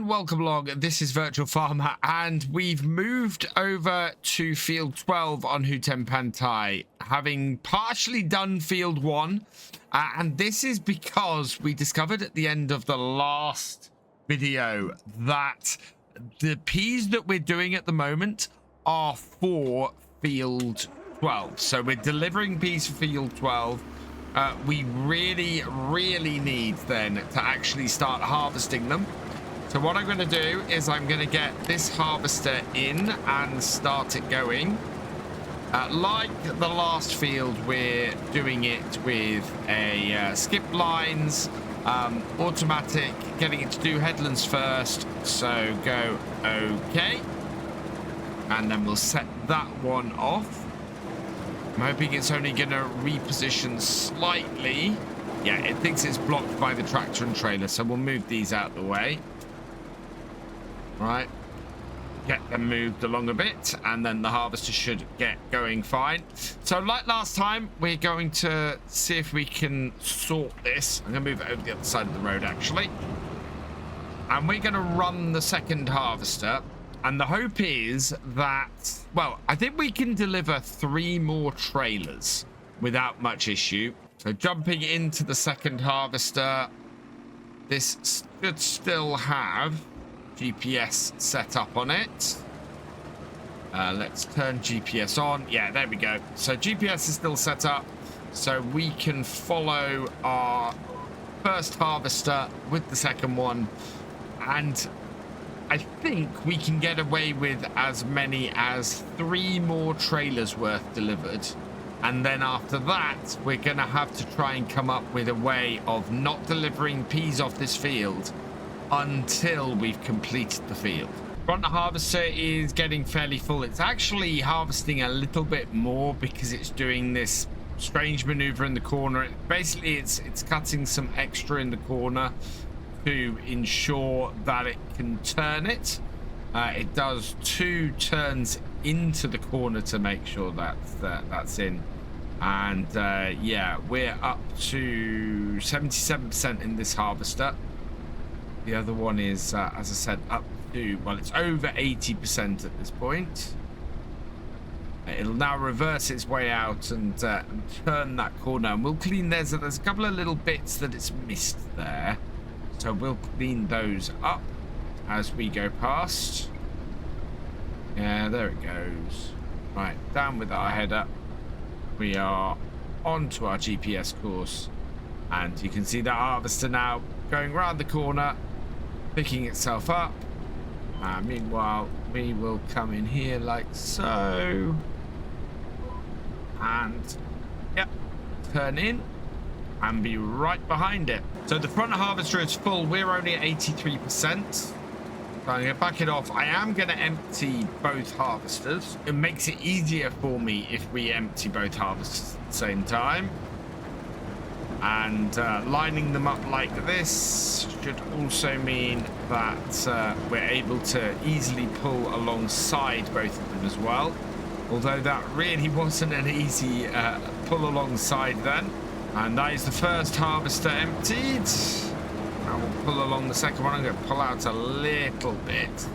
welcome along. This is Virtual Farmer, and we've moved over to field 12 on Hutan Pantai, having partially done field 1. And this is because we discovered at the end of the last video that the peas that we're doing at the moment are for field 12. So we're delivering peas for field 12. We really need then to actually start harvesting them. So what I'm going to do is I'm going to get this harvester in and start it going. Like the last field, we're doing it with a skip lines, automatic, getting it to do headlands first. So go okay. And then we'll set that one off. I'm hoping it's only going to reposition slightly. Yeah, it thinks it's blocked by the tractor and trailer, so we'll move these out of the way. Right, get them moved along a bit, and then the harvester should get going fine. So like last time, we're going to see if we can sort this. I'm going to move it over the other side of the road, actually. And we're going to run the second harvester. And the hope is that, well, I think we can deliver 3 more trailers without much issue. So jumping into the second harvester, this should still have GPS set up on it. Let's turn GPS on. Yeah, there we go. So GPS is still set up, so we can follow our first harvester with the second one, and I think we can get away with as many as 3 more trailers worth delivered. And then after that, we're going to have to try and come up with a way of not delivering peas off this field until we've completed the field. Front harvester is getting fairly full. It's actually harvesting a little bit more because it's doing this strange maneuver in the corner. Basically, it's cutting some extra in the corner to ensure that it can turn it. It does 2 turns into the corner to make sure that's in. And yeah, we're up to 77% in this harvester. The other one is, as I said, up to, well, it's over 80% at this point. It'll now reverse its way out and turn that corner. And we'll clean there's a couple of little bits that it's missed there. So we'll clean those up as we go past. Yeah, there it goes. Right, down with our header. We are onto our GPS course. And you can see that harvester now going round the corner, picking itself up. Meanwhile, we will come in here like so. And, yep, turn in and be right behind it. So the front harvester is full. We're only at 83%. So I'm going to back it off. I am going to empty both harvesters. It makes it easier for me if we empty both harvesters at the same time. And lining them up like this should also mean that we're able to easily pull alongside both of them as well. Although that really wasn't an easy pull alongside then. And that is the first harvester emptied. I will pull along the second one. I'm going to pull out a little bit.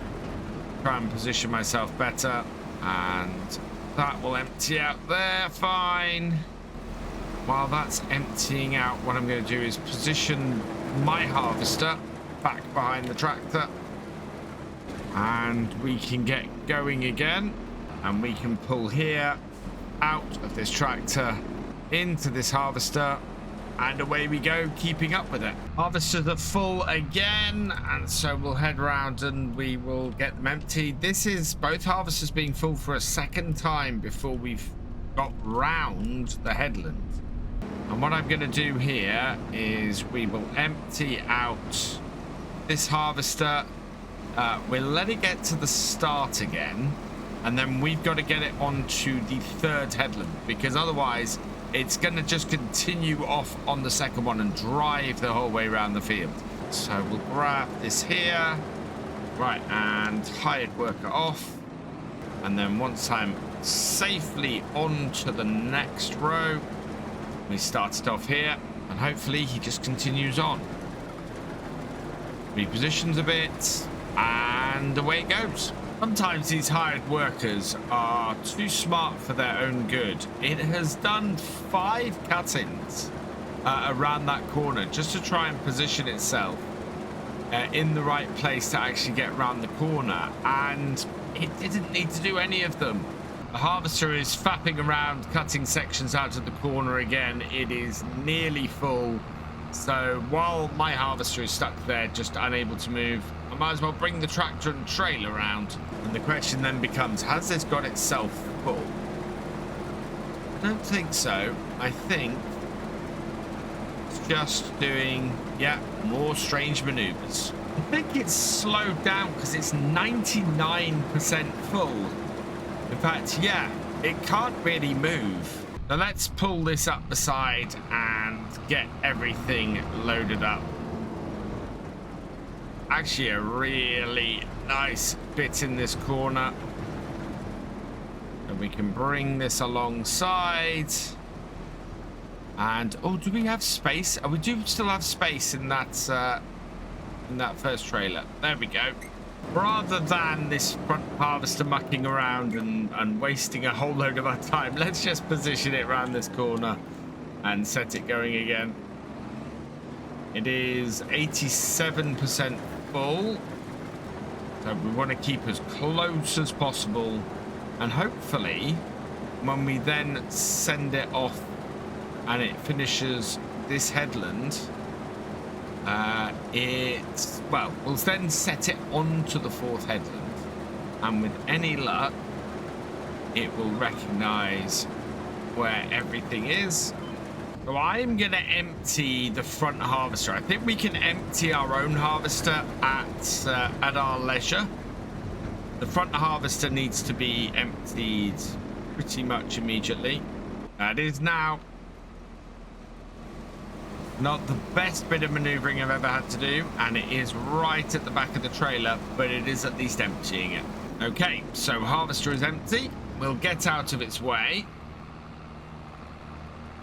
Try and position myself better. And that will empty out there. Fine. While that's emptying out, what I'm going to do is position my harvester back behind the tractor. And we can get going again. And we can pull here out of this tractor into this harvester, and away we go, keeping up with it. Harvesters are full again, and so we'll head round and we will get them emptied. This is both harvesters being full for a second time before we've got round the headland. And what I'm going to do here is we will empty out this harvester. We'll let it get to the start again, and then we've got to get it onto the 3rd headland, because otherwise it's going to just continue off on the second one and drive the whole way around the field. So we'll grab this here. Right, and hired worker off. And then once I'm safely onto the next row, we start it off here. And hopefully he just continues on. Repositions a bit. And away it goes. Sometimes these hired workers are too smart for their own good. It has done 5 cut-ins around that corner just to try and position itself in the right place to actually get around the corner, and it didn't need to do any of them. The harvester is fapping around, cutting sections out of the corner again. It is nearly full. So while my harvester is stuck there, just unable to move, I might as well bring the tractor and trailer around. And the question then becomes, has this got itself full? I don't think so. I think it's just doing, yeah, more strange maneuvers. I think it's slowed down because it's 99% full. In fact, yeah, it can't really move. Now let's pull this up the side and get everything loaded up. Actually, a really nice bit in this corner. And we can bring this alongside. And, oh, do we have space? Oh, we do still have space in that first trailer. There we go. Rather than this front harvester mucking around and wasting a whole load of our time, let's just position it around this corner and set it going again. It is 87% full, so we want to keep as close as possible, and hopefully when we then send it off and it finishes this headland, we'll then set it onto the 4th headland, and with any luck it will recognize where everything is. So I'm gonna empty the front harvester. I think we can empty our own harvester at our leisure. The front harvester needs to be emptied pretty much immediately. That is now. Not the best bit of maneuvering I've ever had to do, and it is right at the back of the trailer, but it is at least emptying it. Okay, so harvester is empty. We'll get out of its way.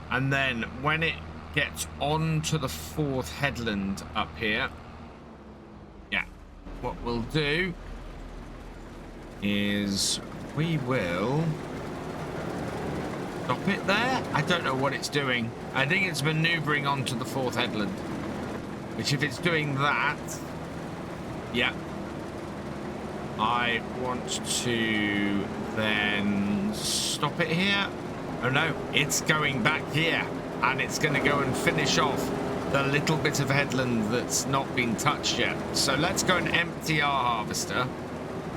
And then when it gets onto the 4th headland up here, yeah, what we'll do is we will stop it there. I don't know what it's doing. I think it's maneuvering onto the 4th headland, which if it's doing that, yeah, I want to then stop it here. Oh no, it's going back here, and it's going to go and finish off the little bit of headland that's not been touched yet. So let's go and empty our harvester.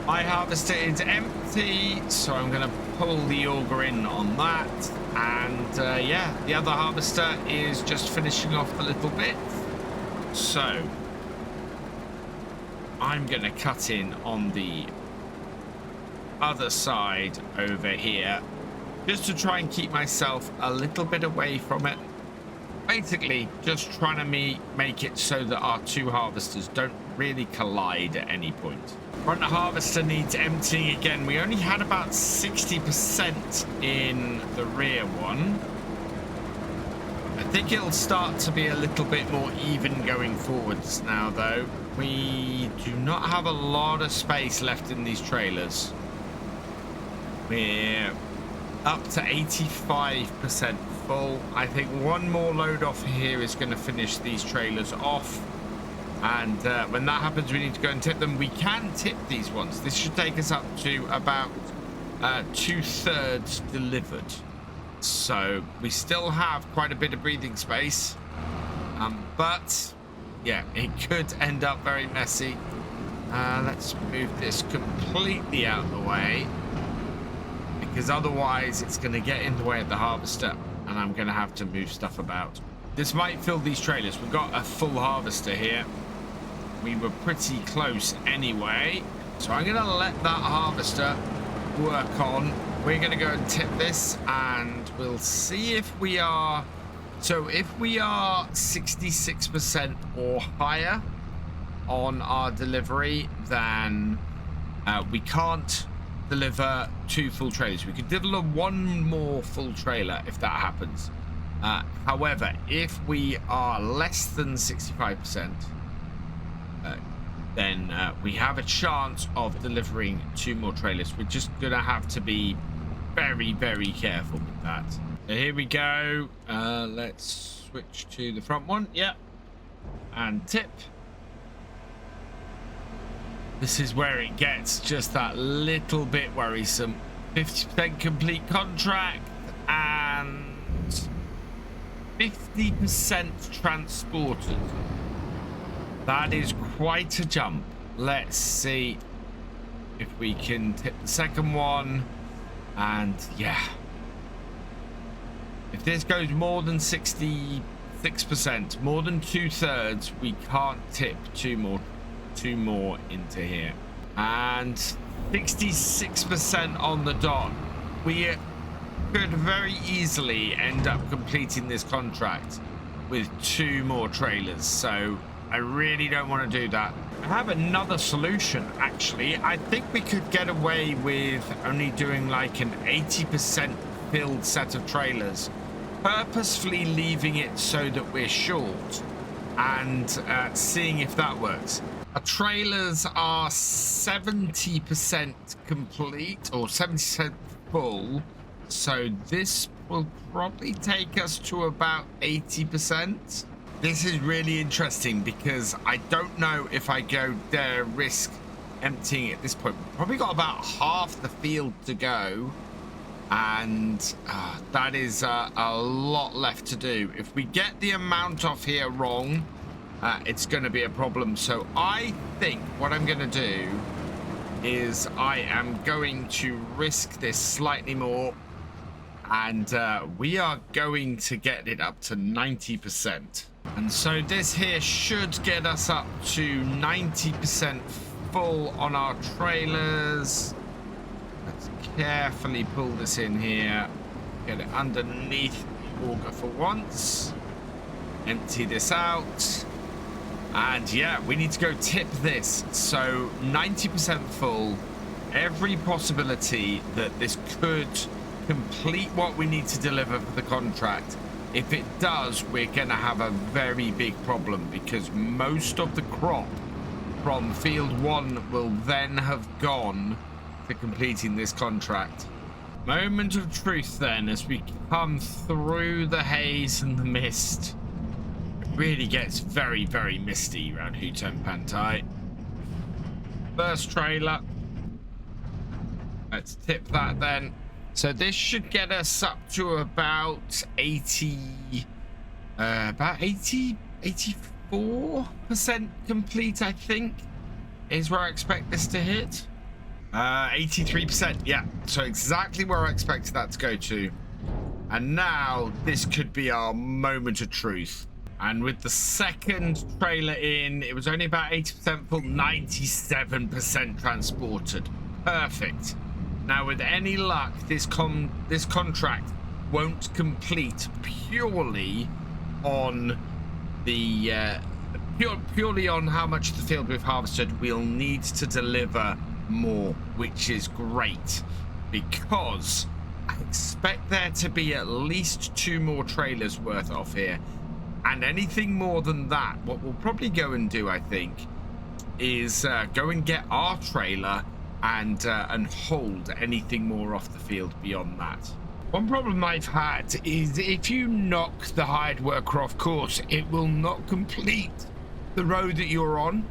My harvester is empty, so I'm going to pull the auger in on that. And yeah, the other harvester is just finishing off the little bit. So I'm going to cut in on the other side over here, just to try and keep myself a little bit away from it. Basically, just trying to make it so that our 2 harvesters don't really collide at any point. Front harvester needs emptying again. We only had about 60% in the rear one. I think it'll start to be a little bit more even going forwards now, though. We do not have a lot of space left in these trailers. We're up to 85% full. I think one more load off here is going to finish these trailers off, and when that happens we need to go and tip them. We can tip these ones. This should take us up to about 2/3 delivered, so we still have quite a bit of breathing space, but yeah, it could end up very messy. Let's move this completely out of the way, because otherwise it's going to get in the way of the harvester and I'm going to have to move stuff about. This might fill these trailers. We've got a full harvester here. We were pretty close anyway, so I'm going to let that harvester work on. We're going to go and tip this, and we'll see if we are... So if we are 66% or higher on our delivery, then we can't deliver 2 full trailers. We could deliver 1 more full trailer if that happens. However, if we are less than 65%, then we have a chance of delivering 2 more trailers. We're just gonna have to be very, very careful with that. So here we go. Let's switch to the front one. Yep. And tip. This is where it gets just that little bit worrisome. 50% complete contract and 50% transported. That is quite a jump. Let's see if we can tip the second one. And yeah, if this goes more than 66%, more than 2/3, we can't tip two more into here. And 66% on the dot. We could very easily end up completing this contract with 2 more trailers, so I really don't want to do that. I have another solution, actually. I think we could get away with only doing like an 80% filled set of trailers, purposefully leaving it so that we're short, and seeing if that works. Our trailers are 70% complete, or 70% full, so this will probably take us to about 80%. This is really interesting because I don't know if I go dare risk emptying at this point. We've probably got about half the field to go, and that is a lot left to do. If we get the amount off here wrong, it's going to be a problem. So I think what I'm going to do is I am going to risk this slightly more, and we are going to get it up to 90%. And so this here should get us up to 90% full on our trailers. Let's carefully pull this in here, get it underneath the auger for once, empty this out. And yeah, we need to go tip this. So 90% full, every possibility that this could complete what we need to deliver for the contract. If it does, we're going to have a very big problem, because most of the crop from field 1 will then have gone to completing this contract. Moment of truth then, as we come through the haze and the mist. Really gets very, very misty around Hutan Pantai. First trailer. Let's tip that then. So this should get us up to about 84% complete, I think, is where I expect this to hit. 83%, yeah. So exactly where I expected that to go to. And now this could be our moment of truth. And with the second trailer in, it was only about 80% full, 97% transported. Perfect. Now, with any luck, this contract won't complete purely on the purely on how much of the field we've harvested. We'll need to deliver more, which is great, because I expect there to be at least 2 more trailers worth off here. And anything more than that, what we'll probably go and do, I think, is go and get our trailer and hold anything more off the field beyond that. One problem I've had is if you knock the hired worker off course, it will not complete the road that you're on.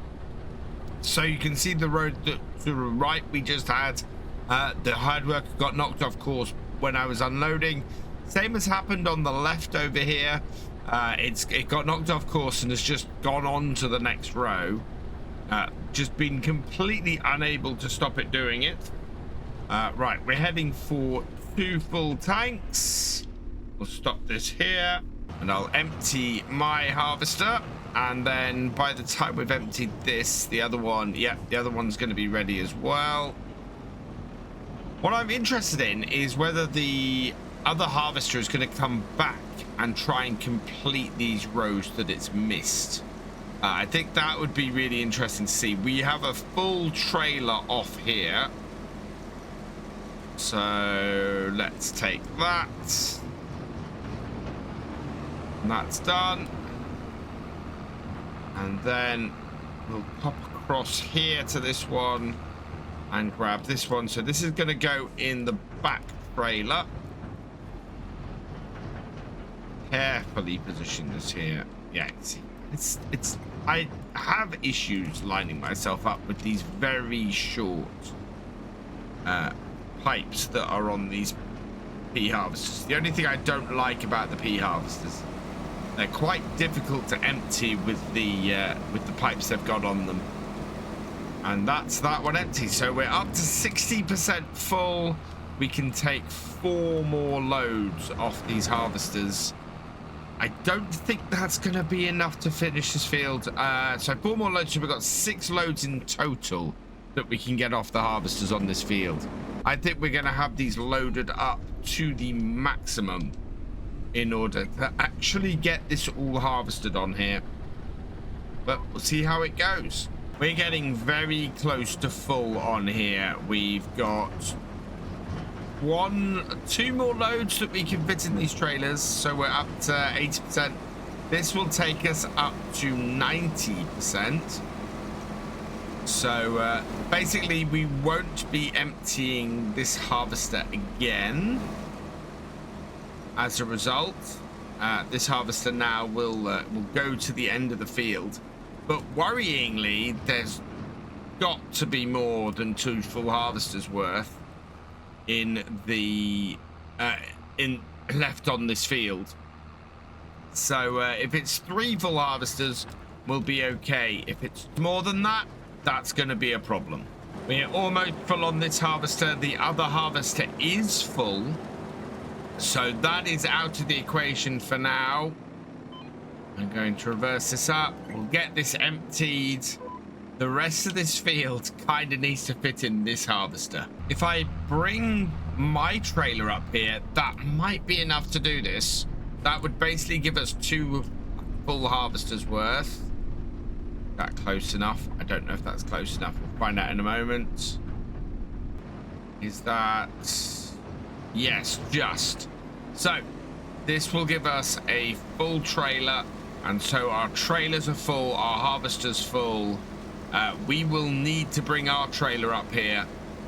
So you can see the road that to the right we just had, the hired worker got knocked off course when I was unloading. Same has happened on the left over here. It got knocked off course and has just gone on to the next row. Just been completely unable to stop it doing it. Right, we're heading for 2 full tanks. We'll stop this here and I'll empty my harvester, and then by the time we've emptied this, the other one, yeah, the other one's going to be ready as well. What I'm interested in is whether the other harvester is going to come back and try and complete these rows that it's missed. I think that would be really interesting to see. We have a full trailer off here, so let's take that. And that's done. And then We'll pop across here to this one and grab this one. So this is going to go in the back trailer. Carefully position this here. Yeah, it's I have issues lining myself up with these very short pipes that are on these pea harvesters. The only thing I don't like about the pea harvesters, they're quite difficult to empty with the pipes they've got on them. And that's that one empty. So we're up to 60% full. We can take 4 more loads off these harvesters. I don't think that's going to be enough to finish this field. So 4 more loads. So we've got 6 loads in total that we can get off the harvesters on this field. I think we're going to have these loaded up to the maximum in order to actually get this all harvested on here. But we'll see how it goes. We're getting very close to full on here. We've got 2 more loads that we can fit in these trailers, so we're up to 80%. This will take us up to 90%. So basically we won't be emptying this harvester again. As a result, this harvester now will go to the end of the field. But worryingly, there's got to be more than 2 full harvesters worth in the left on this field. So if it's 3 full harvesters, we'll be okay. If it's more than that, that's going to be a problem. We're almost full on this harvester. The other harvester is full, so that is out of the equation for now. I'm going to reverse this up. We'll get this emptied. The rest of this field kind of needs to fit in this harvester. If I bring my trailer up here, that might be enough to do this. That would basically give us 2 full harvesters worth. Is that close enough? I don't know if that's close enough. We'll find out in a moment. Is that... Yes, just. So, this will give us a full trailer. And so our trailers are full, our harvester's full. We will need to bring our trailer up here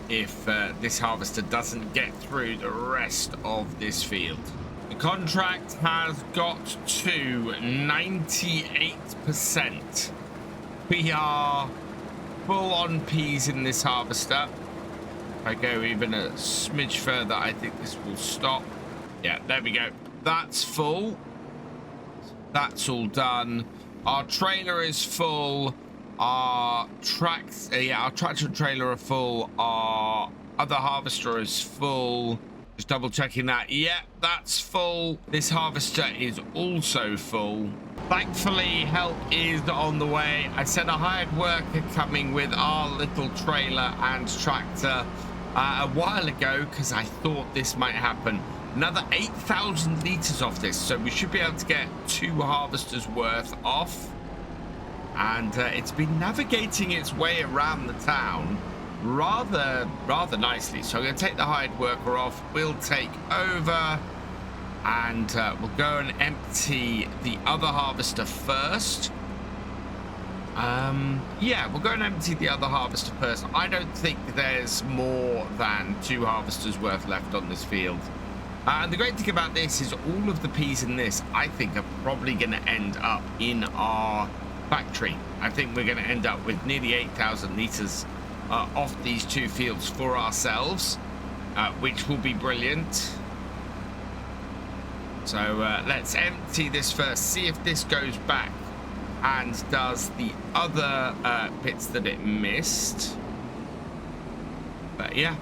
if this harvester doesn't get through the rest of this field. The contract has got to 98%. We are full on peas in this harvester. If I go even a smidge further, I think this will stop. Yeah, there we go. That's full. That's all done. Our trailer is full. Our tractor and trailer are full. Our other harvester is full. Just double checking that. Yeah, that's full. This harvester is also full. Thankfully, help is on the way. I said a hired worker coming with our little trailer and tractor a while ago because I thought this might happen. Another 8,000 litres off this, so we should be able to get 2 harvesters worth off. And it's been navigating its way around the town rather nicely. So I'm going to take the hired worker off. We'll take over and we'll go and empty the other harvester first. Yeah, we'll go and empty the other harvester first. I don't think there's more than 2 harvesters worth left on this field. And the great thing about this is all of the peas in this, I think, are probably going to end up in our factory. I think we're going to end up with nearly 8,000 litres off these 2 fields for ourselves, which will be brilliant. So let's empty this first, see if this goes back and does the other bits that it missed. But yeah,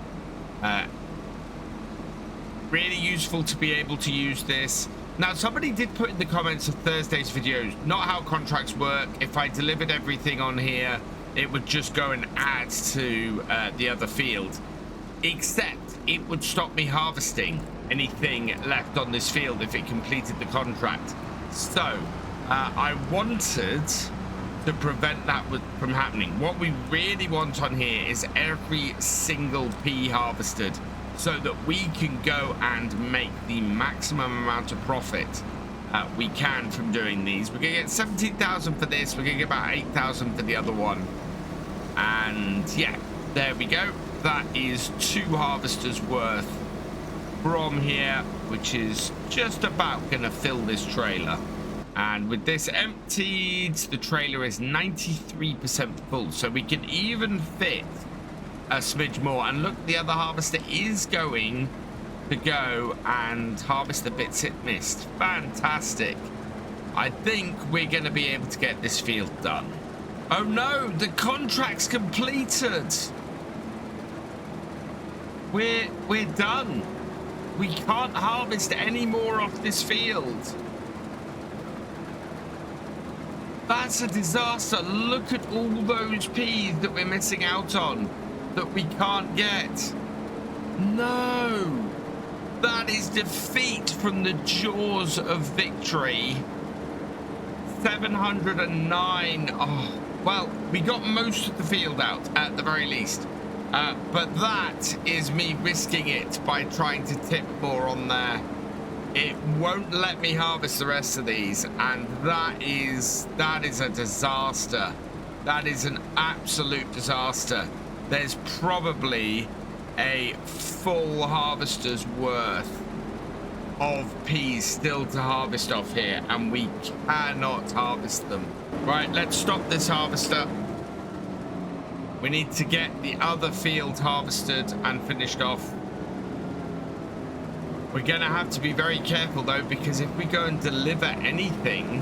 really useful to be able to use this. Now, somebody did put in the comments of Thursday's videos, not how contracts work. If I delivered everything on here, it would just go and add to the other field. Except it would stop me harvesting anything left on this field if it completed the contract. So I wanted to prevent that from happening. What we really want on here is every single pea harvested, so that we can go and make the maximum amount of profit we can from doing these. We're going to get 17,000 for this. We're going to get about 8,000 for the other one. And yeah, there we go. That is 2 harvesters worth from here, which is just about going to fill this trailer. And with this emptied, the trailer is 93% full. So we can even fit a smidge more. And look, the other harvester is going to go and harvest the bits it missed. Fantastic. I think we're going to be able to get this field done. Oh no, the contract's completed. We're done. We can't harvest any more off this field. That's a disaster. Look at all those peas that we're missing out on that we can't get. No. That is defeat from the jaws of victory. 709. Oh, well, we got most of the field out at the very least. But that is me risking it by trying to tip more on there. It won't let me harvest the rest of these, and that is a disaster. That is an absolute disaster. There's probably a full harvester's worth of peas still to harvest off here, and we cannot harvest them. Right, let's stop this harvester. We need to get the other field harvested and finished off. We're gonna have to be very careful though, because if we go and deliver anything,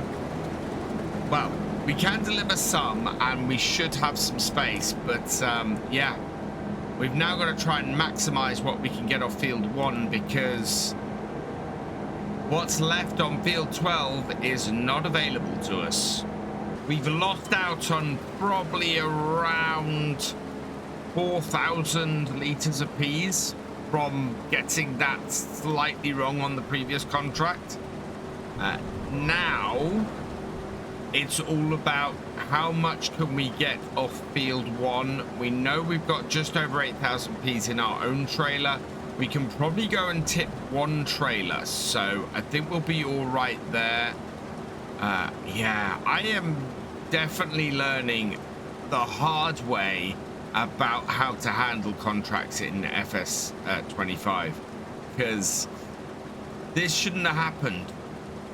well, we can deliver some and we should have some space, but yeah, we've now got to try and maximize what we can get off field 1, because what's left on field 12 is not available to us. We've lost out on probably around 4,000 liters of peas from getting that slightly wrong on the previous contract. Now it's all about how much can we get off field 1. We know we've got just over 8,000 peas in our own trailer. We can probably go and tip 1 trailer, so I think we'll be all right there. Yeah, I am definitely learning the hard way about how to handle contracts in FS 25, because this shouldn't have happened.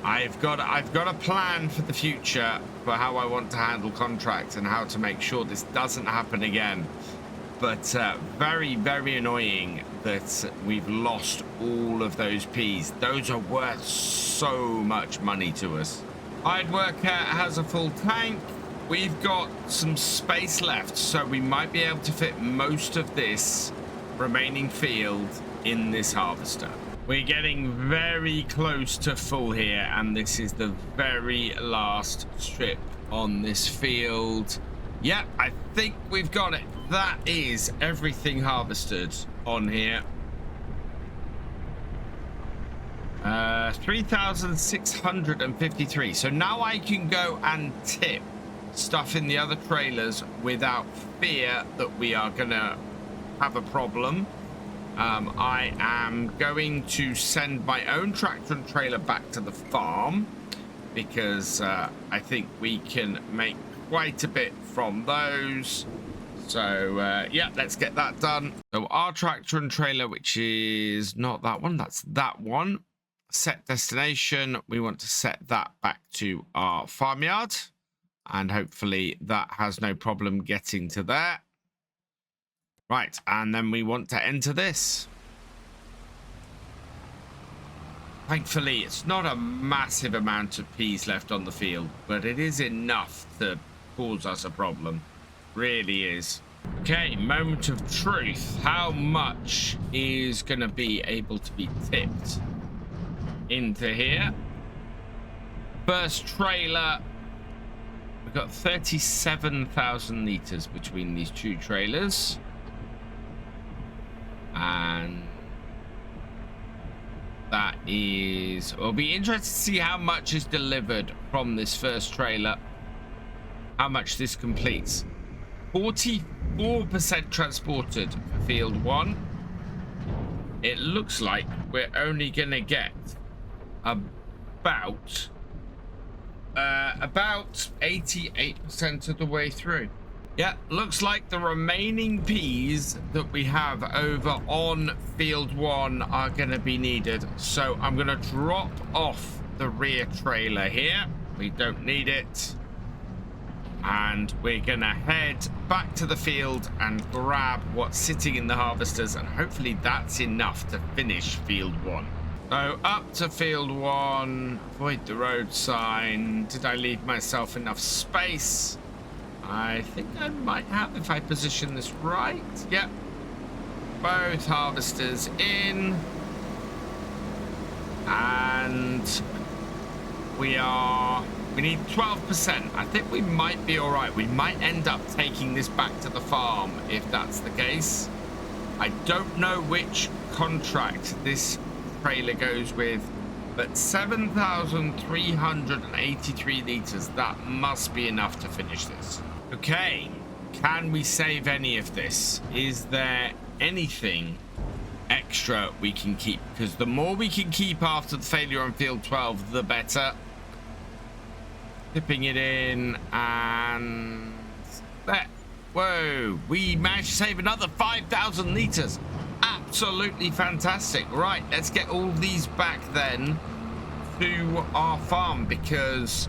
I've got a plan for the future for how I want to handle contracts and how to make sure this doesn't happen again. But very, very annoying that we've lost all of those peas. Those are worth so much money to us. I'd work has a full tank. We've got some space left, so we might be able to fit most of this remaining field in this harvester. We're getting very close to full here, and this is the very last strip on this field. Yep, I think we've got it. That is everything harvested on here. 3,653. So now I can go and tip stuff in the other trailers without fear that we are gonna have a problem. I am going to send my own tractor and trailer back to the farm, because I think we can make quite a bit from those. So yeah, let's get that done. So our tractor and trailer, which is not that one, that's that one. Set destination, we want to set that back to our farmyard, and hopefully that has no problem getting to there. Right, and then we want to enter this. Thankfully, it's not a massive amount of peas left on the field, but it is enough to cause us a problem. Really is. Okay, moment of truth. How much is going to be able to be tipped into here? First trailer. We've got 37,000 liters between these 2 trailers. And that is, it'll be interesting to see how much is delivered from this first trailer, how much this completes. 44% transported for field 1. It looks like we're only gonna get about 88% of the way through. Yeah, looks like the remaining peas that we have over on field 1 are going to be needed. So I'm going to drop off the rear trailer here. We don't need it. And we're going to head back to the field and grab what's sitting in the harvesters. And hopefully that's enough to finish field 1. So up to field 1, avoid the road sign. Did I leave myself enough space? I think I might have if I position this right. Yep. Both harvesters in. And we need 12%. I think we might be all right. We might end up taking this back to the farm if that's the case. I don't know which contract this trailer goes with, but 7,383 liters, that must be enough to finish this. Okay, can we save any of this? Is there anything extra we can keep? Because the more we can keep after the failure on field 12, the better. Tipping it in, and there. Whoa, we managed to save another 5,000 liters. Absolutely fantastic. Right, let's get all these back then to our farm, because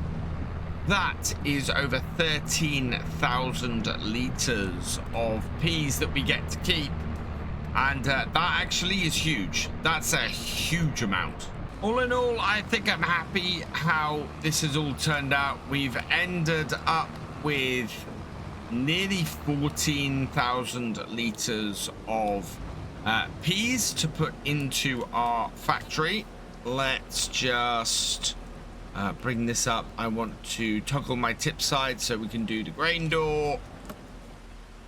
that is over 13,000 liters of peas that we get to keep, and that actually is huge. That's a huge amount. All in all, I think I'm happy how this has all turned out. We've ended up with nearly 14,000 liters of peas to put into our factory. Let's just bring this up. I want to toggle my tip side so we can do the grain door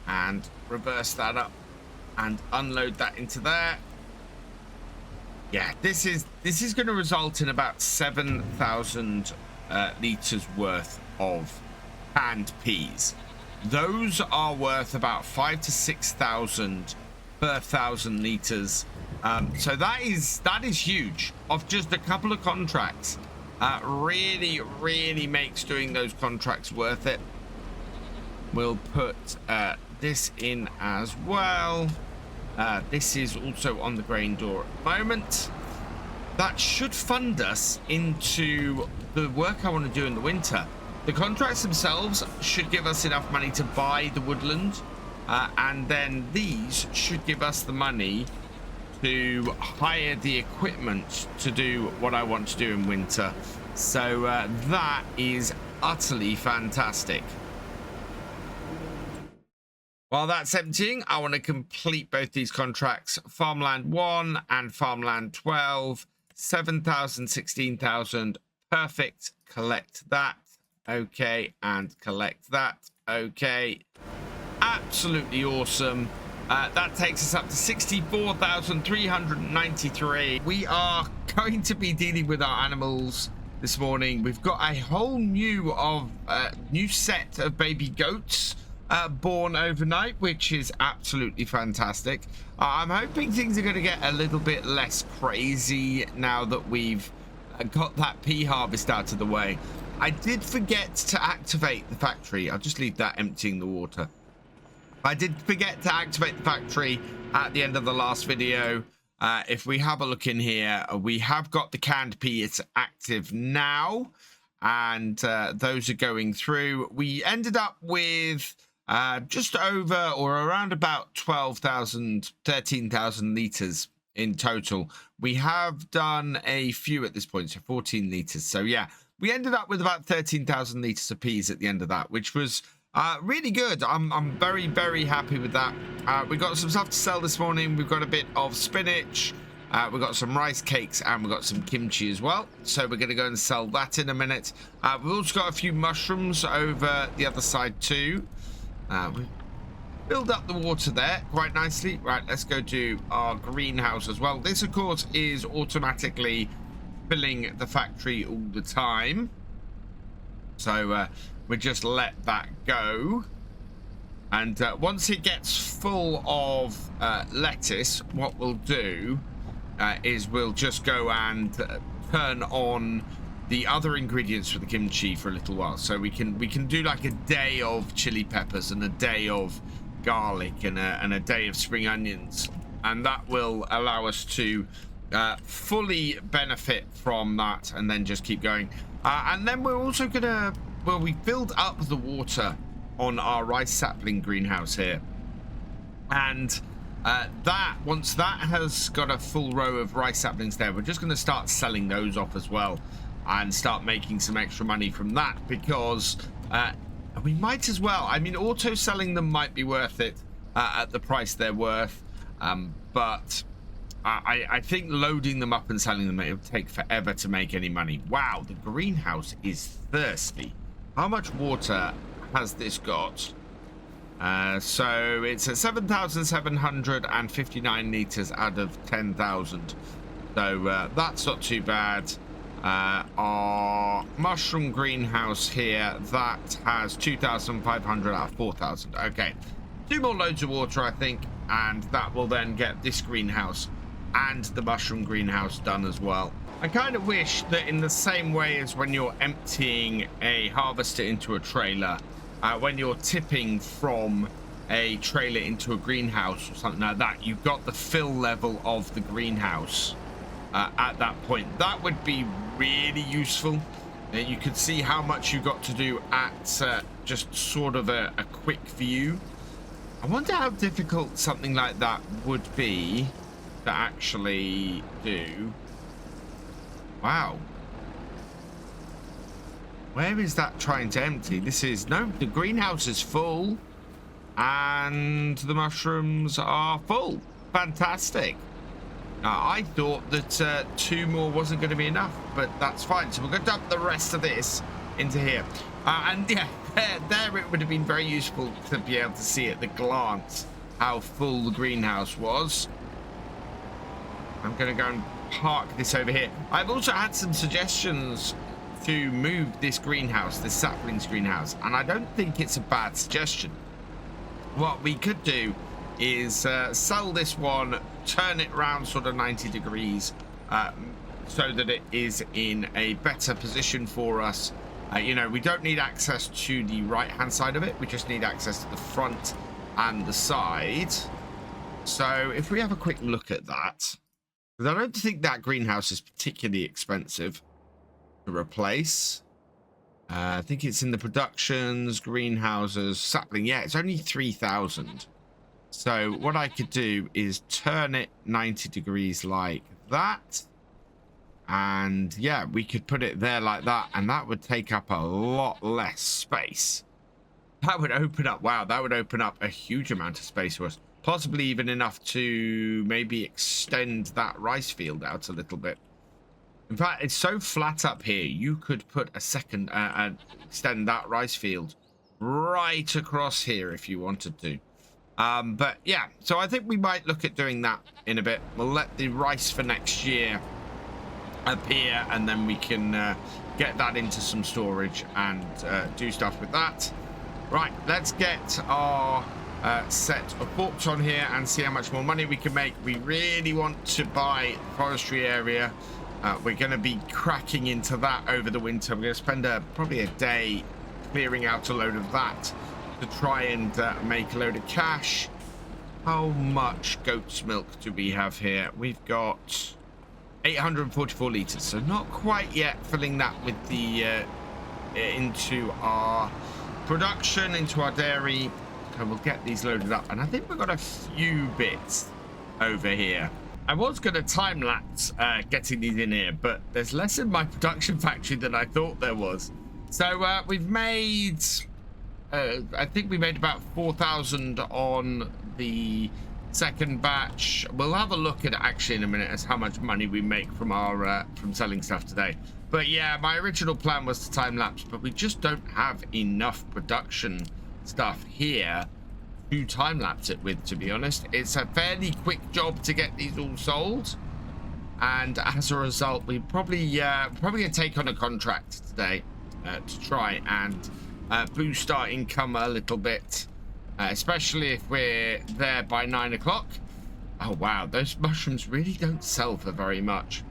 and reverse that up and unload that into there. Yeah, this is going to result in about 7,000 liters worth of canned peas. Those are worth about 5,000 to 6,000 per 1,000 liters. So that is huge. Of just a couple of contracts, really makes doing those contracts worth it. We'll put this in as well. This is also on the grain door at the moment. That should fund us into the work I want to do in the winter. The contracts themselves should give us enough money to buy the woodland, and then these should give us the money to hire the equipment to do what I want to do in winter. So that is utterly fantastic. While that's emptying, I want to complete both these contracts. Farmland 1 and Farmland 12. 7,000, 16,000. Perfect. Collect that. Okay. And collect that. Okay. Absolutely awesome. That takes us up to 64,393. We are going to be dealing with our animals this morning. We've got a whole new set of baby goats born overnight, which is absolutely fantastic. I'm hoping things are going to get a little bit less crazy now that we've got that pea harvest out of the way. I did forget to activate the factory. I'll just leave that emptying the water. I did forget to activate the factory at the end of the last video. If we have a look in here, we have got the canned pea. It's active now, and those are going through. We ended up with just over or around about 12,000, 13,000 liters in total. We have done a few at this point, so 14 liters. So yeah, we ended up with about 13,000 liters of peas at the end of that, which was really good. I'm very happy with that. We got some stuff to sell this morning. We've got a bit of spinach, we've got some rice cakes, and we've got some kimchi as well, so we're going to go and sell that in a minute. We've also got a few mushrooms over the other side too. We filled up the water there quite nicely. Right, let's go to our greenhouse as well. This of course is automatically filling the factory all the time, so we just let that go, and once it gets full of lettuce, what we'll do is we'll just go and turn on the other ingredients for the kimchi for a little while. So we can do like a day of chili peppers and a day of garlic and a day of spring onions, and that will allow us to fully benefit from that, and then just keep going. And then we're also gonna, well, we filled up the water on our rice sapling greenhouse here, and that, once that has got a full row of rice saplings there, we're just going to start selling those off as well and start making some extra money from that, because we might as well. I mean, auto selling them might be worth it at the price they're worth, but I think loading them up and selling them, it'll take forever to make any money. Wow, the greenhouse is thirsty. How much water has this got? So it's at 7,759 liters out of 10,000. So that's not too bad. Our mushroom greenhouse here, that has 2,500 out of 4,000. Okay, 2 more loads of water, I think, and that will then get this greenhouse and the mushroom greenhouse done as well. I kind of wish that in the same way as when you're emptying a harvester into a trailer, when you're tipping from a trailer into a greenhouse or something like that, you've got the fill level of the greenhouse at that point. That would be really useful. You could see how much you got to do at just sort of a quick view. I wonder how difficult something like that would be to actually do. Wow. Where is that trying to empty? This is, no, the greenhouse is full and the mushrooms are full. Fantastic. I thought that 2 more wasn't going to be enough, but that's fine. So we're going to dump the rest of this into here. And yeah, there it would have been very useful to be able to see at the glance how full the greenhouse was. I'm going to go and park this over here. I've also had some suggestions to move this greenhouse, this saplings greenhouse, and I don't think it's a bad suggestion. What we could do is sell this one, turn it around sort of 90 degrees so that it is in a better position for us. You know, we don't need access to the right hand side of it, we just need access to the front and the side. So if we have a quick look at that, because I don't think that greenhouse is particularly expensive to replace. I think it's in the productions, greenhouses, sapling. Yeah, it's only 3,000. So what I could do is turn it 90 degrees like that. And yeah, we could put it there like that, and that would take up a lot less space. That would open up, wow, that would open up a huge amount of space for us. Possibly even enough to maybe extend that rice field out a little bit. In fact, it's so flat up here, you could put a second, extend that rice field right across here if you wanted to. But yeah, so I think we might look at doing that in a bit. We'll let the rice for next year appear, and then we can get that into some storage and do stuff with that. Right, let's get our set of forks on here and see how much more money we can make. We really want to buy forestry area. We're going to be cracking into that over the winter. We're going to spend probably a day clearing out a load of that to try and make a load of cash. How much goat's milk do we have here? We've got 844 liters, so not quite yet filling that with the into our production, into our dairy. So we'll get these loaded up, and I think we've got a few bits over here. I was going to time lapse getting these in here, but there's less in my production factory than I thought there was. So we've made, I think we made about 4,000 on the second batch. We'll have a look at it actually in a minute as how much money we make from our from selling stuff today. But yeah, my original plan was to time lapse, but we just don't have enough production stuff here to time lapse it with, to be honest. It's a fairly quick job to get these all sold, and as a result we probably gonna take on a contract today to try and boost our income a little bit, especially if we're there by 9 o'clock. Oh wow, those mushrooms really don't sell for very much.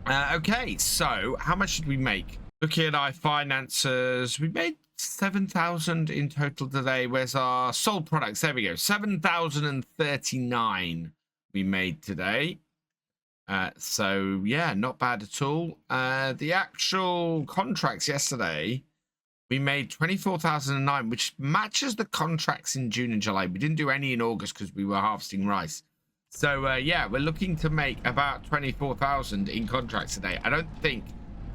Okay, so how much did we make? Looking at our finances, we made 7,000 in total today. Where's our sold products? There we go. 7,039 we made today. So yeah, not bad at all. The actual contracts yesterday, we made 24,009, which matches the contracts in June and July. We didn't do any in August because we were harvesting rice. So yeah, we're looking to make about 24,000 in contracts today. I don't think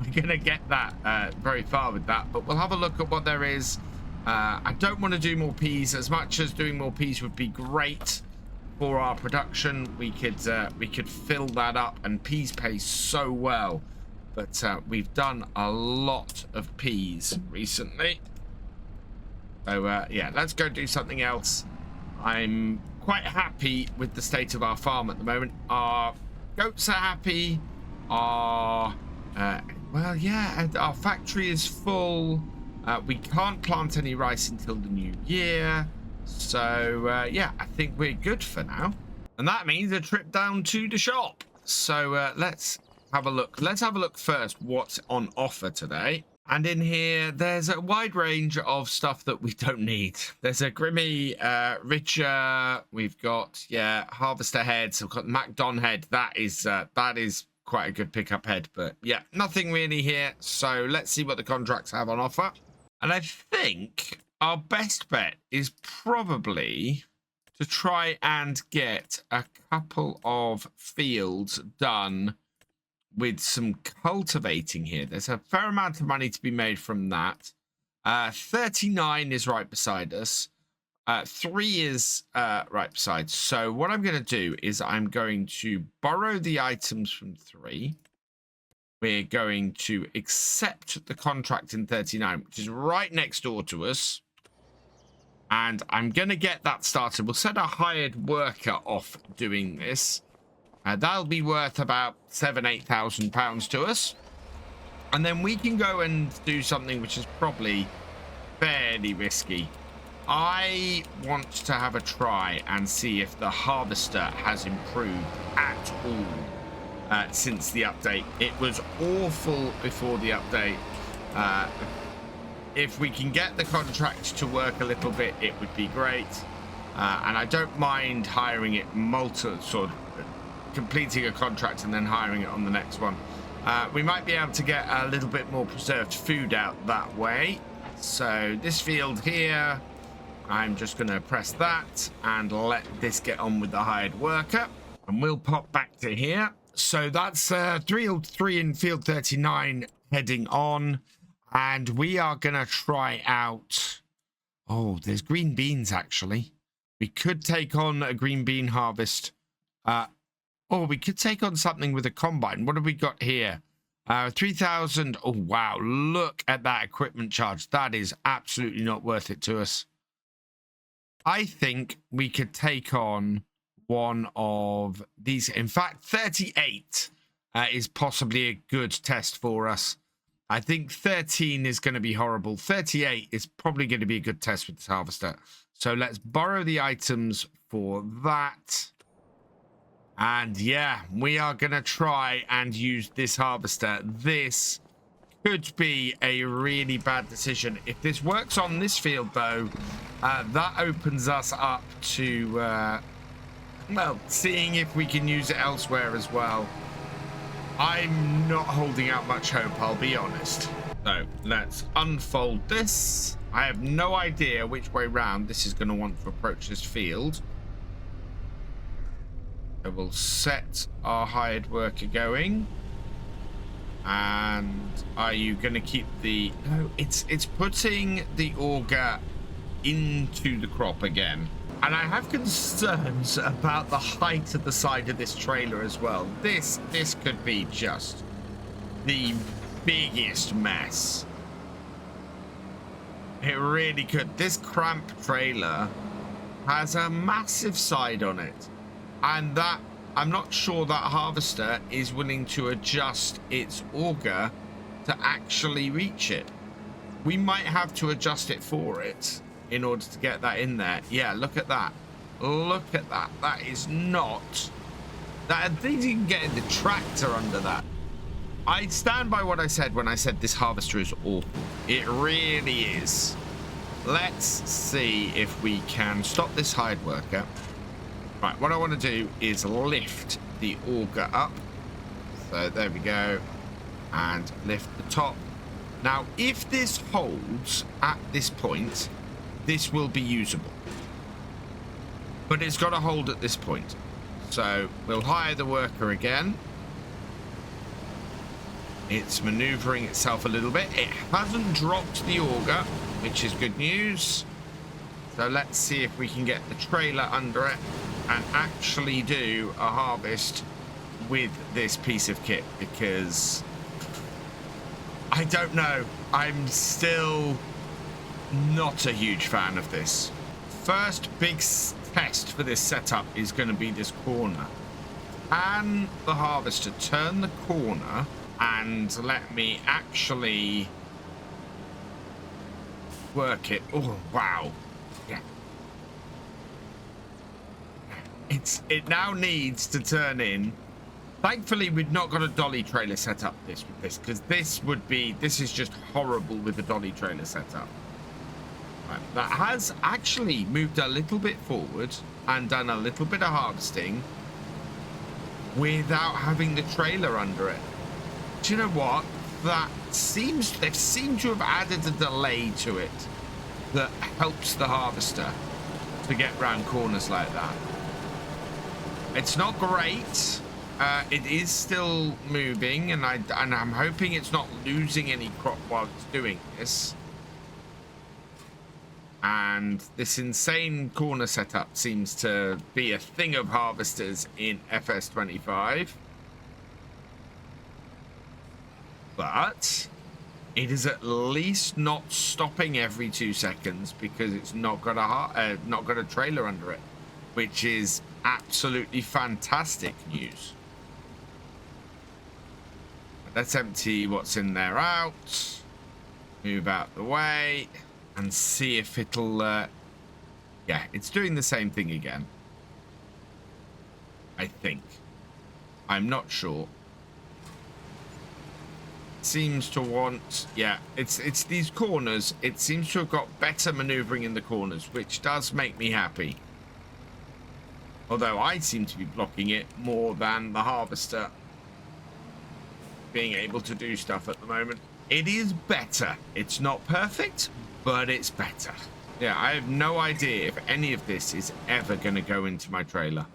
we're gonna get that very far with that, but we'll have a look at what there is. I don't want to do more peas. As much as doing more peas would be great for our production, we could fill that up, and peas pay so well. But we've done a lot of peas recently. So yeah, let's go do something else. I'm quite happy with the state of our farm at the moment. Our goats are happy. Our well, yeah, our factory is full. We can't plant any rice until the new year. So yeah, I think we're good for now. And that means a trip down to the shop. So let's have a look. Let's have a look first what's on offer today. And in here, there's a wide range of stuff that we don't need. There's a Grimmy Richer. We've got, yeah, Harvester heads. We've got Macdon head. That is quite a good pickup head. But yeah, nothing really here. So let's see what the contracts have on offer. And I think our best bet is probably to try and get a couple of fields done with some cultivating here. There's a fair amount of money to be made from that. 39 is right beside us. 3 is right beside. So what I'm going to do is I'm going to borrow the items from 3. We're going to accept the contract in 39, which is right next door to us. And I'm going to get that started. We'll set a hired worker off doing this. That'll be worth about £8,000 to us. And then we can go and do something which is probably fairly risky. I want to have a try and see if the harvester has improved at all since the update. It was awful before the update. If we can get the contract to work a little bit, it would be great. And I don't mind hiring it completing a contract and then hiring it on the next one. We might be able to get a little bit more preserved food out that way. So this field here, I'm just going to press that and let this get on with the hired worker, and we'll pop back to here. So that's 3 in field 39 heading on, and we are going to try out, oh, there's green beans actually. We could take on a green bean harvest. Or we could take on something with a combine. What have we got here? 3,000. Oh, wow. Look at that equipment charge. That is absolutely not worth it to us. I think we could take on one of these. In fact, 38 is possibly a good test for us. I think 13 is going to be horrible. 38 is probably going to be a good test with this harvester. So let's borrow the items for that. And yeah, we are going to try and use this harvester. This could be a really bad decision. If this works on this field, though, that opens us up to, well, seeing if we can use it elsewhere as well. I'm not holding out much hope, I'll be honest. So let's unfold this. I have no idea which way round this is going to want to approach this field. So we'll set our hired worker going. And are you going to keep the... No, it's putting the auger into the crop again. And I have concerns about the height of the side of this trailer as well. This could be just the biggest mess. It really could. This cramped trailer has a massive side on it. And that, I'm not sure that harvester is willing to adjust its auger to actually reach it. We might have to adjust it for it in order to get that in there. Yeah, look at that. Look at that. That is not... That, I think you can get the tractor under that. I stand by what I said when I said this harvester is awful. It really is. Let's see if we can stop this hide worker. Right, what I want to do is lift the auger up. So there we go. And lift the top. Now, if this holds at this point, this will be usable. But it's got to hold at this point. So we'll hire the worker again. It's maneuvering itself a little bit. It hasn't dropped the auger, which is good news. So let's see if we can get the trailer under it and actually do a harvest with this piece of kit, because I don't know. I'm still not a huge fan of this. First big test for this setup is going to be this corner. Can the harvester turn the corner and let me actually work it? Oh, wow. Yeah. It now needs to turn in. Thankfully, we've not got a dolly trailer set up with this, because this is just horrible with the dolly trailer setup. Right, that has actually moved a little bit forward and done a little bit of harvesting without having the trailer under it. Do you know what? They seem to have added a delay to it that helps the harvester to get round corners like that. It's not great. It is still moving, and I'm hoping it's not losing any crop while it's doing this. And this insane corner setup seems to be a thing of harvesters in FS25. But it is at least not stopping every 2 seconds, because it's not got a trailer under it, which is absolutely fantastic news. Let's empty what's in there out, move out the way, and see if it'll yeah, it's doing the same thing again, I think. I'm not sure. Seems to want, yeah, it's these corners. It seems to have got better maneuvering in the corners, which does make me happy. Although I seem to be blocking it more than the harvester being able to do stuff at the moment. It is better. It's not perfect, but it's better. Yeah, I have no idea if any of this is ever going to go into my trailer,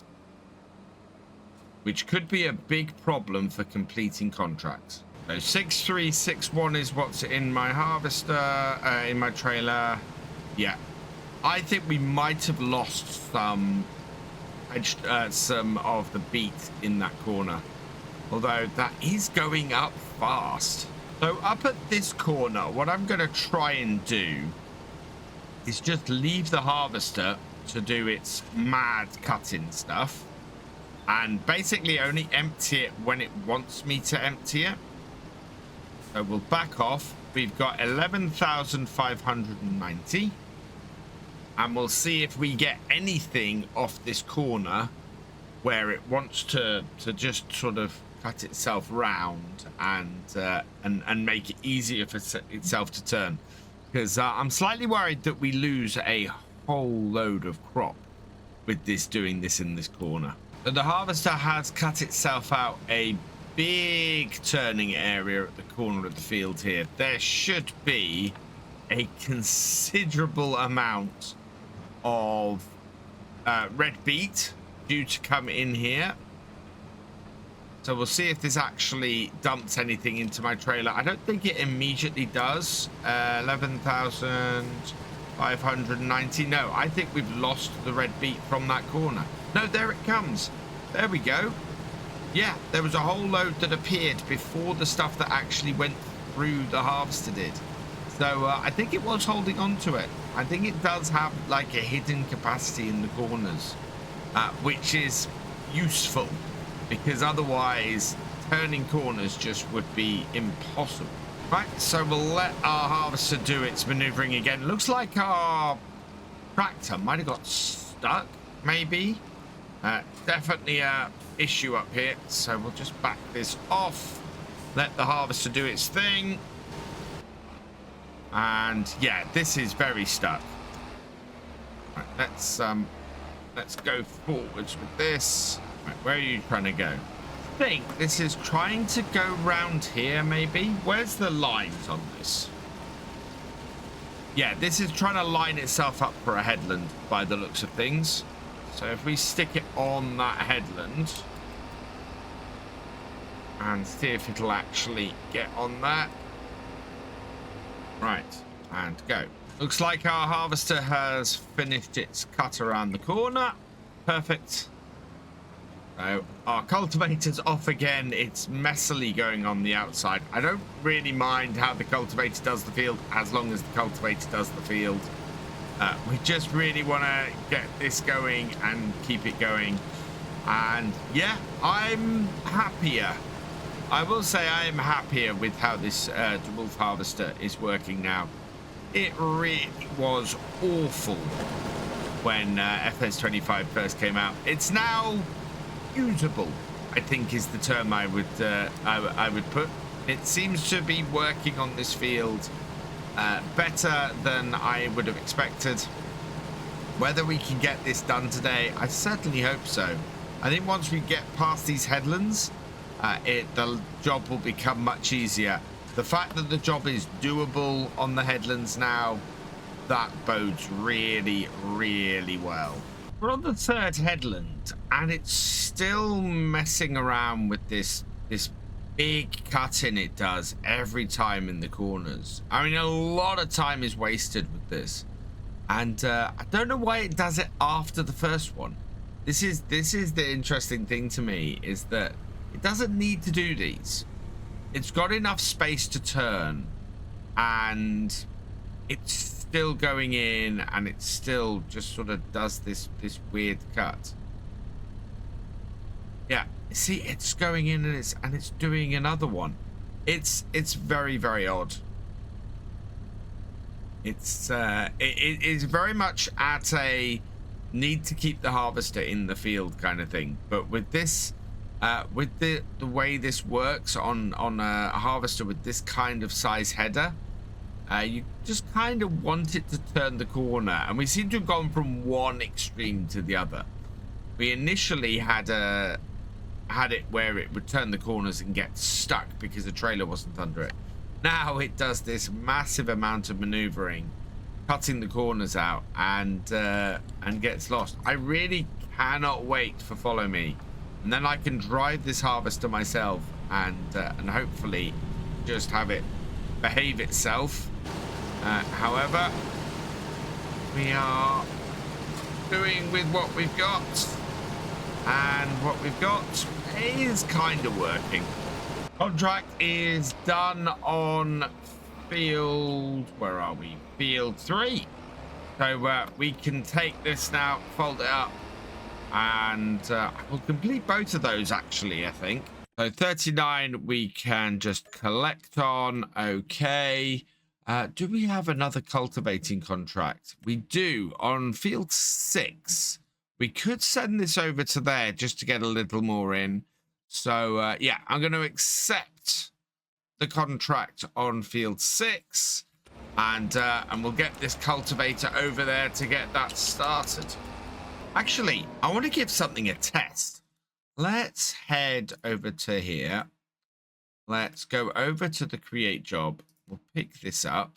which could be a big problem for completing contracts. So 6361 is what's in my harvester, in my trailer. Yeah, I think we might have lost some of the beat in that corner, although that is going up fast. So up at this corner, what I'm going to try and do is just leave the harvester to do its mad cutting stuff, and basically only empty it when it wants me to empty it. So we'll back off. We've got 11,590. And we'll see if we get anything off this corner where it wants to just sort of cut itself round and make it easier for itself to turn. Because I'm slightly worried that we lose a whole load of crop with this doing this in this corner. So the harvester has cut itself out a big turning area at the corner of the field here. There should be a considerable amount of red beet due to come in here. So we'll see if this actually dumps anything into my trailer. I don't think it immediately does. 11,590. No, I think we've lost the red beet from that corner. No, there it comes. There we go. Yeah, there was a whole load that appeared before the stuff that actually went through the harvester did. So I think it was holding on to it. I think it does have like a hidden capacity in the corners, which is useful, because otherwise turning corners just would be impossible. Right, so we'll let our harvester do its maneuvering again. Looks like our tractor might have got stuck, maybe. Definitely a issue up here, so we'll just back this off Let the harvester do its thing. And yeah, this is very stuck. Right, let's go forwards with this. Right, where are you trying to go? I think this is trying to go round here, maybe. Where's the lines on this? Yeah, this is trying to line itself up for a headland by the looks of things. So if we stick it on that headland and see if it'll actually get on that. Right, and go. Looks like our harvester has finished its cut around the corner. Perfect. So our cultivator's off again. It's messily going on the outside. I don't really mind how the cultivator does the field as long as the cultivator does the field. We just really want to get this going and keep it going. And yeah, I'm happier. I will say I am happier with how this wolf harvester is working now. It really was awful when FS25 first came out. It's now usable, I think is the term I would put. It seems to be working on this field better than I would have expected. Whether we can get this done today, I certainly hope so. I think once we get past these headlands, the job will become much easier. The fact that the job is doable on the headlands now, that bodes really, really well. We're on the third headland, and it's still messing around with this big cutting it does every time in the corners. I mean, a lot of time is wasted with this, and I don't know why it does it after the first one. This is the interesting thing to me, is that it doesn't need to do these. It's got enough space to turn, and it's still going in, and it still just sort of does this weird cut. Yeah, see, it's going in and it's doing another one. It's very, very odd. It is very much at a need to keep the harvester in the field kind of thing. But with this, with the way this works on a harvester with this kind of size header, you just kind of want it to turn the corner, and we seem to have gone from one extreme to the other. We initially had it where it would turn the corners and get stuck because the trailer wasn't under it. Now it does this massive amount of maneuvering, cutting the corners out, and gets lost. I really cannot wait for Follow Me, and then I can drive this harvester myself and hopefully just have it behave itself. However, we are doing with what we've got, and what we've got is kind of working. Contract is done on field, where are we? Field 3. So we can take this now, fold it up, and we'll complete both of those actually, I think. So 39 we can just collect on. Okay. Do we have another cultivating contract? We do on field 6. We could send this over to there just to get a little more in. So yeah, I'm going to accept the contract on field 6, and we'll get this cultivator over there to get that started. Actually, I want to give something a test. Let's head over to here. Let's go over to the create job. We'll pick this up,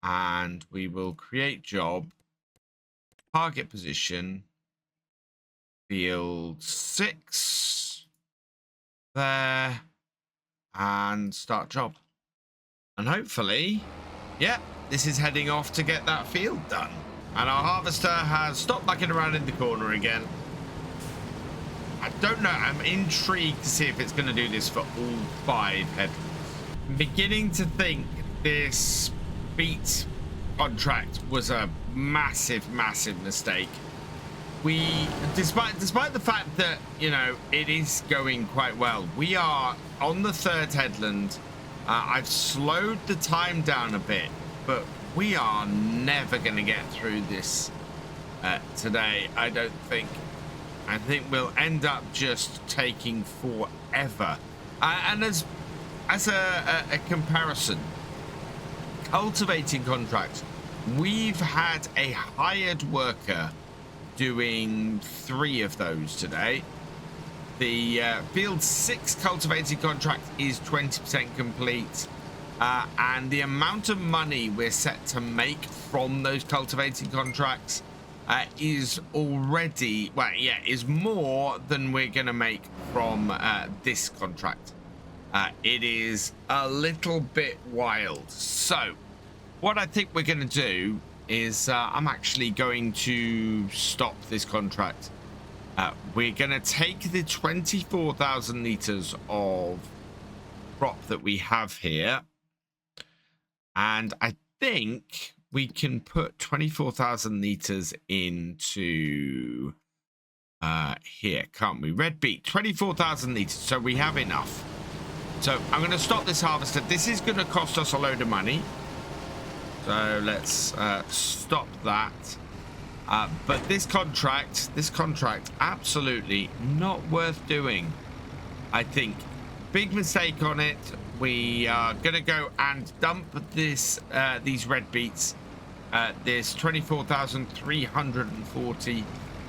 and we will create job, target position, field 6 there, and start job. And hopefully, yeah, this is heading off to get that field done. And our harvester has stopped mucking around in the corner again. I don't know. I'm intrigued to see if it's going to do this for all 5 headlands. I'm beginning to think this beat contract was a massive, massive mistake. Despite the fact that, you know, it is going quite well, we are on the 3rd headland. I've slowed the time down a bit, but we are never going to get through this today, I don't think. I think we'll end up just taking forever And as a comparison, cultivating contracts, we've had a hired worker doing 3 of those today. The field 6 cultivating contract is 20% complete, and the amount of money we're set to make from those cultivating contracts is already, well, yeah, is more than we're gonna make from this contract. It is a little bit wild. So what I think we're gonna do is I'm actually going to stop this contract. We're gonna take the 24,000 liters of crop that we have here, and I think we can put 24,000 liters into here, can't we? Red beet, 24,000 liters, so we have enough. So I'm going to stop this harvester. This is going to cost us a load of money, so let's stop that. But this contract, absolutely not worth doing. I think big mistake on it. We are gonna go and dump this these red beets. There's 24,340.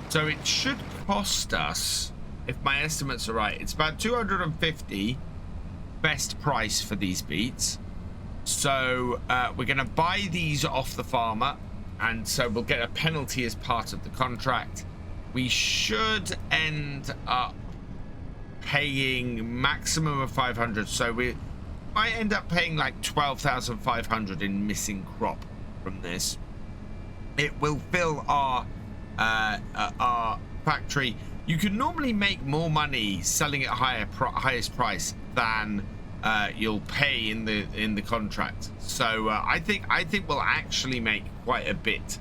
So it should cost us, if my estimates are right, it's about 250 best price for these beets. So we're gonna buy these off the farmer, and so we'll get a penalty as part of the contract. We should end up paying maximum of 500, so we might end up paying like 12,500 in missing crop from this. It will fill our factory. You can normally make more money selling at highest price than you'll pay in the contract. So I think we'll actually make quite a bit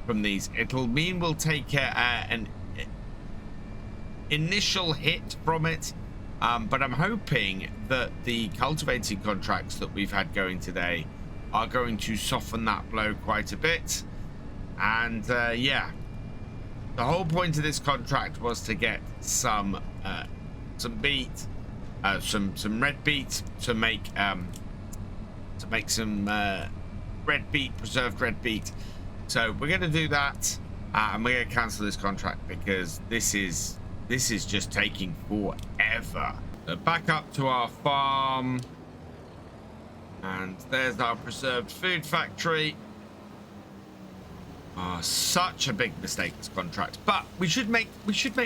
from these. It'll mean we'll take an initial hit from it, but I'm hoping that the cultivating contracts that we've had going today are going to soften that blow quite a bit. And yeah, the whole point of this contract was to get some beet, some red beet to make some red beet, preserved red beet. So we're going to do that, and we're going to cancel this contract because this is just taking forever. So back up to our farm, and there's our preserved food factory. Such a big mistake, this contract, but we should make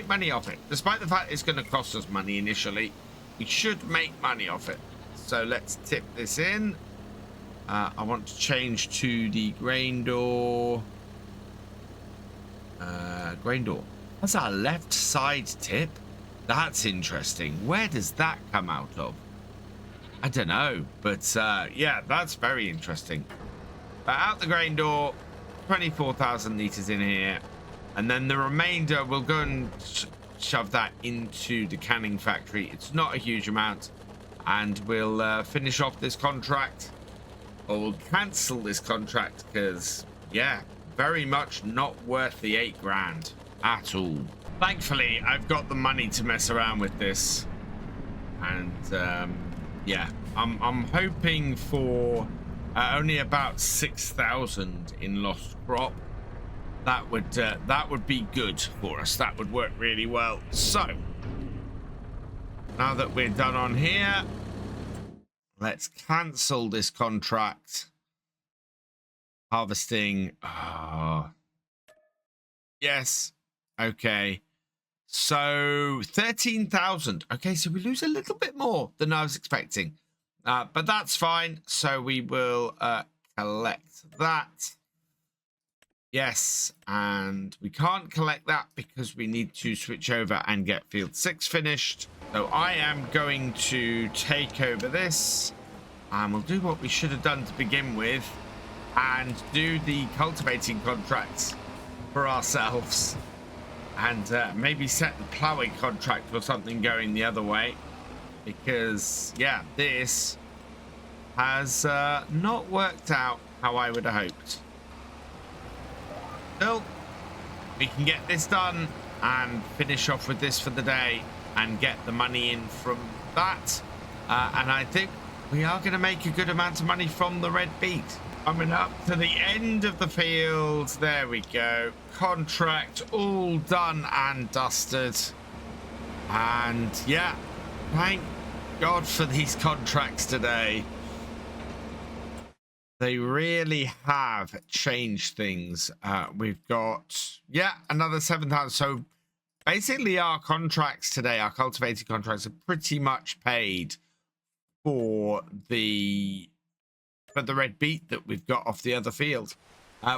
money off it, despite the fact it's going to cost us money initially. We should make money off it. So let's tip this in. I want to change to the grain door. Grain door. That's our left side tip. That's interesting. Where does that come out of? I don't know, but yeah, that's very interesting. Out the grain door, 24,000 liters in here, and then the remainder we'll go and shove that into the canning factory. It's not a huge amount, and we'll finish off this contract, or we'll cancel this contract because, yeah, very much not worth the 8 grand at all. Thankfully, I've got the money to mess around with this, and yeah, I'm hoping for only about 6,000 in lost crop. That would be good for us. That would work really well. So now that we're done on here, let's cancel this contract. Harvesting. Yes. Okay. So 13,000. Okay, so we lose a little bit more than I was expecting. But that's fine. So we will collect that. Yes, and we can't collect that because we need to switch over and get field 6 finished. So I am going to take over this, and we'll do what we should have done to begin with and do the cultivating contracts for ourselves, and maybe set the ploughing contract or something going the other way, because yeah, this has not worked out how I would have hoped. Still, we can get this done and finish off with this for the day and get the money in from that. And I think we are going to make a good amount of money from the red beet. Coming up to the end of the field. There we go. Contract all done and dusted. And yeah, thank God for these contracts today. They really have changed things. We've got, yeah, another 7,000. So basically our contracts today, our cultivated contracts, are pretty much paid for the red beet that we've got off the other field.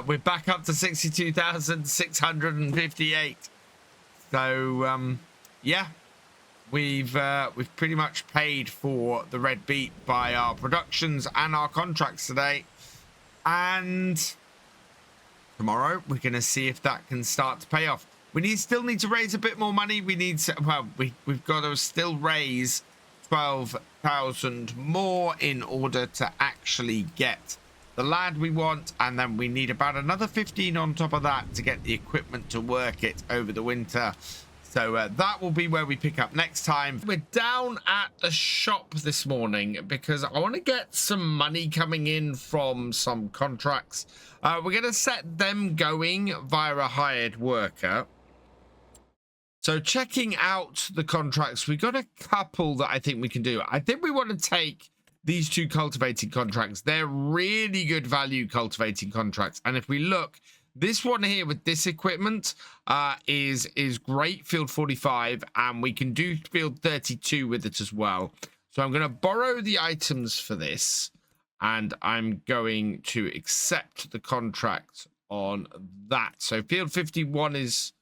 We're back up to 62,658. So yeah, we've pretty much paid for the red beet by our productions and our contracts today. And tomorrow we're going to see if that can start to pay off. We still need to raise a bit more money. We need to, well, we've got to still raise 12,000 more in order to actually get the land we want, and then we need about another 15 on top of that to get the equipment to work it over the winter. So that will be where we pick up next time. We're down at the shop this morning because I want to get some money coming in from some contracts. We're going to set them going via a hired worker. So checking out the contracts, we've got a couple that I think we can do. I think we want to take these two cultivating contracts. They're really good value cultivating contracts. And if we look, this one here with this equipment is great, field 45, and we can do field 32 with it as well. So I'm going to borrow the items for this, and I'm going to accept the contract on that. So field 51 is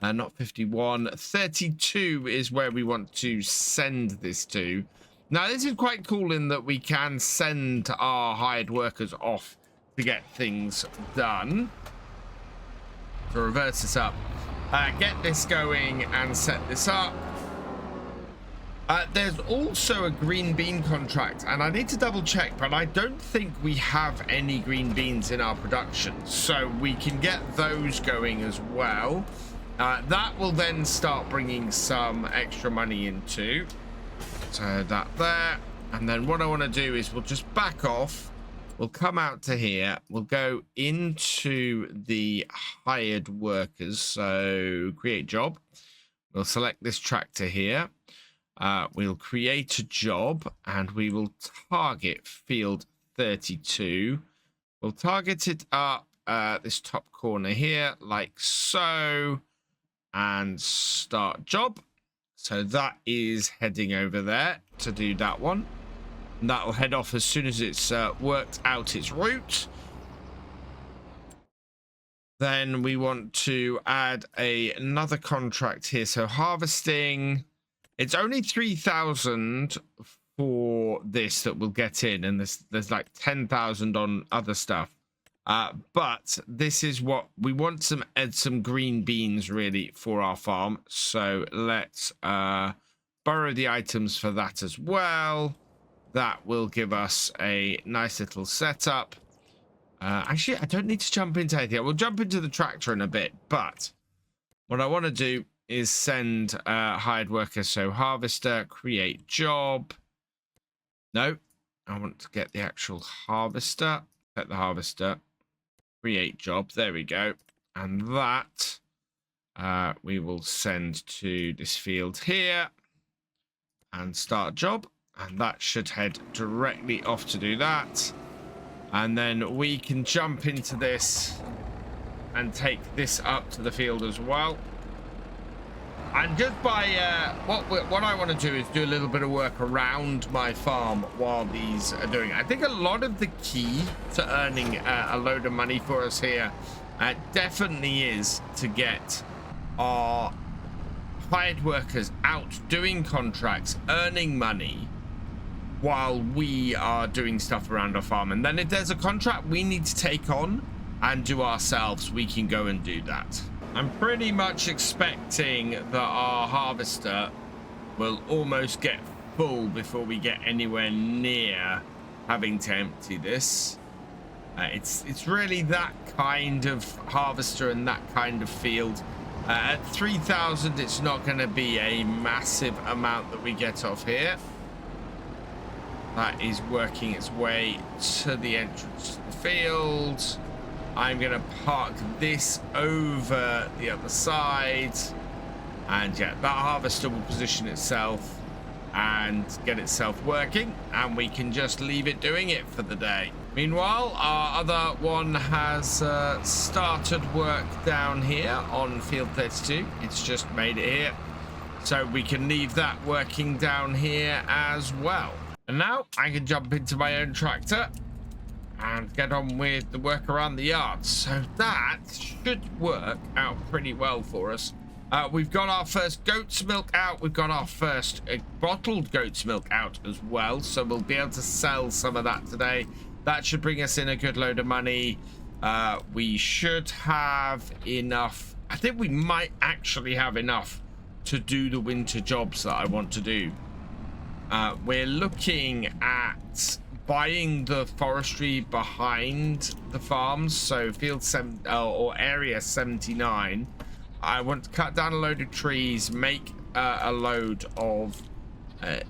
not 51, 32 is where we want to send this to. Now this is quite cool in that we can send our hired workers off to get things done. To reverse this up, get this going and set this up. There's also a green bean contract, and I need to double check, but I don't think we have any green beans in our production, so we can get those going as well. That will then start bringing some extra money into. So that there, and then what I want to do is we'll just back off. We'll come out to here. We'll go into the hired workers. So create job. We'll select this tractor here. We'll create a job and we will target field 32. We'll target it up this top corner here like so, and start job. So that is heading over there to do that one. And that'll head off as soon as it's worked out its route. Then we want to add another contract here. So harvesting, it's only 3,000 for this that we'll get in, and there's like 10,000 on other stuff. But this is what we want, add some green beans really for our farm. So let's borrow the items for that as well. That will give us a nice little setup. Actually, I don't need to jump into anything. We'll jump into the tractor in a bit, but what I want to do is send hired workers. So harvester, create job. No, I want to get the actual harvester. Set the harvester, create job. There we go. And that we will send to this field here and start job. And that should head directly off to do that. And then we can jump into this and take this up to the field as well. And just by what I want to do is do a little bit of work around my farm while these are doing it. I think a lot of the key to earning a load of money for us here definitely is to get our hired workers out doing contracts, earning money, while we are doing stuff around our farm. And then if there's a contract we need to take on and do ourselves, we can go and do that. I'm pretty much expecting that our harvester will almost get full before we get anywhere near having to empty this. It's really that kind of harvester and that kind of field. At 3,000 it's not going to be a massive amount that we get off here. That is working its way to the entrance to the field. I'm going to park this over the other side. And yeah, that harvester will position itself and get itself working. And we can just leave it doing it for the day. Meanwhile, our other one has started work down here on field 32. It's just made it here. So we can leave that working down here as well. And now I can jump into my own tractor and get on with the work around the yard. So that should work out pretty well for us. We've got our first goat's milk out. We've got our first bottled goat's milk out as well. So we'll be able to sell some of that today. That should bring us in a good load of money. We should have enough. I think we might actually have enough to do the winter jobs that I want to do. We're looking at buying the forestry behind the farms, so field 7 or area 79. I want to cut down a load of trees, make a load of that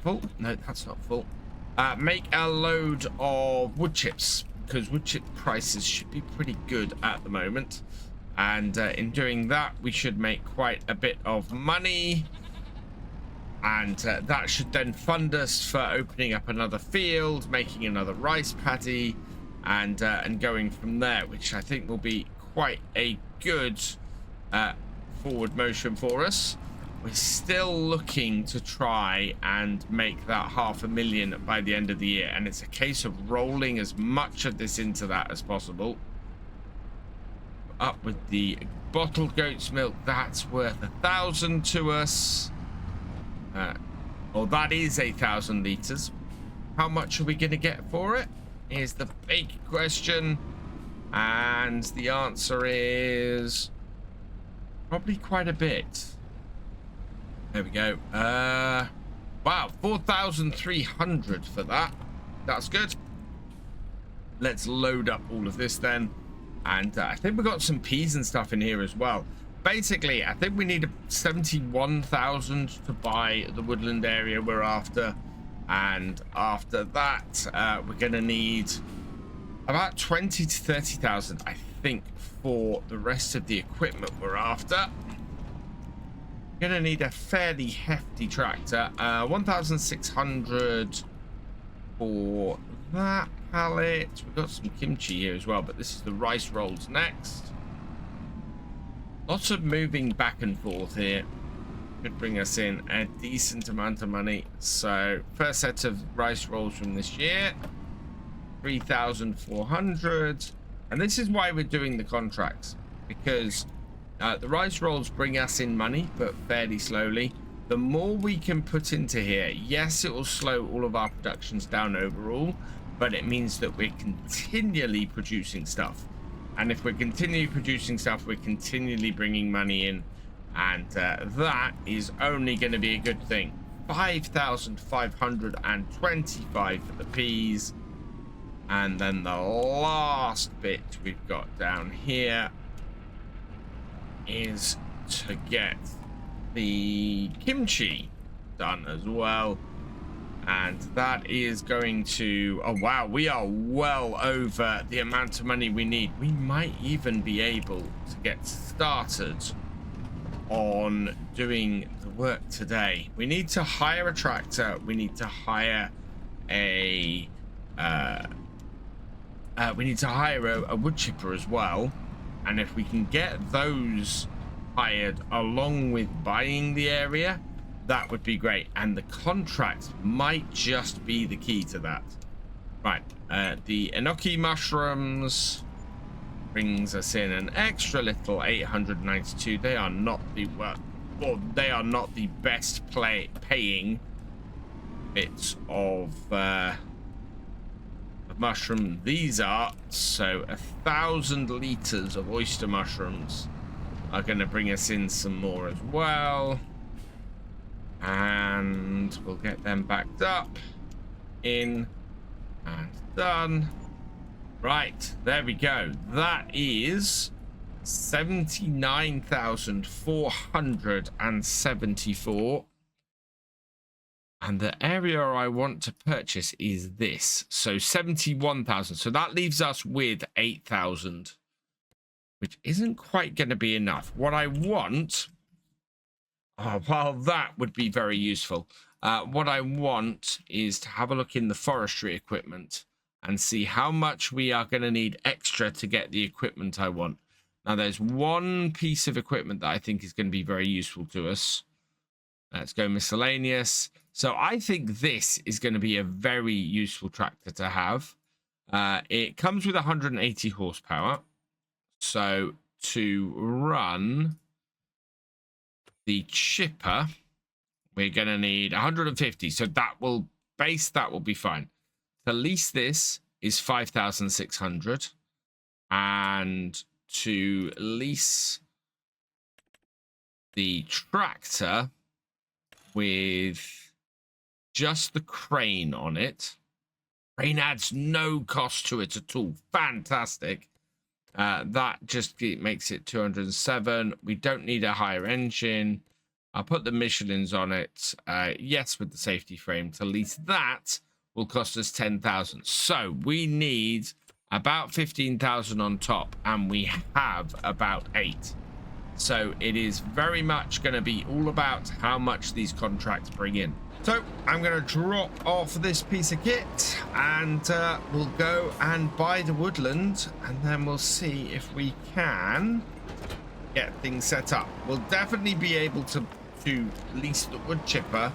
full? No, that's not full. Make a load of wood chips, because wood chip prices should be pretty good at the moment. And in doing that, we should make quite a bit of money. And that should then fund us for opening up another field, making another rice paddy, and going from there, which I think will be quite a good forward motion for us. We're still looking to try and make that 500,000 by the end of the year, and it's a case of rolling as much of this into that as possible. Up with the bottled goat's milk, that's worth 1,000 to us. Well, that is 8,000 liters. How much are we going to get for it? Is the big question. And the answer is probably quite a bit. There we go. Wow, 4,300 for that. That's good. Let's load up all of this then. And I think we've got some peas and stuff in here as well. Basically, I think we need 71,000 to buy the woodland area we're after. And after that, we're going to need about 20 to 30,000, I think, for the rest of the equipment we're after. We're going to need a fairly hefty tractor. 1,600 for that pallet. We've got some kimchi here as well, but this is the rice rolls next. Lots of moving back and forth here. Could bring us in a decent amount of money. So first set of rice rolls from this year, 3,400. And this is why we're doing the contracts, because the rice rolls bring us in money, but fairly slowly. The more we can put into here, yes, it will slow all of our productions down overall, but it means that we're continually producing stuff. And if we're continually producing stuff, we're continually bringing money in. And that is only going to be a good thing. 5,525 for the peas. And then the last bit we've got down here is to get the kimchi done as well. And that is going to... Oh, wow. We are well over the amount of money we need. We might even be able to get started on doing the work today. We need to hire a tractor. We need to hire a... we need to hire a wood chipper as well. And if we can get those hired along with buying the area, that would be great. And the contract might just be the key to that. Right, the enoki mushrooms brings us in an extra little 892. They are not the they are not the best paying bits of mushroom. These are, so 1,000 liters of oyster mushrooms are going to bring us in some more as well. And we'll get them backed up, in, and done. Right, there we go. That is 79,474. And the area I want to purchase is this. So 71,000. So that leaves us with 8,000, which isn't quite going to be enough. What I want, well, that would be very useful. What I want is to have a look in the forestry equipment and see how much we are going to need extra to get the equipment I want. Now, there's one piece of equipment that I think is going to be very useful to us. Let's go miscellaneous. So I think this is going to be a very useful tractor to have. It comes with 180 horsepower. So to run the chipper, we're going to need 150. So that will be fine. To lease this is 5,600. And to lease the tractor with just the crane on it. Crane adds no cost to it at all. Fantastic. That just makes it 207. We don't need a higher engine. I'll put the Michelins on it. Yes, with the safety frame. To lease that will cost us 10,000. So we need about 15,000 on top, and we have about 8. So it is very much going to be all about how much these contracts bring in. So I'm going to drop off this piece of kit, and we'll go and buy the woodland, and then we'll see if we can get things set up. We'll definitely be able to lease the wood chipper.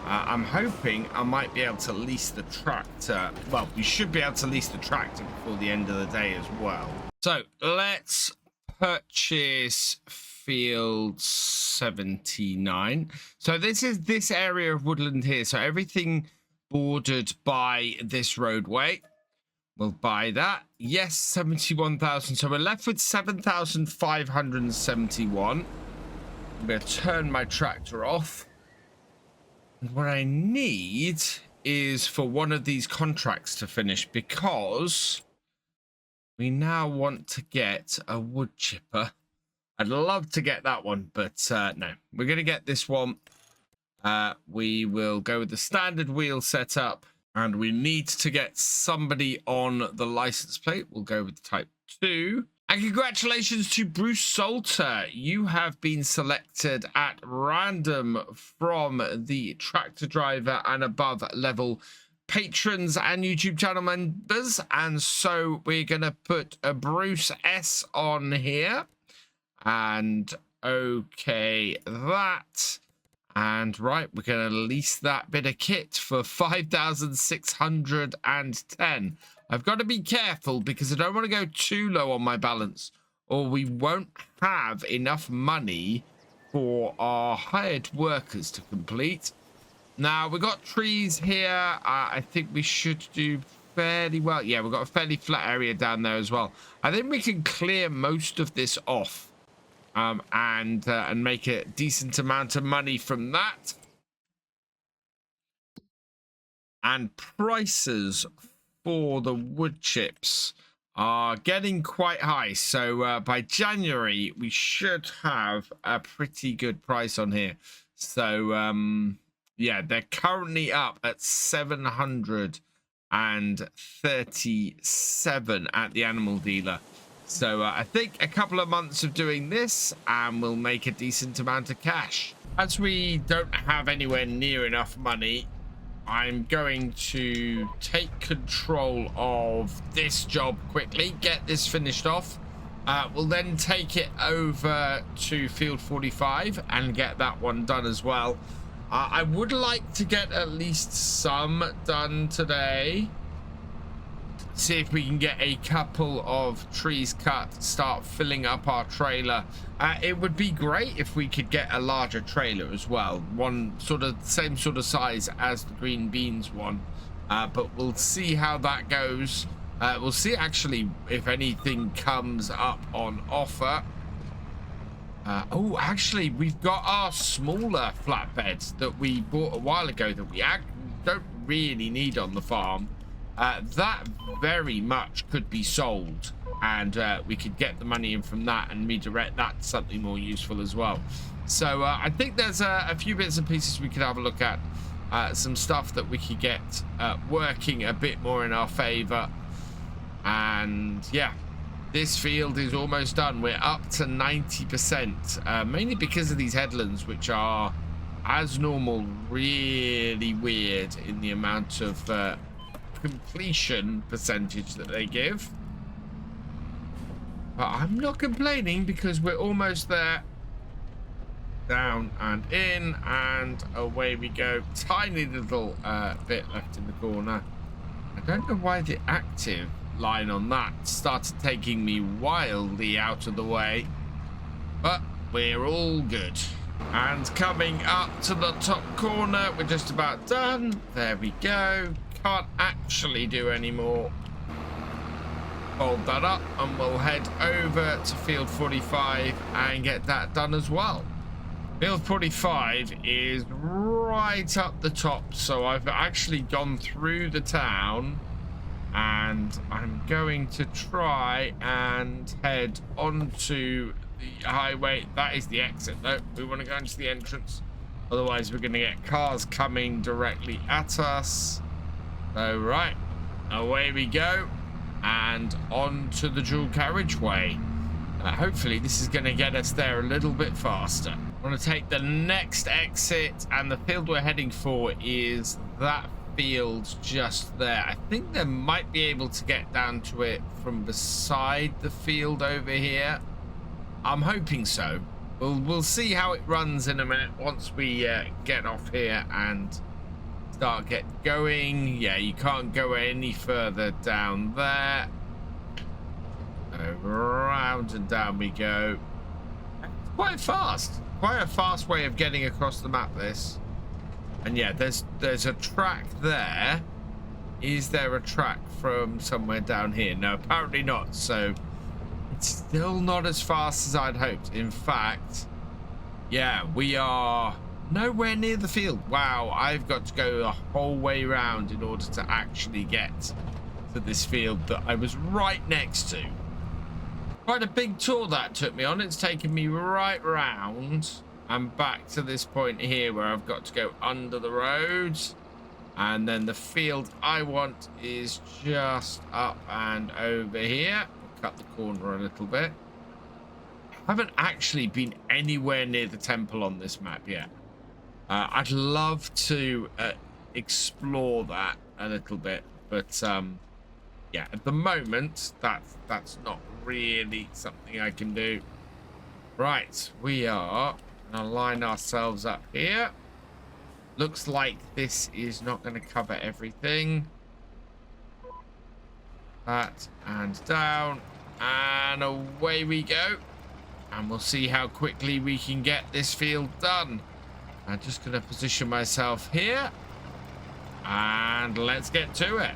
I'm hoping I might be able to lease the tractor. Well, we should be able to lease the tractor before the end of the day as well. So let's purchase field 79. So this is this area of woodland here. So everything bordered by this roadway. We'll buy that. Yes, 71,000. So we're left with 7,571. I'm going to turn my tractor off. And what I need is for one of these contracts to finish, because we now want to get a wood chipper. I'd love to get that one, but no. We're going to get this one. We will go with the standard wheel setup, and we need to get somebody on the license plate. We'll go with type 2. And congratulations to Bruce Solter. You have been selected at random from the tractor driver and above level patrons and YouTube channel members. And so we're going to put a Bruce S on here. And okay, that. And right, we're going to lease that bit of kit for 5,610. I've got to be careful because I don't want to go too low on my balance, or we won't have enough money for our hired workers to complete. Now, we've got trees here. I think we should do fairly well. Yeah, we've got a fairly flat area down there as well. I think we can clear most of this off and make a decent amount of money from that. And prices for the wood chips are getting quite high. So by January, we should have a pretty good price on here. So yeah, they're currently up at 737 at the animal dealer. So I think a couple of months of doing this and we'll make a decent amount of cash. As we don't have anywhere near enough money, I'm going to take control of this job quickly, get this finished off. We'll then take it over to field 45 and get that one done as well. I would like to get at least some done today. See if we can get a couple of trees cut, start filling up our trailer. It would be great if we could get a larger trailer as well, one sort of same sort of size as the green beans one, but we'll see how that goes. We'll see actually if anything comes up on offer. Oh, actually we've got our smaller flatbeds that we bought a while ago that we don't really need on the farm. That very much could be sold, and we could get the money in from that and redirect that to something more useful as well. So I think there's a few bits and pieces we could have a look at. some stuff that we could get working a bit more in our favor. And yeah, this field is almost done. We're up to 90%, mainly because of these headlands, which are, as normal, really weird in the amount of completion percentage that they give. But I'm not complaining because we're almost there. Down and in, and away we go. Tiny little bit left in the corner. I don't know why the active line on that started taking me wildly out of the way, but we're all good. And coming up to the top corner, we're just about done. There we go. Can't actually do any more. Fold that up and we'll head over to field 45 and get that done as well. Field 45 is right up the top, so I've actually gone through the town, and I'm going to try and head onto the highway. That is the exit though. We want to go into the entrance, otherwise we're going to get cars coming directly at us. So right, away we go, and onto the dual carriageway. Hopefully this is going to get us there a little bit faster. I want to take the next exit, and the field we're heading for is that field just there. I think they might be able to get down to it from beside the field over here. I'm hoping so. We'll see how it runs in a minute once we get off here and start going. Yeah, you can't go any further down there. Around and down we go. Quite fast. Quite a fast way of getting across the map, this. And yeah, there's a track there. Is there a track from somewhere down here? No, apparently not. So it's still not as fast as I'd hoped. In fact, yeah, we are nowhere near the field. Wow, I've got to go the whole way around in order to actually get to this field that I was right next to. Quite a big tour that took me on. It's taken me right round and back to this point here where I've got to go under the road. And then the field I want is just up and over here. Cut the corner a little bit. I haven't actually been anywhere near the temple on this map yet. I'd love to explore that a little bit, but yeah, at the moment that's not really something I can do. Right, we are gonna line ourselves up here. Looks like this is not going to cover everything. That and down and away we go, and we'll see how quickly we can get this field done. I'm just going to position myself here and let's get to it.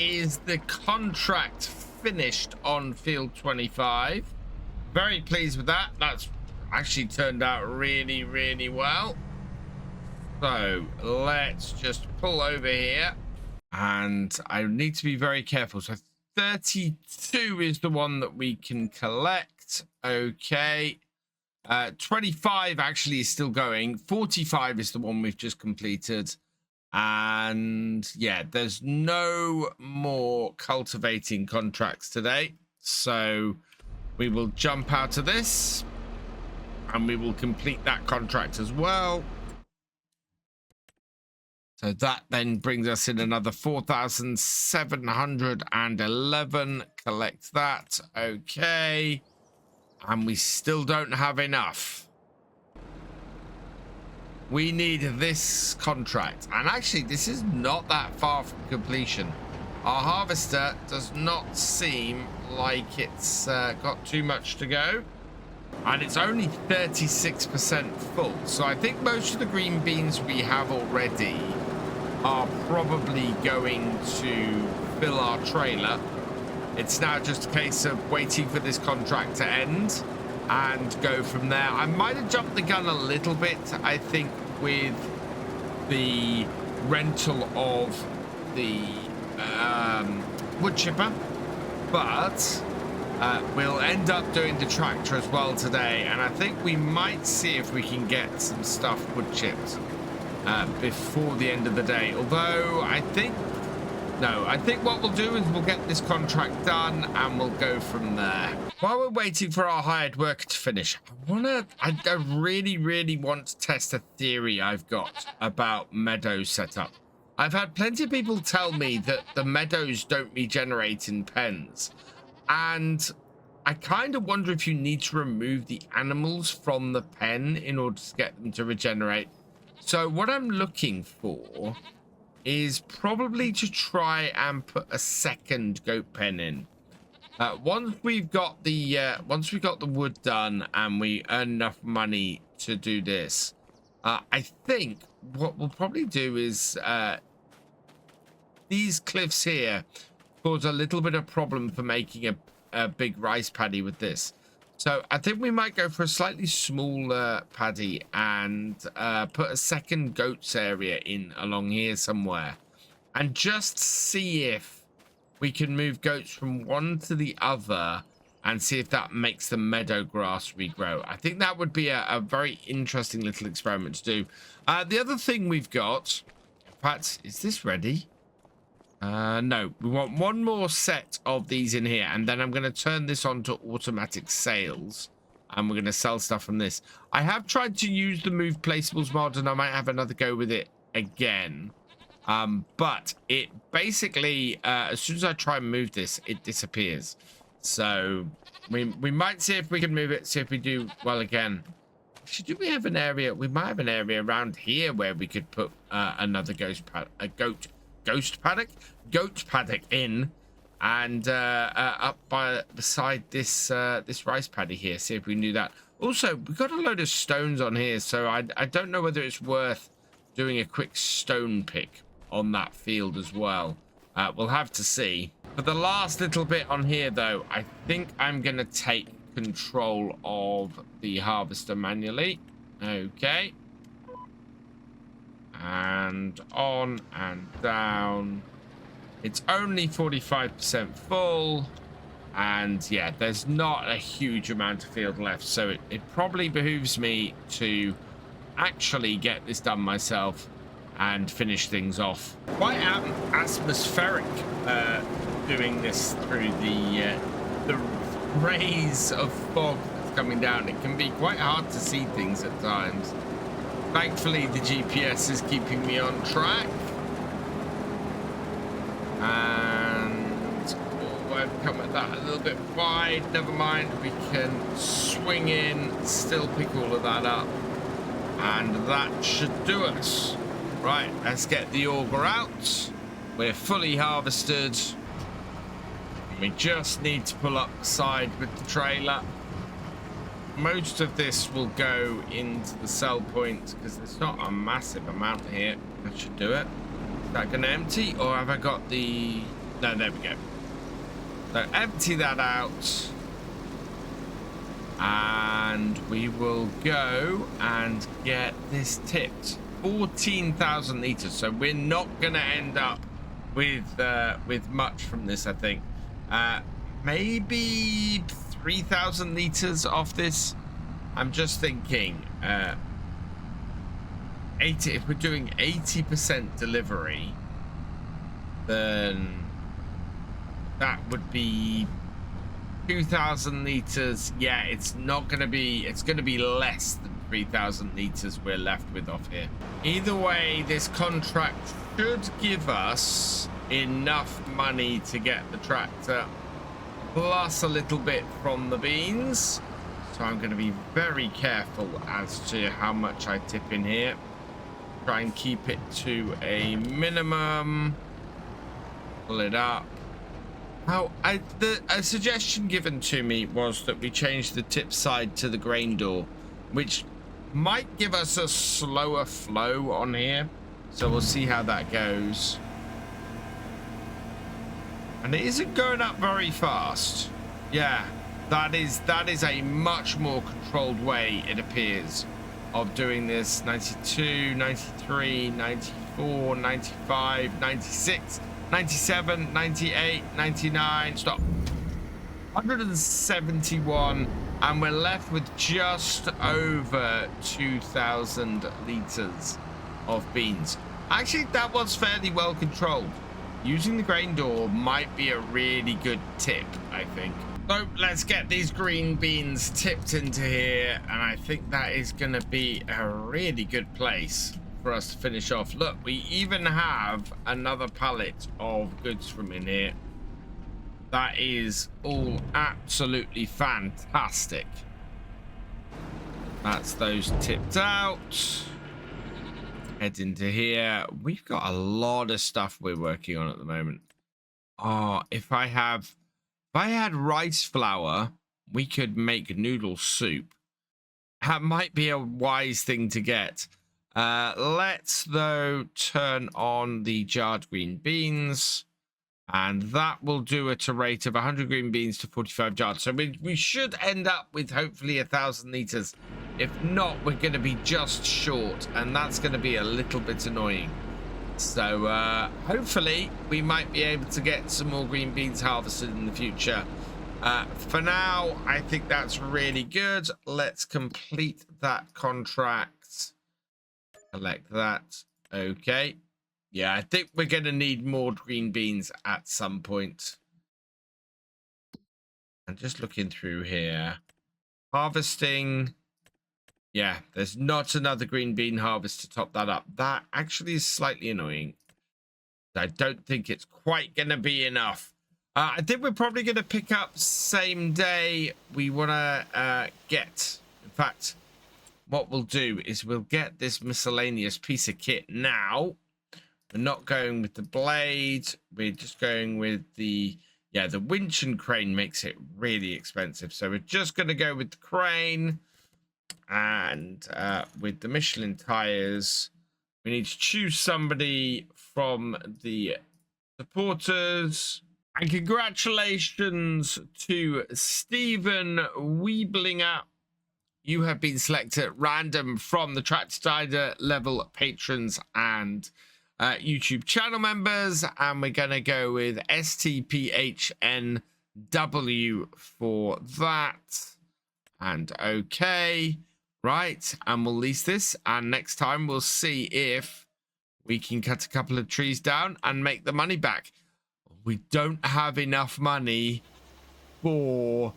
is the contract finished on field 25. Very pleased with that. That's actually turned out really, really well. So let's just pull over here, and I need to be very careful. So 32 is the one that we can collect. Okay. 25 actually is still going. 45 is the one we've just completed. And yeah, there's no more cultivating contracts today. So we will jump out of this and we will complete that contract as well. So that then brings us in another 4,711. Collect that. Okay. And we still don't have enough. We need this contract. And actually, this is not that far from completion. Our harvester does not seem like it's got too much to go. And it's only 36% full. So I think most of the green beans we have already are probably going to fill our trailer. It's now just a case of waiting for this contract to end and go from there. I might have jumped the gun a little bit, I think, with the rental of the wood chipper, but we'll end up doing the tractor as well today, and I think we might see if we can get some stuff wood chipped before the end of the day. Although I think what we'll do is we'll get this contract done and we'll go from there. While we're waiting for our hired worker to finish, I really, really want to test a theory I've got about meadow setup. I've had plenty of people tell me that the meadows don't regenerate in pens. And I kind of wonder if you need to remove the animals from the pen in order to get them to regenerate. So what I'm looking for is probably to try and put a second goat pen in. Once we've got the wood done and we earn enough money to do this, I think what we'll probably do is these cliffs here cause a little bit of problem for making a big rice paddy with this. So I think we might go for a slightly smaller paddy and put a second goats area in along here somewhere and just see if we can move goats from one to the other and see if that makes the meadow grass regrow. I think that would be a very interesting little experiment to do. The other thing we've got, in fact, is this ready? No, we want one more set of these in here, and then I'm going to turn this on to automatic sales, and we're going to sell stuff from this. I have tried to use the move placeables mod, and I might have another go with it again. But it basically, as soon as I try and move this, it disappears. So we might see if we can move it, see if we do well again. Actually, do we have an area? We might have an area around here where we could put another goat paddock in, and up by beside this this rice paddy here. See if we can do that. Also, we've got a load of stones on here, so I don't know whether it's worth doing a quick stone pick on that field as well. We'll have to see. For the last little bit on here, though, I think I'm gonna take control of the harvester manually. Okay. And on and down. It's only 45% full, and yeah, there's not a huge amount of field left, so it probably behooves me to actually get this done myself and finish things off. Quite atmospheric doing this through the rays of fog that's coming down. It can be quite hard to see things at times. Thankfully, the GPS is keeping me on track. And I've come at that a little bit wide. Never mind, we can swing in, still pick all of that up. And that should do us. Right, let's get the auger out. We're fully harvested. We just need to pull up the side with the trailer. Most of this will go into the sell point because there's not a massive amount here. That should do it. Is that going to empty, or have I got the... No, there we go. So empty that out. And we will go and get this tipped. 14,000 liters. So we're not going to end up with much from this, I think. Maybe 3,000 liters off this. I'm just thinking 80. If we're doing 80% delivery, then that would be 2,000 liters. Yeah, it's not going to be, it's going to be less than 3,000 liters we're left with off here. Either way, this contract should give us enough money to get the tractor plus a little bit from the beans. So I'm going to be very careful as to how much I tip in here. Try and keep it to a minimum. Pull it up. A suggestion given to me was that we change the tip side to the grain door, which might give us a slower flow on here. So we'll see how that goes. And it isn't going up very fast. Yeah, that is a much more controlled way, it appears, of doing this. 92, 93, 94, 95, 96, 97, 98, 99, stop. 171, and we're left with just over 2,000 liters of beans. Actually, that was fairly well controlled. Using the grain door might be a really good tip, I think. So let's get these green beans tipped into here, and I think that is going to be a really good place for us to finish off. Look, we even have another pallet of goods from in here. That is all absolutely fantastic. That's those tipped out. Head into here. We've got a lot of stuff we're working on at the moment. Oh, if I had rice flour, we could make noodle soup. That might be a wise thing to get. Let's though turn on the jarred green beans, and that will do at a rate of 100 green beans to 45 jarred. So we should end up with hopefully 1,000 liters. If not, we're going to be just short, and that's going to be a little bit annoying. So hopefully we might be able to get some more green beans harvested in the future. For now, I think that's really good. Let's complete that contract. Collect that. Okay. Yeah, I think we're going to need more green beans at some point. I'm just looking through here. Harvesting. Yeah, there's not another green bean harvest to top that up. That actually is slightly annoying. I don't think it's quite going to be enough. I think we're probably going to pick up same day. We want to get... In fact, what we'll do is we'll get this miscellaneous piece of kit now. We're not going with the blade. We're just going with the... Yeah, the winch and crane makes it really expensive. So we're just going to go with the crane. And with the Michelin tires, we need to choose somebody from the supporters. And congratulations to Stephen Weiblinger. You have been selected at random from the Tractor level patrons and YouTube channel members. And we're going to go with STPHNW for that. And okay. Right, and we'll lease this, and next time we'll see if we can cut a couple of trees down and make the money back. We don't have enough money for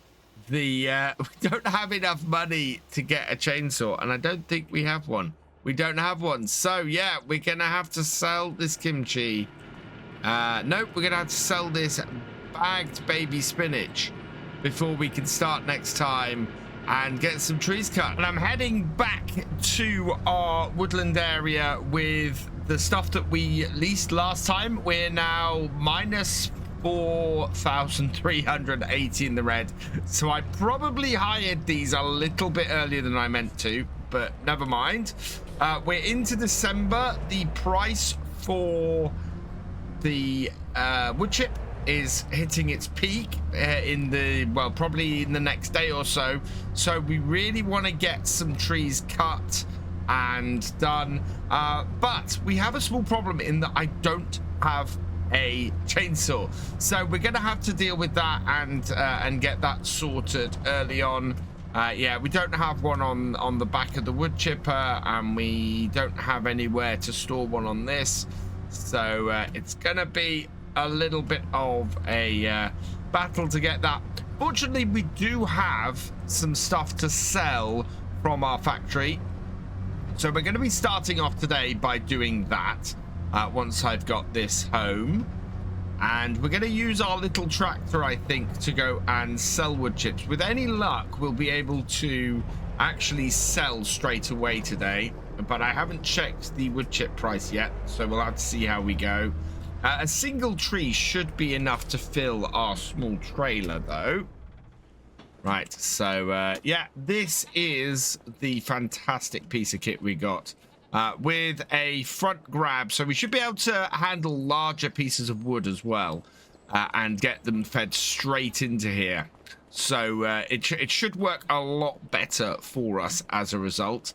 the... we don't have enough money to get a chainsaw, and I don't think we have one. We don't have one, so yeah, we're going to have to sell this kimchi. Nope, we're going to have to sell this bagged baby spinach before we can start next time and get some trees cut. And I'm heading back to our woodland area with the stuff that we leased last time. We're now minus 4,380 in the red. So I probably hired these a little bit earlier than I meant to, but never mind. We're into December. The price for the wood chip is hitting its peak in the, well, probably in the next day or so. So we really want to get some trees cut and done. But we have a small problem in that I don't have a chainsaw. So we're going to have to deal with that and get that sorted early on. Yeah, we don't have one on the back of the wood chipper, and we don't have anywhere to store one on this. So it's going to be a little bit of a battle to get that. Fortunately, we do have some stuff to sell from our factory. So we're going to be starting off today by doing that once I've got this home. And we're going to use our little tractor, I think, to go and sell wood chips. With any luck, we'll be able to actually sell straight away today. But I haven't checked the wood chip price yet, so we'll have to see how we go. A single tree should be enough to fill our small trailer, though. Right, so, yeah, this is the fantastic piece of kit we got. With a front grab, so we should be able to handle larger pieces of wood as well, and get them fed straight into here. So it should work a lot better for us as a result.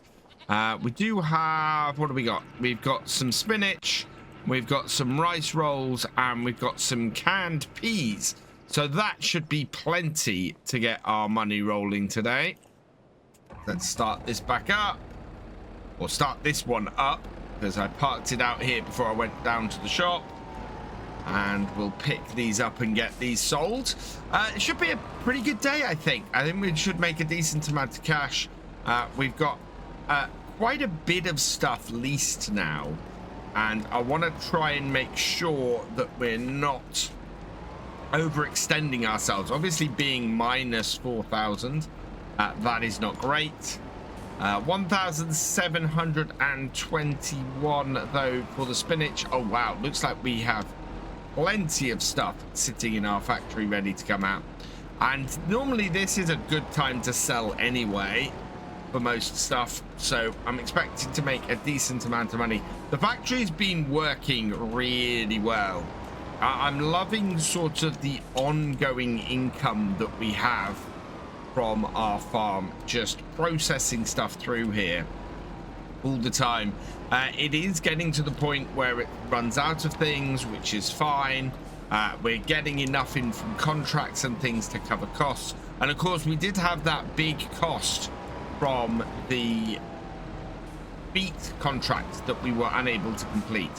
We do have, what do we got? We've got some spinach, we've got some rice rolls, and we've got some canned peas. So that should be plenty to get our money rolling today. Let's start this back up. Or start this one up, because I parked it out here before I went down to the shop. And we'll pick these up and get these sold. It should be a pretty good day, I think. I think we should make a decent amount of cash. We've got quite a bit of stuff leased now. And I want to try and make sure that we're not overextending ourselves. Obviously, being minus 4,000, that is not great. 1,721 though for the spinach. Oh wow, looks like we have plenty of stuff sitting in our factory ready to come out. And normally this is a good time to sell anyway for most stuff, so I'm expecting to make a decent amount of money. The factory's been working really well. I'm loving sort of the ongoing income that we have from our farm, just processing stuff through here all the time. It is getting to the point where it runs out of things, which is fine. We're getting enough in from contracts and things to cover costs, and of course we did have that big cost from the beet contract that we were unable to complete,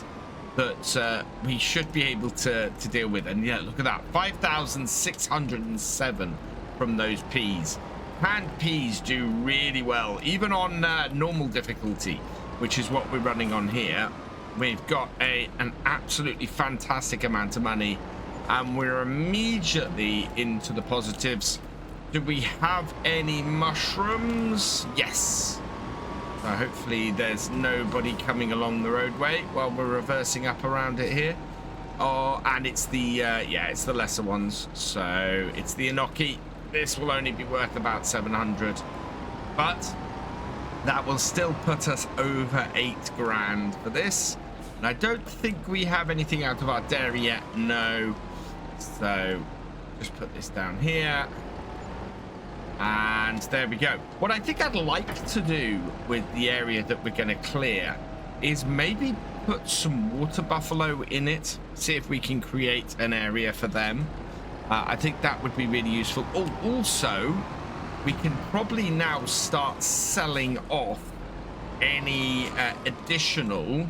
that we should be able to deal with. And yeah, look at that, 5,607 from those peas. Canned peas do really well, even on normal difficulty, which is what we're running on here. We've got an absolutely fantastic amount of money, and we're immediately into the positives. Do we have any mushrooms? Yes. So hopefully there's nobody coming along the roadway while we're reversing up around it here. Oh, and it's the yeah, it's the lesser ones. So it's the enoki. This will only be worth about 700, but that will still put us over 8 grand for this. And I don't think we have anything out of our dairy yet. No. So just put this down here. And there we go. What I think I'd like to do with the area that we're going to clear is maybe put some water buffalo in it. See if we can create an area for them. I think that would be really useful. Oh, also, we can probably now start selling off any additional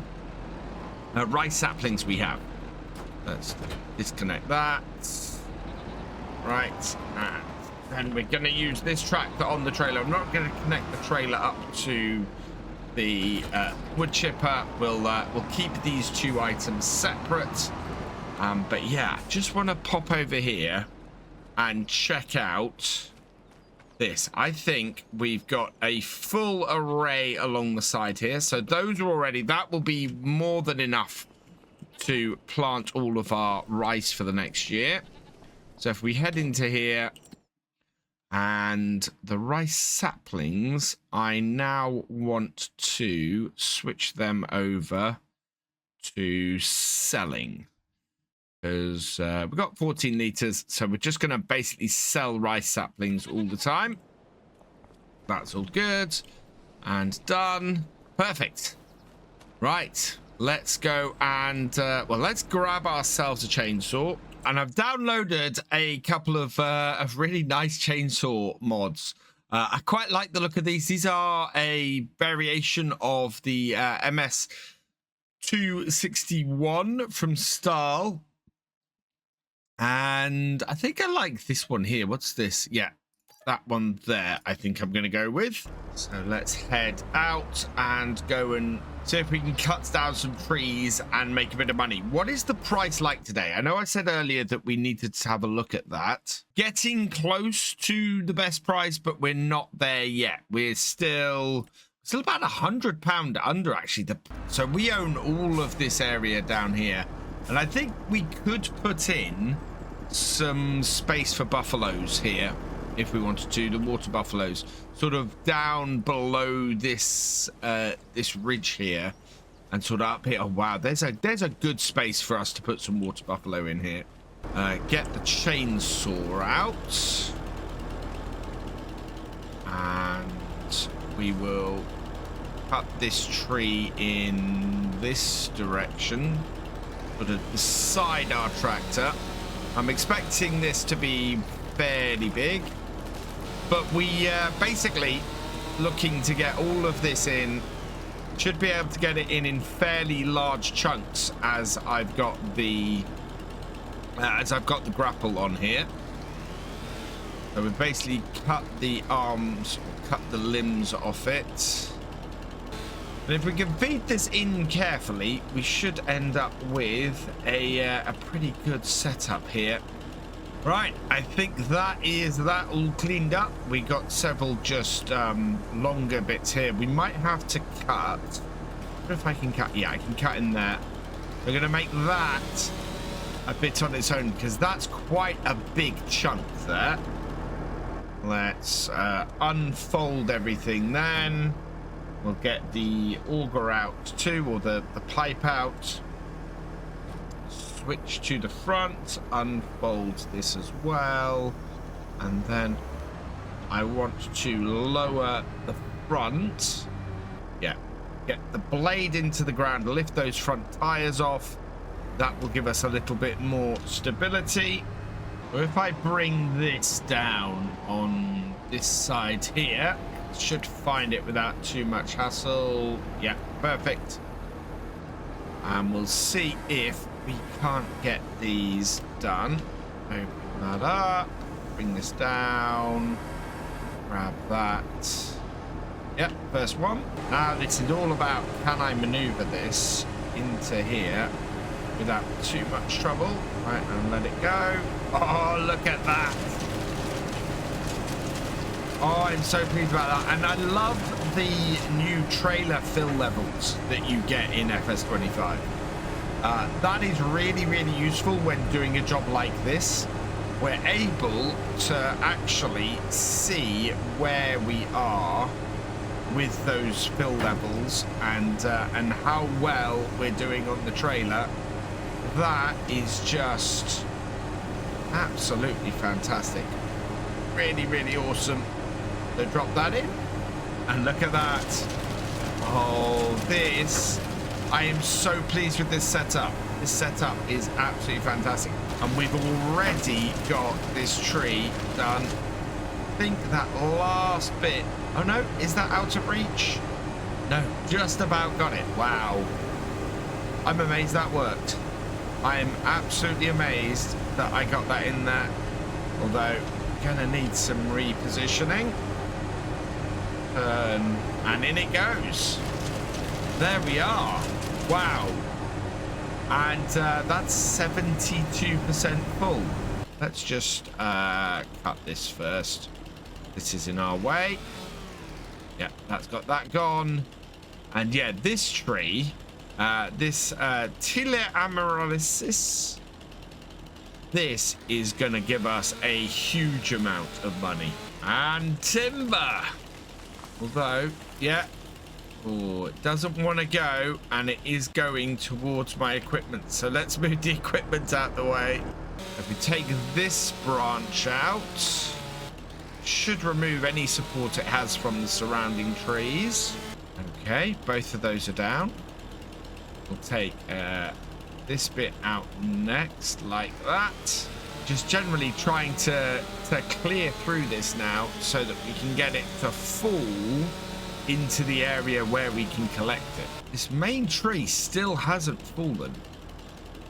rice saplings we have. Let's disconnect that. Right, and we're going to use this tractor on the trailer. I'm not going to connect the trailer up to the wood chipper. We'll keep these two items separate. But yeah, just want to pop over here and check out this. I think we've got a full array along the side here. So those are already, that will be more than enough to plant all of our rice for the next year. So if we head into here, and the rice saplings, I now want to switch them over to selling. because we've got 14 liters, so we're just going to basically sell rice saplings all the time. That's all good and done. Perfect. Right, let's go and well, let's grab ourselves a chainsaw. And I've downloaded a couple of really nice chainsaw mods. I quite like the look of these. These are a variation of the MS 261 from Stahl. And I think I like this one here. What's this? Yeah, that one there I think I'm going to go with. So let's head out and go and see if we can cut down some trees and make a bit of money. What is the price like today? I know I said earlier that we needed to have a look at that. Getting close to the best price, but we're not there yet. We're still about £100 under, actually. So we own all of this area down here. And I think we could put in some space for buffaloes here if we wanted to. The water buffaloes sort of down below this this ridge here and sort of up here. Oh wow, there's a good space for us to put some water buffalo in here. Get the chainsaw out and we will cut this tree in this direction, sort of beside our tractor. I'm expecting this to be fairly big, but we basically looking to get all of this in. Should be able to get it in fairly large chunks as I've got the grapple on here. So we've basically cut the arms, cut the limbs off it. And if we can feed this in carefully, we should end up with a pretty good setup here. Right, I think that is that all cleaned up. We got several just longer bits here. We might have to cut. What if I can cut? Yeah, I can cut in there. We're going to make that a bit on its own because that's quite a big chunk there. Let's unfold everything then. We'll get the auger out too, or the pipe out. Switch to the front, unfold this as well. And then I want to lower the front. Yeah, get the blade into the ground, lift those front tires off. That will give us a little bit more stability. So if I bring this down on this side here, should find it without too much hassle. Yeah, perfect. And we'll see if we can't get these done. Open that up, bring this down, grab that. Yep, first one. Now this is all about, can I maneuver this into here without too much trouble? Right, and let it go. Oh, look at that. Oh, I'm so pleased about that. And I love the new trailer fill levels that you get in FS25. That is really, really useful when doing a job like this. We're able to actually see where we are with those fill levels and how well we're doing on the trailer. That is just absolutely fantastic. Really, really awesome. So drop that in and look at that. Oh, this, I am so pleased with this setup. This setup is absolutely fantastic. And we've already got this tree done. I think that last bit, oh no, is that out of reach? No, just about got it. Wow. I'm amazed that worked. I am absolutely amazed that I got that in there. Although, gonna need some repositioning. And in it goes. There we are. Wow. And that's 72% full. Let's just cut this first. This is in our way. Yeah, that's got that gone. And yeah, this tree, this Tile Amaryllis, this is going to give us a huge amount of money. And timber. Although, yeah, Oh, it doesn't want to go, and it is going towards my equipment. So let's move the equipment out the way. If we take this branch out, should remove any support it has from the surrounding trees. Okay, both of those are down. We'll take this bit out next, like that. Just generally trying to clear through this now so that we can get it to fall into the area where we can collect it. This main tree still hasn't fallen.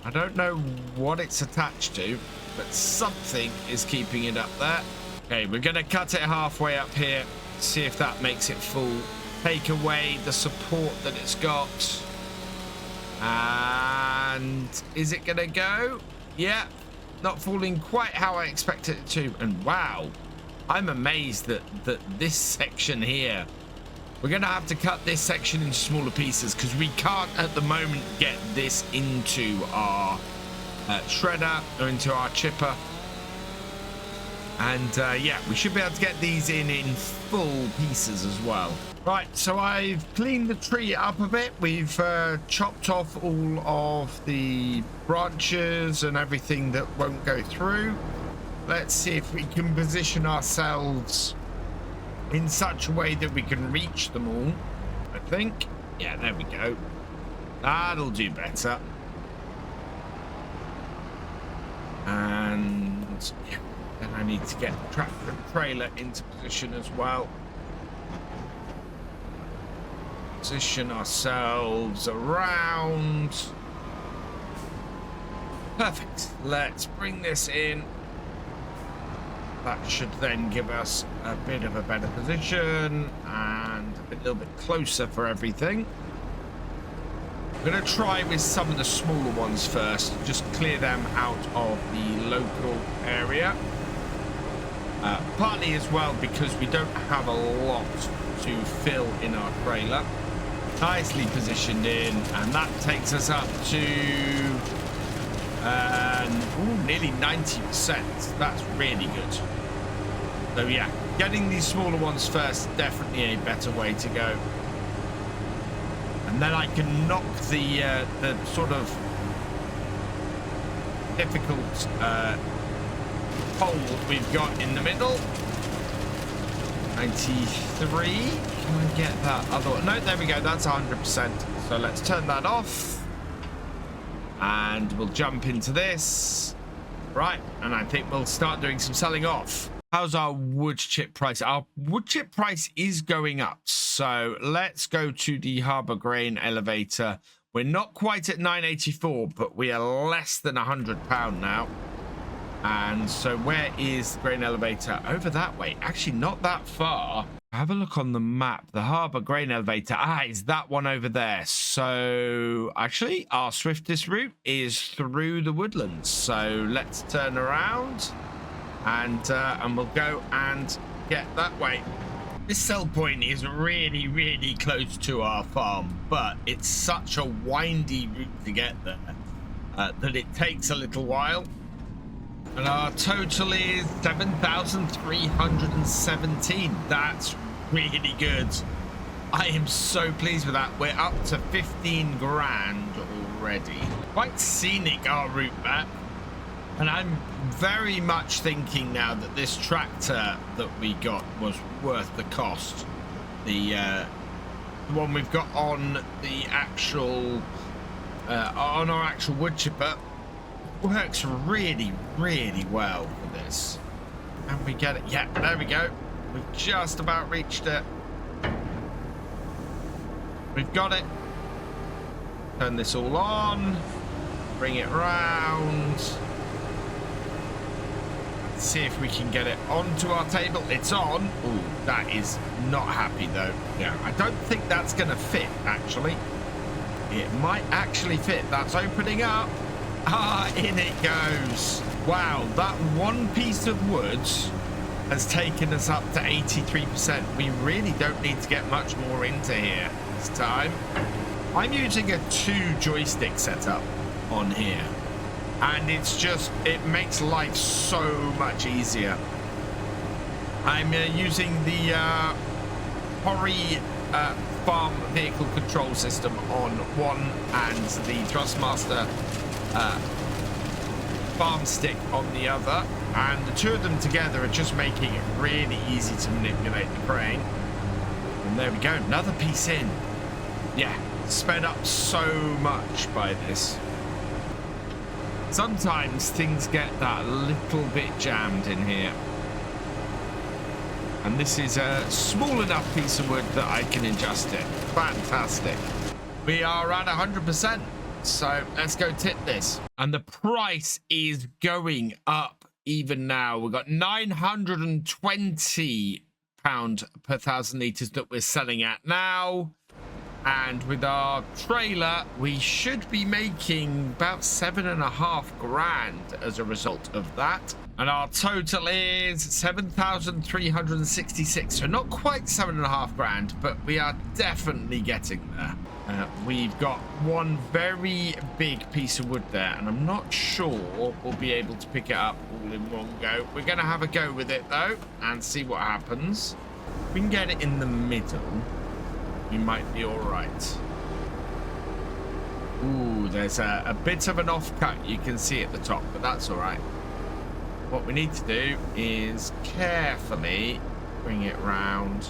I don't know what it's attached to, but something is keeping it up there. Okay, we're going to cut it halfway up here, see if that makes it fall. Take away the support that it's got. And is it going to go? Yeah, not falling quite how I expected it to. And wow, I'm amazed that this section here, we're going to have to cut this section into smaller pieces because we can't at the moment get this into our shredder or into our chipper. And yeah, we should be able to get these in full pieces as well. Right, so I've cleaned the tree up a bit. We've chopped off all of the branches and everything that won't go through. Let's see if we can position ourselves in such a way that we can reach them all. I think. Yeah, there we go. That'll do better. And yeah, then I need to get the tractor and trailer into position as well. Position ourselves around. Perfect. Let's bring this in. That should then give us a bit of a better position and a little bit closer for everything. I'm going to try with some of the smaller ones first. Just clear them out of the local area. Partly as well because we don't have a lot to fill in our trailer. Nicely positioned in, and that takes us up to nearly 90%. That's really good. So yeah, getting these smaller ones first, definitely a better way to go. And then I can knock the sort of difficult hole we've got in the middle. 93. Can I get that other one? No, there we go. That's 100%. So let's turn that off. And we'll jump into this. Right. And I think we'll start doing some selling off. How's our wood chip price? Our wood chip price is going up. So let's go to the Harbour Grain elevator. We're not quite at 984, but we are less than £100 now. And so where is the grain elevator? Over that way. Actually, not that far. Have a look on the map. The Harbour Grain elevator. Ah, is that one over there. So actually, our swiftest route is through the woodlands. So let's turn around and we'll go and get that way. This sell point is really, really close to our farm, but it's such a windy route to get there that it takes a little while. And our total is 7,317. That's really good. I am so pleased with that. We're up to 15 grand already. Quite scenic, our route map. And I'm very much thinking now that this tractor that we got was worth the cost. The one we've got on the actual on our actual wood chipper works really, really well for this. And we get it. Yeah, there we go. We've just about reached it. We've got it. Turn this all on. Bring it round. Let's see if we can get it onto our table. It's on. Ooh, that is not happy though. Yeah, I don't think that's going to fit, actually. It might actually fit. That's opening up. Ah, in it goes. Wow, that one piece of wood has taken us up to 83%. We really don't need to get much more into here this time. I'm using a 2 joystick setup on here, and it's just, it makes life so much easier. I'm using the Hori farm vehicle control system on one and the Thrustmaster farm stick on the other, and the two of them together are just making it really easy to manipulate the crane. And there we go, another piece in. Yeah, sped up so much by this. Sometimes things get that little bit jammed in here, and this is a small enough piece of wood that I can adjust it. Fantastic. We are at 100%, so let's go tip this. And the price is going up even now. We've got £920 per 1,000 litres that we're selling at now. And with our trailer, we should be making about 7.5 grand as a result of that. And our total is 7,366. So not quite 7.5 grand, but we are definitely getting there. We've got one very big piece of wood there, and I'm not sure we'll be able to pick it up all in one go. We're going to have a go with it, though, and see what happens. If we can get it in the middle, we might be all right. Ooh, there's a bit of an offcut you can see at the top, but that's all right. What we need to do is carefully bring it round.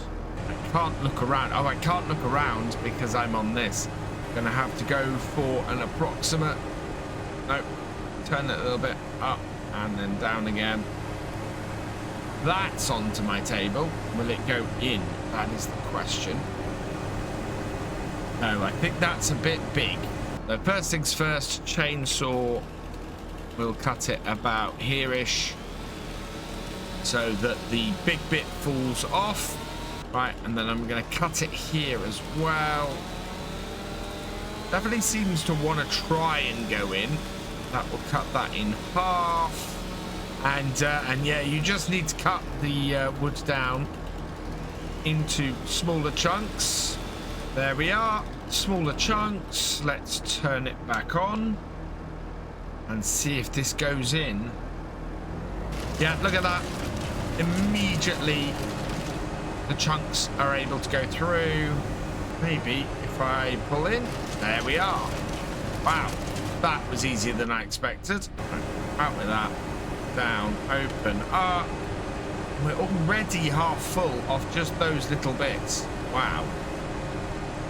I can't look around. Oh, I can't look around because I'm on this. I'm gonna have to go for an approximate. Nope. Turn it a little bit up and then down again. That's onto my table. Will it go in? That is the question. No, I think that's a bit big. So first things first, chainsaw. We'll cut it about here-ish so that the big bit falls off. Right, and then I'm going to cut it here as well. Definitely seems to want to try and go in. That will cut that in half. And yeah, you just need to cut the wood down into smaller chunks. There we are, smaller chunks. Let's turn it back on and see if this goes in. Yeah, look at that. Immediately the chunks are able to go through. Maybe if I pull in, there we are. Wow, that was easier than I expected. Out with that. Down, open up. We're already half full of just those little bits. Wow.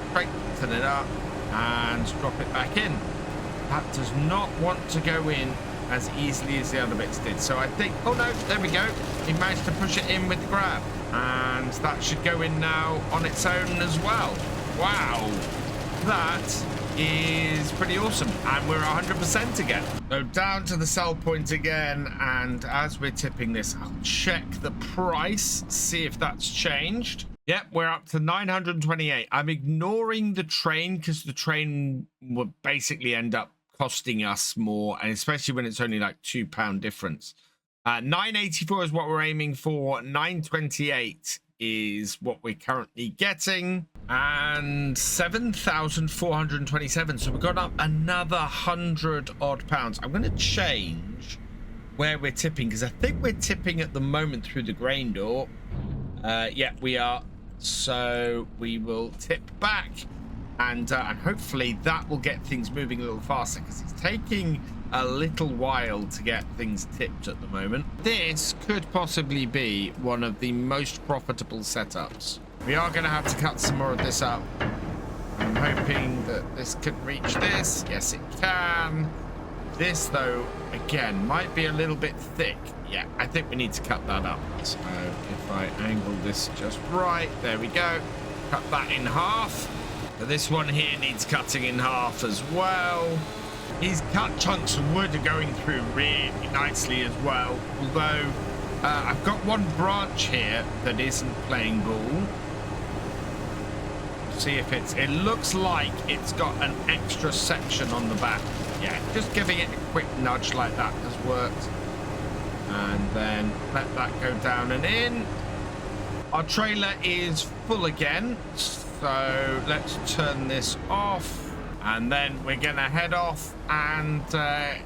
Straighten it up and drop it back in. That does not want to go in as easily as the other bits did. So I think, oh no, there we go. He managed to push it in with the grab. And that should go in now on its own as well. Wow. That is pretty awesome. And we're 100% again. So down to the sell point again. And as we're tipping this, I'll check the price, see if that's changed. Yep, we're up to 928. I'm ignoring the train because the train would basically end up costing us more, and especially when it's only like £2 difference. 984 is what we're aiming for. 928 is what we're currently getting, and 7,427. So we've got up another 100 odd pounds. I'm going to change where we're tipping because I think we're tipping at the moment through the grain door. Yeah, we are. So we will tip back. And hopefully that will get things moving a little faster because it's taking a little while to get things tipped at the moment. This could possibly be one of the most profitable setups. We are going to have to cut some more of this up. I'm hoping that this can reach this. Yes, it can. This, though, again, might be a little bit thick. Yeah, I think we need to cut that up. So if I angle this just right, there we go. Cut that in half. This one here needs cutting in half as well. These cut chunks of wood are going through really nicely as well. Although I've got one branch here that isn't playing ball. See if it looks like it's got an extra section on the back. Yeah, just giving it a quick nudge like that has worked. And then let that go down and in. Our trailer is full again. So let's turn this off, and then we're gonna head off and get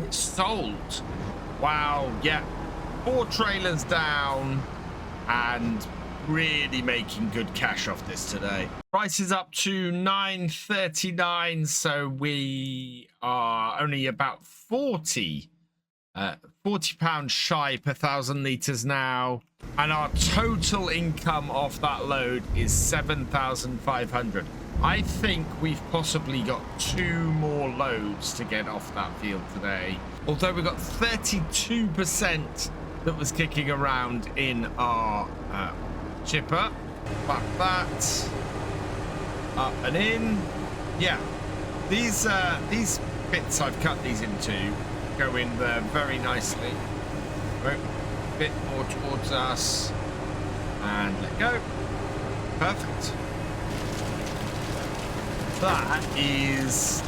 it sold. Wow, yeah, 4 trailers down, and really making good cash off this today. Price is up to 9.39, so we are only about 40 £40 shy per 1,000 litres now, and our total income off that load is 7,500. I think we've possibly got 2 more loads to get off that field today, although we got 32% that was kicking around in our chipper. Back that up and in. Yeah, these bits I've cut these into go in there very nicely. Right, a bit more towards us and let go. Perfect. That is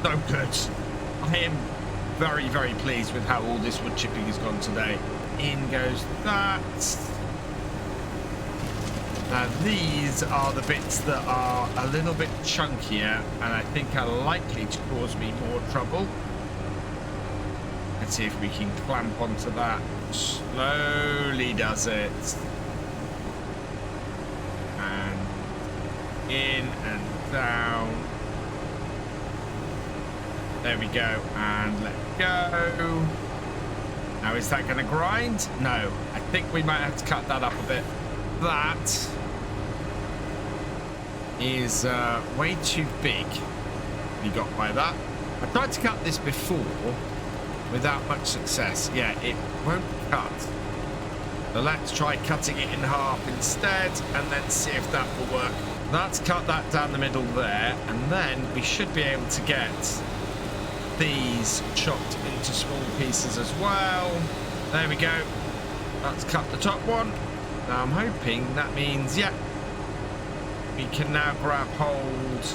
so good. I am very, very pleased with how all this wood chipping has gone today. In goes that. Now these are the bits that are a little bit chunkier and I think are likely to cause me more trouble. Let's see if we can clamp onto that. Slowly does it. And in and down. There we go. And let go. Now is that going to grind? No. I think we might have to cut that up a bit. That is way too big. You got by that. I tried to cut this before without much success. Yeah, it won't cut. So let's try cutting it in half instead and then see if that will work. Let's cut that down the middle there, and then we should be able to get these chopped into small pieces as well. There we go. Let's cut the top one. Now I'm hoping that means, yeah, we can now grab hold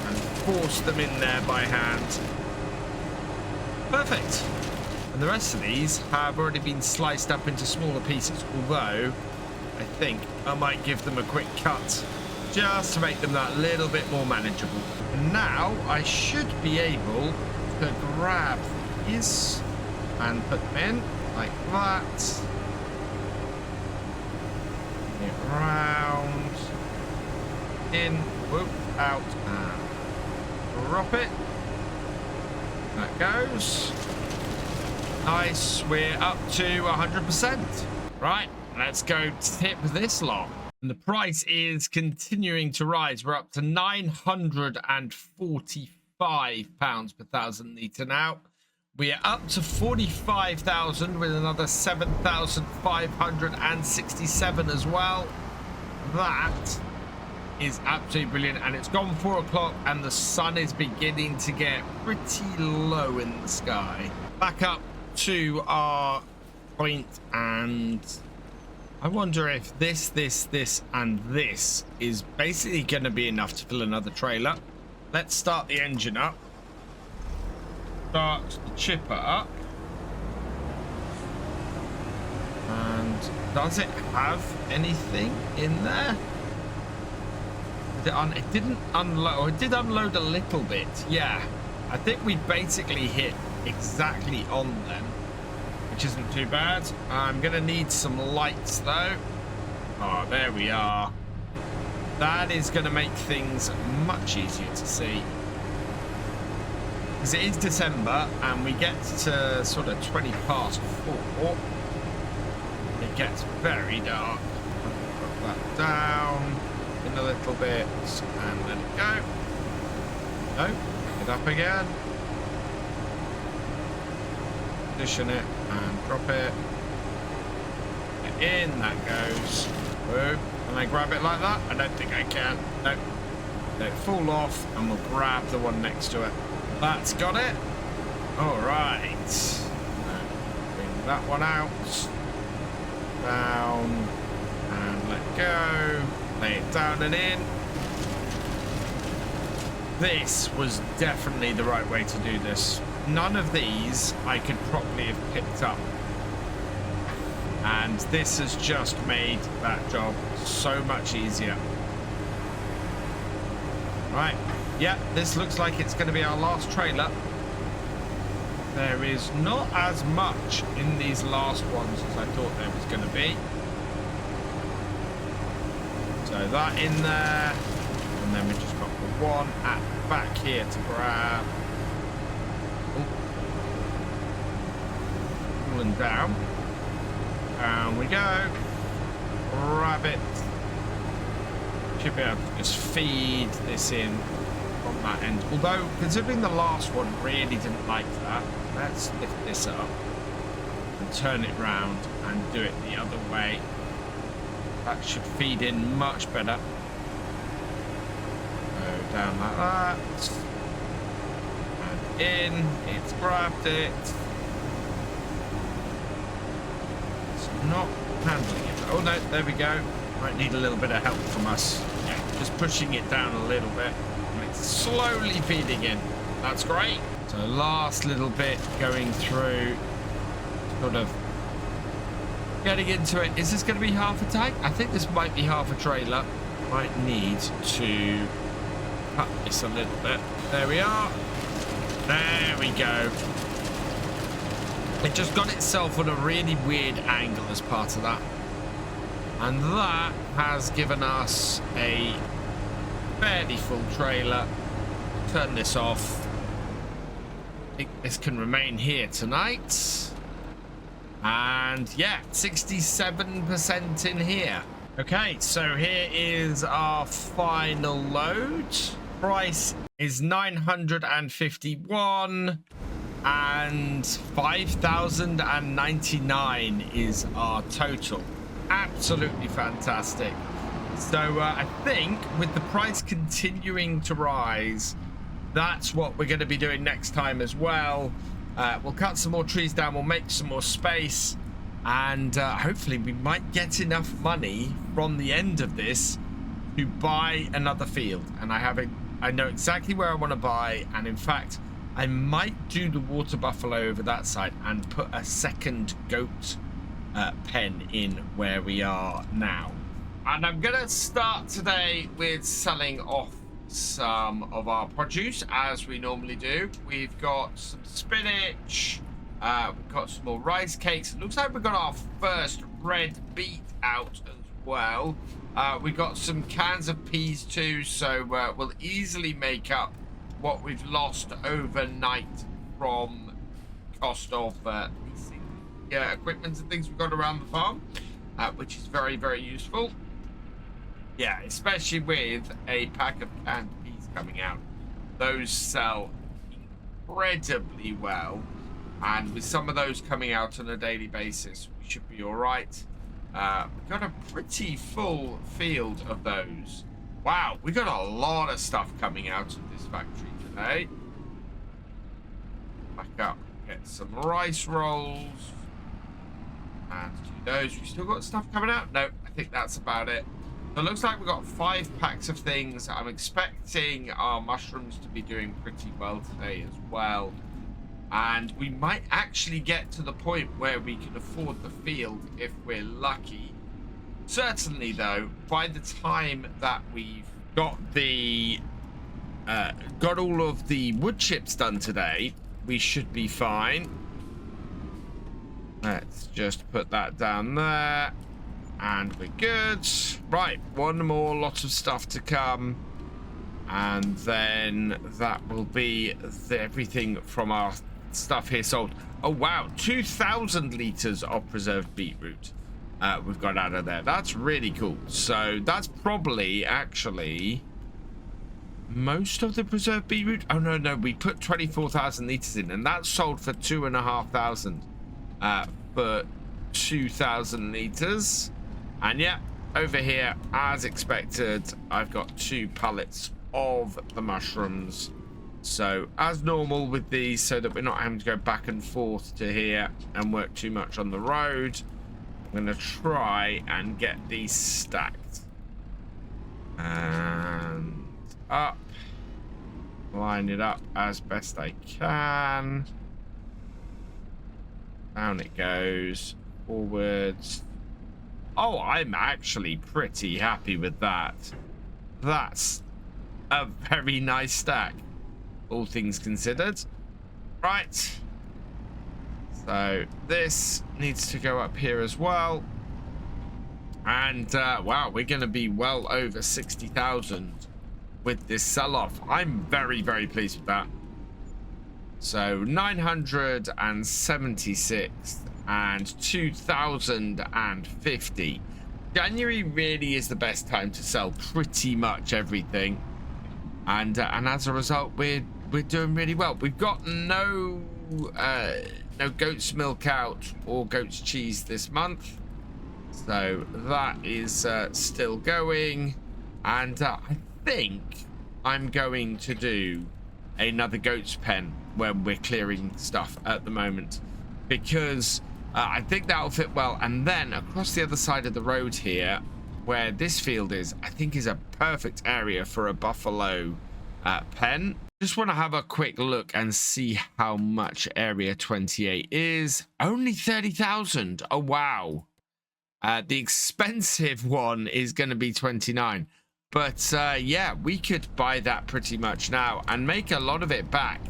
and force them in there by hand. Perfect. And the rest of these have already been sliced up into smaller pieces, although I think I might give them a quick cut just to make them that little bit more manageable. And now I should be able to grab these and put them in like that. Round, in, whoop, out, and drop it. That goes. Nice, we're up to 100%. Right, let's go tip this lot. And the price is continuing to rise. We're up to £945 per 1,000 litre now. We are up to 45,000 with another 7,567 as well. That is absolutely brilliant. And it's gone 4 o'clock and the sun is beginning to get pretty low in the sky. Back up to our point, and I wonder if this, and this is basically going to be enough to fill another trailer. Let's start the engine up. Start the chipper up. And does it have anything in there? It didn't unload, or it did unload a little bit. Yeah, I think we basically hit exactly on them, which isn't too bad. I'm gonna need some lights though. Oh, there we are. That is gonna make things much easier to see. Because it is December and we get to sort of 20 past 4. It gets very dark. Put that down in a little bit and let it go. No, get up again. Position it and drop it. In that goes. Boom. Can I grab it like that? I don't think I can. No. Let it fall off and we'll grab the one next to it. That's got it. All right. Bring that one out. Down and let go. Lay it down and in. This was definitely the right way to do this. None of these I could properly have picked up. And this has just made that job so much easier. Right. Yeah, this looks like it's going to be our last trailer. there is not as much in these last ones as I thought there was going to be. So that in there, and then we just got the one at the back here to grab. Pulling down. Down we go. Grab it. Should be able to just feed this in from that end. Although, considering the last one really didn't like that, let's lift this up and turn it round and do it the other way. That should feed in much better. Go down like that. And in. It's grabbed it. It's not handling it. Oh no, there we go. Might need a little bit of help from us. Yeah, just pushing it down a little bit. And it's slowly feeding in. That's great. So last little bit going through. Sort of getting into it. Is this going to be half a tank? I think this might be half a trailer. Might need to cut this a little bit. There we are. There we go. It just got itself on a really weird angle as part of that. And that has given us a fairly full trailer. Turn this off. I think this can remain here tonight. And yeah, 67% in here. Okay, so here is our final load. Price is 951 and 5,099 is our total. Absolutely fantastic. So I think with the price continuing to rise, that's what we're going to be doing next time as well. We'll cut some more trees down, we'll make some more space, and hopefully we might get enough money from the end of this to buy another field. And I know exactly where I want to buy, and in fact I might do the water buffalo over that side and put a second goat pen in where we are now. And I'm gonna start today with selling off some of our produce as we normally do. We've got some spinach, we've got some more rice cakes. It looks like we've got our first red beet out as well. We've got some cans of peas too, so we'll easily make up what we've lost overnight from cost of leasing equipment and things we've got around the farm, which is very, very useful. Yeah, especially with a pack of canned peas coming out. Those sell incredibly well, and with some of those coming out on a daily basis, we should be all right. We've got a pretty full field of those. Wow, we got a lot of stuff coming out of this factory today. Back up, get some rice rolls, and do those. We still got stuff coming out? No, I think that's about it. So it looks like we've got 5 packs of things. I'm expecting our mushrooms to be doing pretty well today as well. And we might actually get to the point where we can afford the field if we're lucky. Certainly, though, by the time that we've got the got all of the wood chips done today, we should be fine. Let's just put that down there. And we're good. Right, one more lot of stuff to come. And then that will be everything from our stuff here sold. Oh, wow. 2,000 litres of preserved beetroot we've got out of there. That's really cool. So that's probably actually most of the preserved beetroot. Oh, no. We put 24,000 litres in, and that's sold for 2,500 for 2,000 litres. And yeah, over here, as expected, I've got 2 pallets of the mushrooms. So as normal with these, so that we're not having to go back and forth to here and work too much on the road, I'm going to try and get these stacked. And up. Line it up as best I can. Down it goes. Forwards. Oh, I'm actually pretty happy with that. That's a very nice stack, all things considered. Right, So this needs to go up here as well. And wow, we're going to be well over 60,000 with this sell-off. I'm very, very pleased with that. So 976 and 2,050. January really is the best time to sell pretty much everything, and as a result, we're doing really well. We've got no goat's milk out or goat's cheese this month, so that is still going. And I think I'm going to do another goat's pen when we're clearing stuff at the moment, because I think that'll fit well. And then across the other side of the road here, where this field is, I think is a perfect area for a buffalo pen. Just want to have a quick look and see how much area 28 is. Only 30,000. Oh, wow. The expensive one is going to be 29. But yeah, we could buy that pretty much now and make a lot of it back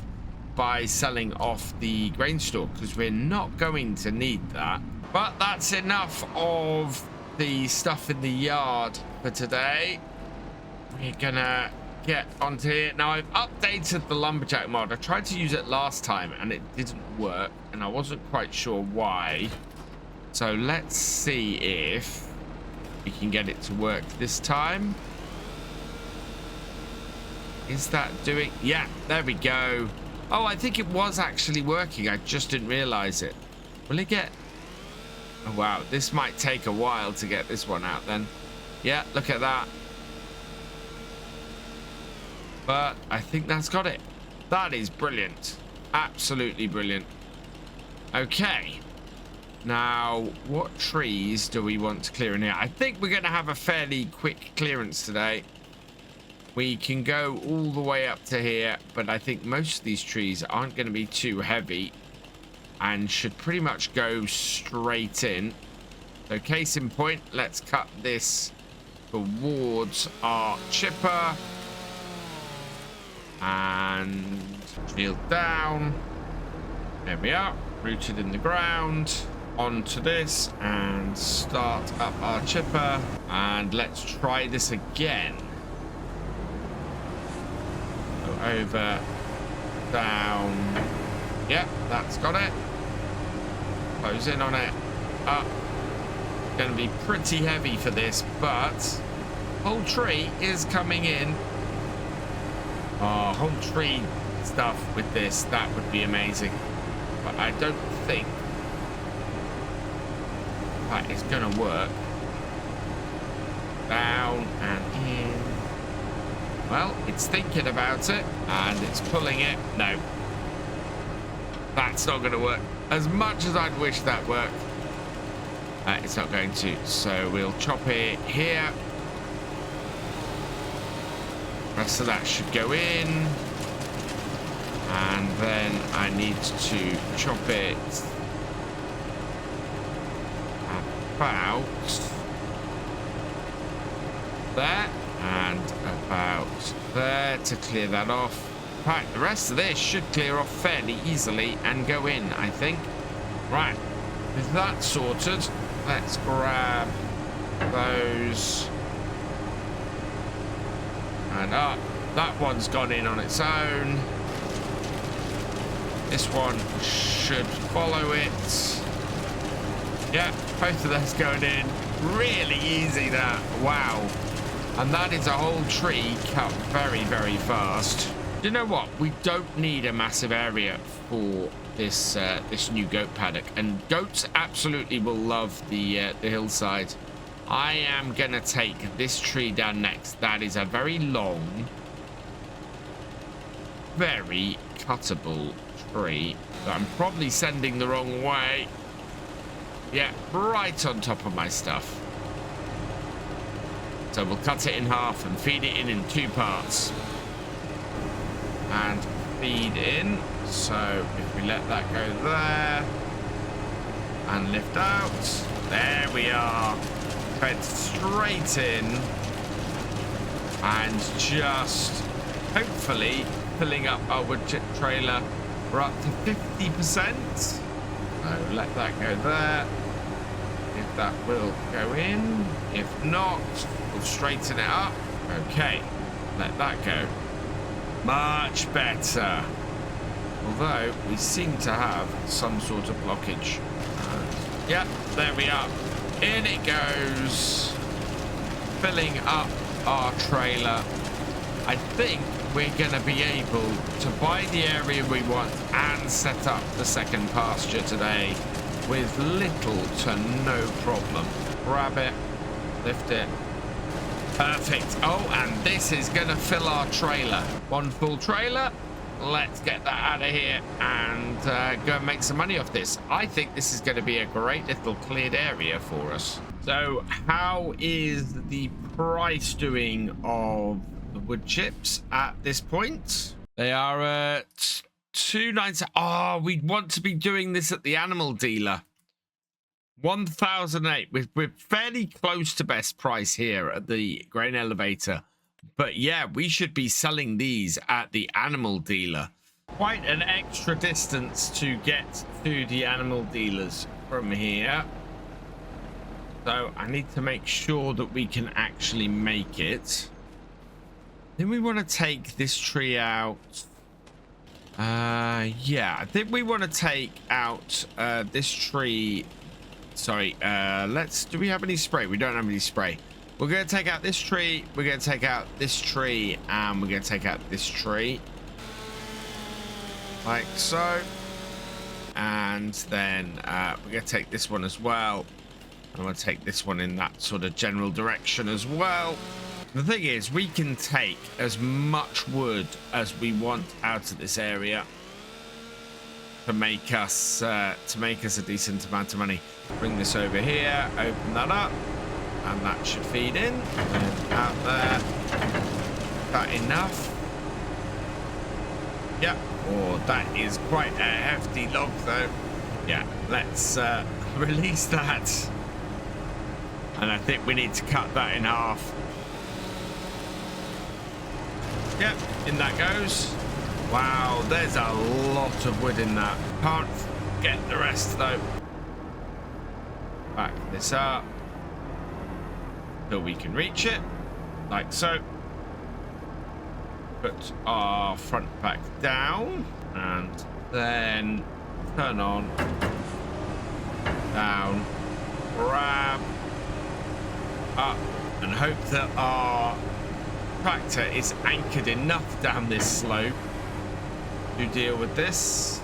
by selling off the grain store, because we're not going to need that. But that's enough of the stuff in the yard for today. We're gonna get onto here. Now, I've updated the lumberjack mod. I tried to use it last time and it didn't work, and I wasn't quite sure why. So let's see if we can get it to work this time. Is that doing? Yeah, there we go. Oh, I think it was actually working. I just didn't realize it. Will it get... Oh, wow. This might take a while to get this one out then. Yeah, look at that. But I think that's got it. That is brilliant. Absolutely brilliant. Okay. Now, what trees do we want to clear in here? I think we're going to have a fairly quick clearance today. We can go all the way up to here, but I think most of these trees aren't going to be too heavy and should pretty much go straight in. So case in point, let's cut this towards our chipper and shield down. There we are, rooted in the ground. Onto this and start up our chipper, and let's try this again. Over, down. Yep, that's got it. Close in on it. Up. Going to be pretty heavy for this, but whole tree is coming in. Oh, whole tree stuff with this, that would be amazing. But I don't think that is going to work. Down and in. Well, it's thinking about it, and it's pulling it. No. That's not going to work. As much as I'd wish that worked, it's not going to. So we'll chop it here. Rest of that should go in. And then I need to chop it about there. And about there to clear that off. Right, the rest of this should clear off fairly easily and go in, I think. Right, with that sorted, let's grab those. And up. That one's gone in on its own. This one should follow it. Yeah, both of those going in. Really easy, that. Wow. And that is a whole tree cut very, very fast. Do you know what? We don't need a massive area for this this new goat paddock. And goats absolutely will love the hillside. I am going to take this tree down next. That is a very long, very cuttable tree that I'm probably sending the wrong way. Yeah, right on top of my stuff. So we'll cut it in half and feed it in 2 parts. And feed in. So if we let that go there and lift out, there we are. Fed straight in and just hopefully filling up our wood chip trailer. We're up to 50%. let that go there. If that will go in. If not, we'll straighten it up. Okay, let that go. Much better. Although we seem to have some sort of blockage. Yep, there we are. In it goes. Filling up our trailer. I think we're going to be able to buy the area we want and set up the second pasture today with little to no problem. Grab it, lift it. Perfect. Oh, and this is going to fill our trailer. One full trailer. Let's get that out of here and go and make some money off this. I think this is going to be a great little cleared area for us. So how is the price doing of the wood chips at this point? They are at 2.9. Oh, we'd want to be doing this at the animal dealer. 1,008. We're fairly close to best price here at the grain elevator. But yeah, we should be selling these at the animal dealer. Quite an extra distance to get to the animal dealers from here. So I need to make sure that we can actually make it. Then we want to take this tree out. Yeah, I think we want to take out this tree. Sorry, do we have any spray? We don't have any spray. We're going to take out this tree. We're going to take out this tree. And we're going to take out this tree. Like so. And then we're going to take this one as well. I'm going to take this one in that sort of general direction as well. The thing is, we can take as much wood as we want out of this area to make us a decent amount of money. Bring this over here, open that up, and that should feed in. And out there. Is that enough? Yep. Oh, that is quite a hefty log, though. Yeah, let's release that. And I think we need to cut that in half. Yep, in that goes. Wow, there's a lot of wood in that. Can't get the rest though. Back this up till we can reach it, like so. Put our front back down and then turn on, down, grab, up, and hope that our tractor is anchored enough down this slope to deal with this.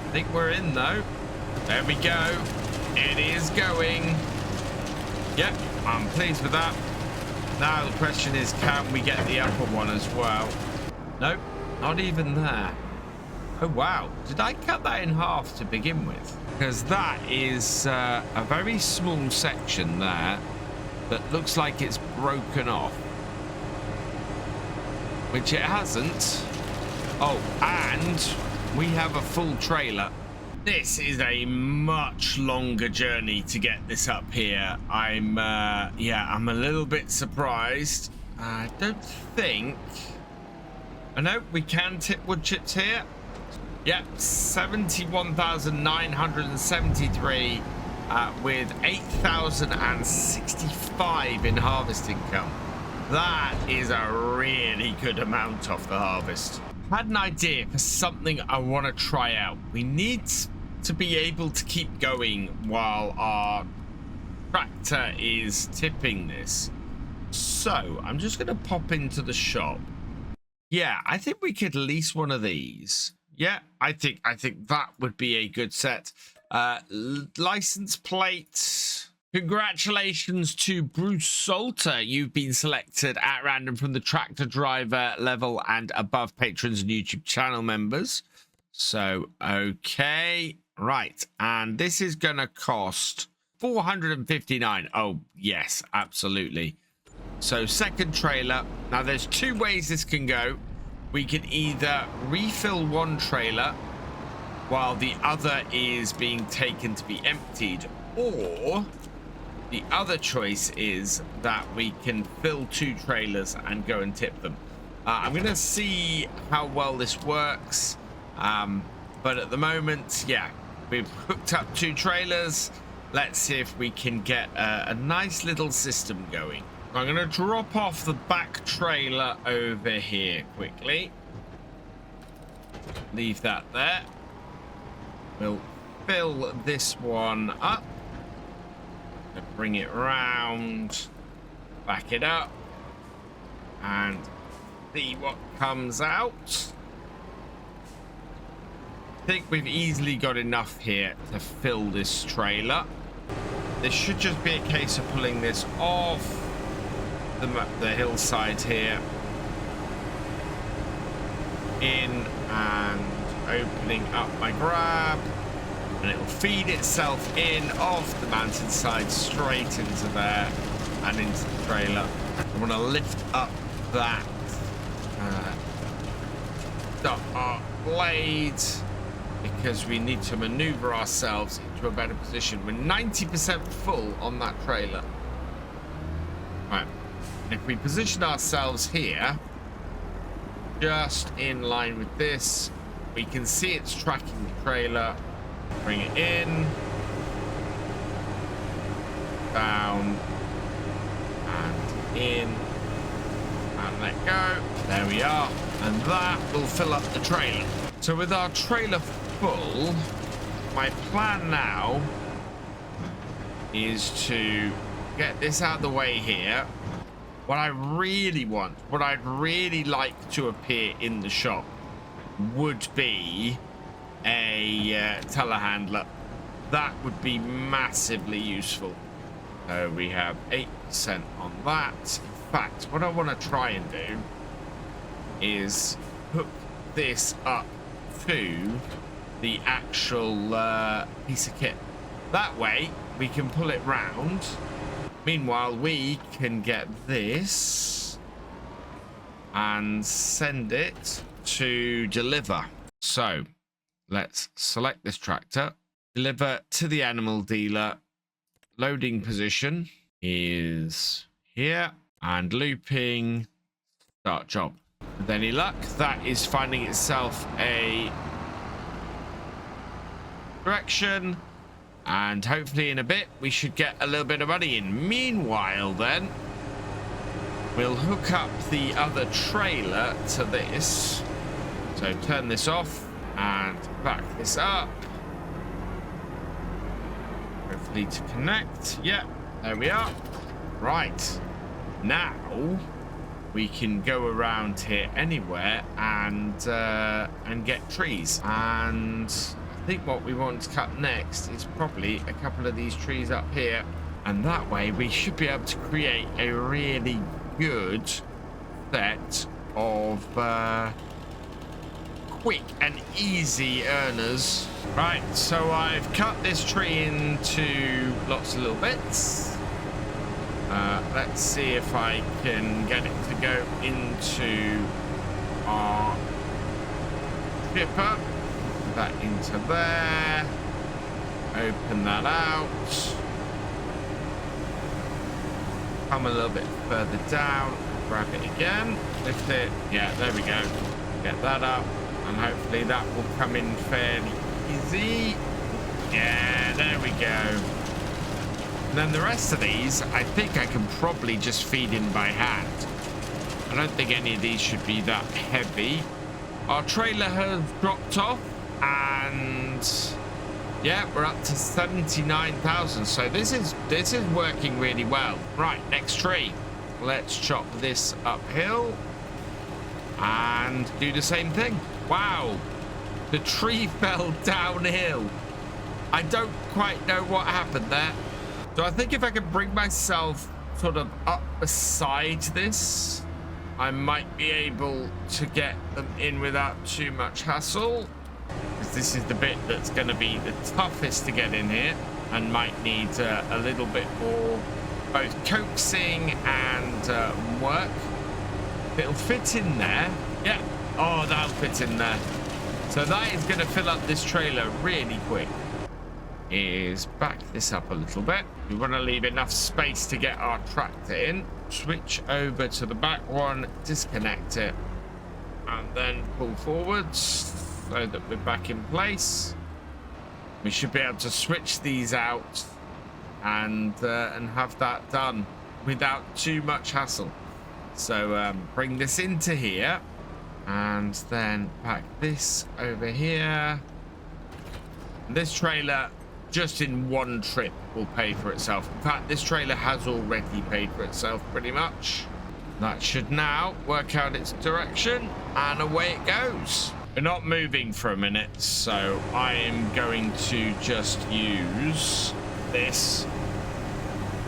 I think we're in though. There we go. It is going. Yep, I'm pleased with that. Now the question is, can we get the upper one as well? Nope, not even there. Oh wow, did I cut that in half to begin with? Because that is a very small section there that looks like it's broken off, which it hasn't. Oh, and we have a full trailer. This is a much longer journey to get this up here. I'm a little bit surprised. I don't think. I know we can tip wood chips here. Yep, 71,973 with 8,065 in harvest income. That is a really good amount off the harvest. Had an idea for something I want to try out. We need to be able to keep going while our tractor is tipping this. So I'm just going to pop into the shop. Yeah, I think we could lease one of these. Yeah, I think that would be a good set. License plate. Congratulations to Bruce Solter. You've been selected at random from the tractor driver level and above patrons and YouTube channel members. So, okay. Right. And this is going to cost 459. Oh, yes, absolutely. So, second trailer. Now, there's two ways this can go. We can either refill one trailer while the other is being taken to be emptied, or the other choice is that we can fill two trailers and go and tip them. I'm going to see how well this works. But at the moment, yeah, we've hooked up 2 trailers. Let's see if we can get a nice little system going. I'm going to drop off the back trailer over here quickly. Leave that there. We'll fill this one up. Bring it round. Back it up. And see what comes out. I think we've easily got enough here to fill this trailer. This should just be a case of pulling this off the hillside here, in and opening up my grab, and it will feed itself in off the mountainside straight into there and into the trailer. I want to lift up that our blade because we need to maneuver ourselves into a better position. We're 90% full on that trailer. Right. If we position ourselves here, just in line with this, we can see it's tracking the trailer. Bring it in, down, and in, and let go. There we are. And that will fill up the trailer. So with our trailer full, my plan now is to get this out of the way here. What I really want, what I'd really like to appear in the shop would be a telehandler. That would be massively useful. So we have 8% on that. In fact, what I want to try and do is hook this up to the actual piece of kit. That way we can pull it round. Meanwhile, we can get this and send it to deliver. So let's select this tractor, deliver to the animal dealer. Loading position is here, and looping, start job. With any luck, that is finding itself a direction. And hopefully in a bit, we should get a little bit of money in. Meanwhile, then, we'll hook up the other trailer to this. So turn this off and back this up. Hopefully to connect. Yeah, there we are. Right. Now, we can go around here anywhere and get trees. And I think what we want to cut next is probably a couple of these trees up here, and that way we should be able to create a really good set of quick and easy earners. Right, so I've cut this tree into lots of little bits. Let's see if I can get it to go into our chipper. That into there, open that out, come a little bit further down, grab it again, lift it, yeah, there we go, get that up, and hopefully that will come in fairly easy. Yeah, there we go. And then the rest of these, I think I can probably just feed in by hand. I don't think any of these should be that heavy. Our trailer has dropped off. And yeah, we're up to 79,000. So this is working really well. Right, next tree. Let's chop this uphill and do the same thing. Wow, the tree fell downhill. I don't quite know what happened there. So I think if I can bring myself sort of up beside this, I might be able to get them in without too much hassle. Because this is the bit that's going to be the toughest to get in here and might need a little bit more both coaxing and work. It'll fit in there. Yeah. Oh, that'll fit in there. So that is going to fill up this trailer really quick. Is back this up a little bit. We want to leave enough space to get our tractor in. Switch over to the back one, disconnect it, and then pull forwards. so that we're back in place. We should be able to switch these out and have that done without too much hassle. So bring this into here and then pack this over here. This trailer just in one trip will pay for itself. In fact, this trailer has already paid for itself pretty much. That should now work out its direction and away it goes. We're not moving for a minute, so I am going to just use this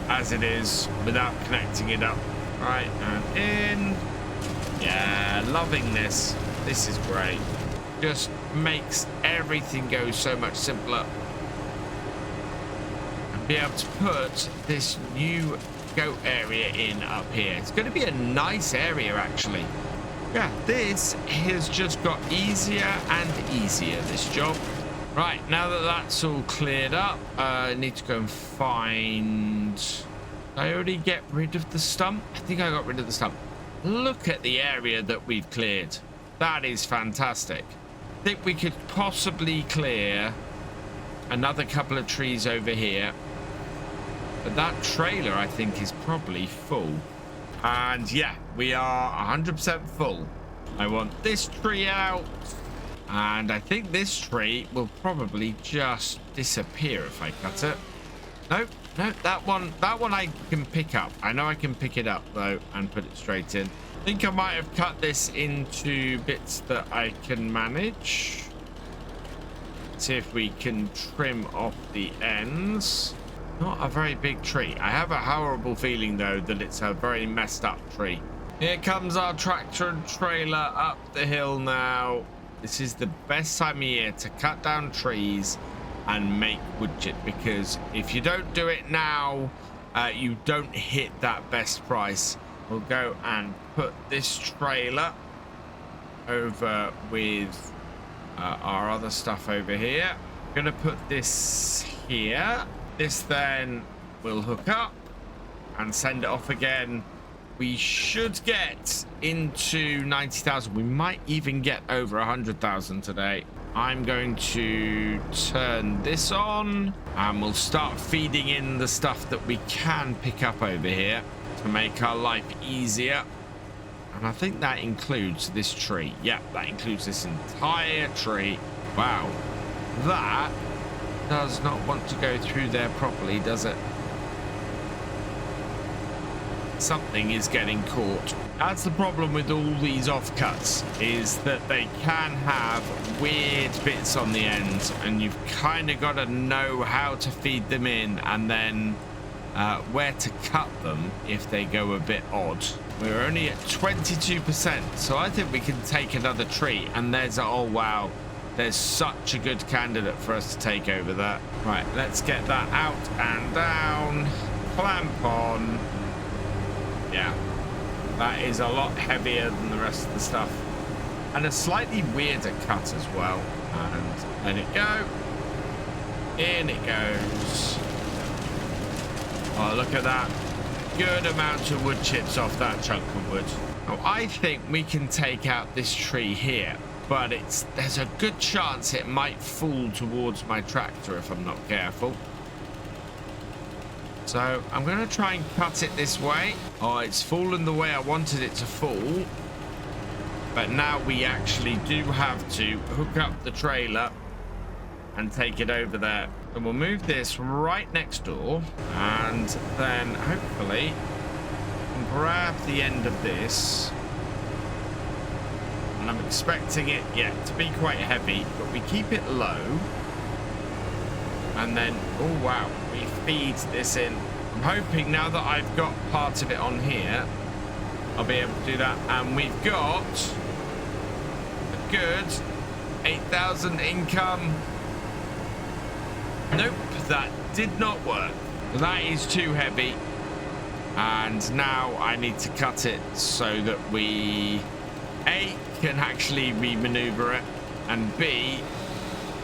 as it is without connecting it up. Right, and in. Yeah, loving this. This is great. Just makes everything go so much simpler. And be able to put this new goat area in up here. It's going to be a nice area, actually. Yeah, this has just got easier and easier, this job. Right, now that that's all cleared up, I need to go and find... Did I already get rid of the stump? I think I got rid of the stump. Look at the area that we've cleared. That is fantastic. I think we could possibly clear another couple of trees over here. But that trailer, I think, is probably full. And yeah, we are 100% full. I want this tree out. And I think this tree will probably just disappear if I cut it. No, that one I can pick up. I know I can pick it up though and put it straight in. I think I might have cut this into bits that I can manage. See if we can trim off the ends. Not a very big tree. I have a horrible feeling though that it's a very messed up tree. Here comes our tractor and trailer up the hill now. This is the best time of year to cut down trees and make wood chip, because if you don't do it now, you don't hit that best price. We'll go and put this trailer over with our other stuff over here. I'm gonna put this here. This then will hook up and send it off again. We should get into 90,000. We might even get over 100,000 today. I'm going to turn this on and we'll start feeding in the stuff that we can pick up over here to make our life easier. And I think that includes this tree. Yeah, that includes this entire tree. Wow, that does not want to go through there properly, does it? Something is getting caught. That's the problem with all these offcuts, is that they can have weird bits on the ends, and you've kind of got to know how to feed them in and then where to cut them if they go a bit odd. We're only at 22%, so I think we can take another tree. And there's oh wow, there's such a good candidate for us to take over that. Right, let's get that out and down. Clamp on. Yeah, that is a lot heavier than the rest of the stuff, and a slightly weirder cut as well. And let it go. In it goes. Oh, look at that. Good amount of wood chips off that chunk of wood. Now, I think we can take out this tree here, but there's a good chance it might fall towards my tractor if I'm not careful. So I'm going to try and cut it this way. Oh, it's fallen the way I wanted it to fall. But now we actually do have to hook up the trailer and take it over there. And we'll move this right next door. And then hopefully grab the end of this. And I'm expecting it, yeah, to be quite heavy. But we keep it low. And then, oh wow, we feed this in. I'm hoping now that I've got part of it on here, I'll be able to do that. And we've got a good 8,000 income. Nope, that did not work. That is too heavy. And now I need to cut it so that we, A, can actually re-maneuver it, and B,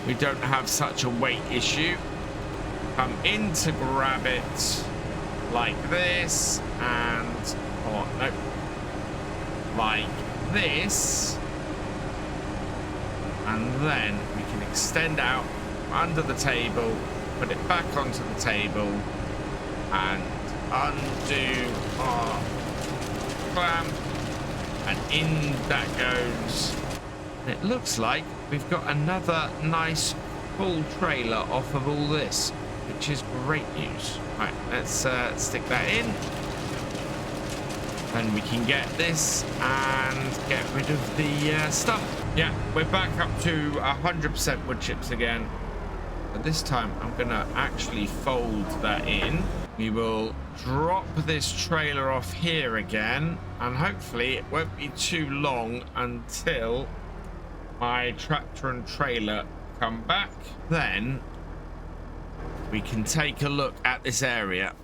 we don't have such a weight issue. Come in to grab it like this, and oh no, like this, and then we can extend out under the table, put it back onto the table, and undo our clamp, and in that goes. It looks like we've got another nice full trailer off of all this, which is great news. Right, let's stick that in. Then we can get this and get rid of the stump. Yeah, we're back up to 100% wood chips again. But this time I'm gonna actually fold that in. We will drop this trailer off here again, and hopefully it won't be too long until my tractor and trailer come back. Then we can take a look at this area.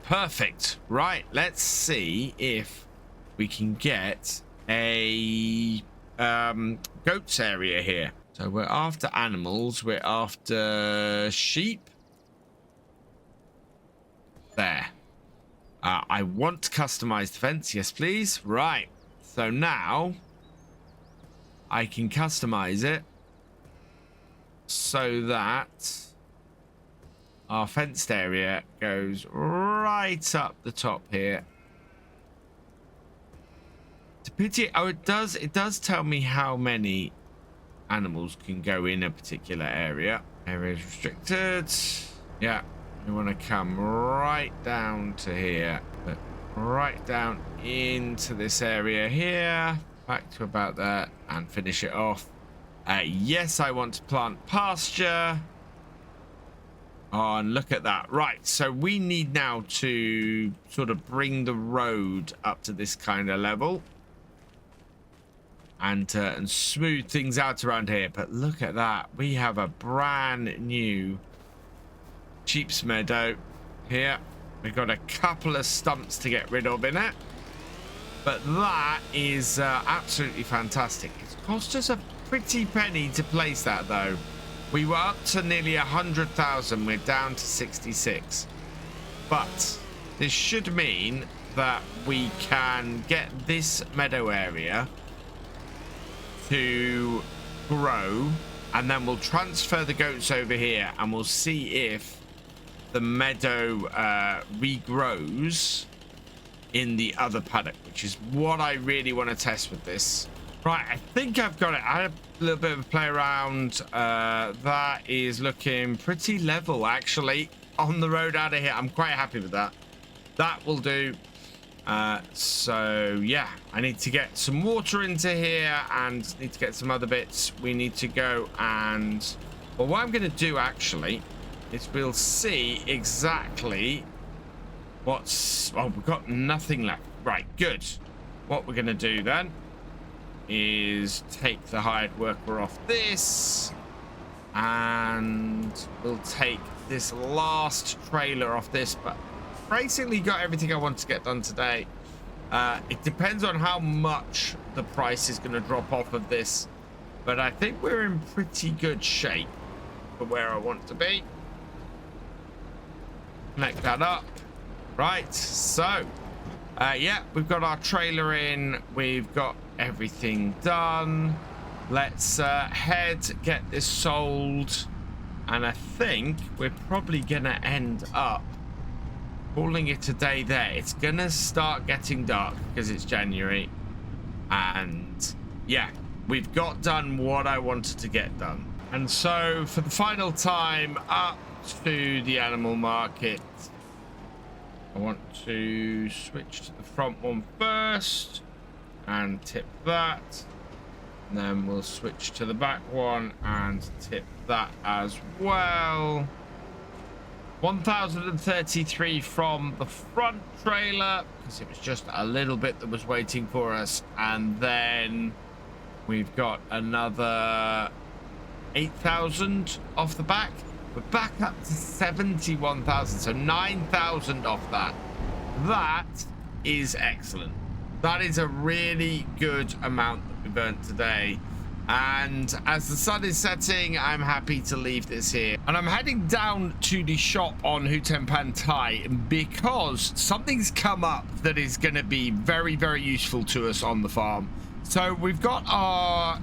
Perfect. Right, let's see if we can get a goats area here. So we're after animals, we're after sheep. There. I want to customize the fence. Yes, please. Right. So now I can customize it so that our fenced area goes right up the top here. It's a pity. Oh, it does tell me how many animals can go in a particular area. Area is restricted. Yeah. We want to come right down to here, but right down into this area here, back to about there, and finish it off. Yes, I want to plant pasture. Oh, and look at that. Right, so we need now to sort of bring the road up to this kind of level and smooth things out around here. But look at that. We have a brand new sheep's meadow here. We've got a couple of stumps to get rid of in it, but that is absolutely fantastic. It's cost us a pretty penny to place that though. We were up to nearly 100,000. We're down to 66, but this should mean that we can get this meadow area to grow, and then we'll transfer the goats over here and we'll see if the meadow regrows in the other paddock, which is what I really want to test with this. Right, I think I've got it. I had a little bit of a play around. That is looking pretty level actually on the road out of here. I'm quite happy with that. That will do. So yeah, I need to get some water into here and need to get some other bits. We need to go and, well, what I'm going to do actually is we'll see exactly what's, oh, we've got nothing left. Right, good. What we're going to do then is take the hired worker off this, and we'll take this last trailer off this, but basically got everything I want to get done today. It depends on how much the price is going to drop off of this, but I think we're in pretty good shape for where I want to be. Connect that up. Right, so yeah, we've got our trailer in, we've got everything done. Let's get this sold, and I think we're probably gonna end up calling it a day there. It's gonna start getting dark because it's January, and yeah, we've got done what I wanted to get done. And so for the final time up to the animal market, I want to switch to the front one first and tip that, and then we'll switch to the back one and tip that as well. 1,033 from the front trailer because it was just a little bit that was waiting for us, and then we've got another 8,000 off the back. We're back up to 71,000, so 9,000 off that. That is excellent. That is a really good amount that we've earned today. And as the sun is setting, I'm happy to leave this here. And I'm heading down to the shop on Hutan Pantai because something's come up that is going to be very, very useful to us on the farm. So we've got our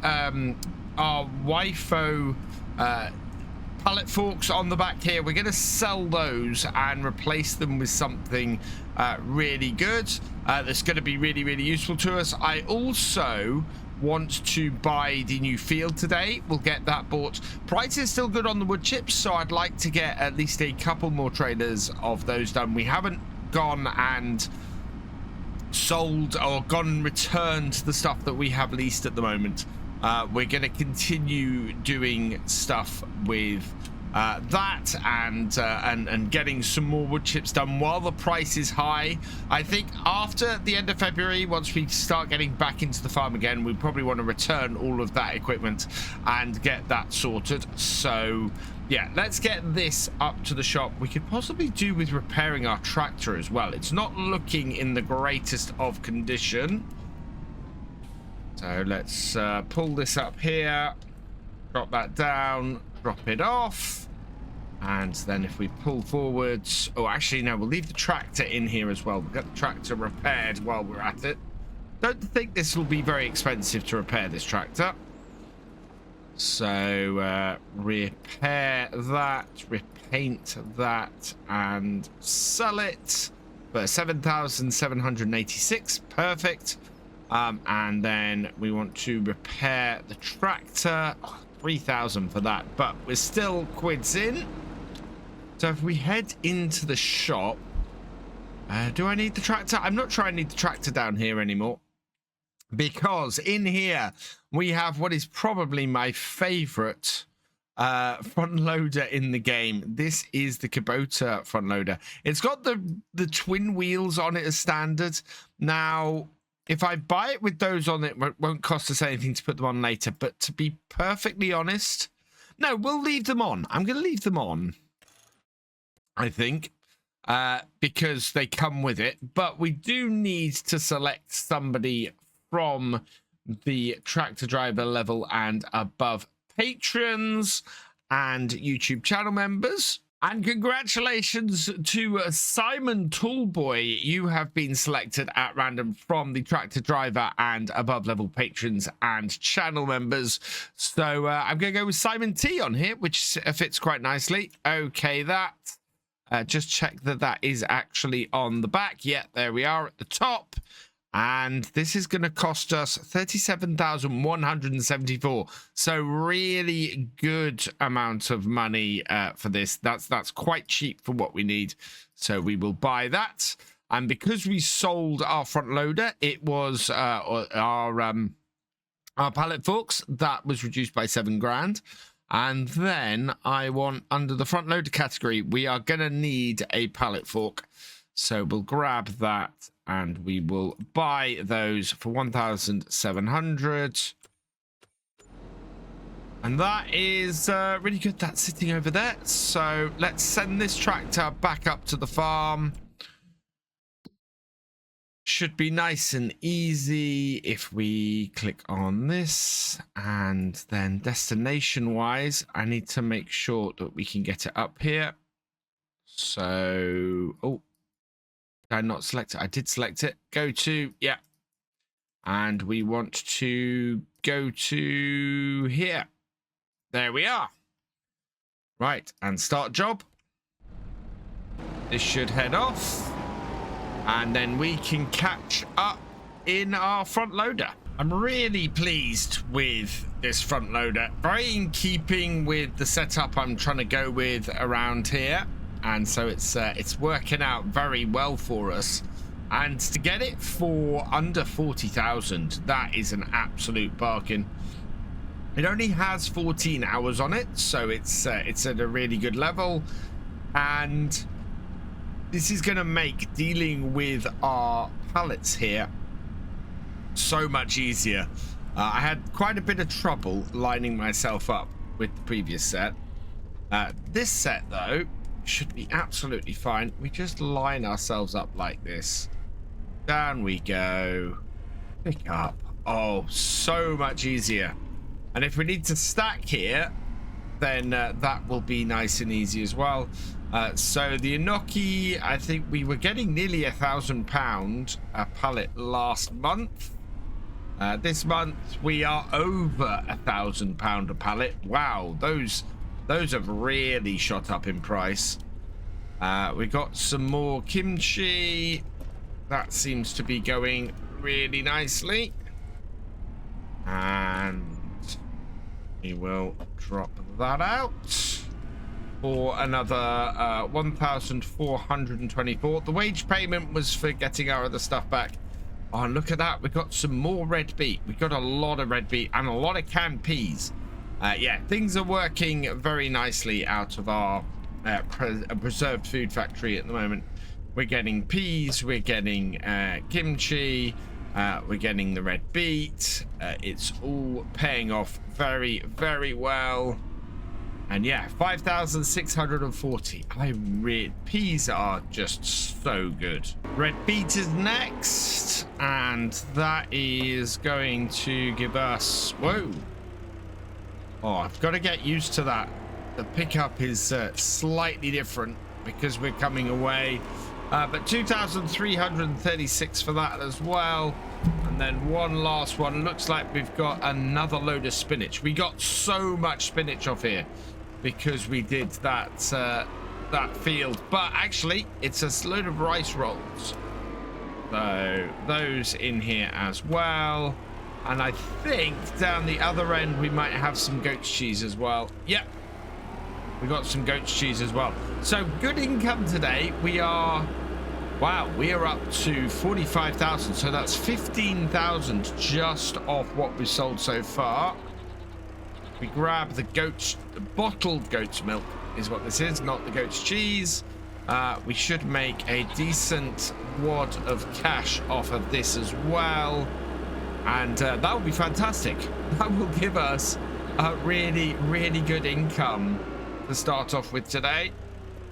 our WIFO pallet forks on the back here. We're going to sell those and replace them with something really good that's going to be really, really useful to us. I also want to buy the new field today. We'll get that bought. Price is still good on the wood chips, so I'd like to get at least a couple more trailers of those done. We haven't gone and sold or gone and returned the stuff that we have leased at the moment. We're going to continue doing stuff with that and getting some more wood chips done while the price is high. I think after the end of February, once we start getting back into the farm again, we probably want to return all of that equipment and get that sorted. So yeah, let's get this up to the shop. We could possibly do with repairing our tractor as well. It's not looking in the greatest of condition. So let's pull this up here, drop that down, drop it off, and then if we pull forwards, oh actually no, we'll leave the tractor in here as well. We'll get the tractor repaired while we're at it. Don't think this will be very expensive to repair this tractor. So repair that, repaint that, and sell it for 7,786. Perfect. And then we want to repair the tractor. 3,000 for that, but we're still quids in. So if we head into the shop, do I need the tractor? I'm not sure I need the tractor down here anymore, because in here we have what is probably my favorite front loader in the game. This is the Kubota front loader. It's got the twin wheels on it as standard. Now if I buy it with those on, it won't cost us anything to put them on later. But to be perfectly honest, no, we'll leave them on. I'm going to leave them on, I think, because they come with it. But we do need to select somebody from the tractor driver level and above patrons and YouTube channel members. And congratulations to Simon Tallboy. You have been selected at random from the tractor driver and above level patrons and channel members. So I'm going to go with Simon T on here, which fits quite nicely. Okay, that. Just check that that is actually on the back. Yeah, there we are at the top. And this is going to cost us 37,174. So really good amount of money for this. That's quite cheap for what we need. So we will buy that. And because we sold our front loader, it was our pallet forks that was reduced by 7 grand. And then I want, under the front loader category, we are going to need a pallet fork. So we'll grab that and we will buy those for 1,700. And that is really good. That's sitting over there. So let's send this tractor back up to the farm. Should be nice and easy if we click on this. And then destination wise, I need to make sure that we can get it up here. So, oh. Did I not select it? I did select it. Go to, yeah. And we want to go to here. There we are. Right, and start job. This should head off. And then we can catch up in our front loader. I'm really pleased with this front loader. Very in keeping with the setup I'm trying to go with around here. And so it's working out very well for us. And to get it for under 40,000, that is an absolute bargain. It only has 14 hours on it, so it's at a really good level. And this is going to make dealing with our pallets here so much easier. I had quite a bit of trouble lining myself up with the previous set. This set, though, should be absolutely fine. We just line ourselves up like this. Down we go. Pick up. Oh, so much easier. And if we need to stack here, then that will be nice and easy as well. So the enoki, I think we were getting nearly £1,000 a pallet last month. This month we are over £1,000 a pallet. Wow, those have really shot up in price. We got some more kimchi. That seems to be going really nicely. And we will drop that out for another 1,424. The wage payment was for getting our other stuff back. Oh, look at that. We've got some more red beet. We've got a lot of red beet and a lot of canned peas. Yeah, things are working very nicely out of our preserved food factory at the moment. We're getting peas, we're getting kimchi, we're getting the red beet. It's all paying off very, very well. And yeah, 5,640. Peas are just so good. Red beet is next, and that is going to give us, whoa. Oh, I've got to get used to that. The pickup is slightly different because we're coming away. But 2,336 for that as well. And then one last one. Looks like we've got another load of spinach. We got so much spinach off here because we did that that field. But actually, it's a load of rice rolls. So those in here as well. And I think down the other end we might have some goat's cheese as well. Yep. We got some goat's cheese as well. So good income today. We are, wow, we are up to 45,000. So that's 15,000 just off what we sold so far. We grab the bottled goat's milk is what this is, not the goat's cheese. We should make a decent wad of cash off of this as well. And that will be fantastic. That will give us a really, really good income to start off with today.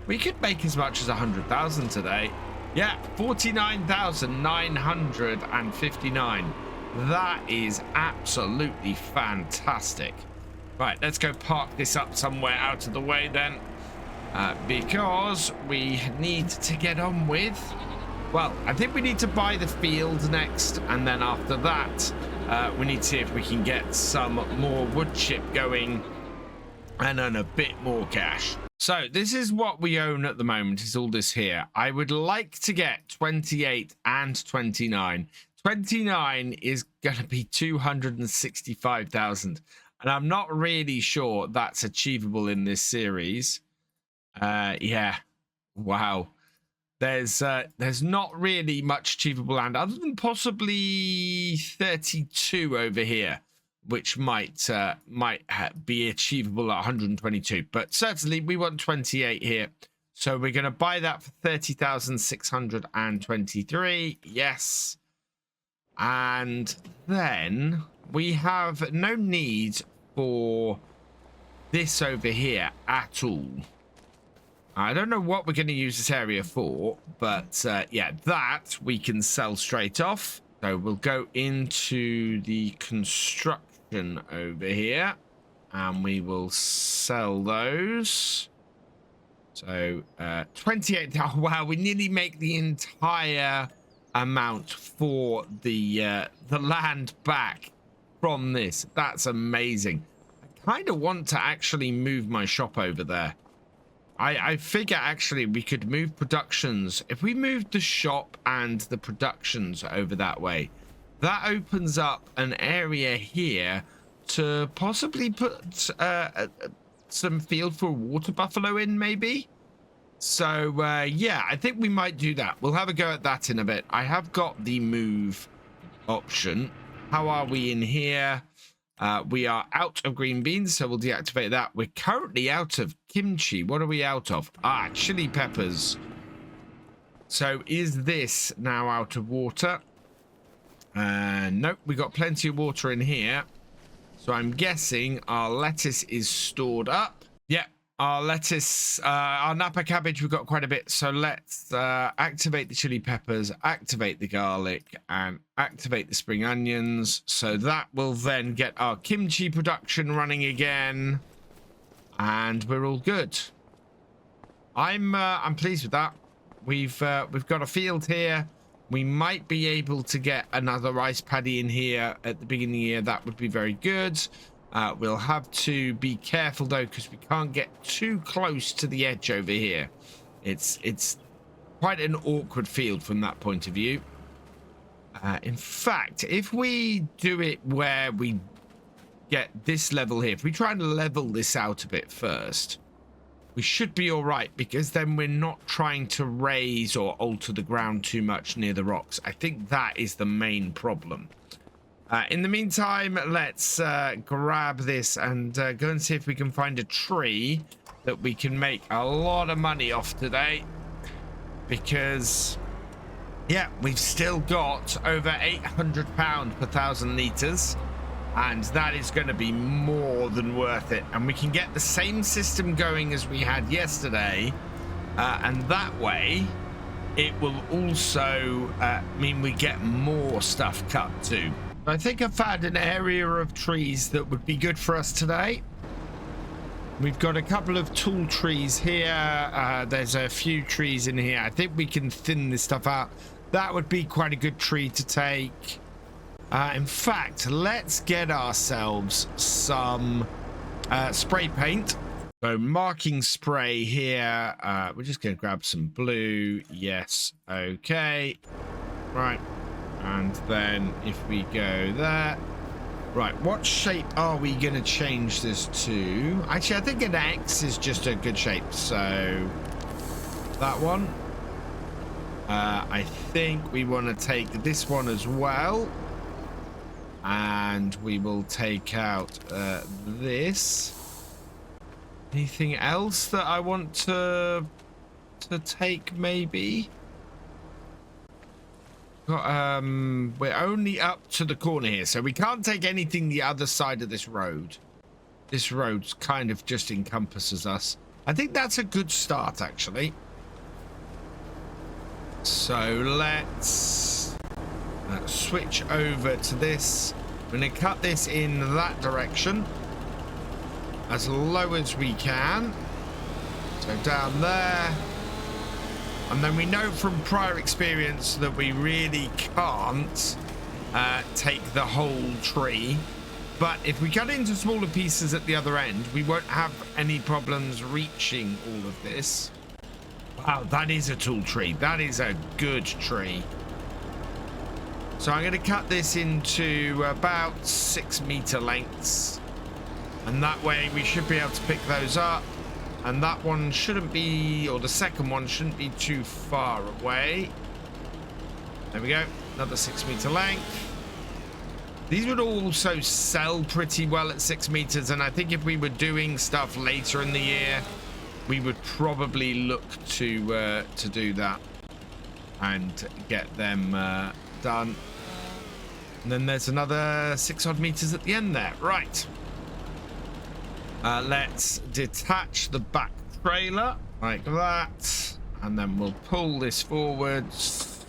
We could make as much as 100,000 today. Yeah, 49,959. That is absolutely fantastic. Right, let's go park this up somewhere out of the way then, because we need to get on with, well, I think we need to buy the field next, and then after that we need to see if we can get some more wood chip going and earn a bit more cash. So this is what we own at the moment, is all this here. I would like to get 28 and 29. 29 is going to be 265,000, and I'm not really sure that's achievable in this series. Yeah, wow. There's not really much achievable land other than possibly 32 over here, which might be achievable at 122. But certainly we want 28 here. So we're going to buy that for 30,623. Yes. And then we have no need for this over here at all. I don't know what we're going to use this area for, but yeah, that we can sell straight off. So we'll go into the construction over here, and we will sell those. So 28. Oh, wow, we nearly make the entire amount for the land back from this. That's amazing. I kind of want to actually move my shop over there. I figure actually we could move productions. If we moved the shop and the productions over that way, that opens up an area here to possibly put some field for water buffalo in, maybe. So yeah, I think we might do that. We'll have a go at that in a bit. I have got the move option. How are we in here? We are out of green beans, so we'll deactivate that. We're currently out of kimchi. What are we out of? Ah, chili peppers. So is this now out of water? Nope, we got plenty of water in here. So I'm guessing our lettuce is stored up. Yep, our lettuce, our Napa cabbage, we've got quite a bit. So let's activate the chili peppers, activate the garlic, and activate the spring onions. So that will then get our kimchi production running again, and we're all good. I'm pleased with that. We've got a field here. We might be able to get another rice paddy in here at the beginning of the year. That would be very good. We'll have to be careful though, because we can't get too close to the edge over here. It's quite an awkward field from that point of view. In fact, if we do it where we get this level here, if we try and level this out a bit first, we should be all right, because then we're not trying to raise or alter the ground too much near the rocks. I think that is the main problem. In the meantime, let's grab this and go and see if we can find a tree that we can make a lot of money off today, because yeah, we've still got over £800 per 1,000 litres, and that is going to be more than worth it. And we can get the same system going as we had yesterday, and that way it will also mean we get more stuff cut too. I think I found an area of trees that would be good for us today. We've got a couple of tall trees here. There's a few trees in here. I think we can thin this stuff out. That would be quite a good tree to take. In fact, let's get ourselves some spray paint. So marking spray here. We're just going to grab some blue. Yes. Okay. Right. And then if we go there. Right. What shape are we going to change this to? Actually, I think an X is just a good shape. So that one. I think we want to take this one as well. And we will take out this. Anything else that I want to take, maybe? We're only up to the corner here, so we can't take anything the other side of this road. This road kind of just encompasses us. I think that's a good start, actually. So let's switch over to this. We're going to cut this in that direction as low as we can. So down there. And then we know from prior experience that we really can't take the whole tree. But if we cut into smaller pieces at the other end, we won't have any problems reaching all of this. Wow, that is a tall tree. That is a good tree. So I'm going to cut this into about 6 meter lengths. And that way we should be able to pick those up. And that one shouldn't be, or the second one shouldn't be too far away. There we go. Another 6 meter length. These would also sell pretty well at 6 meters. And I think if we were doing stuff later in the year, we would probably look to do that and get them done. And then there's another 6 odd meters at the end there. Right. Let's detach the back trailer like that, and then we'll pull this forwards.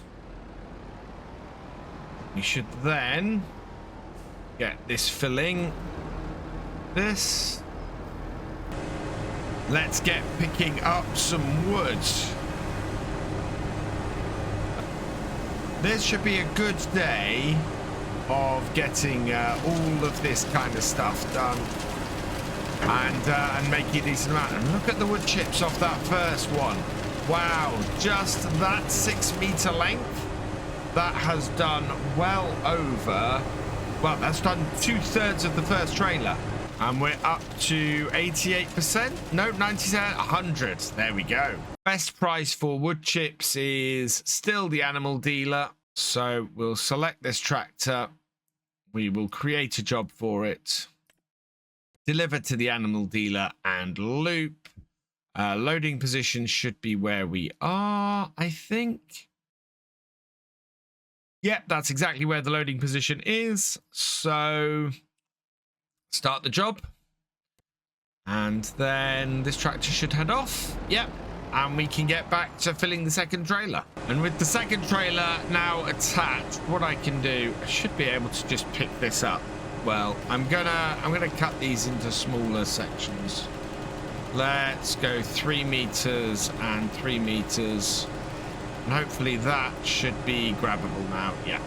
We should then get this filling. This. Let's get picking up some wood. This should be a good day of getting all of this kind of stuff done. And make a decent amount. And look at the wood chips off that first one. Wow, just that 6 meter length, that has done well over, well, that's done 2/3 of the first trailer. And we're up to 88%. No, 97, 100. There we go. Best price for wood chips is still the animal dealer. So we'll select this tractor. We will create a job for it. Deliver to the animal dealer and loop. Loading position should be where we are, I think. Yep, that's exactly where the loading position is. So start the job. And then this tractor should head off. Yep. And we can get back to filling the second trailer. And with the second trailer now attached, what I can do, I should be able to just pick this up. Well, I'm gonna cut these into smaller sections. Let's go 3 meters and 3 meters. And hopefully that should be grabbable now. Yeah.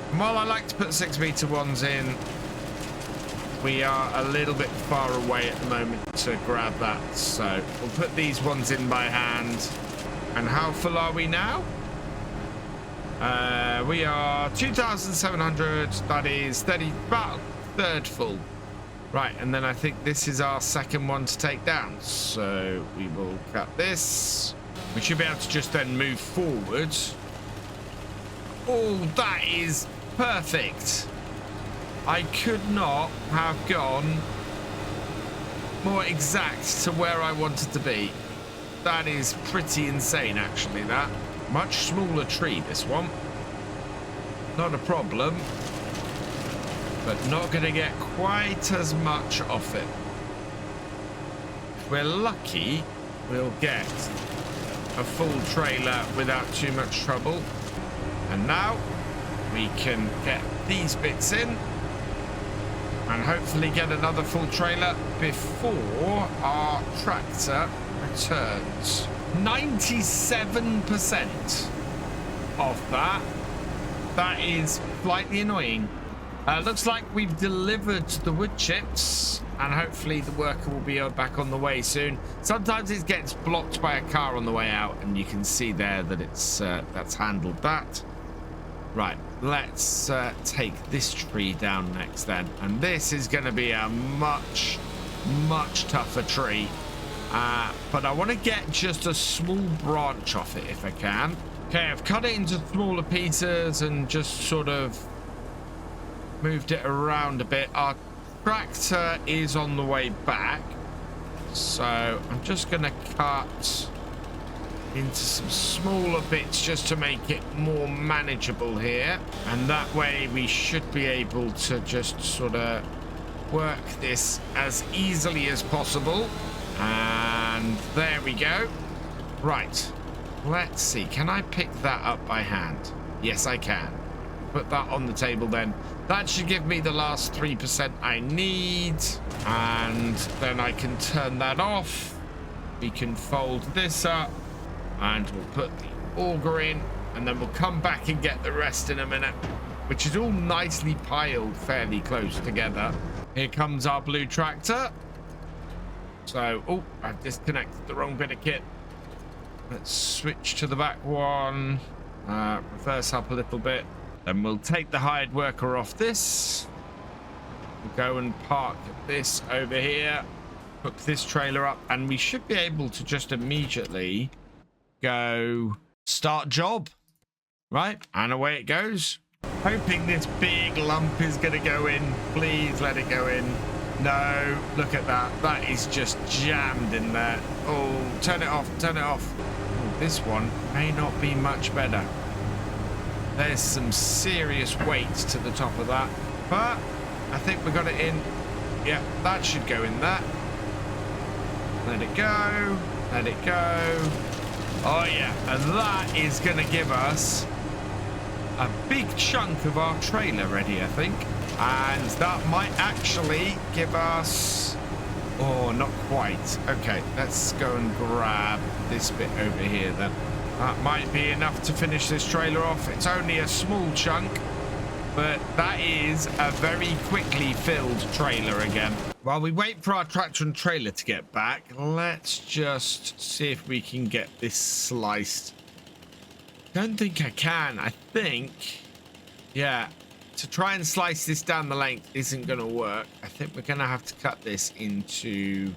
And while I like to put 6-meter ones in, we are a little bit far away at the moment to grab that. So we'll put these ones in by hand. And how full are we now? We are 2,700. That is 30, about a third full. Right, and then I think this is our second one to take down. So we will cut this. We should be able to just then move forward. Oh, that is perfect. I could not have gone more exact to where I wanted to be. That is pretty insane, actually, that. Much smaller tree, this one. Not a problem. But not going to get quite as much off it. If we're lucky, we'll get a full trailer without too much trouble. And now we can get these bits in and hopefully get another full trailer before our tractor returns. 97% of that. That is slightly annoying. Looks like we've delivered the wood chips, and hopefully the worker will be back on the way soon. Sometimes it gets blocked by a car on the way out, and you can see there that it's that's handled that. Right, let's take this tree down next then, and this is going to be a much tougher tree. But I want to get just a small branch off it if I can. Okay, I've cut it into smaller pieces and just sort of moved it around a bit. Our tractor is on the way back, so I'm just going to cut into some smaller bits just to make it more manageable here, and that way we should be able to just sort of work this as easily as possible. And there we go. Right, let's see, can I pick that up by hand? Yes, I can. Put that on the table then. That should give me the last 3% I need, and then I can turn that off. We can fold this up, and we'll put the auger in, and then we'll come back and get the rest in a minute, which is all nicely piled fairly close together. Here comes our blue tractor. So, oh, I've disconnected the wrong bit of kit. Let's switch to the back one. Reverse up a little bit. Then we'll take the hired worker off this. We'll go and park this over here. Hook this trailer up, and we should be able to just immediately go start job. Right, and away it goes. Hoping this big lump is going to go in. Please let it go in. No, look at that. That is just jammed in there. Oh, turn it off, turn it off. Oh, this one may not be much better. There's some serious weight to the top of that. But I think we got it in. Yeah, that should go in there. Let it go. Let it go. Oh, yeah. And that is going to give us a big chunk of our trailer ready, I think. And that might actually give us... Oh, not quite. Okay, let's go and grab this bit over here then. That might be enough to finish this trailer off. It's only a small chunk, but that is a very quickly filled trailer again. While we wait for our tractor and trailer to get back, let's just see if we can get this sliced. Don't think I can. I think, yeah, to try and slice this down the length isn't going to work. I think we're going to have to cut this into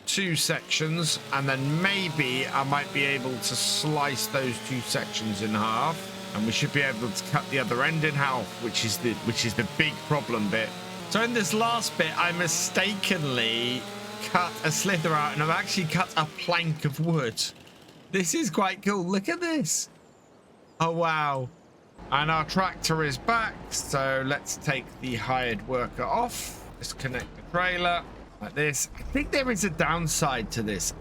2 sections, and then maybe I might be able to slice those 2 sections in half, and we should be able to cut the other end in half, which is the big problem bit. So in this last bit, I mistakenly cut a slither out, and I've actually cut a plank of wood. This is quite cool. Look at this. Oh, wow. And our tractor is back, so let's take the hired worker off. Disconnect the trailer like this. I think there is a downside to this.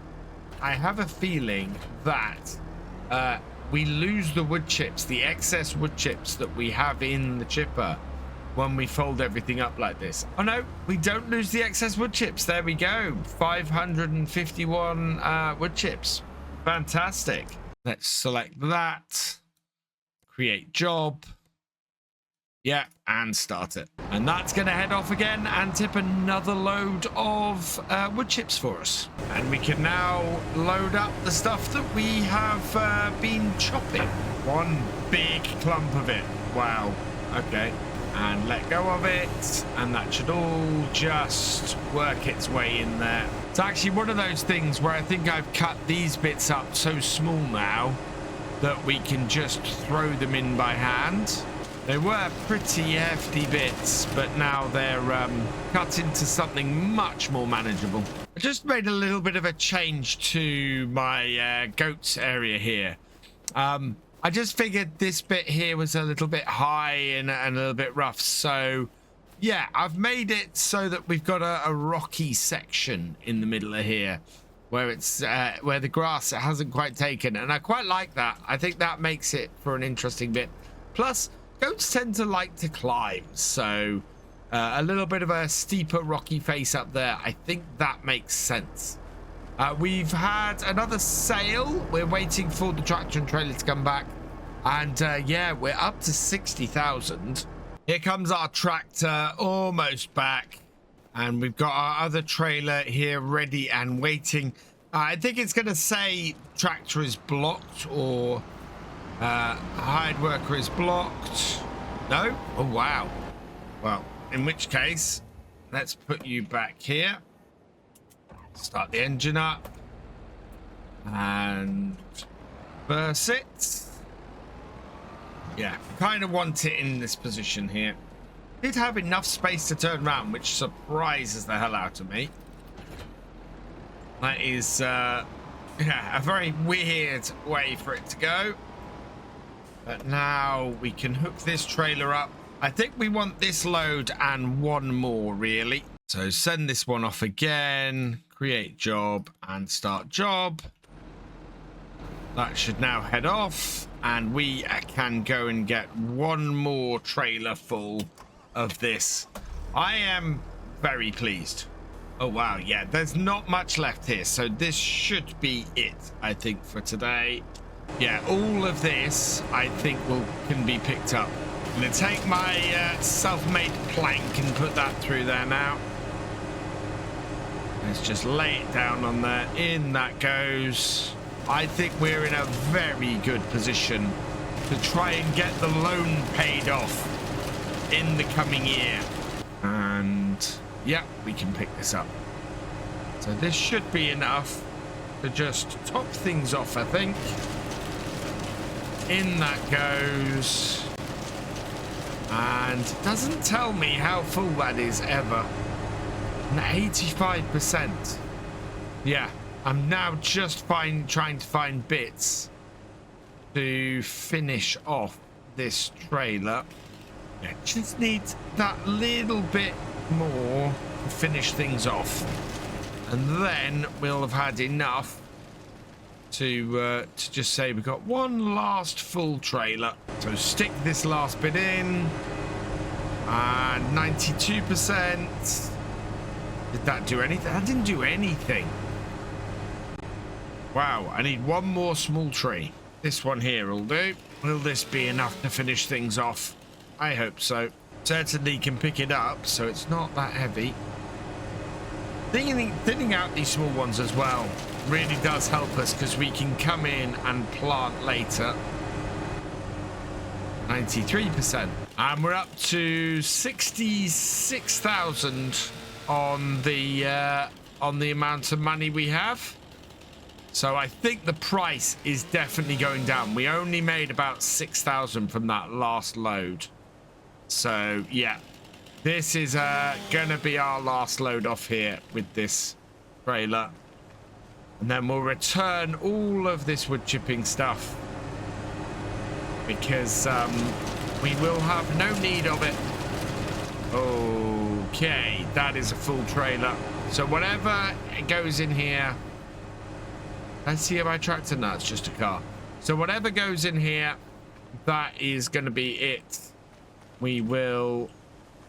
I have a feeling that we lose the wood chips, the excess wood chips that we have in the chipper when we fold everything up like this. Oh no, we don't lose the excess wood chips. There we go. 551 wood chips. Fantastic. Let's select that. Create job. Yeah, and start it. And that's going to head off again and tip another load of wood chips for us. And we can now load up the stuff that we have been chopping. One big clump of it. Wow. Okay. And let go of it. And that should all just work its way in there. It's actually one of those things where I think I've cut these bits up so small now that we can just throw them in by hand. They were pretty hefty bits, but now they're cut into something much more manageable. I just made a little bit of a change to my goats area here. I just figured this bit here was a little bit high and a little bit rough. So, yeah, I've made it so that we've got a rocky section in the middle of here where it's where the grass hasn't quite taken. And I quite like that. I think that makes it for an interesting bit. Plus, goats tend to like to climb, so a little bit of a steeper rocky face up there. I think that makes sense. We've had another sale. We're waiting for the tractor and trailer to come back. And yeah, we're up to 60,000. Here comes our tractor, almost back. And we've got our other trailer here ready and waiting. I think it's going to say tractor is blocked or... hired worker is blocked. No? Oh, wow. Well, in which case, let's put you back here. Start the engine up. And reverse it. Yeah, kind of want it in this position here. Did have enough space to turn around, which surprises the hell out of me. That is, yeah, a very weird way for it to go. But now we can hook this trailer up. I think we want this load and one more, really. So send this one off again, create job and start job. That should now head off and we can go and get one more trailer full of this. I am very pleased. Oh, wow. Yeah, there's not much left here. So this should be it, I think, for today. Yeah, all of this, I think, can be picked up. I'm going to take my self-made plank and put that through there now. Let's just lay it down on there. In that goes. I think we're in a very good position to try and get the loan paid off in the coming year. And, yeah, we can pick this up. So this should be enough to just top things off, I think. In that goes. And it doesn't tell me how full that is ever. An 85%. Yeah, I'm now just trying to find bits to finish off this trailer. Yeah, just needs that little bit more to finish things off. And then we'll have had enough to just say we've got one last full trailer. So stick this last bit in. And 92%. Did that do anything? That didn't do anything. Wow, I need one more small tree. This one here will do. Will this be enough to finish things off? I hope so. Certainly can pick it up, so it's not that heavy. Thinning out these small ones as well really does help us because we can come in and plant later. 93%. And we're up to 66,000 on the amount of money we have. So I think the price is definitely going down. We only made about 6,000 from that last load. So yeah, this is gonna be our last load off here with this trailer. And then we'll return all of this wood chipping stuff because we will have no need of it. Okay, that is a full trailer. So whatever goes in here, let's see if I tractor. No, it's just a car. So whatever goes in here, that is going to be it. We will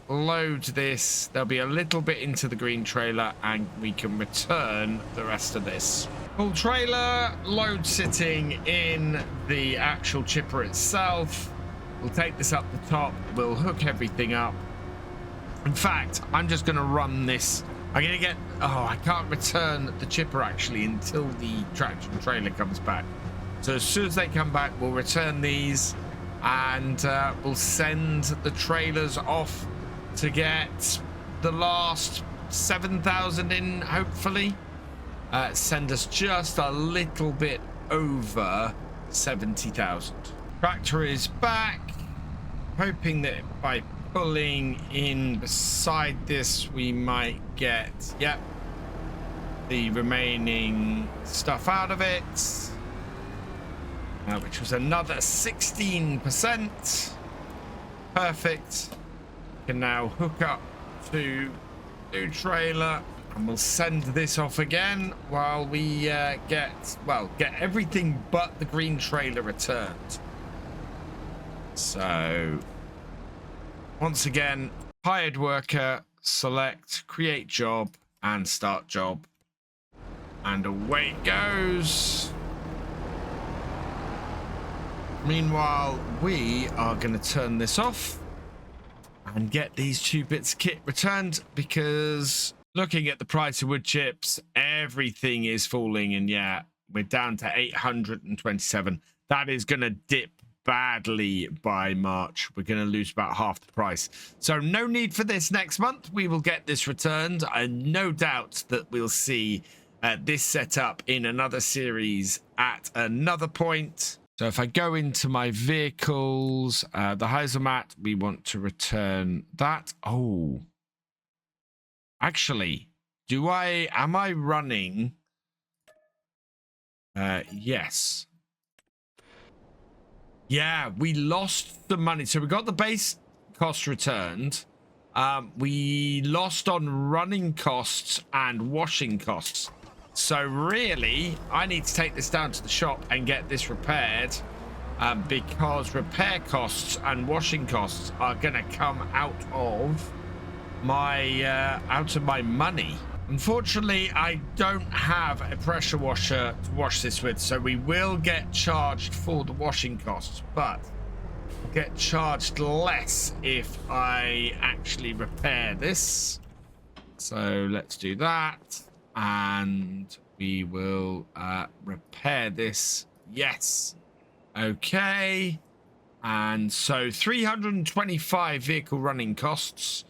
load this. There'll be a little bit into the green trailer and we can return the rest of this. Full trailer, load sitting in the actual chipper itself. We'll take this up the top. We'll hook everything up. In fact, I'm just going to run this. I'm going to get... Oh, I can't return the chipper actually until the traction trailer comes back. So as soon as they come back, we'll return these and we'll send the trailers off to get the last 7,000 in, hopefully. Send us just a little bit over 70,000. Tractor is back. Hoping that by pulling in beside this, we might get, yep, the remaining stuff out of it, which was another 16%. Perfect. Can now hook up to new trailer, and we'll send this off again while we get everything but the green trailer returned. So once again, hired worker, select, create job, and start job. And away it goes. Meanwhile, we are going to turn this off and get these 2 bits of kit returned, because looking at the price of wood chips, everything is falling. And yeah, we're down to 827. That is going to dip badly by March. We're going to lose about half the price. So no need for this next month. We will get this returned. No doubt that we'll see this set up in another series at another point. So if I go into my vehicles, the Heiselmat, we want to return that. Oh, actually, am I running? Yes. Yeah, we lost the money. So we got the base cost returned. We lost on running costs and washing costs. So really, I need to take this down to the shop and get this repaired, because repair costs and washing costs are going to come out of my money. Unfortunately, I don't have a pressure washer to wash this with, so we will get charged for the washing costs, but I'll get charged less if I actually repair this. So let's do that, and we will repair this. Yes. Okay. And so 325 vehicle running costs.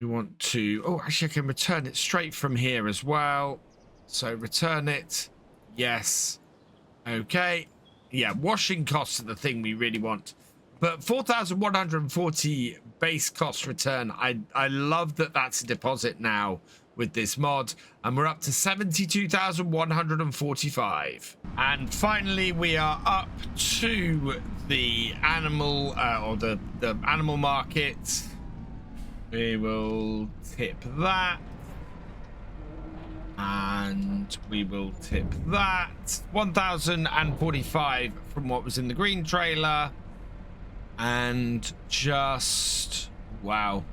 We want to, oh, actually I can return it straight from here as well. So return it. Yes. Okay. Yeah, washing costs are the thing we really want. But 4,140 base cost return. I love that that's a deposit now with this mod. And we're up to 72,145. And finally, we are up to the animal, or the animal market. We will tip that, and we will tip that. 1,045 from what was in the green trailer, and just wow,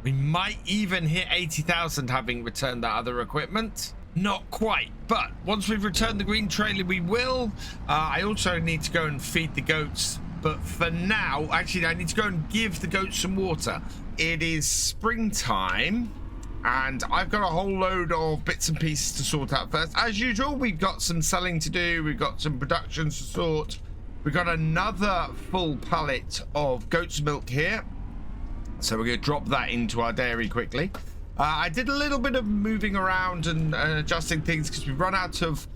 we might even hit 80,000 having returned that other equipment. Not quite, but once we've returned the green trailer, we will. I also need to go and feed the goats, but for now, actually, I need to go and give the goats some water. It is springtime, and I've got a whole load of bits and pieces to sort out first. As usual, we've got some selling to do. We've got some productions to sort. We've got another full pallet of goat's milk here. So we're going to drop that into our dairy quickly. I did a little bit of moving around and adjusting things because we've run out of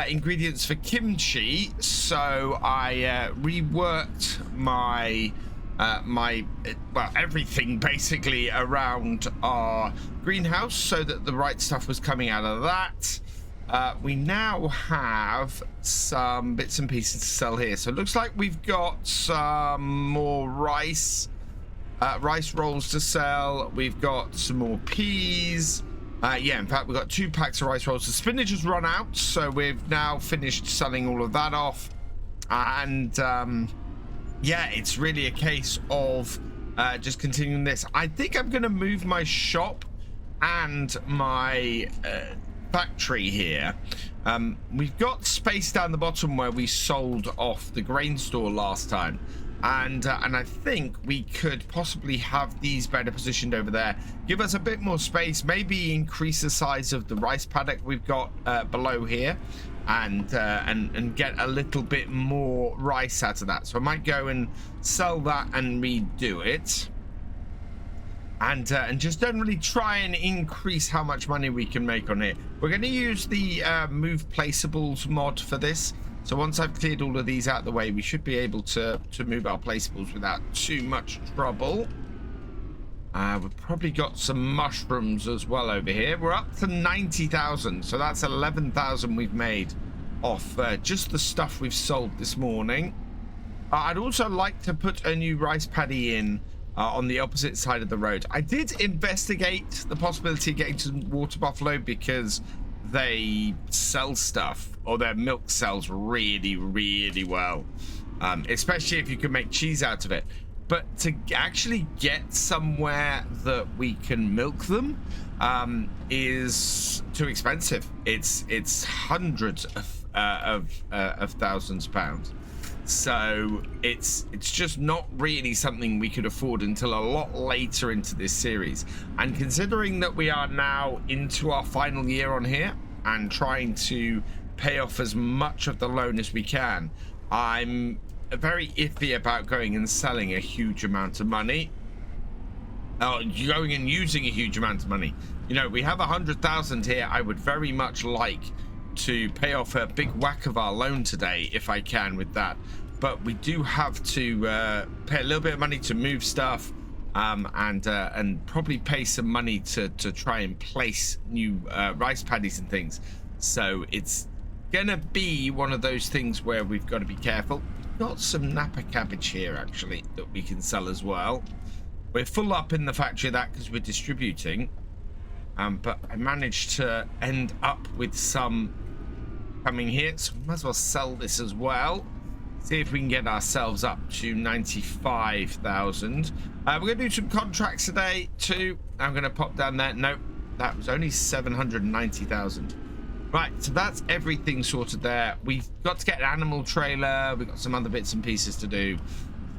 ingredients for kimchi. So I reworked my everything basically around our greenhouse so that the right stuff was coming out of that. We now have some bits and pieces to sell here. So it looks like we've got some more rice rolls to sell. We've got some more peas. Yeah, in fact, we've got 2 packs of rice rolls. The spinach has run out, so we've now finished selling all of that off. And yeah, it's really a case of just continuing this. I think I'm going to move my shop and my factory here. We've got space down the bottom where we sold off the grain store last time, and I think we could possibly have these better positioned over there, give us a bit more space, maybe increase the size of the rice paddock we've got below here, and get a little bit more rice out of that. So I might go and sell that and redo it, and just generally try and increase how much money we can make on it. We're going to use the move placeables mod for this. So once I've cleared all of these out of the way, we should be able to move our placeables without too much trouble. We've probably got some mushrooms as well over here. We're up to 90,000, so that's 11,000 we've made off just the stuff we've sold this morning. I'd also like to put a new rice paddy in on the opposite side of the road. I did investigate the possibility of getting some water buffalo because they sell stuff, or their milk sells really, really well, especially if you can make cheese out of it. But to actually get somewhere that we can milk them is too expensive. It's hundreds of thousands of pounds. So it's just not really something we could afford until a lot later into this series. And considering that we are now into our final year on here and trying to pay off as much of the loan as we can, I'm very iffy about going and selling a huge amount of money, going and using a huge amount of money. You know, we have 100,000 here. I would very much like to pay off a big whack of our loan today if I can with that, but we do have to pay a little bit of money to move stuff, and probably pay some money to try and place new rice paddies and things. So it's gonna be one of those things where we've got to be careful. Got some Napa cabbage here actually that we can sell as well. We're full up in the factory of that because we're distributing, but I managed to end up with some coming here, so we might as well sell this as well. See if we can get ourselves up to 95,000. We're gonna do some contracts today too. I'm gonna pop down there. Nope, that was only 790,000. Right, so that's everything sorted there. We've got to get an animal trailer. We've got some other bits and pieces to do.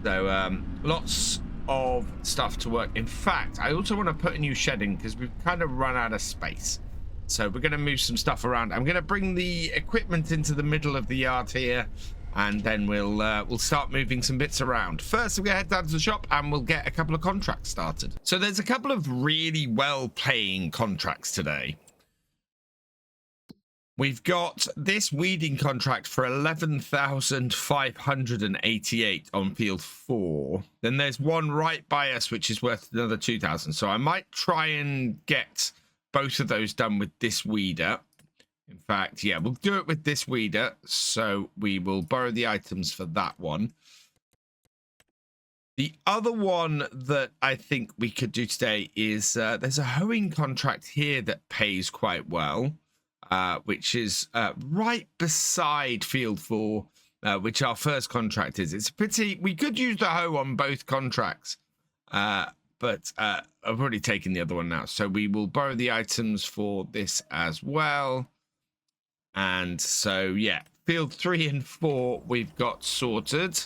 So lots of stuff to work. In fact, I also want to put a new shed in because we've kind of run out of space. So we're going to move some stuff around. I'm going to bring the equipment into the middle of the yard here, and then we'll start moving some bits around. First, we're going to head down to the shop and we'll get a couple of contracts started. So there's a couple of really well-paying contracts today. We've got this weeding contract for 11,588 on field 4. Then there's one right by us, which is worth another 2,000. So I might try and get both of those done with this weeder. In fact, yeah, we'll do it with this weeder. So we will borrow the items for that one. The other one that I think we could do today is there's a hoeing contract here that pays quite well. Which is right beside field 4, which our first contract is. It's a pity we could use the hoe on both contracts, but I've already taken the other one now, so we will borrow the items for this as well. And so yeah, field 3 and 4 we've got sorted,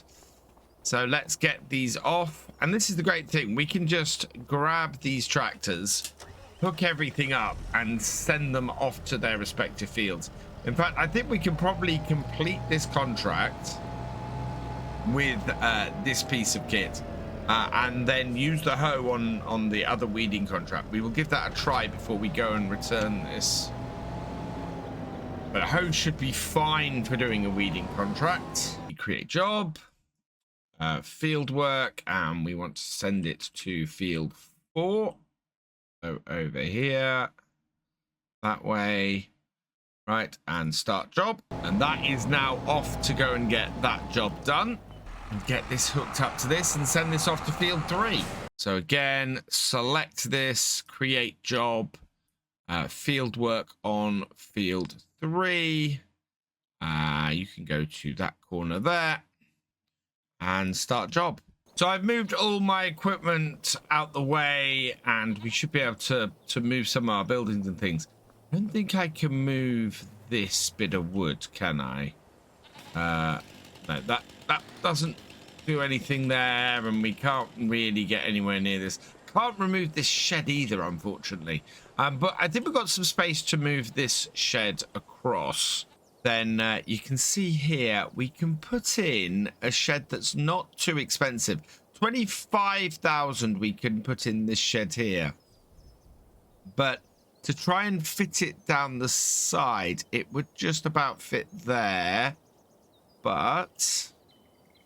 so let's get these off. And this is the great thing, we can just grab these tractors, hook everything up, and send them off to their respective fields. In fact, I think we can probably complete this contract with this piece of kit, and then use the hoe on the other weeding contract. We will give that a try before we go and return this. But a hoe should be fine for doing a weeding contract. We create job, field work, and we want to send it to field 4. So over here, that way, right, and start job. And that is now off to go and get that job done and get this hooked up to this and send this off to field 3. So again, select this, create job, field work on field 3. You can go to that corner there and start job. So I've moved all my equipment out the way, and we should be able to move some of our buildings and things. I don't think I can move this bit of wood, can I? No, that doesn't do anything there, and we can't really get anywhere near this. Can't remove this shed either, unfortunately. But I think we've got some space to move this shed across. Then you can see here, we can put in a shed that's not too expensive. 25,000 we can put in this shed here. But to try and fit it down the side, it would just about fit there. But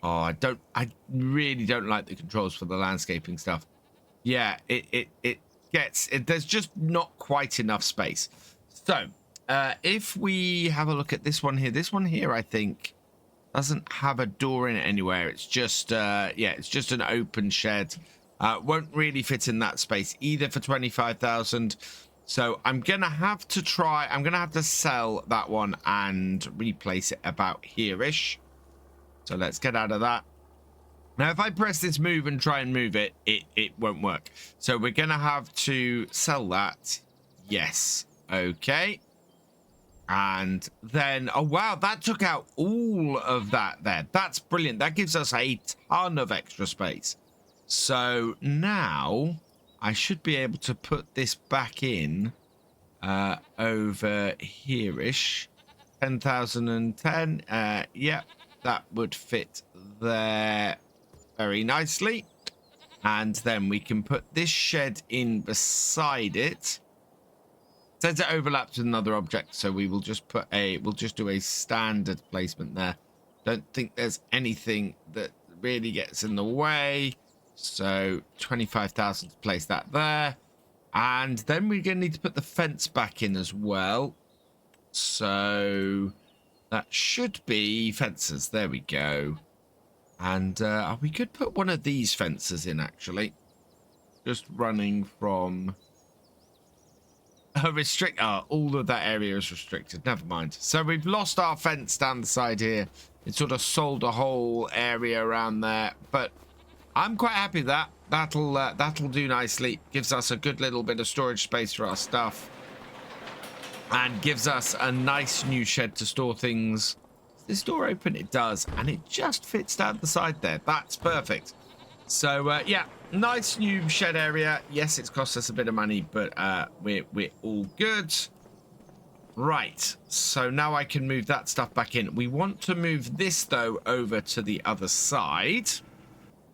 oh, I really don't like the controls for the landscaping stuff. Yeah, there's just not quite enough space. So if we have a look at this one here, I think doesn't have a door in it anywhere. It's just it's just an open shed. Won't really fit in that space either for 25,000. So I'm gonna have to sell that one and replace it about here-ish. So let's get out of that. Now, if I press this move and try and move it, it won't work. So we're gonna have to sell that. Yes. Okay. And then, oh wow, that took out all of that there. That's brilliant. That gives us a ton of extra space. So now I should be able to put this back in over here-ish. 10,010. Yeah, that would fit there very nicely. And then we can put this shed in beside it. Says it overlaps with another object, so we will just do a standard placement there. Don't think there's anything that really gets in the way. So 25,000 to place that there. And then we're going to need to put the fence back in as well. So that should be fences. There we go. And we could put one of these fences in, actually. Just running from... all of that area is restricted. Never mind. So we've lost our fence down the side here. It sort of sold a whole area around there. But I'm quite happy with that. That'll do nicely. Gives us a good little bit of storage space for our stuff. And gives us a nice new shed to store things. Is this door open? It does. And it just fits down the side there. That's perfect. So, yeah. Nice new shed area. Yes, it's cost us a bit of money, but we're all good. Right. So now I can move that stuff back in. We want to move this, though, over to the other side.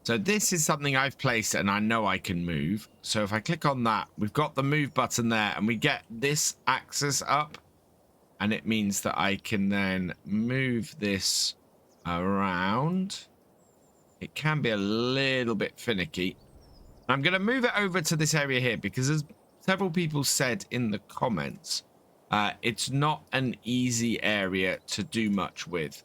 So this is something I've placed and I know I can move. So if I click on that, we've got the move button there and we get this axis up. And it means that I can then move this around. It can be a little bit finicky. I'm going to move it over to this area here because as several people said in the comments, it's not an easy area to do much with.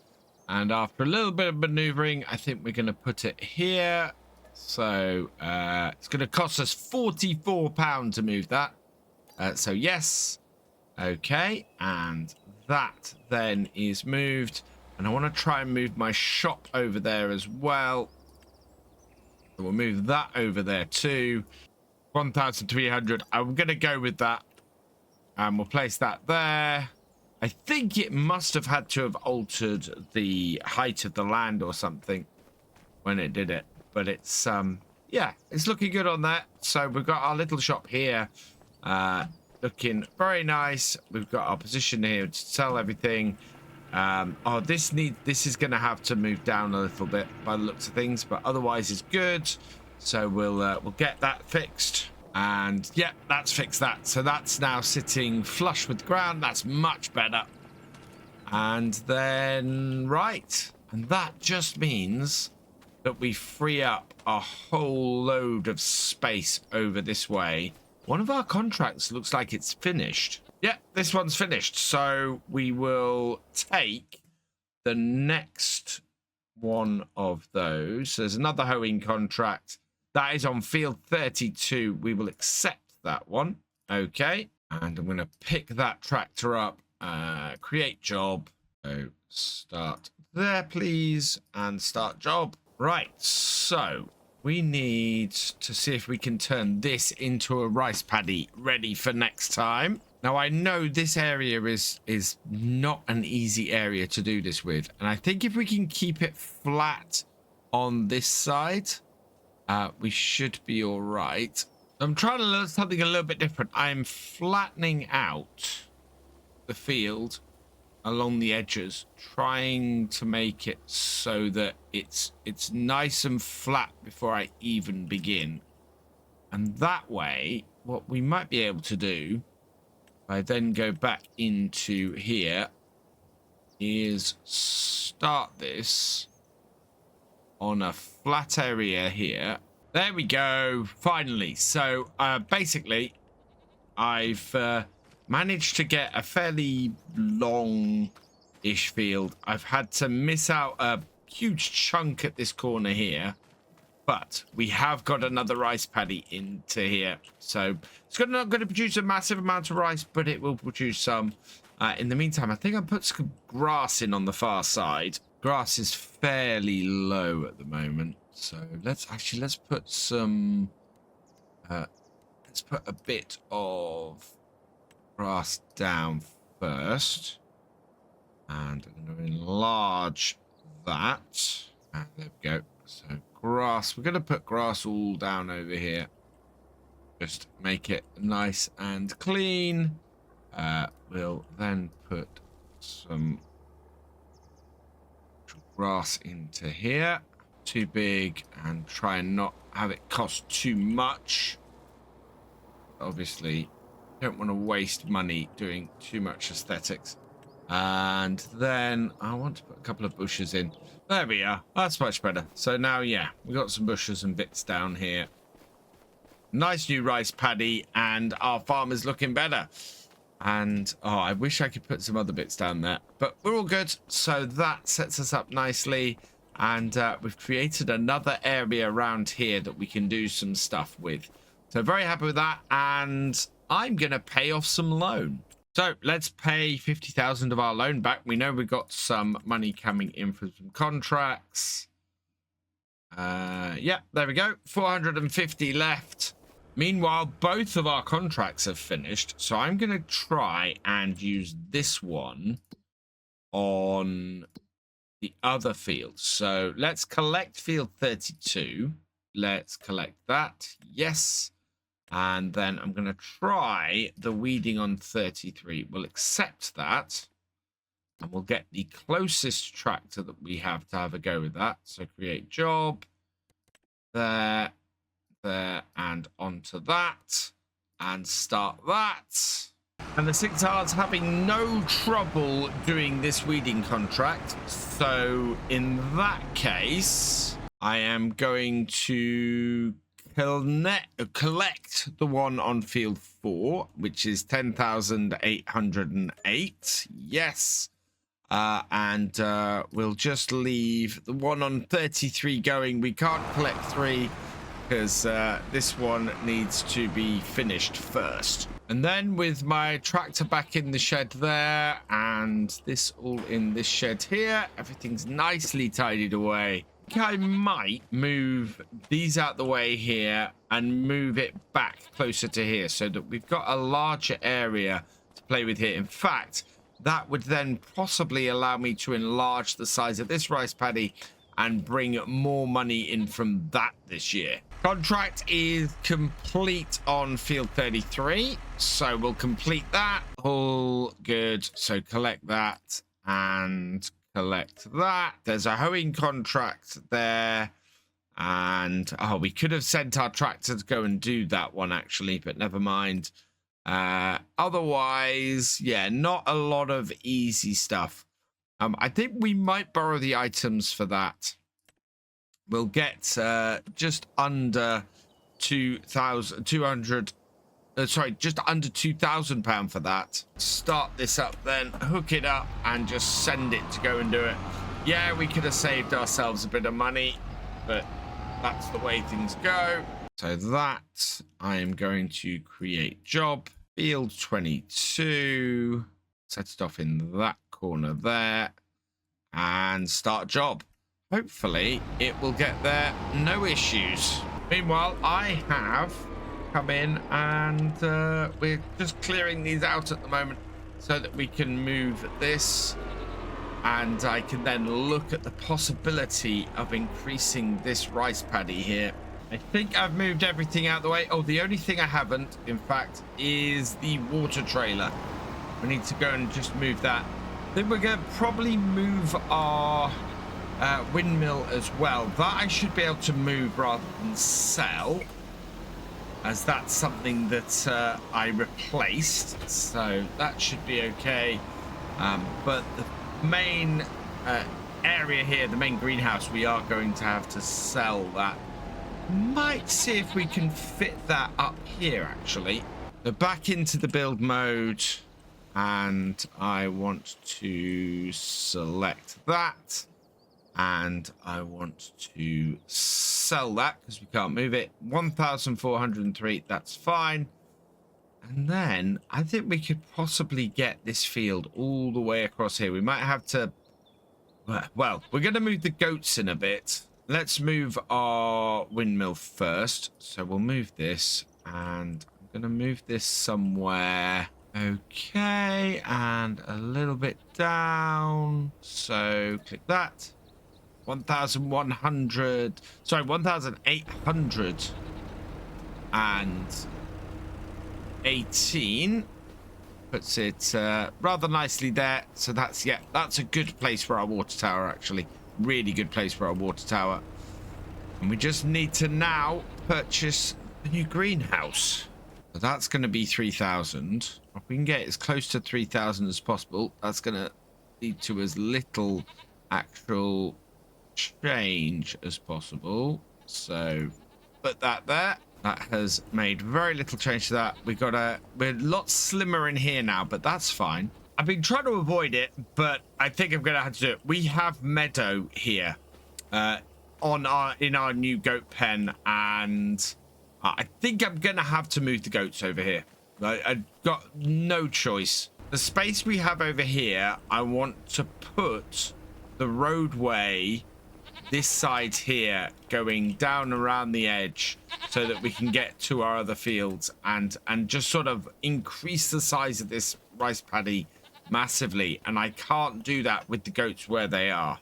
And after a little bit of maneuvering, I think we're going to put it here. So it's going to cost us £44 to move that. So yes. Okay. And that then is moved. And I want to try and move my shop over there as well. So we'll move that over there too. 1,300. I'm going to go with that. And we'll place that there. I think it must have had to have altered the height of the land or something when it did it. But it's, yeah, it's looking good on that. So we've got our little shop here looking very nice. We've got our position here to sell everything. Oh, this is going to have to move down a little bit by the looks of things, but otherwise it's good. So we'll get that fixed. And yeah, that's fixed that. So that's now sitting flush with the ground. That's much better. And then, right. And that just means that we free up a whole load of space over this way. One of our contracts looks like it's finished. Yeah, this one's finished. So we will take the next one of those. There's another hoeing contract. That is on field 32. We will accept that one. Okay. And I'm going to pick that tractor up. Create job. So start there, please. And start job. Right. So we need to see if we can turn this into a rice paddy ready for next time. Now, I know this area is not an easy area to do this with. And I think if we can keep it flat on this side, we should be all right. I'm trying to learn something a little bit different. I'm flattening out the field along the edges, trying to make it so that it's nice and flat before I even begin. And that way, what we might be able to do, I then go back into here, is start this on a flat area here. There we go, finally. So basically, I've managed to get a fairly long-ish field. I've had to miss out a huge chunk at this corner here, but we have got another rice paddy into here. So it's not going to produce a massive amount of rice, but it will produce some. In the meantime, I think I put some grass in on the far side. Grass is fairly low at the moment. So let's put some, let's put a bit of grass down first, and I'm going to enlarge that, and there we go. So grass, we're going to put grass all down over here, just make it nice and clean. We'll then put some grass into here, too big, and try and not have it cost too much. Obviously don't want to waste money doing too much aesthetics. And then I want to put a couple of bushes in. There we are. That's much better. So now, yeah, we've got some bushes and bits down here. Nice new rice paddy, and our farm is looking better. And oh, I wish I could put some other bits down there, but we're all good. So that sets us up nicely, and we've created another area around here that we can do some stuff with. So very happy with that, and I'm gonna pay off some loan. So let's pay 50,000 of our loan back. We know we've got some money coming in from some contracts. Yeah, there we go. 450 left. Meanwhile, both of our contracts have finished, so I'm going to try and use this one on the other field. So let's collect field 32. Let's collect that. Yes. And then I'm going to try the weeding on 33. We'll accept that, and we'll get the closest tractor that we have to have a go with that. So create job. There. There, and onto that, and start that. And the 6R's having no trouble doing this weeding contract, so in that case I am going to collect the one on field 4, which is 10,808. Yes. And we'll just leave the one on 33 going. We can't collect 3 because this one needs to be finished first. And then with my tractor back in the shed there, and this all in this shed here, everything's nicely tidied away. I think I might move these out the way here and move it back closer to here so that we've got a larger area to play with here. In fact, that would then possibly allow me to enlarge the size of this rice paddy and bring more money in from that this year. Contract is complete on field 33, so we'll complete that. All good. So collect that and collect that. There's a hoeing contract there, and oh, we could have sent our tractor to go and do that one actually, but never mind. Otherwise, yeah, not a lot of easy stuff. I think we might borrow the items for that. We'll get just under just under £2,000 for that. Start this up then, hook it up, and just send it to go and do it. Yeah, we could have saved ourselves a bit of money, but that's the way things go. So that I am going to create job field 22, set it off in that corner there, and start job. Hopefully it will get there, no issues. Meanwhile, I have come in, and we're just clearing these out at the moment so that we can move this, and I can then look at the possibility of increasing this rice paddy here. I think I've moved everything out of the way. Oh, the only thing I haven't, in fact, is the water trailer. We need to go and just move that. I think we're going to probably move our windmill as well. That I should be able to move rather than sell, as that's something that I replaced. So that should be okay. But the main area here, the main greenhouse, we are going to have to sell that. Might see if we can fit that up here, actually. So back into the build mode, and I want to select that, and I want to sell that because we can't move it. 1,403, that's fine. And then I think we could possibly get this field all the way across here. We might have to, well, we're going to move the goats in a bit. Let's move our windmill first. So we'll move this, and I'm going to move this somewhere. Okay, and a little bit down. So click that. 1,100, sorry, 1,818 puts it rather nicely there. So that's, yeah, that's a good place for our water tower, actually. Really good place for our water tower. And we just need to now purchase the new greenhouse. So that's going to be 3,000. If we can get as close to 3,000 as possible, that's going to lead to as little actual change as possible. So put that there. That has made very little change to that. We're a lot slimmer in here now, but that's fine. I've been trying to avoid it, but I think I'm going to have to do it. We have meadow here in our new goat pen, and I think I'm going to have to move the goats over here. I've got no choice. The space we have over here, I want to put the roadway this side here going down around the edge so that we can get to our other fields and just sort of increase the size of this rice paddy massively, and I can't do that with the goats where they are.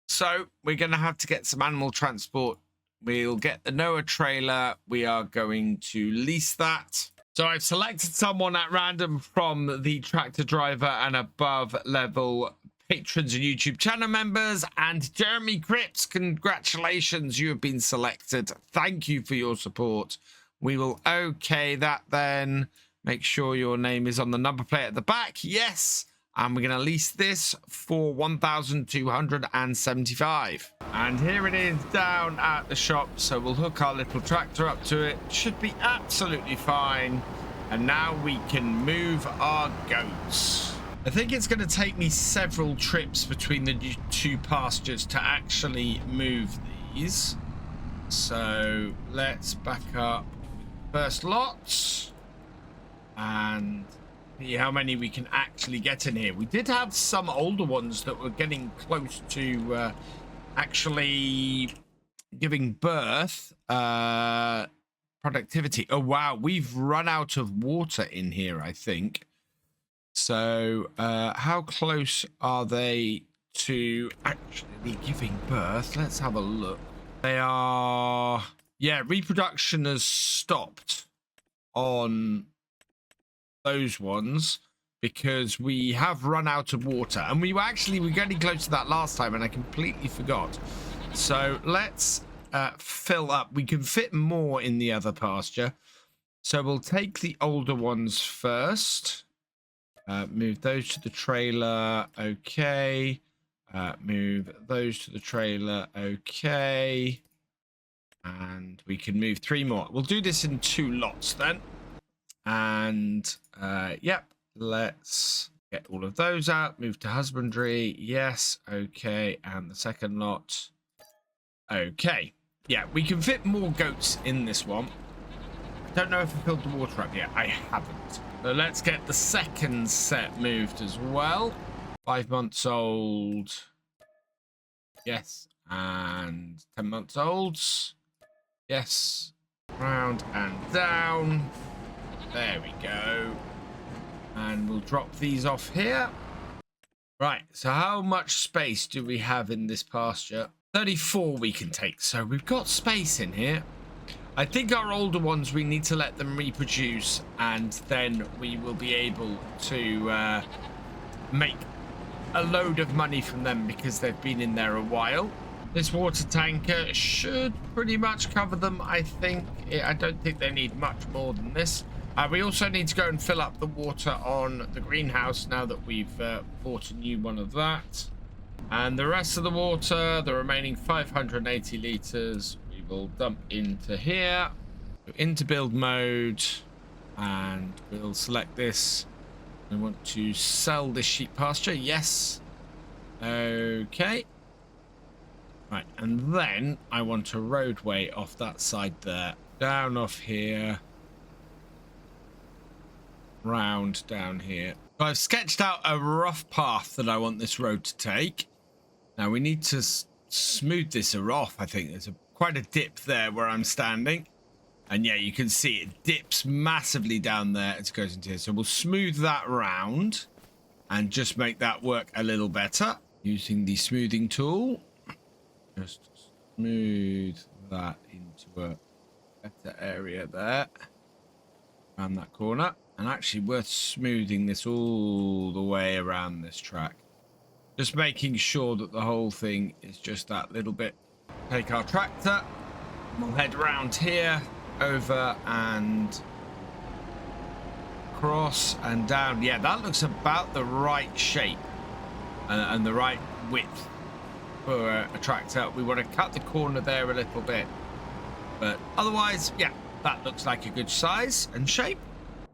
So we're going to have to get some animal transport. We'll get the Noah trailer. We are going to lease that. So I've selected someone at random from the tractor driver and above level patrons and YouTube channel members, and Jeremy Cripps, congratulations, you have been selected. Thank you for your support. We will okay that then. Make sure your name is on the number plate at the back. Yes. And we're going to lease this for 1,275. And here it is down at the shop. So we'll hook our little tractor up to it. Should be absolutely fine. And now we can move our goats. I think it's going to take me several trips between the two pastures to actually move these. So let's back up first lots and see how many we can actually get in here. We did have some older ones that were getting close to actually giving birth. Productivity. Oh, wow. We've run out of water in here, I think. So how close are they to actually giving birth? Let's have a look. They are... Yeah, reproduction has stopped on those ones because we have run out of water, and we were getting close to that last time and I completely forgot. So let's fill up. We can fit more in the other pasture, so we'll take the older ones first. Move those to the trailer. Okay. Move those to the trailer. Okay. And we can move 3 more. We'll do this in 2 lots then. And yep, let's get all of those out. Move to husbandry. Yes. Okay. And the second lot. Okay. Yeah, we can fit more goats in this one. I don't know if I filled the water up yet. I haven't. So let's get the second set moved as well. 5 months old. Yes. And 10 months olds. Yes. Round and down. There we go. And we'll drop these off here. Right, so how much space do we have in this pasture? 34 we can take, so we've got space in here. I think our older ones, we need to let them reproduce, and then we will be able to make a load of money from them because they've been in there a while. This water tanker should pretty much cover them, I think. I don't think they need much more than this. We also need to go and fill up the water on the greenhouse now that we've bought a new one of that. And the rest of the water, the remaining 580 litres, we will dump into here. Go into build mode, and we'll select this. I want to sell this sheep pasture. Yes. Okay. Right, and then I want a roadway off that side there. Down off here. Round down here. So I've sketched out a rough path that I want this road to take. Now we need to smooth this off. I think there's quite a dip there where I'm standing. And yeah, you can see it dips massively down there as it goes into here. So we'll smooth that round and just make that work a little better using the smoothing tool. Just smooth that into a better area there. Around that corner. And actually worth smoothing this all the way around this track. Just making sure that the whole thing is just that little bit. Take our tractor. We'll head around here, over and across and down. Yeah, that looks about the right shape and the right width for a tractor. We want to cut the corner there a little bit. But otherwise, yeah, that looks like a good size and shape.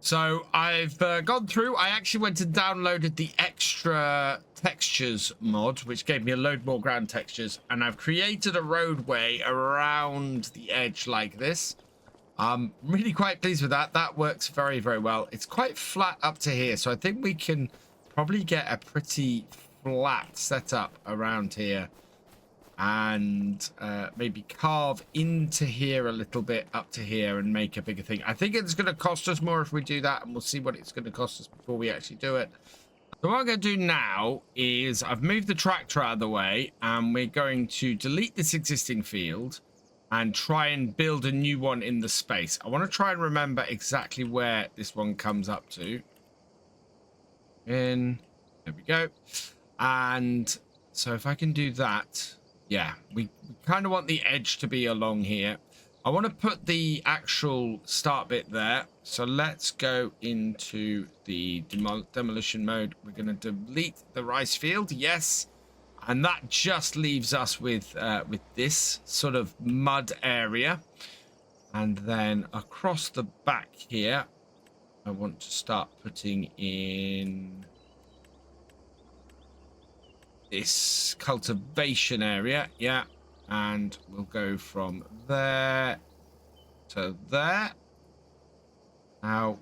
So I've gone through. I actually went and downloaded the extra textures mod, which gave me a load more ground textures. And I've created a roadway around the edge like this. I'm really quite pleased with that. That works very, very well. It's quite flat up to here. So I think we can probably get a pretty flat setup around here. And maybe carve into here a little bit up to here and make a bigger thing. I think it's going to cost us more if we do that, and we'll see what it's going to cost us before we actually do it. So what I'm going to do now is I've moved the tractor out of the way, and we're going to delete this existing field and try and build a new one in the space. I want to try and remember exactly where this one comes up to. There we go. And so if I can do that... Yeah, we kind of want the edge to be along here. I want to put the actual start bit there. So let's go into the demolition mode. We're going to delete the rice field. Yes. And that just leaves us with this sort of mud area. And then across the back here, I want to start putting in... this cultivation area, yeah, and we'll go from there to there. Now,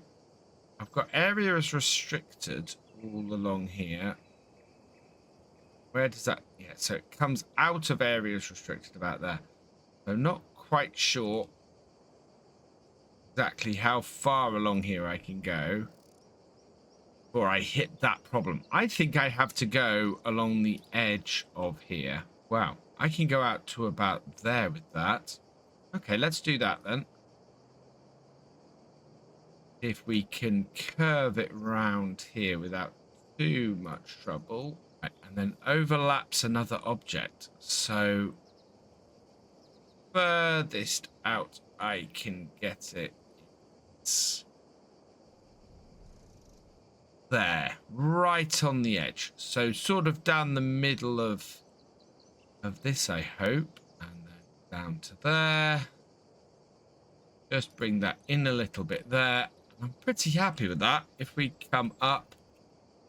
I've got areas restricted all along here. Where does that? Yeah, so it comes out of areas restricted about there. So not quite sure exactly how far along here I can go. Or I hit that problem. I think I have to go along the edge of here. Wow, I can go out to about there with that. Okay, let's do that then. If we can curve it round here without too much trouble. Right, and then overlaps another object. So furthest out I can get it. It's there, right on the edge. So sort of down the middle of this, I hope. And then down to there. Just bring that in a little bit there. I'm pretty happy with that. If we come up,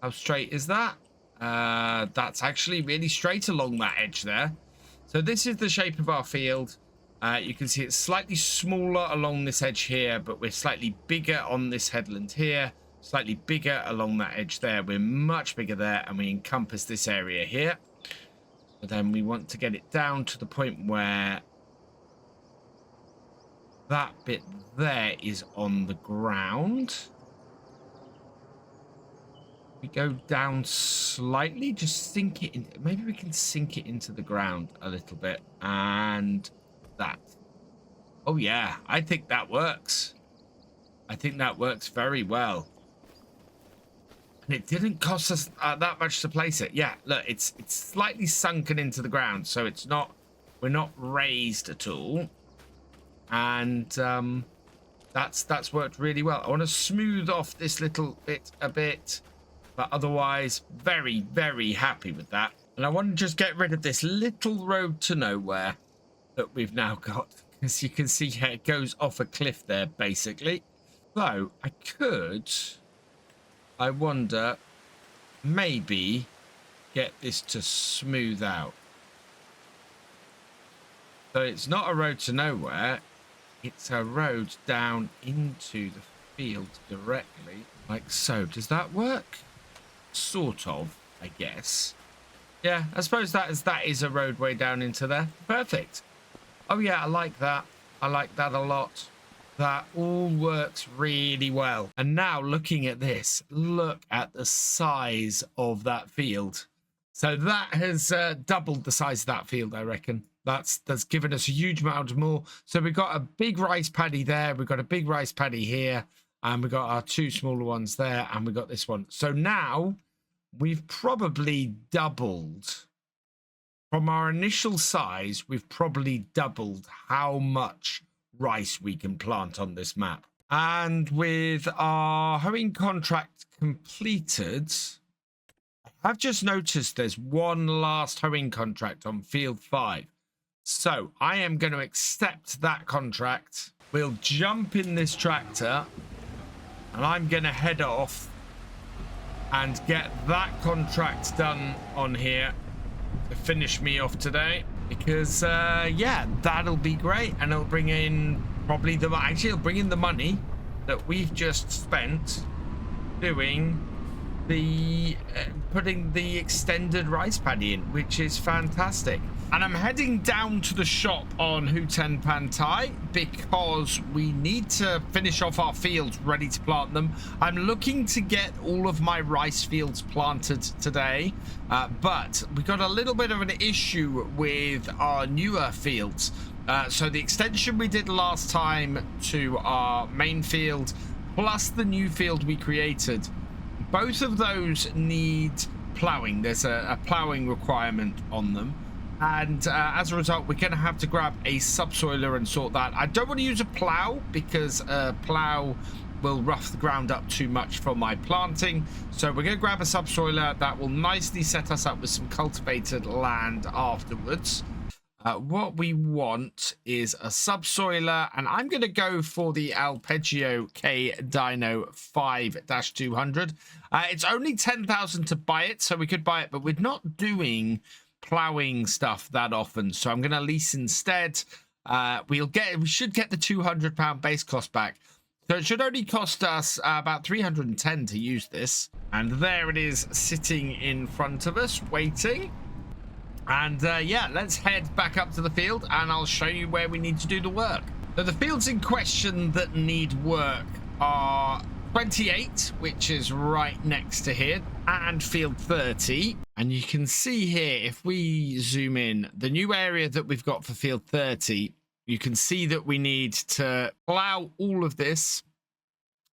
how straight is that? That's actually really straight along that edge there. So this is the shape of our field. You can see it's slightly smaller along this edge here, but we're slightly bigger on this headland here. Slightly bigger along that edge there. We're much bigger there, and we encompass this area here. But then we want to get it down to the point where that bit there is on the ground. We go down slightly, just sink it in. Maybe we can sink it into the ground a little bit. And that. Oh, yeah, I think that works. I think that works very well. And it didn't cost us that much to place it. Yeah, look, it's slightly sunken into the ground, so it's not, we're not raised at all. And that's worked really well. I want to smooth off this little bit a bit, but otherwise very, very happy with that. And I want to just get rid of this little road to nowhere that we've now got. As you can see here, it goes off a cliff there, basically. So I could, I wonder, maybe get this to smooth out. So it's not a road to nowhere. It's a road down into the field directly, like so. Does that work? Sort of, I guess. Yeah, I suppose that is a roadway down into there. Perfect. Oh yeah, I like that. I like that a lot. That all works really well. And now looking at this, look at the size of that field. So that has doubled the size of that field, I reckon. That's given us a huge amount more. So we've got a big rice paddy there. We've got a big rice paddy here. And we've got our two smaller ones there. And we've got this one. So now we've probably doubled. From our initial size, we've probably doubled how much rice we can plant on this map. And with our hoeing contract completed, I've just noticed there's one last hoeing contract on field 5. So I am going to accept that contract. We'll jump in this tractor and I'm going to head off and get that contract done on here to finish me off today, because yeah, that'll be great, and it'll bring in probably it'll bring in the money that we've just spent doing the putting the extended rice paddy in, which is fantastic. And I'm heading down to the shop on Hutan Pantai because we need to finish off our fields ready to plant them. I'm looking to get all of my rice fields planted today, but we got a little bit of an issue with our newer fields. So the extension we did last time to our main field, plus the new field we created, both of those need ploughing. There's a ploughing requirement on them. And as a result, we're going to have to grab a subsoiler and sort that. I don't want to use a plow because a plow will rough the ground up too much for my planting. So we're going to grab a subsoiler that will nicely set us up with some cultivated land afterwards. What we want is a subsoiler, and I'm going to go for the Arpeggio K Dino 5-200. It's only 10,000 to buy it, so we could buy it, but we're not doing plowing stuff that often, so I'm going to lease instead. We should get the £200 base cost back, so it should only cost us about 310 to use this. And there it is, sitting in front of us waiting. And yeah, let's head back up to the field and I'll show you where we need to do the work. So the fields in question that need work are 28, which is right next to here, and field 30. And you can see here, if we zoom in, the new area that we've got for field 30, you can see that we need to plow all of this.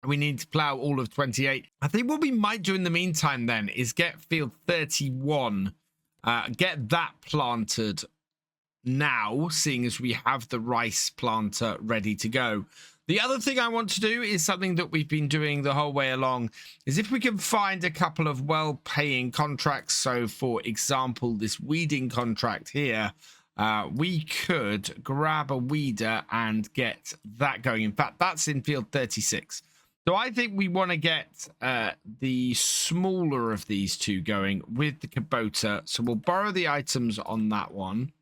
We need to plow all of 28. I think what we might do in the meantime then is get field 31, get that planted now, seeing as we have the rice planter ready to go. The other thing I want to do is something that we've been doing the whole way along, is if we can find a couple of well-paying contracts. So, for example, this weeding contract here, we could grab a weeder and get that going. In fact, that's in field 36. So I think we want to get the smaller of these two going with the Kubota. So we'll borrow the items on that one.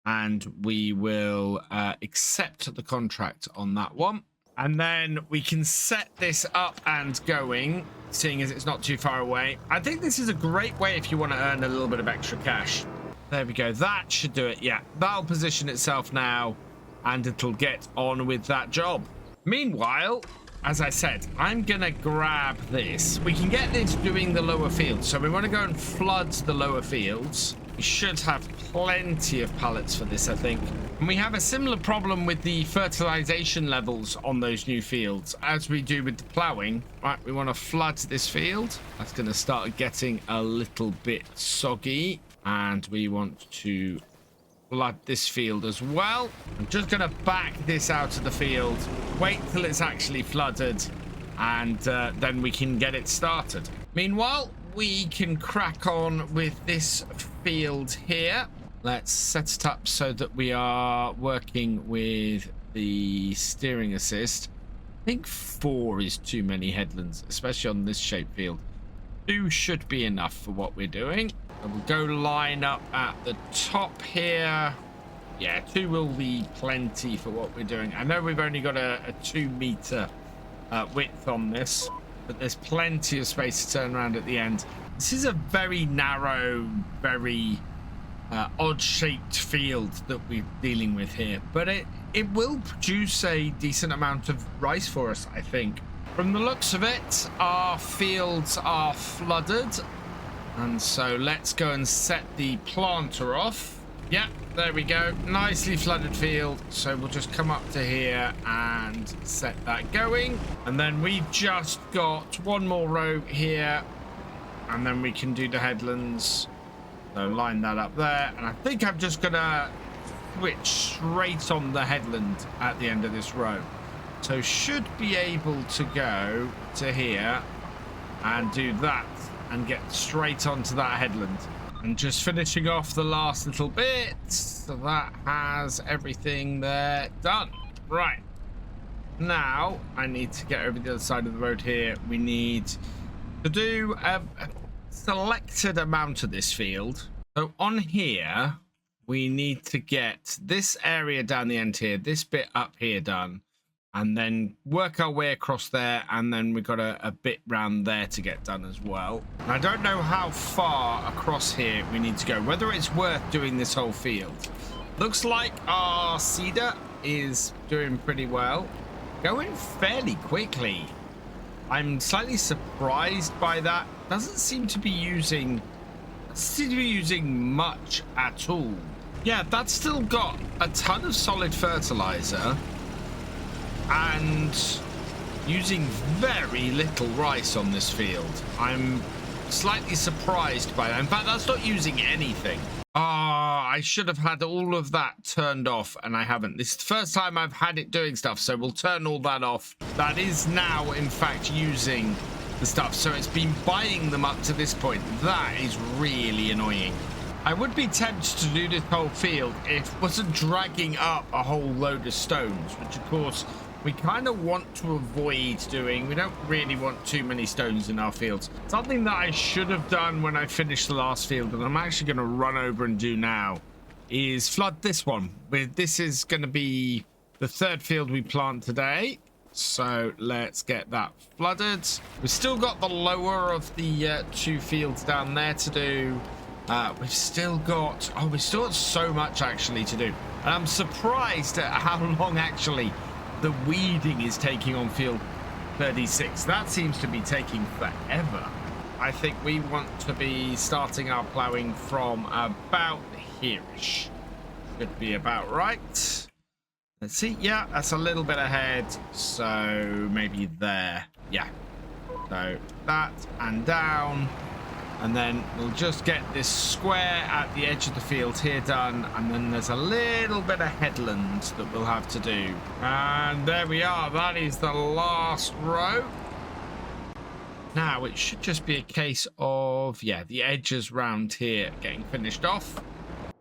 And we will accept the contract on that one. And then we can set this up and going, seeing as it's not too far away. I think this is a great way if you want to earn a little bit of extra cash. There we go. That should do it. Yeah, that'll position itself now. and it'll get on with that job. Meanwhile, as I said, I'm gonna grab this. We can get this doing the lower fields, so we want to go and flood the lower fields. We should have plenty of pallets for this, I think. And we have a similar problem with the fertilization levels on those new fields as we do with the plowing. Right, we want to flood this field. That's going to start getting a little bit soggy. And we want to flood this field as well. I'm just going to back this out of the field. Wait till it's actually flooded. And then we can get it started. Meanwhile, we can crack on with this field here. Let's set it up so that we are working with the steering assist. I think 4 is too many headlands, especially on this shaped field. 2 should be enough for what we're doing. And we'll go line up at the top here. Yeah, 2 will be plenty for what we're doing. I know we've only got a 2 meter width on this, but there's plenty of space to turn around at the end. This is a very narrow, very odd-shaped field that we're dealing with here, but it will produce a decent amount of rice for us, I think. From the looks of it, our fields are flooded, and so let's go and set the planter off. Yep, there we go. Nicely flooded field. So we'll just come up to here and set that going. And then we've just got 1 more row here. And then we can do the headlands. So line that up there. And I think I'm just going to switch straight on the headland at the end of this row. So should be able to go to here and do that and get straight onto that headland. And just finishing off the last little bit. So that has everything there done. Right. Now, I need to get over the other side of the road here. We need to do a selected amount of this field. So on here, we need to get this area down the end here, this bit up here done. And then work our way across there, and then we've got a bit round there to get done as well. And I don't know how far across here we need to go, whether it's worth doing this whole field. Looks like our cedar is doing pretty well. Going fairly quickly. I'm slightly surprised by that. Doesn't seem to be using much at all. Yeah, that's still got a ton of solid fertilizer. And using very little rice on this field. I'm slightly surprised by that. In fact, that's not using anything. I should have had all of that turned off, and I haven't. This is the first time I've had it doing stuff, so we'll turn all that off. That is now, in fact, using the stuff. So it's been buying them up to this point. That is really annoying. I would be tempted to do this whole field if it wasn't dragging up a whole load of stones, which, of course, we kind of want to avoid doing. We don't really want too many stones in our fields. Something that I should have done when I finished the last field, and I'm actually going to run over and do now, is flood this one. This is going to be the 3rd field we plant today. So let's get that flooded. We've still got the lower of the 2 fields down there to do. We've still got so much actually to do. And I'm surprised at how long actually the weeding is taking on field 36. That seems to be taking forever. I think we want to be starting our ploughing from about here-ish. Should be about right. Let's see. Yeah, that's a little bit ahead. So maybe there. Yeah. So that and down. And then we'll just get this square at the edge of the field here done. And then there's a little bit of headland that we'll have to do. And there we are. That is the last row. Now, it should just be a case of, yeah, the edges round here getting finished off.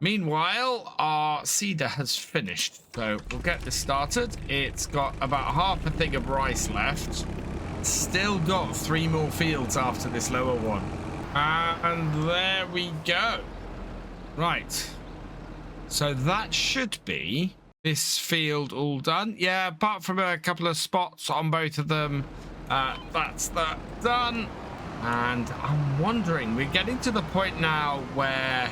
Meanwhile, our cedar has finished. So we'll get this started. It's got about half a thing of rice left. Still got 3 more fields after this lower one. And there we go. Right. So that should be this field all done. Yeah, apart from a couple of spots on both of them. That's that done. And I'm wondering, we're getting to the point now where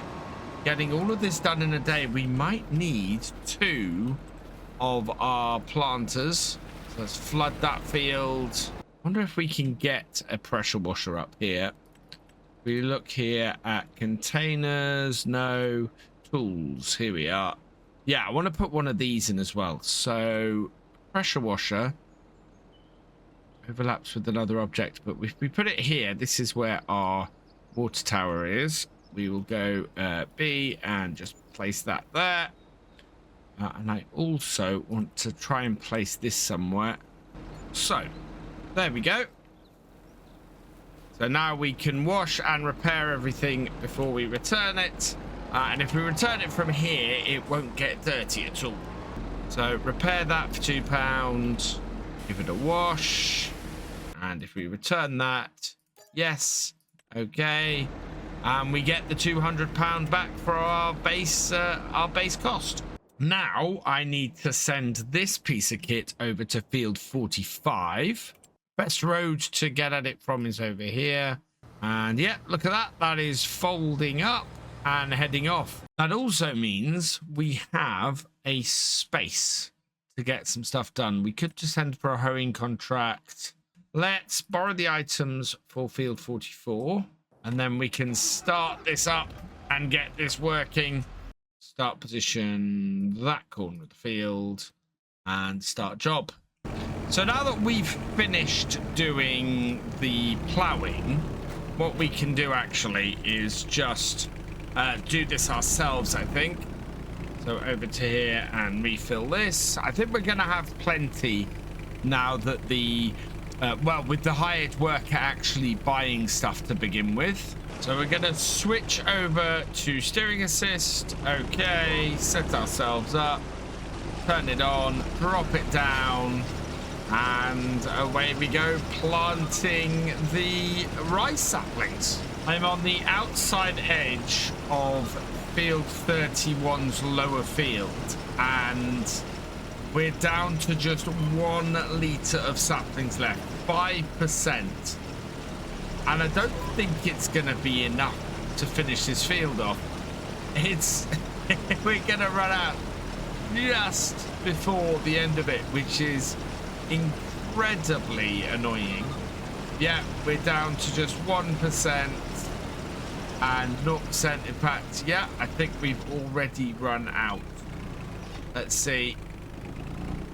getting all of this done in a day, we might need 2 of our planters. So let's flood that field. Wonder if we can get a pressure washer up here. We look here at containers. No. Tools. Here we are. Yeah, I want to put one of these in as well. So pressure washer overlaps with another object, but if we put it here, this is where our water tower is. We will go B and just place that there. And I also want to try and place this somewhere. So there we go. So now we can wash and repair everything before we return it. And if we return it from here, it won't get dirty at all. So repair that for £2. Give it a wash. And if we return that, yes, okay. And we get the £200 back for our base cost. Now I need to send this piece of kit over to field 45. Best road to get at it from is over here. And yeah, look at that. That is folding up and heading off. That also means we have a space to get some stuff done. We could just send for a hoeing contract. Let's borrow the items for field 44, and then we can start this up and get this working. Start position that corner of the field and start job. So now that we've finished doing the ploughing, what we can do actually is just do this ourselves, I think. So over to here and refill this. I think we're going to have plenty now that the well, with the hired worker actually buying stuff to begin with. So we're going to switch over to steering assist. Okay, set ourselves up, turn it on, drop it down, and away we go, planting the rice saplings. I'm on the outside edge of field 31's lower field, and we're down to just 1 litre of saplings left, 5%. And I don't think it's going to be enough to finish this field off. We're going to run out just before the end of it, which is incredibly annoying. Yeah, we're down to just 1% and 0% impact. Yeah, I think we've already run out. Let's see.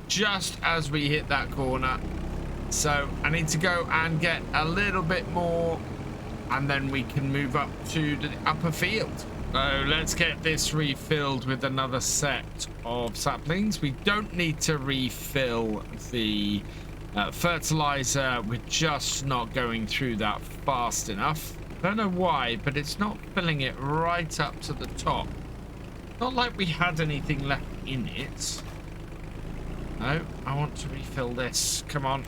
Just as we hit that corner. So I need to go and get a little bit more, and then we can move up to the upper field. So let's get this refilled with another set of saplings. We don't need to refill the fertilizer. We're just not going through that fast enough. I don't know why, but it's not filling it right up to the top. Not like we had anything left in it. No, I want to refill this. Come on.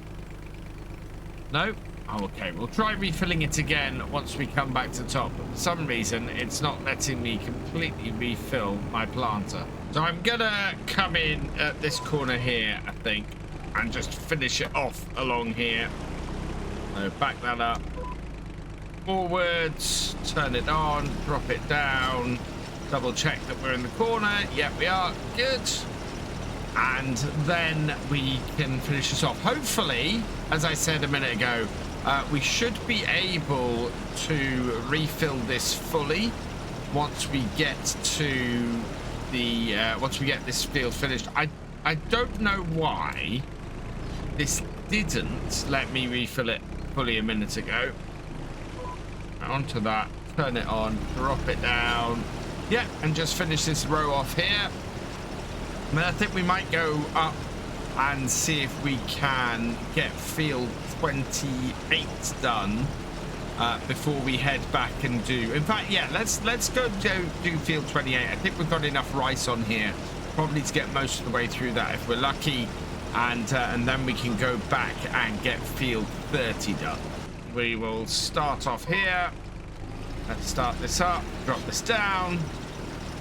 No? Oh, okay. We'll try refilling it again once we come back to the top. But for some reason, it's not letting me completely refill my planter. So I'm going to come in at this corner here, I think, and just finish it off along here. So back that up. Forwards. Turn it on. Drop it down. Double check that we're in the corner. Yep, we are. Good. And then we can finish this off. Hopefully, as I said a minute ago, we should be able to refill this fully once we get to the once we get this field finished. I don't know why this didn't let me refill it fully a minute ago. Onto that, turn it on, drop it down. Yeah, and just finish this row off here. I mean, I think we might go up and see if we can get field 28 done before we head back and do. In fact, yeah, let's go do field 28. I think we've got enough rice on here, probably to get most of the way through that if we're lucky, and then we can go back and get field 30 done. We will start off here. Let's start this up, drop this down.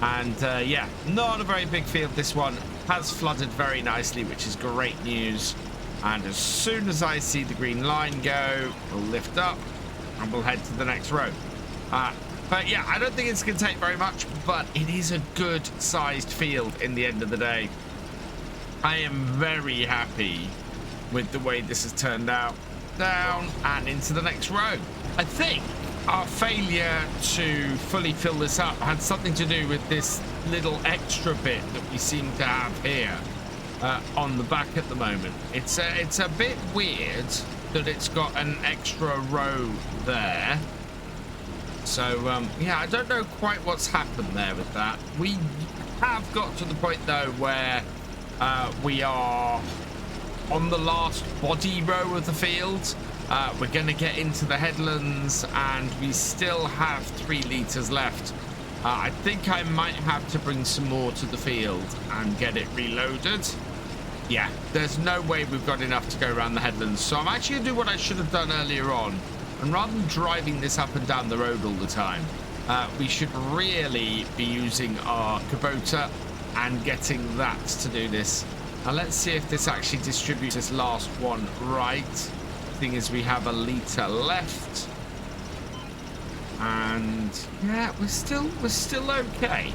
And yeah, not a very big field. This one has flooded very nicely, which is great news. And as soon as I see the green line go, we'll lift up and we'll head to the next row. But yeah, I don't think it's going to take very much, but it is a good sized field in the end of the day. I am very happy with the way this has turned out. Down and into the next row. I think our failure to fully fill this up had something to do with this little extra bit that we seem to have here on the back at the moment. It's a bit weird that it's got an extra row there. So yeah, I don't know quite what's happened there with that. We have got to the point though where we are on the last body row of the field. We're going to get into the headlands and we still have 3 liters left. I think I might have to bring some more to the field and get it reloaded. Yeah, there's no way we've got enough to go around the headlands. So I'm actually going to do what I should have done earlier on. And rather than driving this up and down the road all the time, we should really be using our Kubota and getting that to do this. Now let's see if this actually distributes this last one right. Thing is, we have a liter left, and yeah, we're still okay.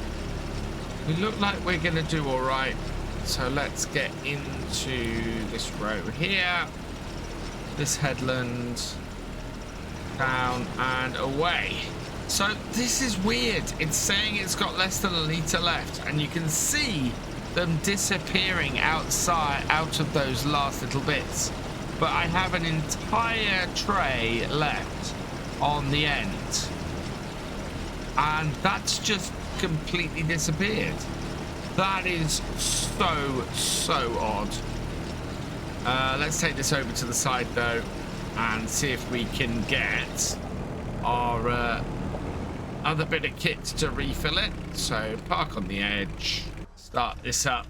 We look like we're gonna do all right. So let's get into this row here, this headland, down and away. So this is weird. It's saying it's got less than a liter left, and you can see them disappearing out of those last little bits. But I have an entire tray left on the end, and that's just completely disappeared. That is so odd. Let's take this over to the side though and see if we can get our other bit of kit to refill it. So park on the edge, start this up.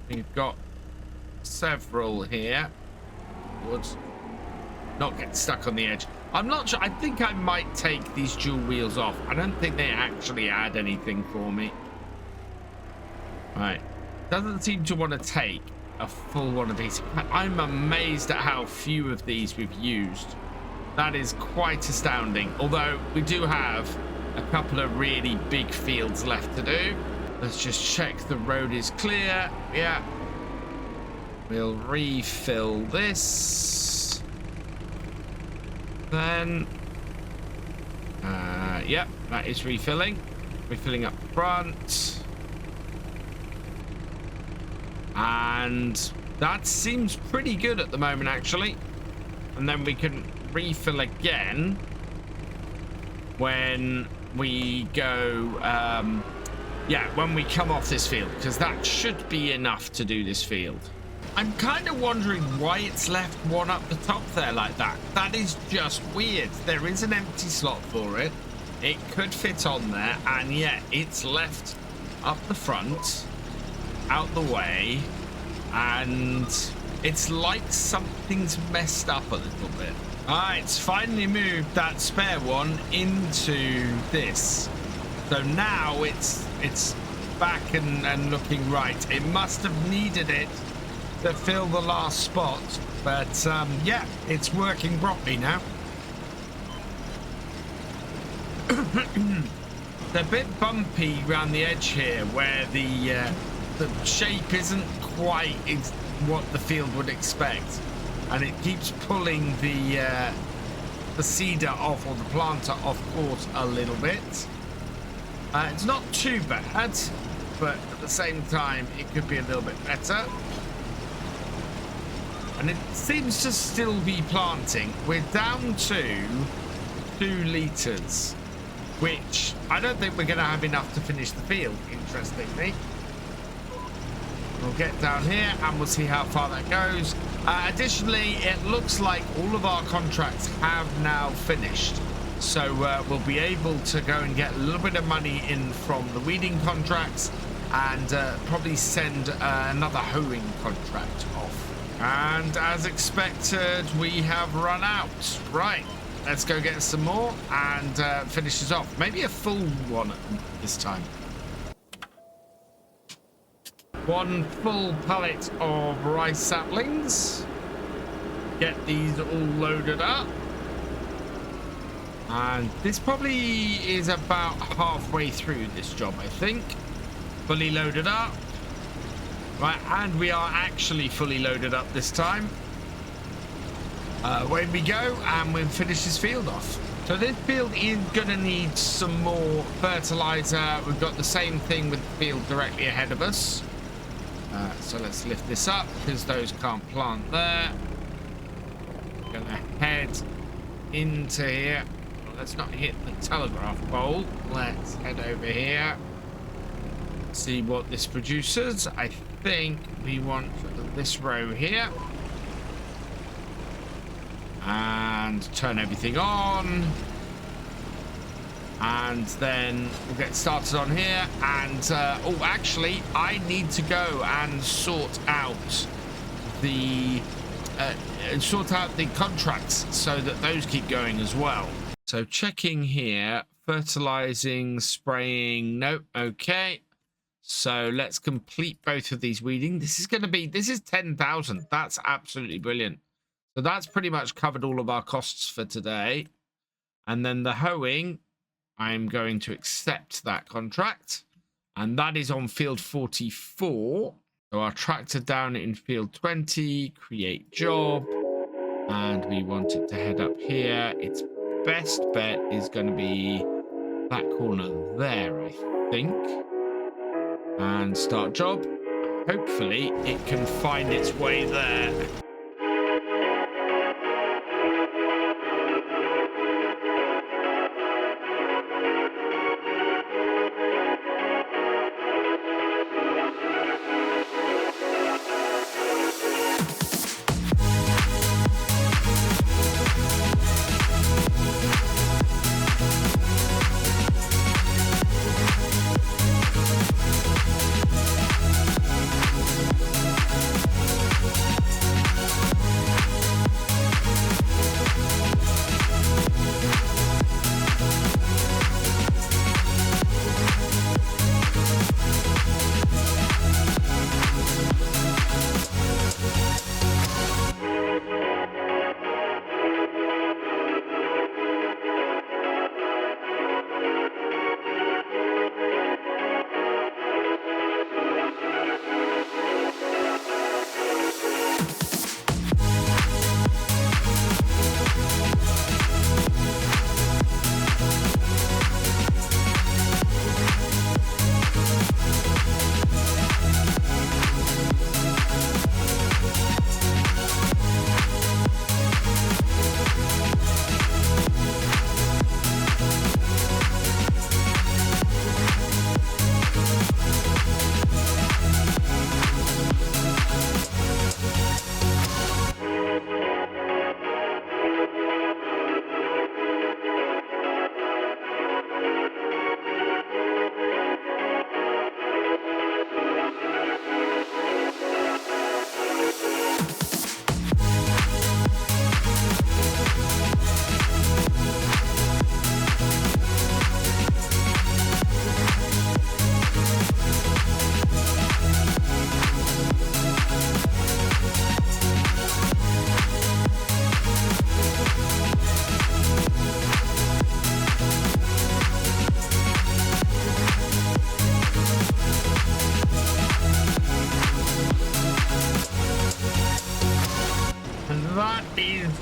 We've got several here. Would not get stuck on the edge. I'm not sure. I think I might take these dual wheels off. I don't think they actually add anything for me. Right, doesn't seem to want to take a full one of these. I'm amazed at how few of these we've used. That is quite astounding. Although we do have a couple of really big fields left to do. Let's just check the road is clear. Yeah. We'll refill this. Then, yep, that is refilling. Refilling up front. And that seems pretty good at the moment, actually. And then we can refill again when we go, yeah, when we come off this field, because that should be enough to do this field. I'm kind of wondering why it's left one up the top there like that. That is just weird. There is an empty slot for it. It could fit on there, and yet it's left up the front, out the way, and it's like something's messed up a little bit. Alright, it's finally moved that spare one into this. So now it's back and looking right. It must have needed it to fill the last spot, but yeah, it's working properly now. They're a bit bumpy around the edge here, where the shape isn't quite what the field would expect, and it keeps pulling the seeder off, or the planter off course a little bit. It's not too bad, but at the same time, it could be a little bit better. And it seems to still be planting. We're down to 2 liters, which I don't think we're going to have enough to finish the field, interestingly. We'll get down here and we'll see how far that goes. Additionally, it looks like all of our contracts have now finished. So we'll be able to go and get a little bit of money in from the weeding contracts, and probably send another hoeing contract off. And as expected, we have run out. Right, let's go get some more and finish this off. Maybe a full one this time. 1 full pallet of rice saplings. Get these all loaded up. And this probably is about halfway through this job, I think. Fully loaded up. Right, and we are actually fully loaded up this time. Away we go, and we'll finish this field off. So this field is going to need some more fertilizer. We've got the same thing with the field directly ahead of us. So let's lift this up because those can't plant there. We're going to head into here. Well, let's not hit the telegraph pole. Let's head over here. See what this produces. I think we want this row here. And turn everything on. And then we'll get started on here. And, oh, actually, I need to go and sort out the contracts so that those keep going as well. So checking here, fertilizing, spraying, nope, okay. So let's complete both of these weeding. This is 10,000. That's absolutely brilliant. So that's pretty much covered all of our costs for today. And then the hoeing, I'm going to accept that contract. And that is on field 44. So our tractor down in field 20, create job. And we want it to head up here. Its best bet is going to be that corner there, I think. And start job. Hopefully it can find its way there.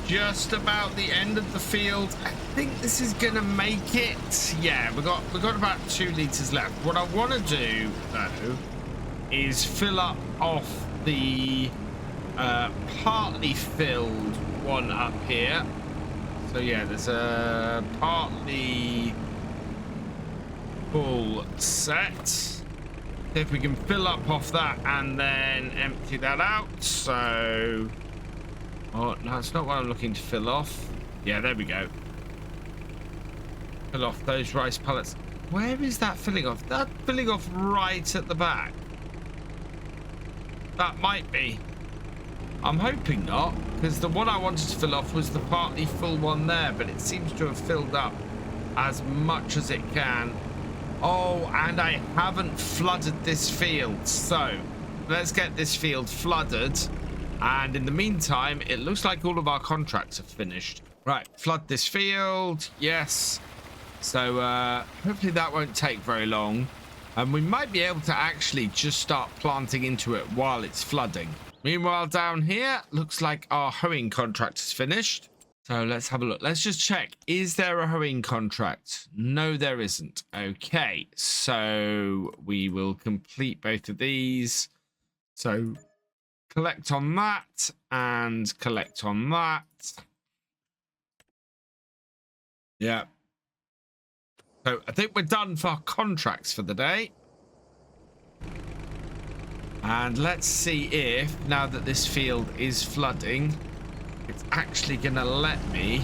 Just about the end of the field. I think this is gonna make it. Yeah, we got about 2 liters left. What I want to do though is fill up off the partly filled one up here. So yeah, there's a partly full set. See if we can fill up off that and then empty that out. So oh, no, it's not what I'm looking to fill off. Yeah, there we go. Fill off those rice pellets. Where is that filling off? That filling off right at the back. That might be. I'm hoping not, because the one I wanted to fill off was the partly full one there, but it seems to have filled up as much as it can. Oh, and I haven't flooded this field. So let's get this field flooded. And in the meantime, it looks like all of our contracts are finished. Right, flood this field. Yes. So hopefully that won't take very long. And we might be able to actually just start planting into it while it's flooding. Meanwhile, down here, looks like our hoeing contract is finished. So let's have a look. Let's just check. Is there a hoeing contract? No, there isn't. Okay, so we will complete both of these. So collect on that and collect on that. Yeah. So I think we're done for contracts for the day. And let's see if, now that this field is flooding, it's actually gonna let me.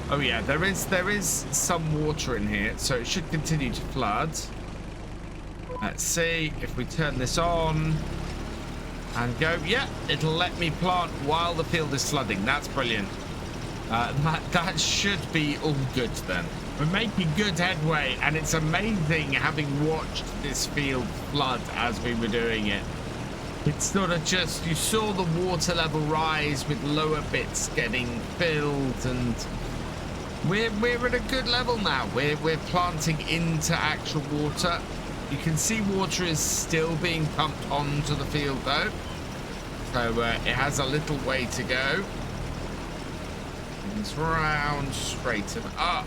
Oh yeah, there is some water in here, so it should continue to flood. Let's see if we turn this on and go. Yeah, it'll let me plant while the field is flooding. That's brilliant. That should be all good then. We're making good headway, and it's amazing having watched this field flood as we were doing it. It's sort of just, you saw the water level rise with lower bits getting filled, and we're at a good level now. We're planting into actual water. You can see water is still being pumped onto the field though, so it has a little way to go. It's round, straight and up.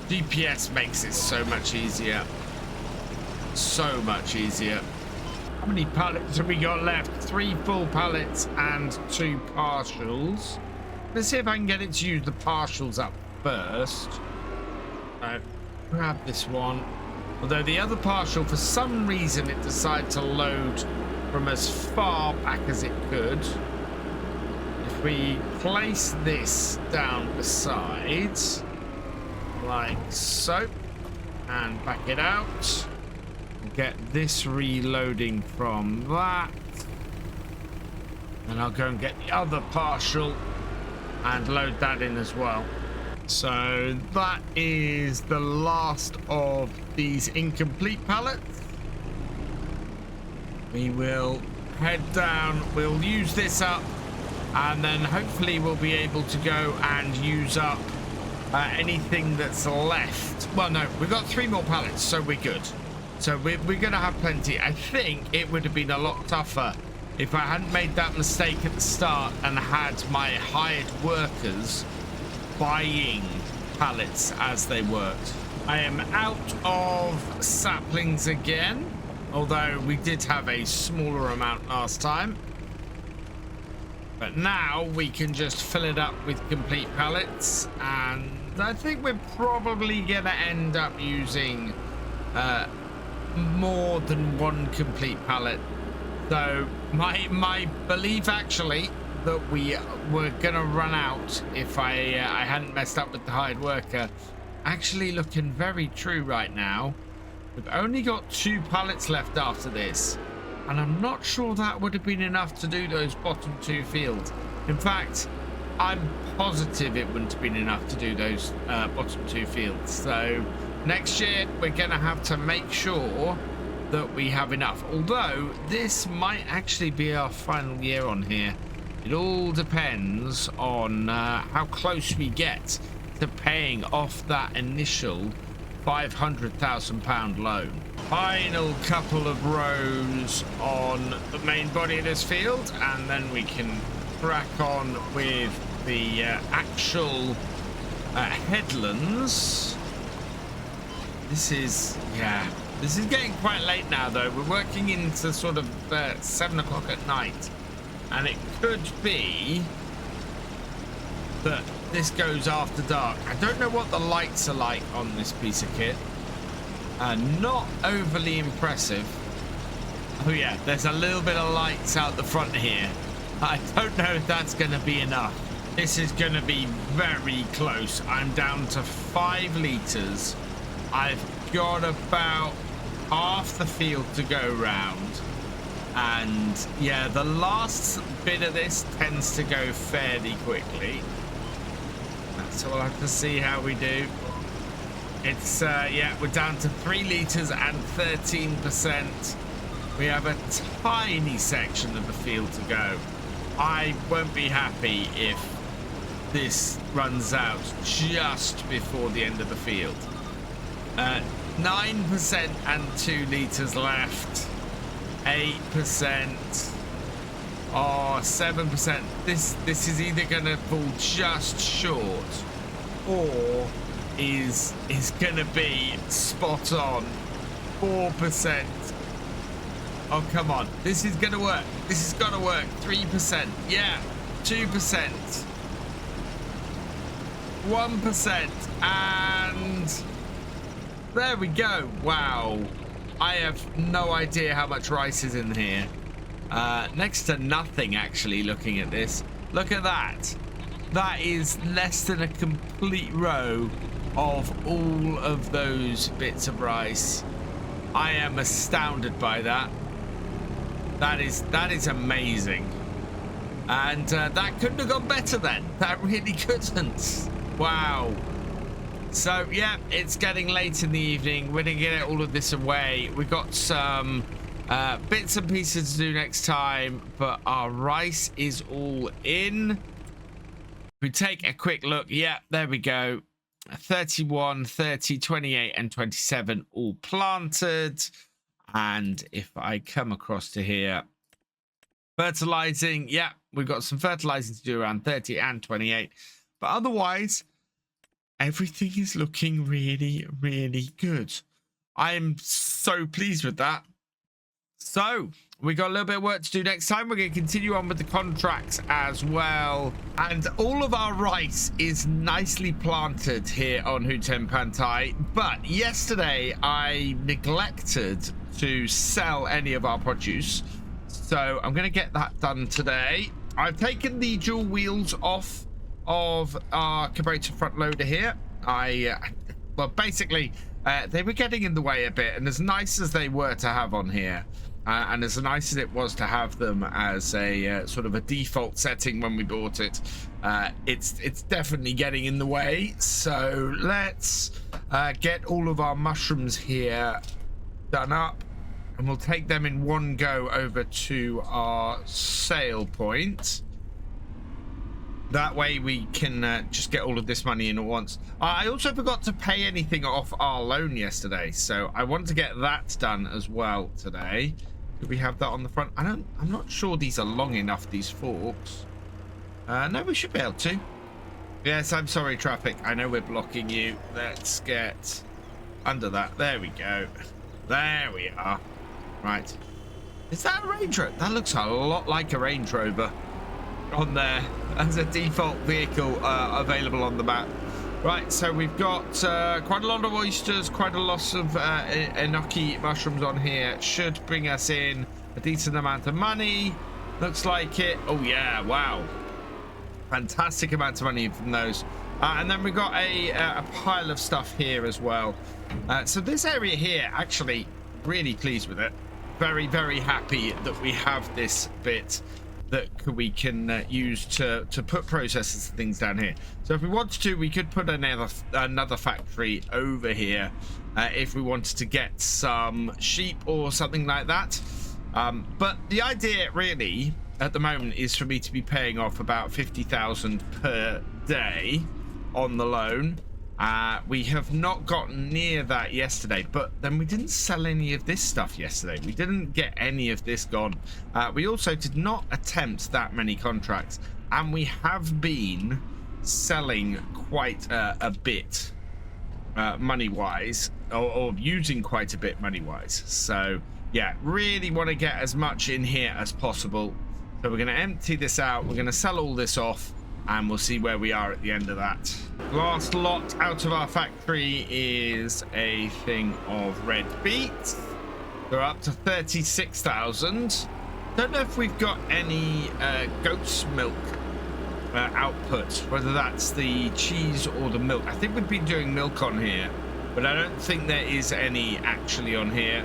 GPS makes it so much easier. So much easier. How many pallets have we got left? 3 full pallets and 2 partials. Let's see if I can get it to use the partials up first. Grab this one. Although the other partial, for some reason, it decided to load from as far back as it could. If we place this down beside, like so, and back it out, get this reloading from that, and I'll go and get the other partial and load that in as well. So that is the last of these incomplete pallets. We will head down, we'll use this up, and then hopefully we'll be able to go and use up anything that's left. Well, no, we've got 3 more pallets, so we're good. So we're going to have plenty. I think it would have been a lot tougher if I hadn't made that mistake at the start and had my hired workers buying pallets as they worked. I am out of saplings again, although we did have a smaller amount last time. But now we can just fill it up with complete pallets, and I think we're probably gonna end up using more than 1 complete pallet. So my belief actually that we were gonna run out if I hadn't messed up with the hired worker, actually looking very true right now. We've only got 2 pallets left after this, and I'm not sure that would have been enough to do those bottom 2 fields. In fact, I'm positive it wouldn't have been enough to do those bottom 2 fields. So next year we're gonna have to make sure that we have enough, although this might actually be our final year on here. It all depends on how close we get to paying off that initial £500,000 loan. Final couple of rows on the main body of this field, and then we can crack on with the actual headlands. This is getting quite late now though. We're working into sort of 7 o'clock at night, and it could be that this goes after dark. I don't know what the lights are like on this piece of kit. Not overly impressive. Oh yeah, there's a little bit of lights out the front here. I don't know if that's going to be enough. This is going to be very close. I'm down to 5 litres. I've got about half the field to go round, and yeah, the last bit of this tends to go fairly quickly. So we'll have to see how we do. It's yeah, we're down to 3 litres and 13%. We have a tiny section of the field to go. I won't be happy if this runs out just before the end of the field. 9% and 2 litres left. 8%. Oh, 7%. This is either going to fall just short or is going to be spot on. 4%. Oh, come on. This is going to work. This has got to work. 3%. Yeah. 2%. 1%. And there we go. Wow. I have no idea how much rice is in here. Next to nothing, actually, looking at this. Look at that. That is less than a complete row of all of those bits of rice. I am astounded by that. That is amazing. And that couldn't have gone better then. That really couldn't. Wow. So, yeah, it's getting late in the evening. We're going to get all of this away. We've got some bits and pieces to do next time, but our rice is all in. We take a quick look. Yeah, there we go. 31, 30, 28, and 27 all planted. And if I come across to here, fertilizing, yeah, we've got some fertilizing to do around 30 and 28. But otherwise, everything is looking really, really good. I am so pleased with that. So we got a little bit of work to do next time. We're going to continue on with the contracts as well. And all of our rice is nicely planted here on Hutan Pantai. But yesterday I neglected to sell any of our produce. So I'm going to get that done today. I've taken the dual wheels off of our Kubota front loader here. Well, basically, they were getting in the way a bit. And as nice as they were to have on here, and as nice as it was to have them as a sort of a default setting when we bought it, it's definitely getting in the way. So let's get all of our mushrooms here done up, and we'll take them in one go over to our sale point. That way we can just get all of this money in at once. I also forgot to pay anything off our loan yesterday, so I want to get that done as well today. Do we have that on the front? I'm not sure these are long enough, these forks. No, we should be able to. Yes, I'm sorry, traffic. I know we're blocking you. Let's get under that. There we go. There we are. Right. Is that a Range Rover? That looks a lot like a Range Rover on there as a default vehicle available on the map. Right, so we've got quite a lot of oysters, quite a lot of enoki mushrooms on here. Should bring us in a decent amount of money. Looks like it. Oh yeah, wow. Fantastic amount of money from those. And then we've got a pile of stuff here as well. So this area here, actually really pleased with it. Very, very happy that we have this bit that we can use to put processes and things down here. So if we wanted to, we could put another factory over here if we wanted to get some sheep or something like that. But the idea really at the moment is for me to be paying off about 50,000 per day on the loan. We have not gotten near that yesterday, but then we didn't sell any of this stuff yesterday. We didn't get any of this gone. We also did not attempt that many contracts, and we have been selling quite a bit money-wise, or using quite a bit money-wise. So yeah, really want to get as much in here as possible. So we're going to empty this out. We're going to sell all this off, and we'll see where we are at the end of that. Last lot out of our factory is a thing of red beet. We're up to 36,000. Don't know if we've got any goat's milk output, whether that's the cheese or the milk. I think we've been doing milk on here, but I don't think there is any actually on here.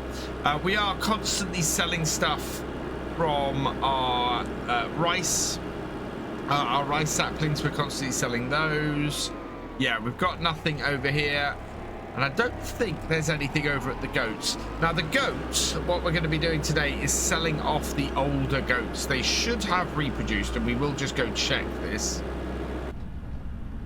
We are constantly selling stuff from our rice. Our rice saplings, we're constantly selling those. Yeah, we've got nothing over here. And I don't think there's anything over at the goats. Now, the goats, what we're going to be doing today is selling off the older goats. They should have reproduced, and we will just go check this.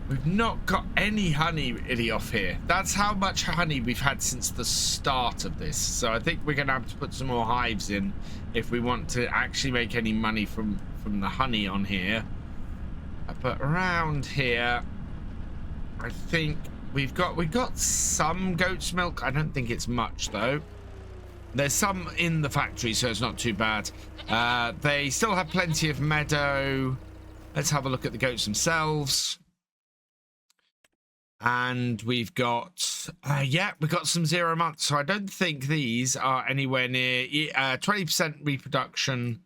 We've not got any honey really off here. That's how much honey we've had since the start of this. So I think we're going to have to put some more hives in if we want to actually make any money from the honey on here. But around here, I think we've got some goat's milk. I don't think it's much though. There's some in the factory, so it's not too bad. They still have plenty of meadow. Let's have a look at the goats themselves. And we've got, yeah, we've got some 0 months. So I don't think these are anywhere near 20% reproduction,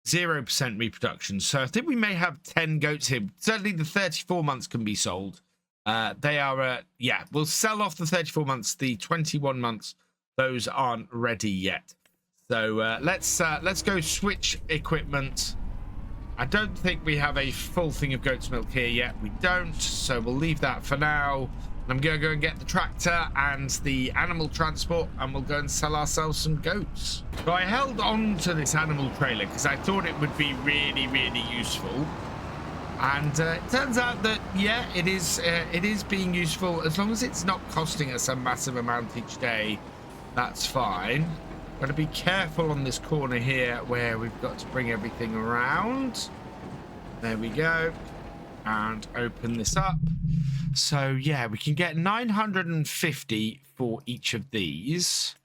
0% reproduction. So I think we may have 10 goats here. Certainly the 34 months can be sold. They are, yeah, we'll sell off the 34 months. The 21 months, those aren't ready yet. So let's go switch equipment. I don't think we have a full thing of goat's milk here yet. We don't, so we'll leave that for now. I'm going to go and get the tractor and the animal transport, and we'll go and sell ourselves some goats. So I held on to this animal trailer because I thought it would be really, really useful. And it turns out that, yeah, it is being useful. As long as it's not costing us a massive amount each day, that's fine. Got to be careful on this corner here where we've got to bring everything around. There we go. And open this up. So, yeah, we can get 950 for each of these.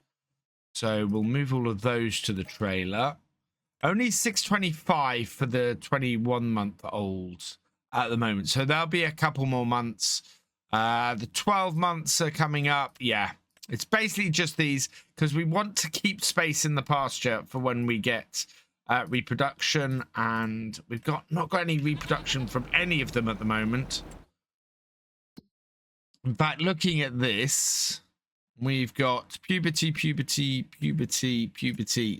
So we'll move all of those to the trailer. Only 625 for the 21-month-olds at the moment. So there'll be a couple more months. The 12 months are coming up. Yeah. It's basically just these because we want to keep space in the pasture for when we get reproduction, and we've not got any reproduction from any of them at the moment. In fact, looking at this, we've got puberty.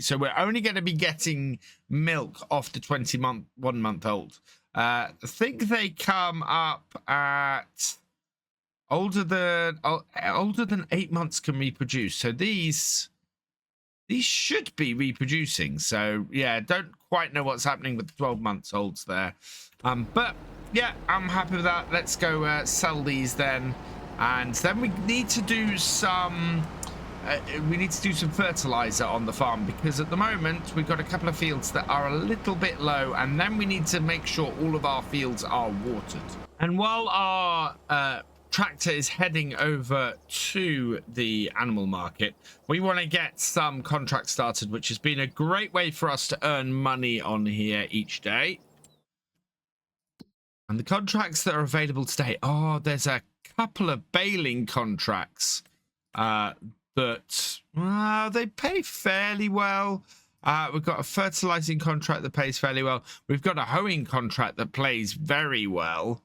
So we're only going to be getting milk off the 21-month-old. I think they come up at older than 8 months can reproduce. So these should be reproducing. So yeah, don't quite know what's happening with the 12-month-olds there. But yeah, I'm happy with that. Let's go sell these then. And then we need to do some fertilizer on the farm, because at the moment we've got a couple of fields that are a little bit low, and then we need to make sure all of our fields are watered. And while our tractor is heading over to the animal market, we want to get some contracts started, which has been a great way for us to earn money on here each day. And the contracts that are available today, there's a couple of baling contracts that they pay fairly well. We've got a fertilizing contract that pays fairly well. We've got a hoeing contract that plays very well.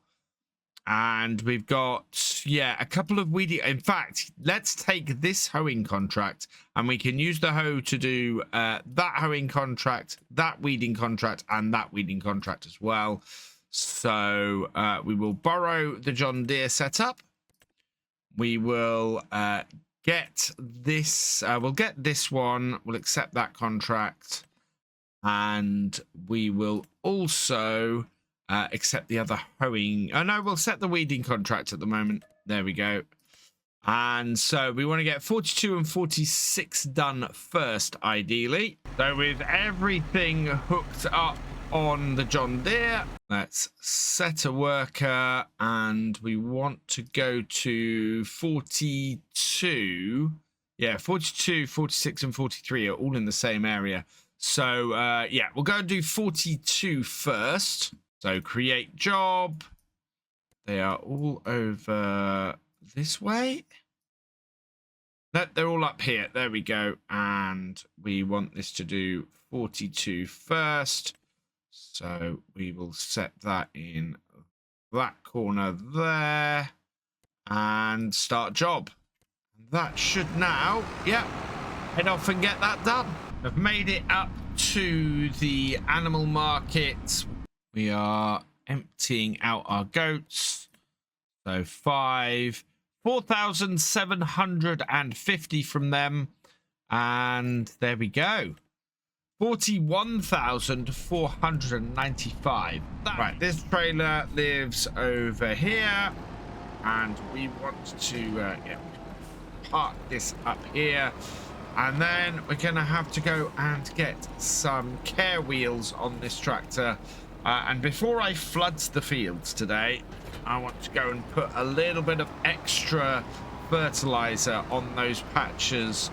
And we've got, yeah, a couple of weeding. In fact, let's take this hoeing contract and we can use the hoe to do that hoeing contract, that weeding contract, and that weeding contract as well. So we will borrow the John Deere setup. We will get this. We'll get this one. We'll accept that contract. And we will also accept the other hoeing. Oh, no, we'll set the weeding contract at the moment. There we go. And so we want to get 42 and 46 done first, ideally. So with everything hooked up on the John Deere, let's set a worker, and we want to go to 42. Yeah, 42, 46, and 43 are all in the same area. So, yeah, we'll go and do 42 first. So create job. They are all over this way. No, they're all up here. There we go. And we want this to do 42 first. So we will set that in that corner there and start job. That should now, yeah, head off and get that done. I've made it up to the animal market. We are emptying out our goats. So 4,750 from them. And there we go. 41,495. Right, this trailer lives over here, and we want to park this up here, and then we're gonna have to go and get some care wheels on this tractor. And before I flood the fields today, I want to go and put a little bit of extra fertilizer on those patches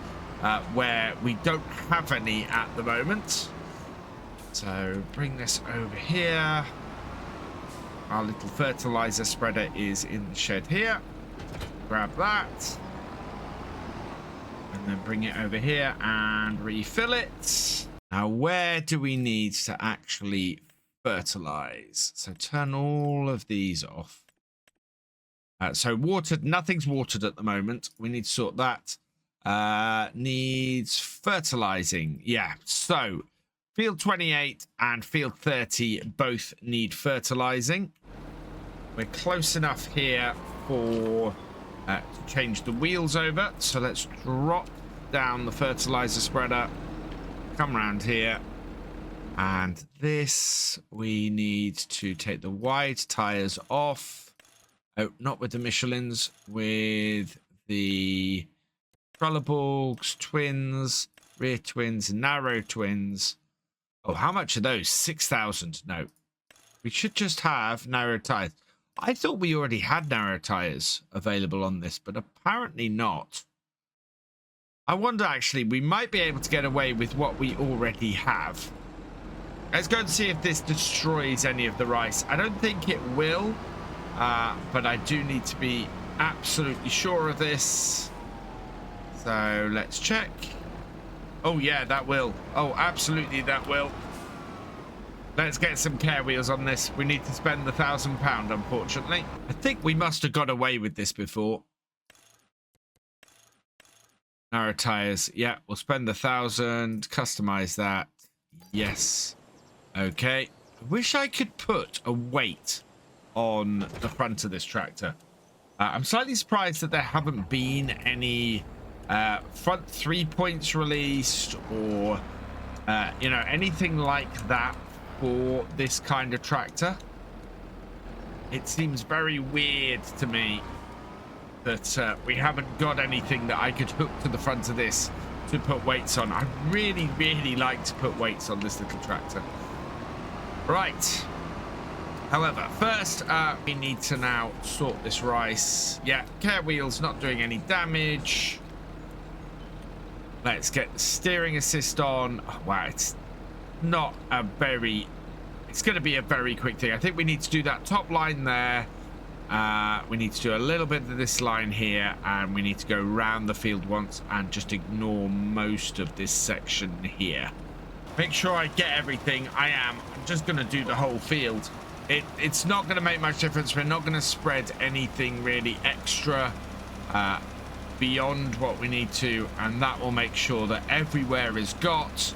where we don't have any at the moment. So bring this over here. Our little fertilizer spreader is in the shed here. Grab that. And then bring it over here and refill it. Now, where do we need to actually fertilize? So turn all of these off. So watered, nothing's watered at the moment. We need to sort that. Needs fertilizing. Yeah, so field 28 and field 30 both need fertilizing. We're close enough here for to change the wheels over. So let's drop down the fertilizer spreader. Come around here. And this, we need to take the wide tires off. Oh, not with the Michelins, with the Trolleborgs, twins, rear twins, narrow twins. Oh, how much are those? 6,000. No, we should just have narrow tires. I thought we already had narrow tires available on this, but apparently not. I wonder, actually, we might be able to get away with what we already have. Let's go and see if this destroys any of the rice. I don't think it will, but I do need to be absolutely sure of this. So let's check. Oh yeah, that will. Oh, absolutely that will. Let's get some care wheels on this. We need to spend the £1,000, unfortunately. I think we must have got away with this before. Narrow tires. Yeah, we'll spend the 1,000. Customize that. Yes. Okay. I wish I could put a weight on the front of this tractor. I'm slightly surprised that there haven't been any front 3 points released or you know, anything like that for this kind of tractor. It seems very weird to me that we haven't got anything that I could hook to the front of this to put weights on. I really, really like to put weights on this little tractor. Right. However, first we need to now sort this rice. Yeah, care wheel's not doing any damage. Let's get the steering assist on. Oh, wow, it's not a very... It's going to be a very quick thing. I think we need to do that top line there. We need to do a little bit of this line here, and we need to go round the field once and just ignore most of this section here. Make sure I get everything. I'm just going to do the whole field. It's not going to make much difference. We're not going to spread anything really extra beyond what we need to, and that will make sure that everywhere is got.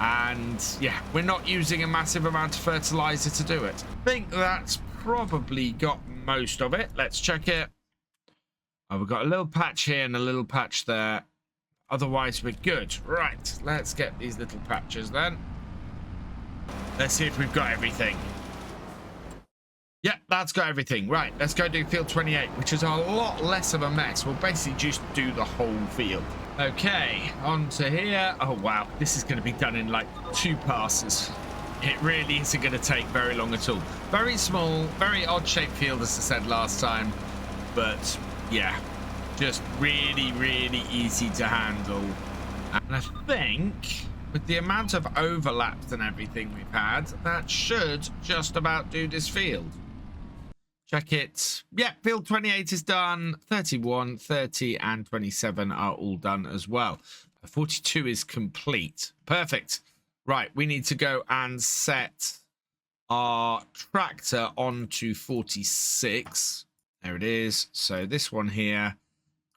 And yeah, we're not using a massive amount of fertilizer to do it. I think that's probably got most of it. Let's check it. Oh, we've got a little patch here and a little patch there. Otherwise, we're good. Right, let's get these little patches then. Let's see if we've got everything. Yeah, that's got everything. Right, let's go do field 28, which is a lot less of a mess. We'll basically just do the whole field. Okay, on to here. Oh, wow. This is going to be done in like 2 passes. It really isn't going to take very long at all. Very small, very odd-shaped field, as I said last time. But, yeah, just really, really easy to handle. And I think with the amount of overlaps and everything we've had, that should just about do this field. Check it. Yeah, field 28 is done. 31, 30, and 27 are all done as well. 42 is complete. Perfect. Right, we need to go and set our tractor onto 46. There it is. So this one here,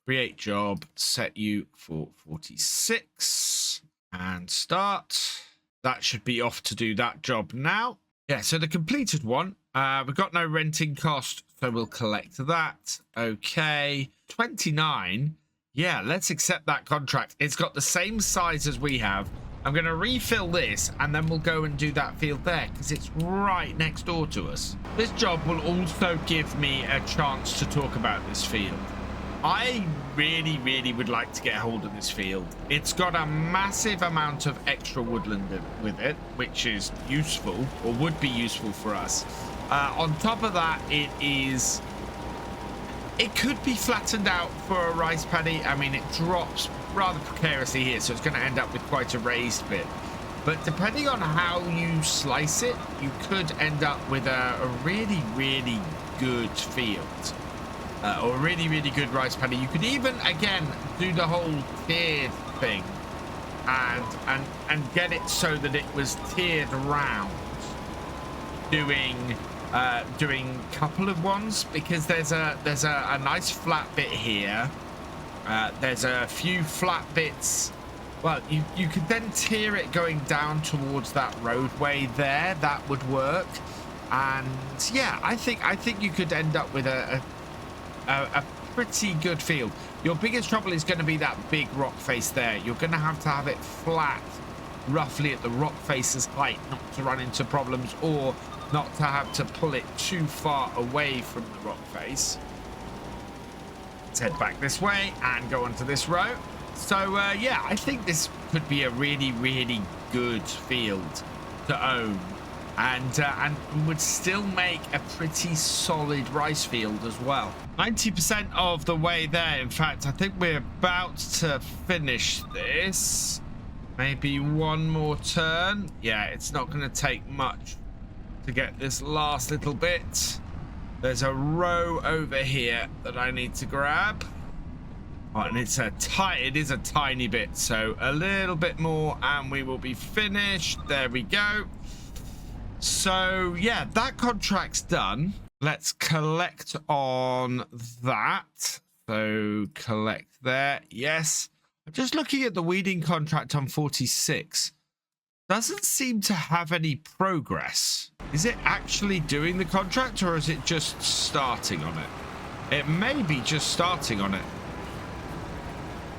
create job, set you for 46 and start. That should be off to do that job now. Yeah, so the completed one, we've got no renting cost, so we'll collect that. Okay, 29. Yeah, let's accept that contract. It's got the same size as we have, I'm going to refill this, and then we'll go and do that field there, because it's right next door to us. This job will also give me a chance to talk about this field. I really, really would like to get hold of this field. It's got a massive amount of extra woodland with it, which is useful, or would be useful for us. On top of that, it could be flattened out for a rice paddy. I mean, it drops rather precariously here, so it's going to end up with quite a raised bit. But depending on how you slice it, you could end up with a really, really good field. Or a really, really good rice paddy. You could even, again, do the whole tiered thing and get it so that it was tiered around, doing a couple of ones, because there's a nice flat bit here. There's a few flat bits. Well, you could then tier it going down towards that roadway there. That would work. And yeah, I think you could end up with a pretty good field. Your biggest trouble is going to be that big rock face there. You're going to have it flat roughly at the rock face's height, not to run into problems, or not to have to pull it too far away from the rock face. Let's head back this way and go onto this row. So yeah, I think this could be a really, really good field to own, and would still make a pretty solid rice field as well. 90% of the way there. In fact, I think we're about to finish this. Maybe one more turn. Yeah, it's not going to take much to get this last little bit. There's a row over here that I need to grab. Oh, and it is a tiny bit, so a little bit more and we will be finished. There we go. So yeah, that contract's done. Let's collect on that. So collect there. Yes. Just looking at the weeding contract on 46. Doesn't seem to have any progress. Is it actually doing the contract, or is it just starting on it? It may be just starting on it.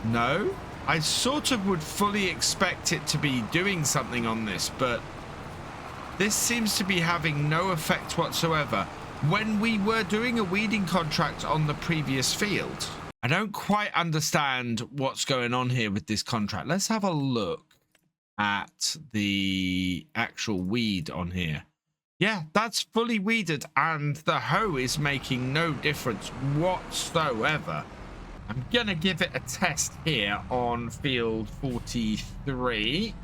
No, I sort of would fully expect it to be doing something on this, but this seems to be having no effect whatsoever. When we were doing a weeding contract on the previous field, I don't quite understand what's going on here with this contract. Let's have a look at the actual weed on here. Yeah, that's fully weeded, and the hoe is making no difference whatsoever. I'm gonna give it a test here on field 43.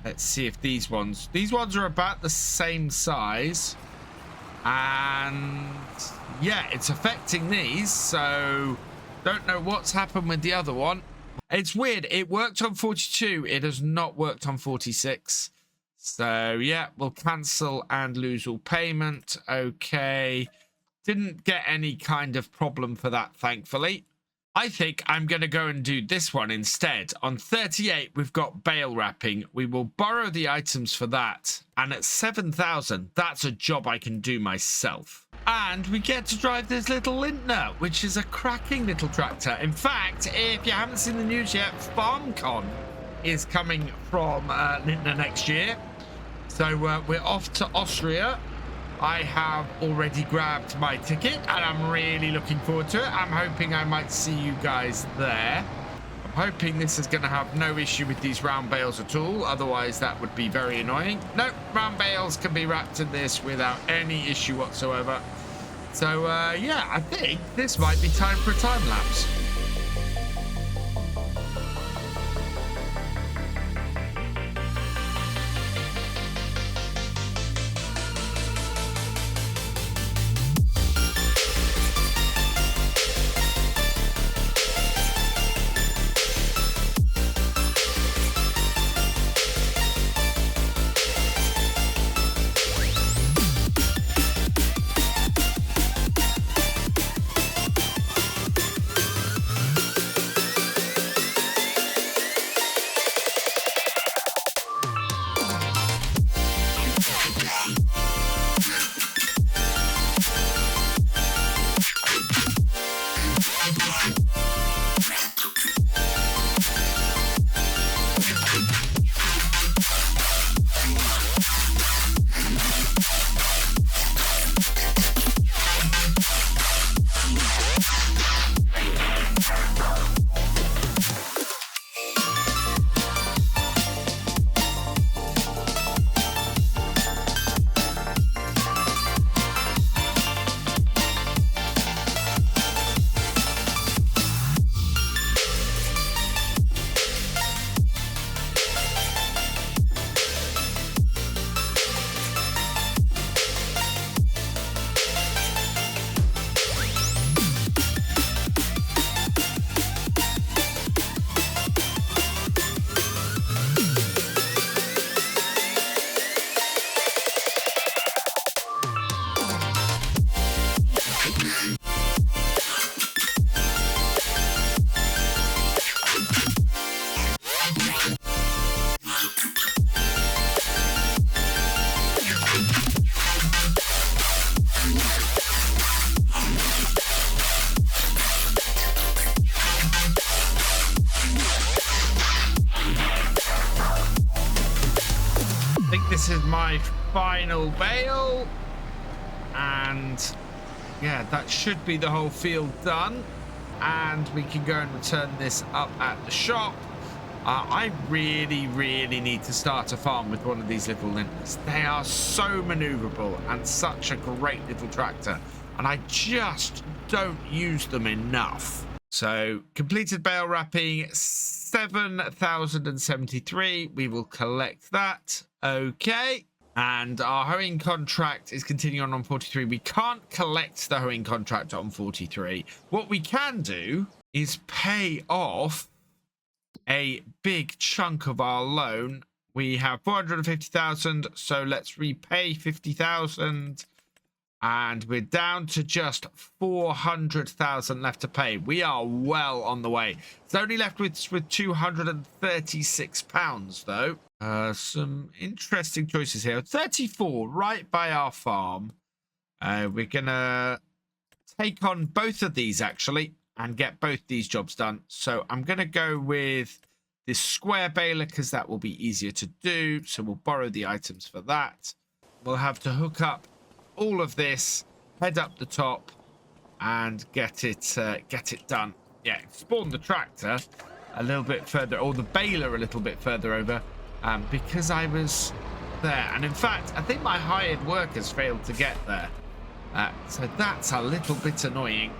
Let's see if these ones are about the same size, and yeah, it's affecting these, so don't know what's happened with the other one. It's weird, it worked on 42, it has not worked on 46. So yeah, we'll cancel and lose all payment. Okay, didn't get any kind of problem for that, thankfully. I think I'm going to go and do this one instead. On 38, we've got bale wrapping. We will borrow the items for that. And at 7,000, that's a job I can do myself. And we get to drive this little Lintner, which is a cracking little tractor. In fact, if you haven't seen the news yet, FarmCon is coming from Lintner next year. So we're off to Austria. I have already grabbed my ticket and I'm really looking forward to it. I'm hoping I might see you guys there. I'm hoping this is going to have no issue with these round bales at all. Otherwise, that would be very annoying. Nope, round bales can be wrapped in this without any issue whatsoever. So, yeah, I think this might be time for a time lapse. This is my final bale, and yeah, that should be the whole field done, and we can go and return this up at the shop. I really need to start a farm with one of these little linters. They are so maneuverable and such a great little tractor, and I just don't use them enough. So completed bale wrapping 7,073. We will collect that. Okay. And our hoeing contract is continuing on 43. We can't collect the hoeing contract on 43. What we can do is pay off a big chunk of our loan. We have 450,000. So let's repay 50,000. And we're down to just 400,000 left to pay. We are well on the way. It's only left with 236 pounds, though. Some interesting choices here. 34 right by our farm. We're going to take on both of these, actually, and get both these jobs done. So I'm going to go with this square baler because that will be easier to do. So we'll borrow the items for that. We'll have to hook up all of this, head up the top, and get it done. Yeah, spawn the tractor a little bit further, or the baler a little bit further over, because I was there. And in fact, I think my hired workers failed to get there. So that's a little bit annoying.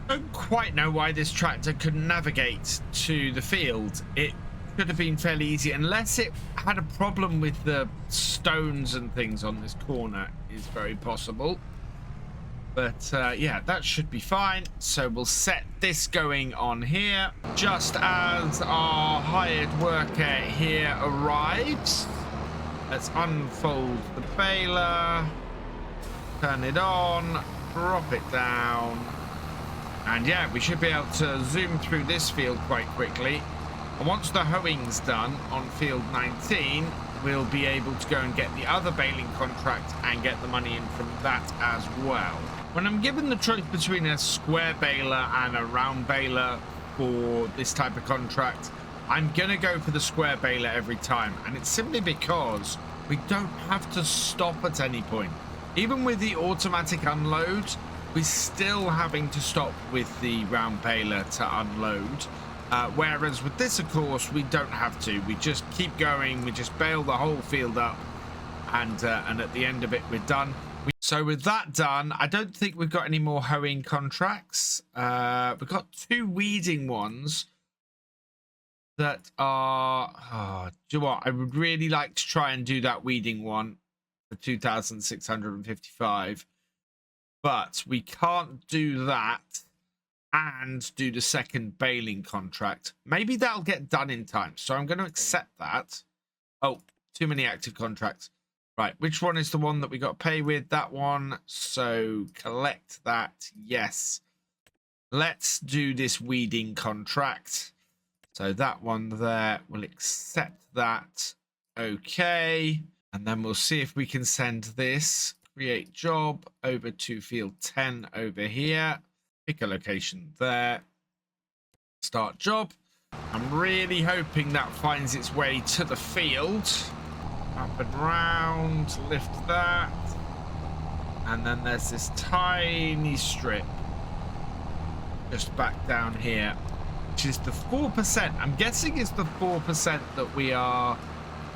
I don't quite know why this tractor couldn't navigate to the field. It could have been fairly easy, unless it had a problem with the stones and things on this corner. Is very possible. But yeah, that should be fine. So we'll set this going on here. Just as our hired worker here arrives, let's unfold the baler, turn it on, drop it down, and yeah, we should be able to zoom through this field quite quickly. And once the hoeing's done on field 19, we'll be able to go and get the other baling contract and get the money in from that as well. When I'm given the choice between a square baler and a round baler for this type of contract, I'm going to go for the square baler every time. And it's simply because we don't have to stop at any point. Even with the automatic unload, we're still having to stop with the round baler to unload. Whereas with this, of course, we don't have to. We just keep going. We just bale the whole field up, and at the end of it, we're done. So with that done, I don't think we've got any more hoeing contracts. We've got 2 weeding ones that are... Oh, do you know what? I would really like to try and do that weeding one for 2,655. But we can't do that and do the second baling contract. Maybe that'll get done in time, so I'm going to accept that. Oh, too many active contracts. Right, which one is the one that we got to pay with? That one. So collect that. Yes. Let's do this weeding contract. So that one there, we'll accept that. Okay. And then we'll see if we can send this create job over to field 10 over here. Pick a location there. Start job. I'm really hoping that finds its way to the field. Up and round, lift that. And then there's this tiny strip just back down here, which is the 4%. I'm guessing it's the 4% that we are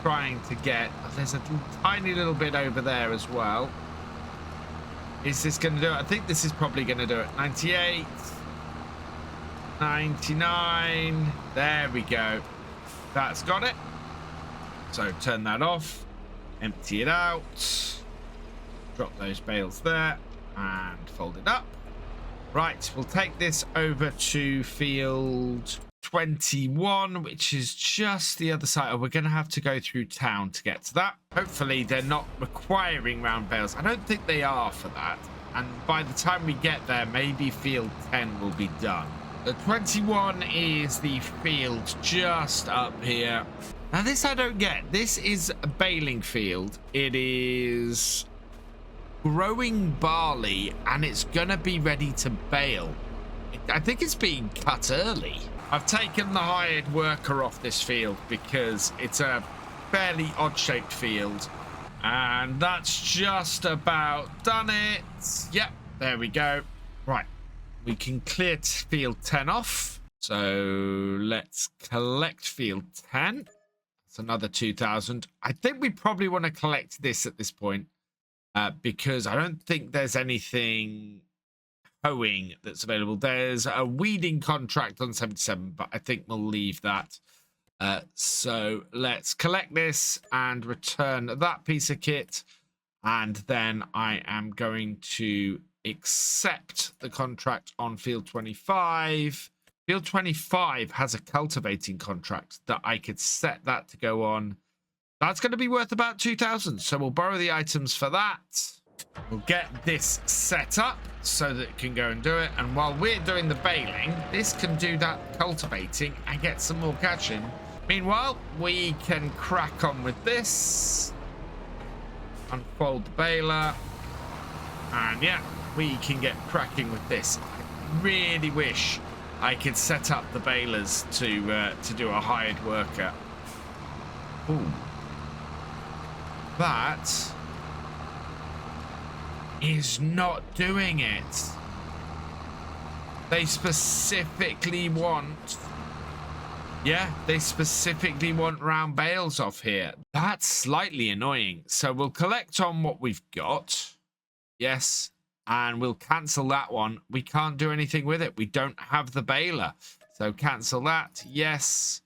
trying to get. There's a tiny little bit over there as well. Is this going to do it? I think this is probably going to do it. 98, 99. There we go. That's got it. So turn that off, empty it out, drop those bales there, and fold it up. Right, we'll take this over to field 21, which is just the other side. Oh, we're going to have to go through town to get to that. Hopefully they're not requiring round bales. I don't think they are for that. And by the time we get there, maybe field 10 will be done. The 21 is the field just up here. Now this I don't get. This is a baling field. It is growing barley and it's gonna be ready to bale. I think it's being cut early. I've taken the hired worker off this field because it's a fairly odd-shaped field. And that's just about done it. Yep, there we go. Right, we can clear field 10 off. So let's collect field 10. That's another 2,000. I think we probably want to collect this at this point because I don't think there's anything hoeing that's available. There's a weeding contract on 77, but I think we'll leave that. So let's collect this and return that piece of kit. And then I am going to accept the contract on field 25. Field 25 has a cultivating contract that I could set that to go on. That's going to be worth about 2,000. So we'll borrow the items for that. We'll get this set up so that it can go and do it. And while we're doing the baling, this can do that cultivating and get some more cash in. Meanwhile, we can crack on with this. Unfold the baler. And yeah, we can get cracking with this. I really wish I could set up the balers to do a hired worker. Ooh. That is not doing it. They specifically want... Yeah, they specifically want round bales off here. That's slightly annoying. So we'll collect on what we've got. Yes. And we'll cancel that one. We can't do anything with it. We don't have the baler. So cancel that. Yes.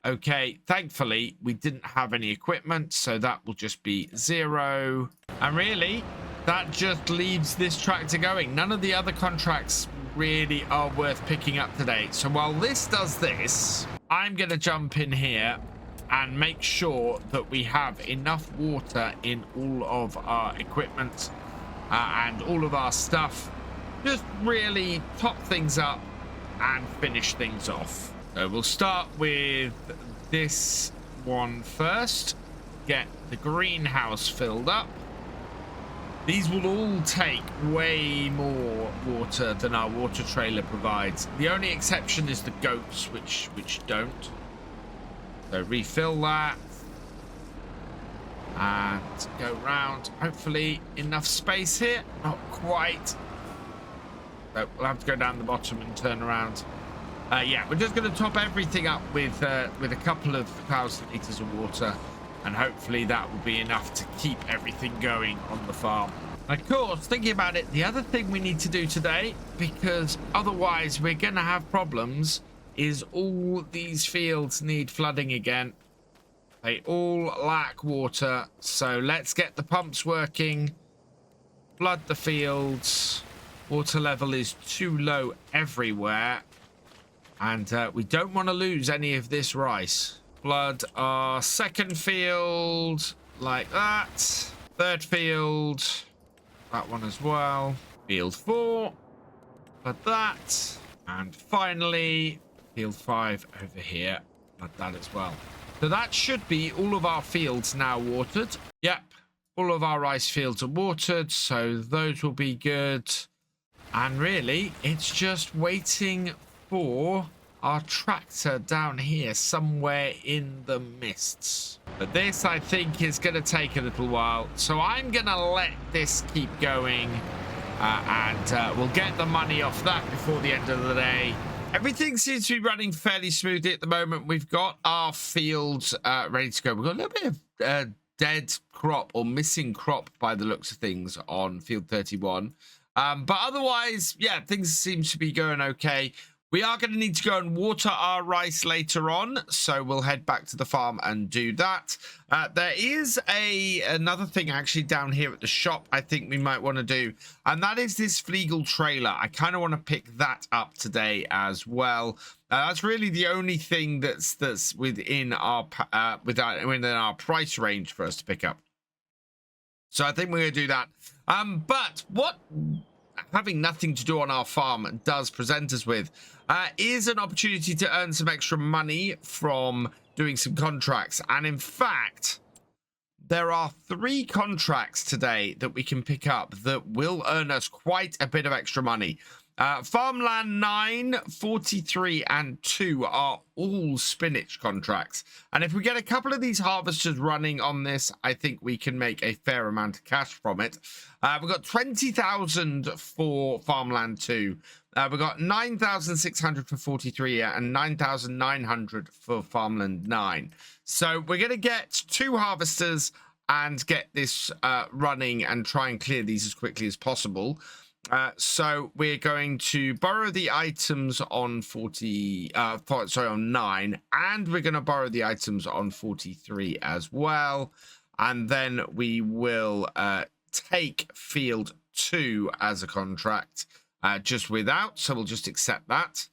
Okay. Thankfully, we didn't have any equipment. So that will just be 0. And really, that just leaves this tractor going. None of the other contracts really are worth picking up today. So while this does this, I'm going to jump in here and make sure that we have enough water in all of our equipment and all of our stuff. Just really top things up and finish things off. So we'll start with this one first. Get the greenhouse filled up. These will all take way more water than our water trailer provides. The only exception is the goats, which don't. So refill that. And go round. Hopefully enough space here. Not quite. So we'll have to go down the bottom and turn around. Yeah, we're just going to top everything up with a couple of 1,000 litres of water. And hopefully that will be enough to keep everything going on the farm. Of course, thinking about it, the other thing we need to do today, because otherwise we're going to have problems, is all these fields need flooding again. They all lack water. So let's get the pumps working. Flood the fields. Water level is too low everywhere. And we don't want to lose any of this rice. Flood our second field like that. Third field, that one as well. Field 4, flood that. And finally, field 5 over here, flood that as well. So that should be all of our fields now watered. Yep, all of our rice fields are watered, so those will be good. And really, it's just waiting for our tractor down here somewhere in the mists. But this, I think, is going to take a little while. So I'm going to let this keep going. And we'll get the money off that before the end of the day. Everything seems to be running fairly smoothly at the moment. We've got our fields ready to go. We've got a little bit of dead crop or missing crop by the looks of things on field 31. But otherwise, yeah, things seem to be going okay. We are going to need to go and water our rice later on, so we'll head back to the farm and do that. There is another thing actually down here at the shop I think we might want to do, and that is this Flegel trailer. I kind of want to pick that up today as well. That's really the only thing that's within our price range for us to pick up. So I think we're going to do that. But what having nothing to do on our farm does present us with is an opportunity to earn some extra money from doing some contracts. And in fact, there are 3 contracts today that we can pick up that will earn us quite a bit of extra money. Farmland 9, 43, and 2 are all spinach contracts. And if we get a couple of these harvesters running on this, I think we can make a fair amount of cash from it. We've got 20,000 for Farmland 2. We've got 9,600 for 43 and 9,900 for Farmland 9. So we're going to get 2 harvesters and get this running and try and clear these as quickly as possible. So we're going to borrow the items on on 9, and we're going to borrow the items on 43 as well. And then we will take field 2 as a contract just without, so we'll just accept that.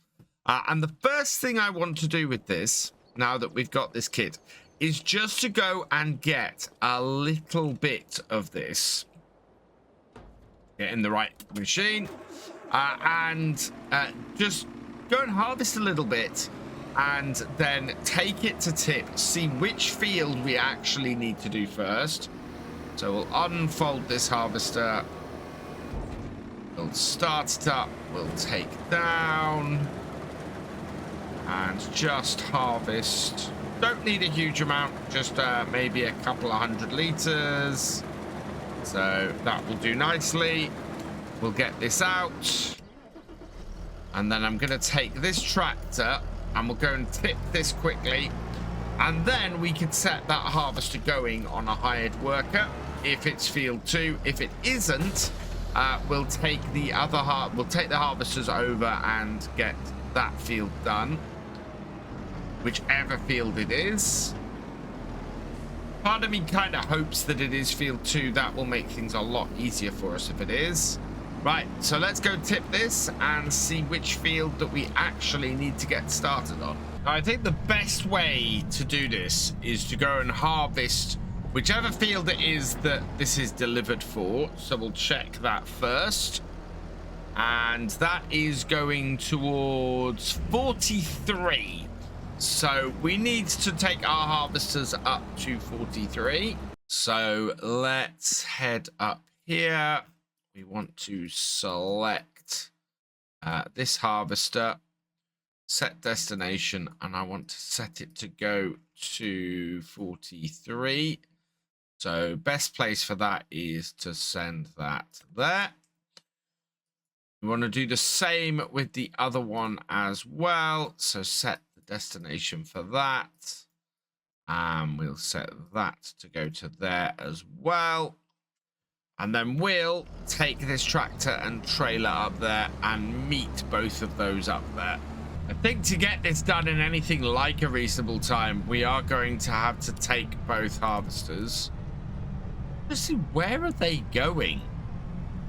And the first thing I want to do with this, now that we've got this kit, is just to go and get a little bit of this. Get in the right machine and just go and harvest a little bit and then take it to tip, see which field we actually need to do first. So we'll unfold this harvester, we'll start it up, we'll take down and just harvest. Don't need a huge amount, just maybe a couple of 100 liters. So that will do nicely. We'll get this out. And then I'm going to take this tractor and we'll go and tip this quickly. And then we can set that harvester going on a hired worker if it's field 2. If it isn't, we'll take the harvesters over and get that field done. Whichever field it is. Part of me kind of hopes that it is field 2. That will make things a lot easier for us if it is. Right, so let's go tip this and see which field that we actually need to get started on. Now, I think the best way to do this is to go and harvest whichever field it is that this is delivered for. So we'll check that first. And that is going towards 43. So we need to take our harvesters up to 43. So let's head up here. We want to select this harvester, set destination, and I want to set it to go to 43. So best place for that is to send that there. We want to do the same with the other one as well. So set destination for that, and we'll set that to go to there as well. And then we'll take this tractor and trailer up there and meet both of those up there. I think to get this done in anything like a reasonable time, we are going to have to take both harvesters. Let's see, where are they going?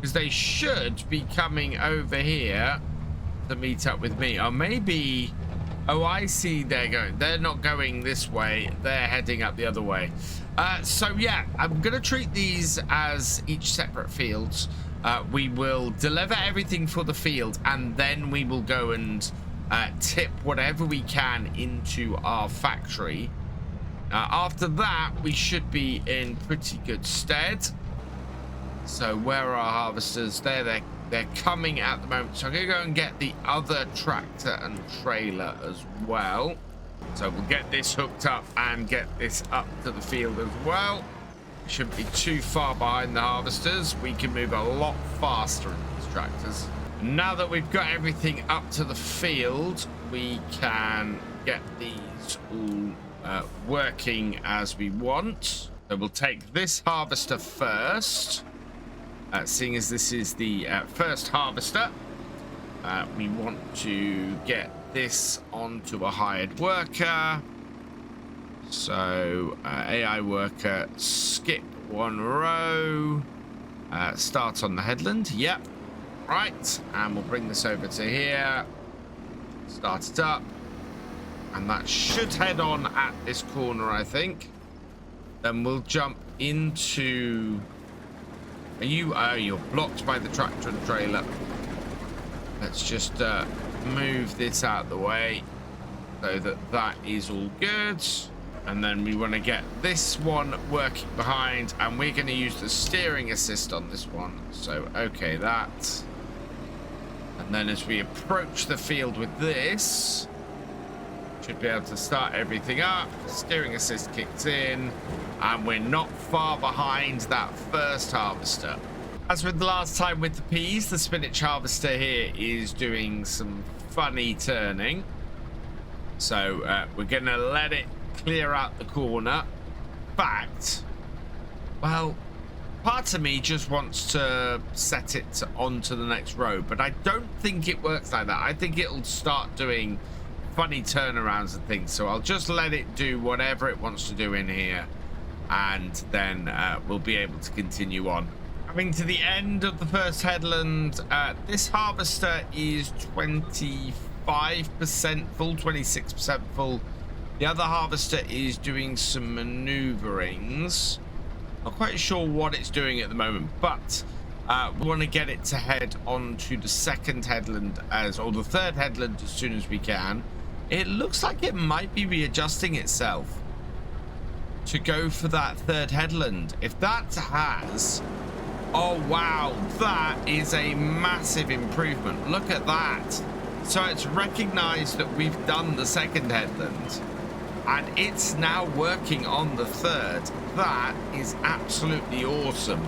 Because they should be coming over here to meet up with me, or maybe... Oh, I see they're going. They're not going this way. They're heading up the other way. So, yeah, I'm going to treat these as each separate fields. We will deliver everything for the field, and then we will go and tip whatever we can into our factory. After that, we should be in pretty good stead. So, where are our harvesters? They're coming at the moment, so I'm going to go and get the other tractor and trailer as well. So we'll get this hooked up and get this up to the field as well. Shouldn't be too far behind the harvesters. We can move a lot faster in these tractors. Now that we've got everything up to the field, we can get these all working as we want. So we'll take this harvester first. Seeing as this is the first harvester, we want to get this onto a hired worker. So AI worker, skip 1 row, start on the headland. Yep, right, and we'll bring this over to here, start it up, and that should head on at this corner, I think. Then we'll jump into Are you? Oh, you're blocked by the tractor and trailer. Let's just move this out of the way so that that is all good. And then we want to get this one working behind, and we're going to use the steering assist on this one. So, okay, that. And then as we approach the field with this, should be able to start everything up. Steering assist kicks in, and we're not far behind that first harvester. As with the last time with the peas, the spinach harvester here is doing some funny turning. So we're going to let it clear out the corner. In fact, well, part of me just wants to set it onto the next row, but I don't think it works like that. I think it'll start doing funny turnarounds and things, so I'll just let it do whatever it wants to do in here, and then we'll be able to continue on. Coming to the end of the first headland, this harvester is 25% full, 26% full. The other harvester is doing some maneuverings. Not quite sure what it's doing at the moment, but we want to get it to head on to the second headland or the third headland as soon as we can. It looks like it might be readjusting itself to go for that third headland. If that has, oh wow, that is a massive improvement. Look at that. So it's recognized that we've done the second headland, and it's now working on the third. That is absolutely awesome.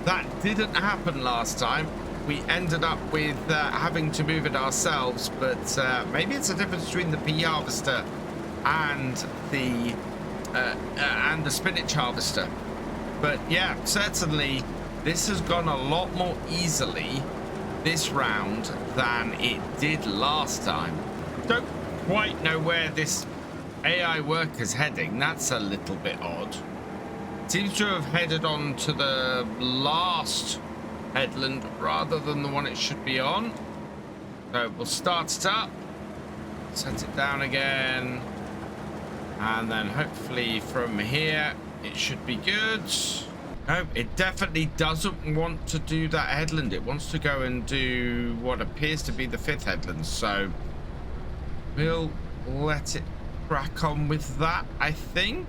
That didn't happen last time. We ended up with having to move it ourselves, but maybe it's a difference between the pea harvester and the spinach harvester. But yeah, certainly this has gone a lot more easily this round than it did last time. Don't quite know where this AI worker's heading. That's a little bit odd. Seems to have headed on to the last headland rather than the one it should be on. So we'll start it up, set it down again, and then hopefully from here it should be good. No, it definitely doesn't want to do that headland. It wants to go and do what appears to be the fifth headland. So we'll let it crack on with that, I think.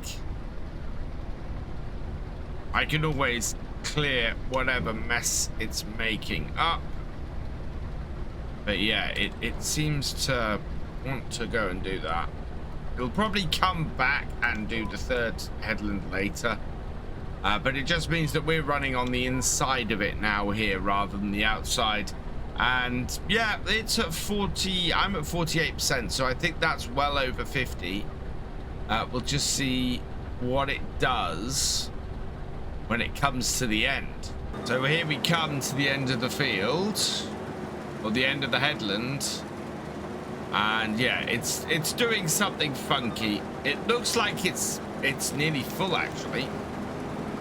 I can always clear whatever mess it's making up. But yeah, it seems to want to go and do that. It'll probably come back and do the third headland later. But it just means that we're running on the inside of it now here rather than the outside. And yeah, it's at 40. I'm at 48%, so I think that's well over 50. We'll just see what it does when it comes to the end. So here we come to the end of the field, or the end of the headland. And yeah, it's doing something funky. It looks like it's nearly full actually.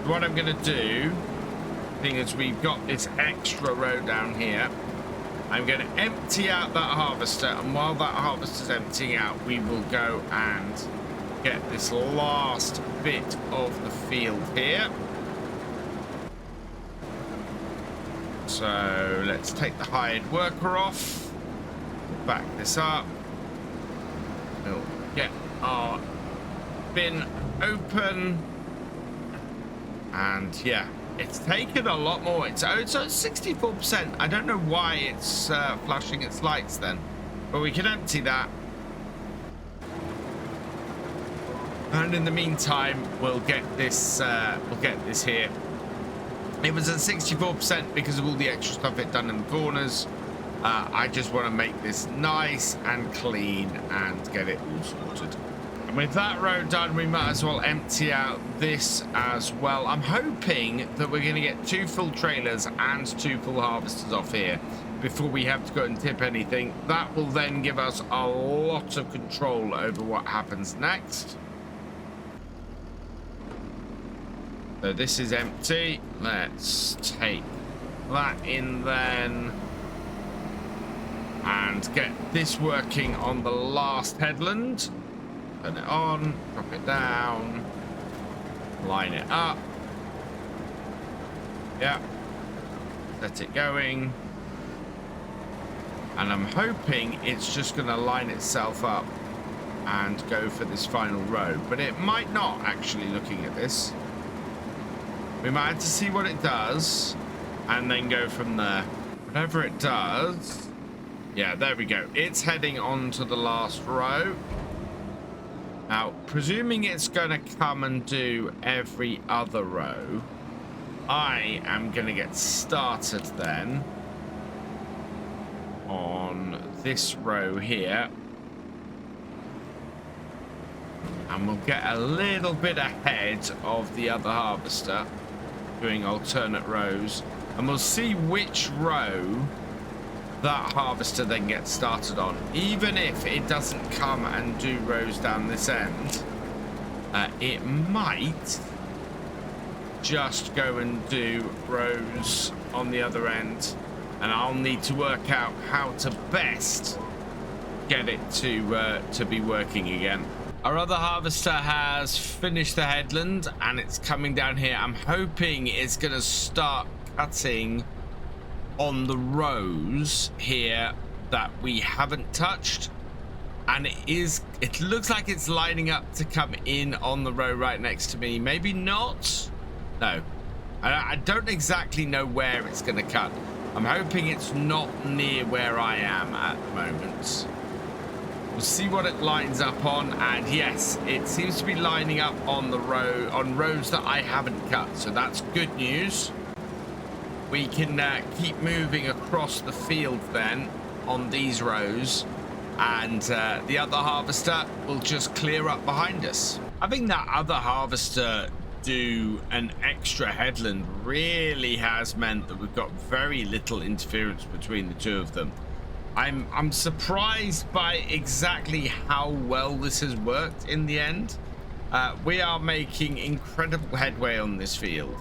What I'm gonna do, being as we've got this extra row down here, I'm gonna empty out that harvester, and while that harvester's emptying out, we will go and get this last bit of the field here. So let's take the hired worker off, back this up, we'll get our bin open. And yeah, it's taken a lot more. It's at 64%. I don't know why it's flashing its lights then, but we can empty that. And in the meantime, we'll get this here. It was at 64% because of all the extra stuff it done in the corners. I just want to make this nice and clean and get it all sorted. And with that row done, we might as well empty out this as well. I'm hoping that we're going to get 2 full trailers and 2 full harvesters off here before we have to go and tip anything. That will then give us a lot of control over what happens next. So this is empty. Let's take that in then and get this working on the last headland. Turn it on, drop it down, line it up, Yeah. Let it going. And I'm hoping it's just going to line itself up and go for this final row. But it might not, actually, looking at this. We might have to see what it does and then go from there. Whatever it does. Yeah, there we go. It's heading on to the last row. Now, presuming it's going to come and do every other row, I am going to get started then on this row here. And we'll get a little bit ahead of the other harvester, doing alternate rows. And we'll see which row that harvester then gets started on. Even if it doesn't come and do rows down this end, it might just go and do rows on the other end, and I'll need to work out how to best get it to be working again. Our other harvester has finished the headland and it's coming down here. I'm hoping it's going to start cutting on the rows here that we haven't touched, and it looks like it's lining up to come in on the row right next to me. Maybe not. No, I don't exactly know where it's going to cut. I'm hoping it's not near where I am at the moment. We'll see what it lines up on, and yes, it seems to be lining up on the rows that I haven't cut, so that's good news. We can keep moving across the field then on these rows, and the other harvester will just clear up behind us. Having that other harvester do an extra headland really has meant that we've got very little interference between the two of them. I'm surprised by exactly how well this has worked in the end. We are making incredible headway on this field.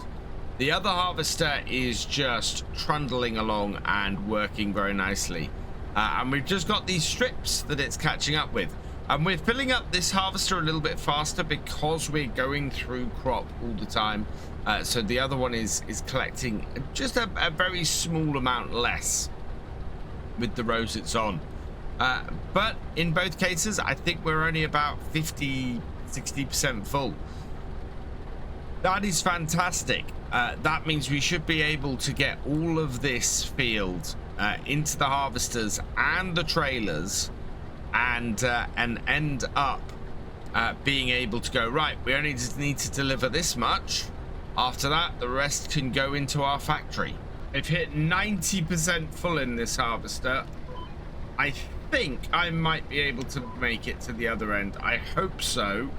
The other harvester is just trundling along and working very nicely. And we've just got these strips that it's catching up with. And we're filling up this harvester a little bit faster because we're going through crop all the time. So the other one is collecting just a very small amount less with the rows it's on. But in both cases, I think we're only about 50-60% full. That is fantastic. That means we should be able to get all of this field into the harvesters and the trailers, and end up being able to go, right, we only just need to deliver this much. After that, the rest can go into our factory. I've hit 90% full in this harvester. I think I might be able to make it to the other end. I hope so.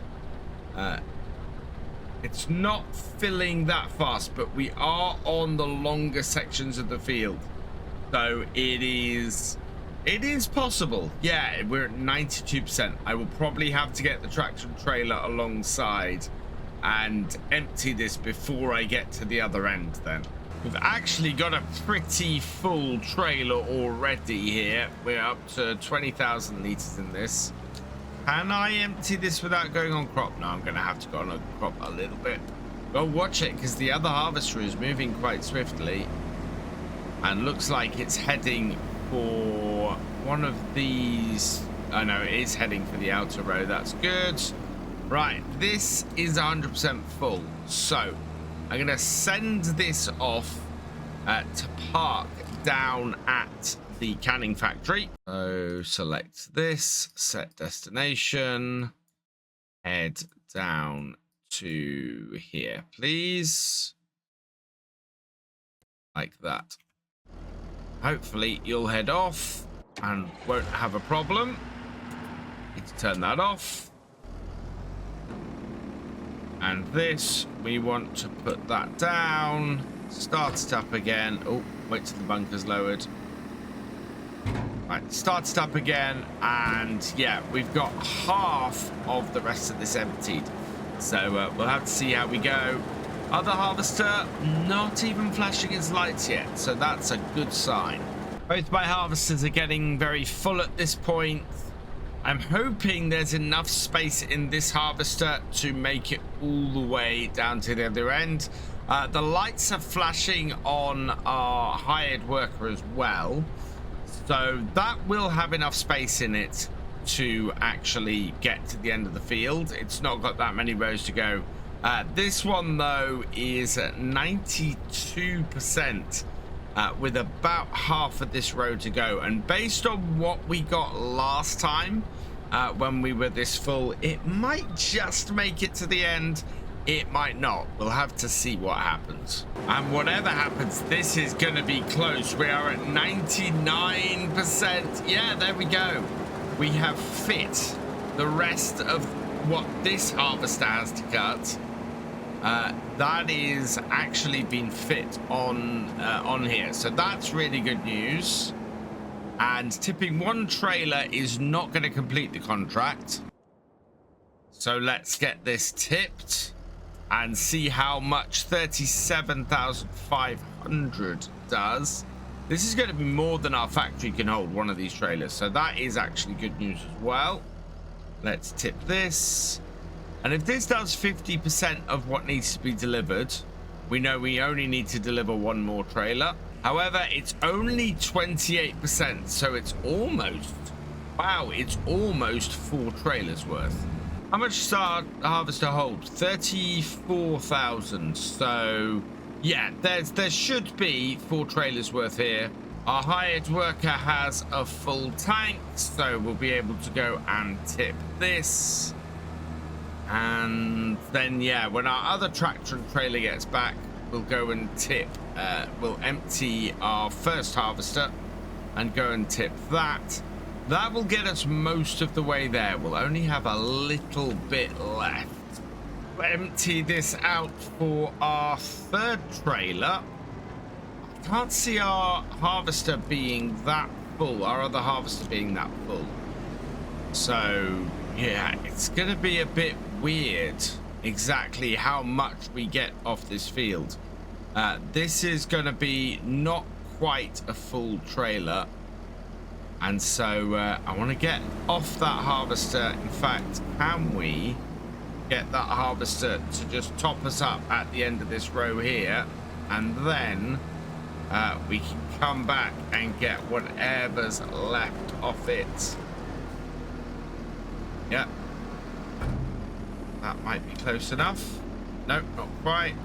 It's not filling that fast, but we are on the longer sections of the field. So it is possible. Yeah, we're at 92%. I will probably have to get the tractor and trailer alongside and empty this before I get to the other end then. We've actually got a pretty full trailer already here. We're up to 20,000 litres in this. Can I empty this without going on crop? No, I'm going to have to go on crop a little bit. Well, watch it, because the other harvester is moving quite swiftly and looks like it's heading for one of these. Oh no, it is heading for the outer row. That's good. Right, this is 100% full, so I'm going to send this off to park down at the canning factory. So select this, set destination, head down to here, please. Like that. Hopefully you'll head off and won't have a problem. Need to turn that off. And this, we want to put that down, start it up again. Oh, wait till the bunker's lowered. Right, start it up again, and yeah, we've got half of the rest of this emptied. So we'll have to see how we go. Other harvester, not even flashing its lights yet, so that's a good sign. Both my harvesters are getting very full at this point. I'm hoping there's enough space in this harvester to make it all the way down to the other end. The lights are flashing on our hired worker as well, so that will have enough space in it to actually get to the end of the field. It's not got that many rows to go. This one though is at 92%, with about half of this row to go, and based on what we got last time when we were this full, it might just make it to the end. It might not. We'll have to see what happens. And whatever happens, this is going to be close. We are at 99%. Yeah, there we go. We have fit the rest of what this harvester has to cut. That is actually been fit on here. So that's really good news. And tipping one trailer is not going to complete the contract. So let's get this tipped and see how much 37,500 does. This is going to be more than our factory can hold, one of these trailers. So that is actually good news as well. Let's tip this. And if this does 50% of what needs to be delivered, we know we only need to deliver one more trailer. However, it's only 28%. So it's almost, wow, it's almost 4 trailers worth. How much does our harvester hold? 34,000. So yeah, there should be 4 trailers worth here. Our hired worker has a full tank, so we'll be able to go and tip this. And then yeah, when our other tractor and trailer gets back, we'll go and tip, we'll empty our first harvester and go and tip that. That will get us most of the way there. We'll only have a little bit left. We'll empty this out for our third trailer. I can't see our harvester being that full, our other harvester being that full. So yeah, it's gonna be a bit weird exactly how much we get off this field. This is gonna be not quite a full trailer. And so I want to get off that harvester. In fact, can we get that harvester to just top us up at the end of this row here? And then we can come back and get whatever's left off it. Yep. That might be close enough. Nope, not quite.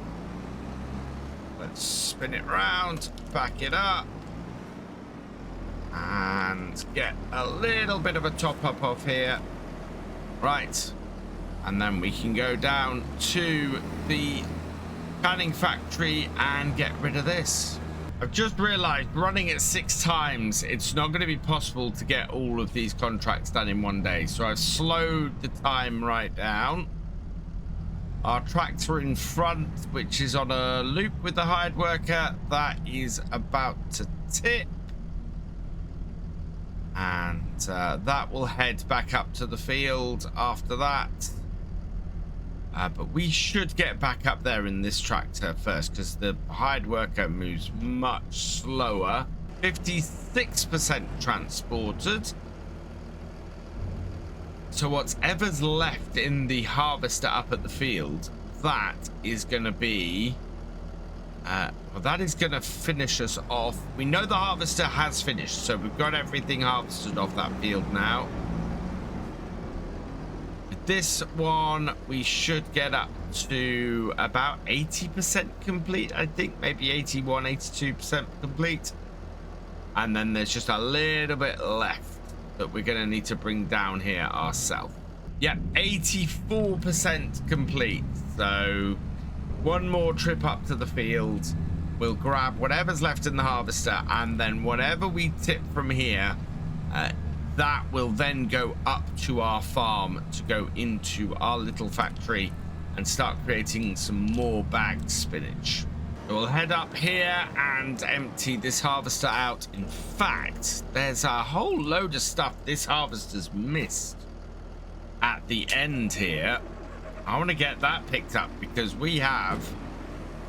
Let's spin it round, back it up. And get a little bit of a top up off here. Right. And then we can go down to the canning factory and get rid of this. I've just realized running it 6 times, it's not going to be possible to get all of these contracts done in one day. So I've slowed the time right down. Our tractor in front, which is on a loop with the hired worker, that is about to tip. And that will head back up to the field after that. But we should get back up there in this tractor first, because the hired worker moves much slower. 56% transported. So whatever's left in the harvester up at the field, that is going to be... well, that is going to finish us off. We know the harvester has finished, so we've got everything harvested off that field now. With this one, we should get up to about 80% complete, I think. Maybe 81, 82% complete. And then there's just a little bit left that we're going to need to bring down here ourselves. Yep, 84% complete. So... one more trip up to the field. We'll grab whatever's left in the harvester, and then whatever we tip from here, that will then go up to our farm to go into our little factory and start creating some more bagged spinach. So we'll head up here and empty this harvester out. In fact, there's a whole load of stuff this harvester's missed at the end here. I want to get that picked up because we have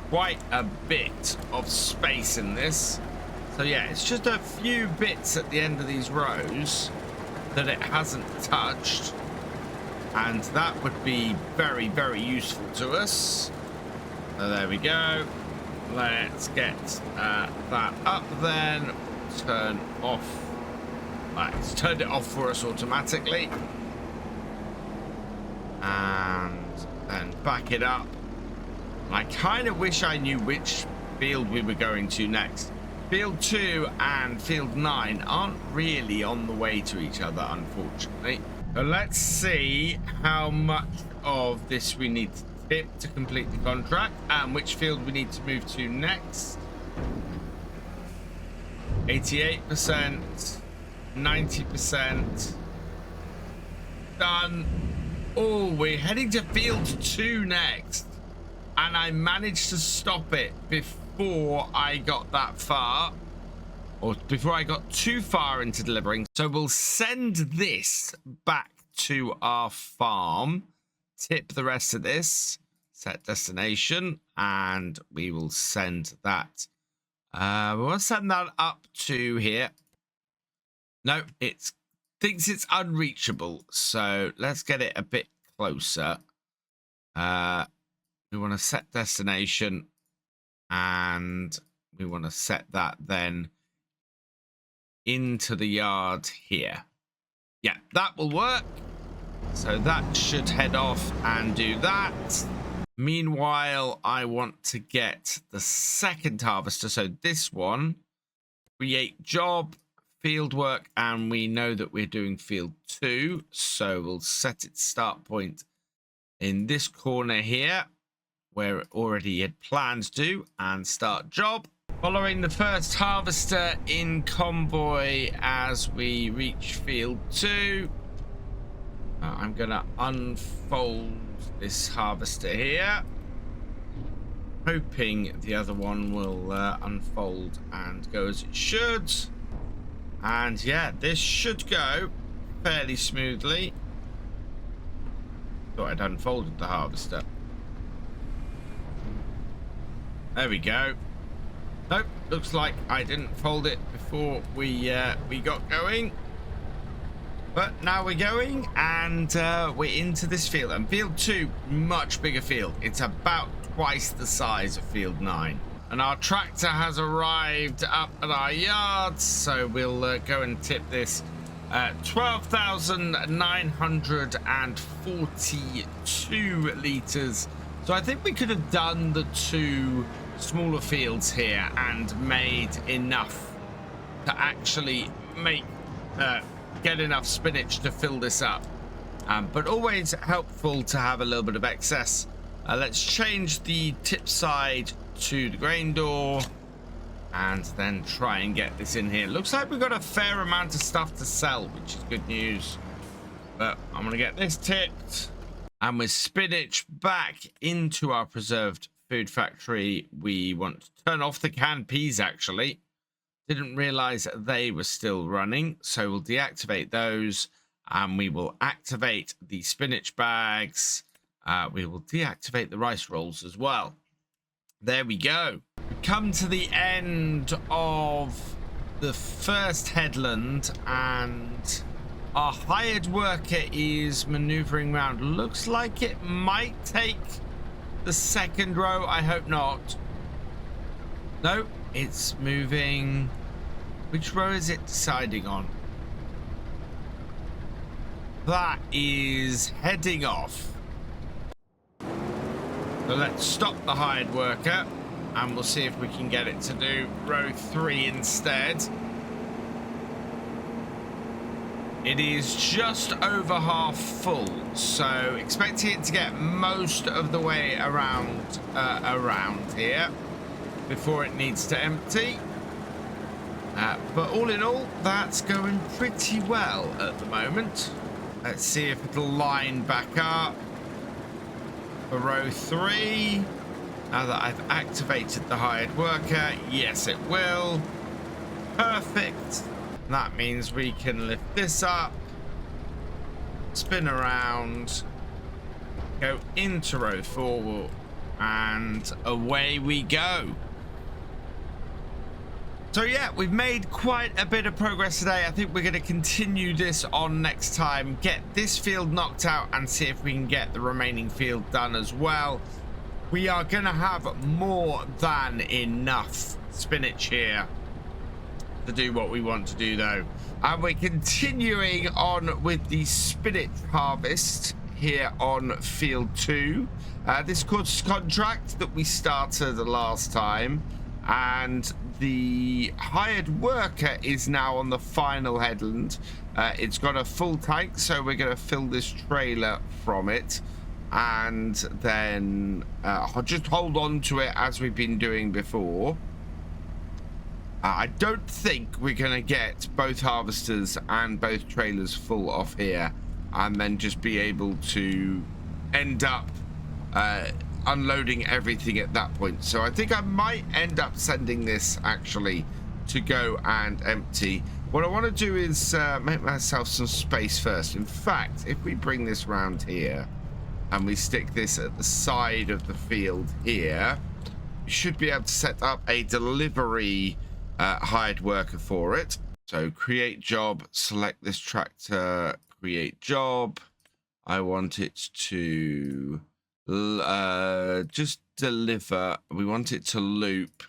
quite a bit of space in this. So yeah, it's just a few bits at the end of these rows. that it hasn't touched, and that would be very, very useful to us. So there we go. Let's get that up then. Turn off. It's turned it off for us automatically. And then back it up. I kind of wish I knew which field we were going to next. Field 2 and Field 9 aren't really on the way to each other, unfortunately. So let's see how much of this we need to tip to complete the contract and which field we need to move to next. 88%, 90%. Done. Oh, we're heading to Field 2 next. And I managed to stop it before I got that far, or before I got too far into delivering. So we'll send this back to our farm, tip the rest of this, set destination, and we will send that. We'll send that up to here. No, it thinks it's unreachable, so let's get it a bit closer. We want to set destination, and we want to set that then into the yard here. Yeah, that will work. So that should head off and do that. Meanwhile, I want to get the second harvester. So this one, create job, field work, and we know that we're doing field 2. So we'll set its start point in this corner here, where it already had planned to, and start job. Following the first harvester in convoy as we reach field 2. I'm gonna unfold this harvester here, hoping the other one will unfold and go as it should. And yeah, this should go fairly smoothly. Thought I'd unfolded the harvester. There we go. Nope, looks like I didn't fold it before we got going. But now we're going, and we're into this field. And field 2, much bigger field. It's about twice the size of field 9. And our tractor has arrived up at our yard, so we'll go and tip this. 12,942 litres. So I think we could have done the 2 smaller fields here and made enough to actually get enough spinach to fill this up, but always helpful to have a little bit of excess. Let's change the tip side to the grain door and then try and get this in here. Looks like we've got a fair amount of stuff to sell, which is good news. But I'm gonna get this tipped, and with spinach back into our preserved food factory, we want to turn off the canned peas. Actually, didn't realize they were still running, so we'll deactivate those, and we will activate the spinach bags. We will deactivate the rice rolls as well. There we go. We come to the end of the first headland, and our hired worker is maneuvering around. Looks like it might take the second row. I hope not. No, it's moving. Which row is it deciding on? That is heading off. So let's stop the hired worker, and we'll see if we can get it to do row 3 instead. It is just over half full, so expecting it to get most of the way around here before it needs to empty. But all in all, that's going pretty well at the moment. Let's see if it'll line back up for row 3. Now that I've activated the hired worker, yes, it will. Perfect. That means we can lift this up, spin around, go into row 4, and away we go. So yeah, we've made quite a bit of progress today. I think we're going to continue this on next time, get this field knocked out and see if we can get the remaining field done as well. We are going to have more than enough spinach here to do what we want to do though. And we're continuing on with the spinach harvest here on field 2. This contract that we started the last time, and the hired worker is now on the final headland. It's got a full tank, so we're going to fill this trailer from it, and then just hold on to it as we've been doing before. I don't think we're going to get both harvesters and both trailers full off here and then just be able to end up unloading everything at that point. So I think I might end up sending this actually to go and empty. What I want to do is make myself some space first. In fact, if we bring this round here and we stick this at the side of the field here, we should be able to set up a delivery hired worker for it. So create job, select this tractor, create job. I want it to just deliver. We want it to loop.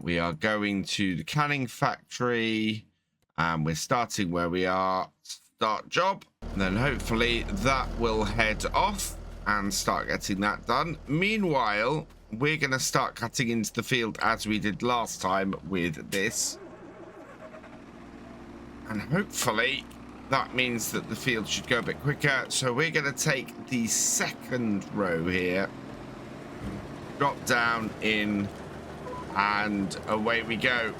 We are going to the canning factory and we're starting where we are. Start job, and then hopefully that will head off and start getting that done. Meanwhile, we're going to start cutting into the field as we did last time with this. And hopefully that means that the field should go a bit quicker. So we're going to take the second row here, drop down in, and away we go.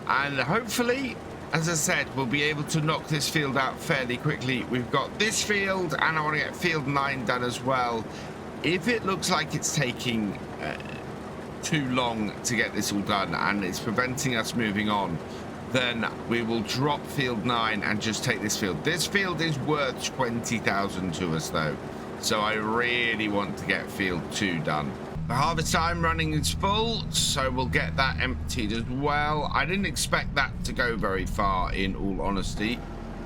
And hopefully, as I said, we'll be able to knock this field out fairly quickly. We've got this field, and I want to get field 9 done as well. If it looks like it's taking too long to get this all done and it's preventing us moving on, then we will drop field 9 and just take this field. This field is worth 20,000 to us though, so I really want to get field 2 done. The harvest time running is full, so we'll get that emptied as well. I didn't expect that to go very far, in all honesty,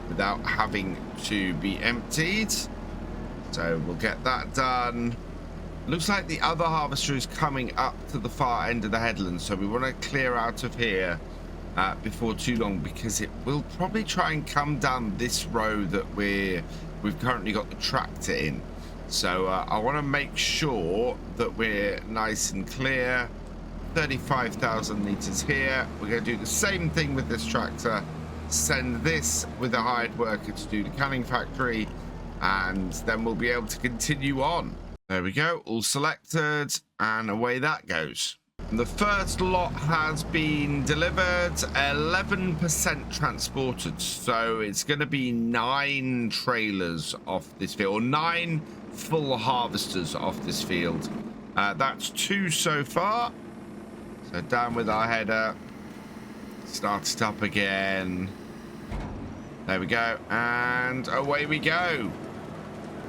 without having to be emptied. So we'll get that done. Looks like the other harvester is coming up to the far end of the headland, so we want to clear out of here before too long, because it will probably try and come down this row that we've currently got the tractor in. So I want to make sure that we're nice and clear. 35,000 litres here. We're going to do the same thing with this tractor. Send this with a hired worker to do the canning factory, and then we'll be able to continue on. There we go, all selected, and away that goes. The first lot has been delivered, 11% transported, so it's going to be 9 trailers off this field, or 9 full harvesters off this field. That's 2 so far. So down with our header, start it up again. There we go, and away we go.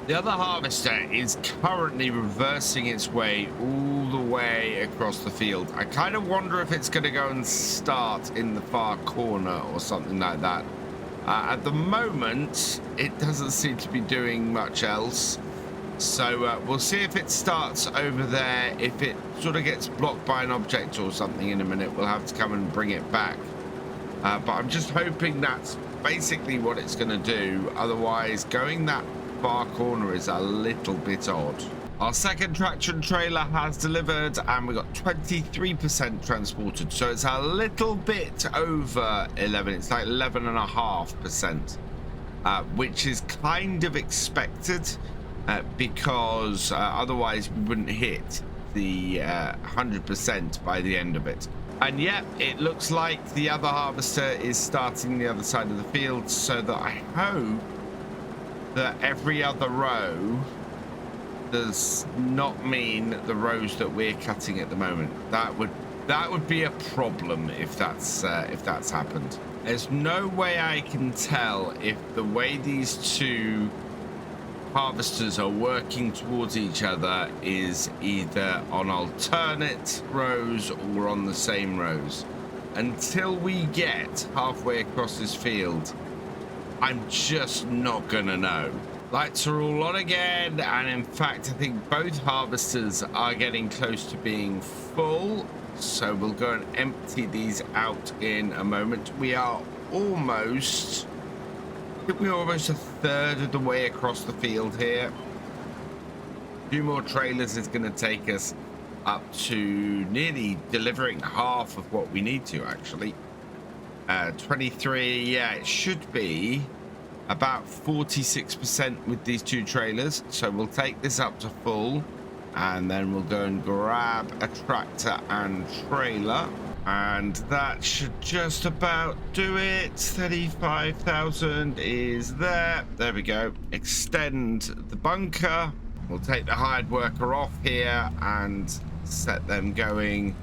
The other harvester is currently reversing its way all the way across the field. I kind of wonder if it's going to go and start in the far corner or something like that. At the moment, it doesn't seem to be doing much else. So we'll see if it starts over there. If it sort of gets blocked by an object or something in a minute, we'll have to come and bring it back. But I'm just hoping that's basically what it's going to do. Otherwise, going that far corner is a little bit odd. Our second traction trailer has delivered, and we got 23% transported, so it's a little bit over 11. It's like 11.5%, which is kind of expected, because otherwise we wouldn't hit the 100% by the end of it. And yet it looks like the other harvester is starting the other side of the field, so that I hope that every other row does not mean the rows that we're cutting at the moment. That would be a problem if that's happened. There's no way I can tell if the way these two harvesters are working towards each other is either on alternate rows or on the same rows. until we get halfway across this field, I'm just not gonna know. Lights are all on again, and in fact, I think both harvesters are getting close to being full. So we'll go and empty these out in a moment. We are almost, I think we're almost a third of the way across the field here. 2 more trailers is going to take us up to nearly delivering half of what we need to, actually. 23, yeah, it should be about 46% with these 2 trailers. So we'll take this up to full, and then we'll go and grab a tractor and trailer, and that should just about do it. 35,000 is there. There we go. Extend the bunker. We'll take the hired worker off here and set them going.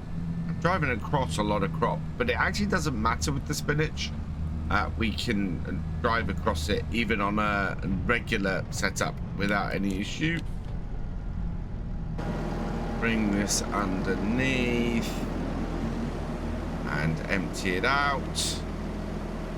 I'm driving across a lot of crop, but it actually doesn't matter with the spinach. We can drive across it even on a regular setup without any issue. Bring this underneath and empty it out,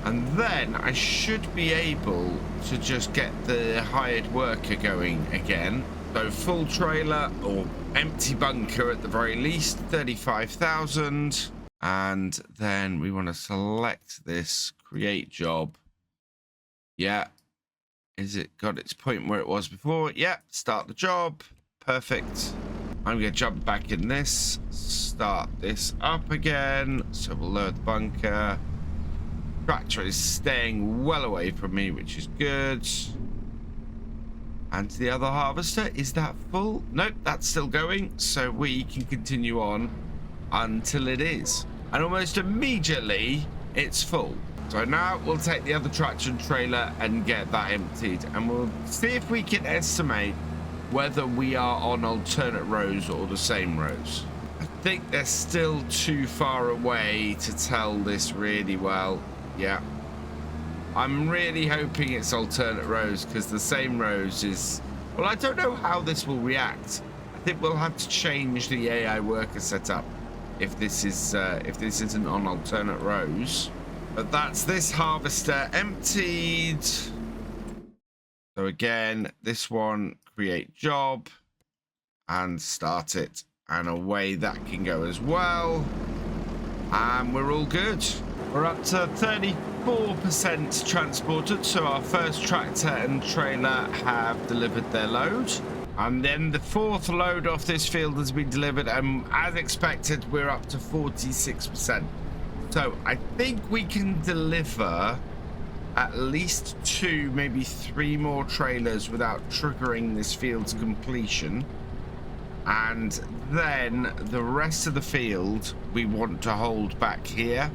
and then I should be able to just get the hired worker going again. So full trailer or empty bunker at the very least, 35,000. And then we want to select this, create job. Yeah. Is it got its point where it was before? Yeah. Start the job. Perfect. I'm going to jump back in this. Start this up again. So we'll lower the bunker. Tractor is staying well away from me, which is good. And the other harvester, is that full? Nope, that's still going. So we can continue on until it is. And almost immediately, it's full. So now we'll take the other tractor and trailer and get that emptied. And we'll see if we can estimate whether we are on alternate rows or the same rows. I think they're still too far away to tell this really well. Yeah. I'm really hoping it's alternate rows, because the same rows is... Well, I don't know how this will react. I think we'll have to change the AI worker setup if this isn't on alternate rows. But that's this harvester emptied. So again, this one, create job and start it, and away that can go as well. And we're all good. We're up to 34% transported, so our first tractor and trailer have delivered their load. And then the 4th load off this field has been delivered, and as expected, we're up to 46%. So I think we can deliver at least 2, maybe 3 more trailers without triggering this field's completion. And then the rest of the field we want to hold back here.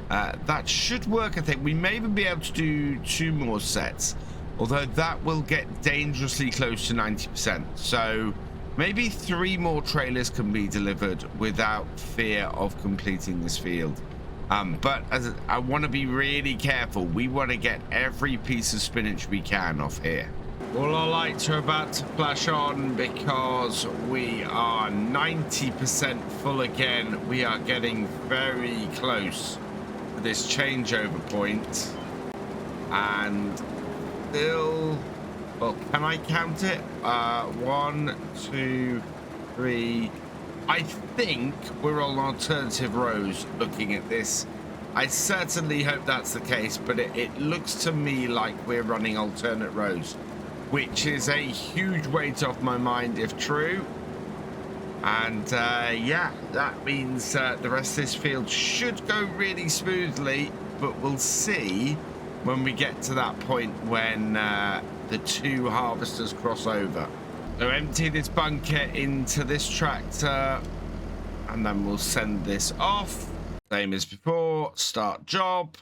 That should work, I think. We may even be able to do 2 more sets, although that will get dangerously close to 90%. So maybe 3 more trailers can be delivered without fear of completing this field. But I want to be really careful. We want to get every piece of spinach we can off here. All our lights are about to flash on because we are 90% full again. We are getting very close to this changeover point. And still, well, can I count it? 1, 2, 3. I think we're on alternative rows looking at this. I certainly hope that's the case, but it looks to me like we're running alternate rows, which is a huge weight off my mind if true. And yeah, that means the rest of this field should go really smoothly, but we'll see when we get to that point when the 2 harvesters cross over. So empty this bunker into this tractor, and then we'll send this off. Same as before, start job.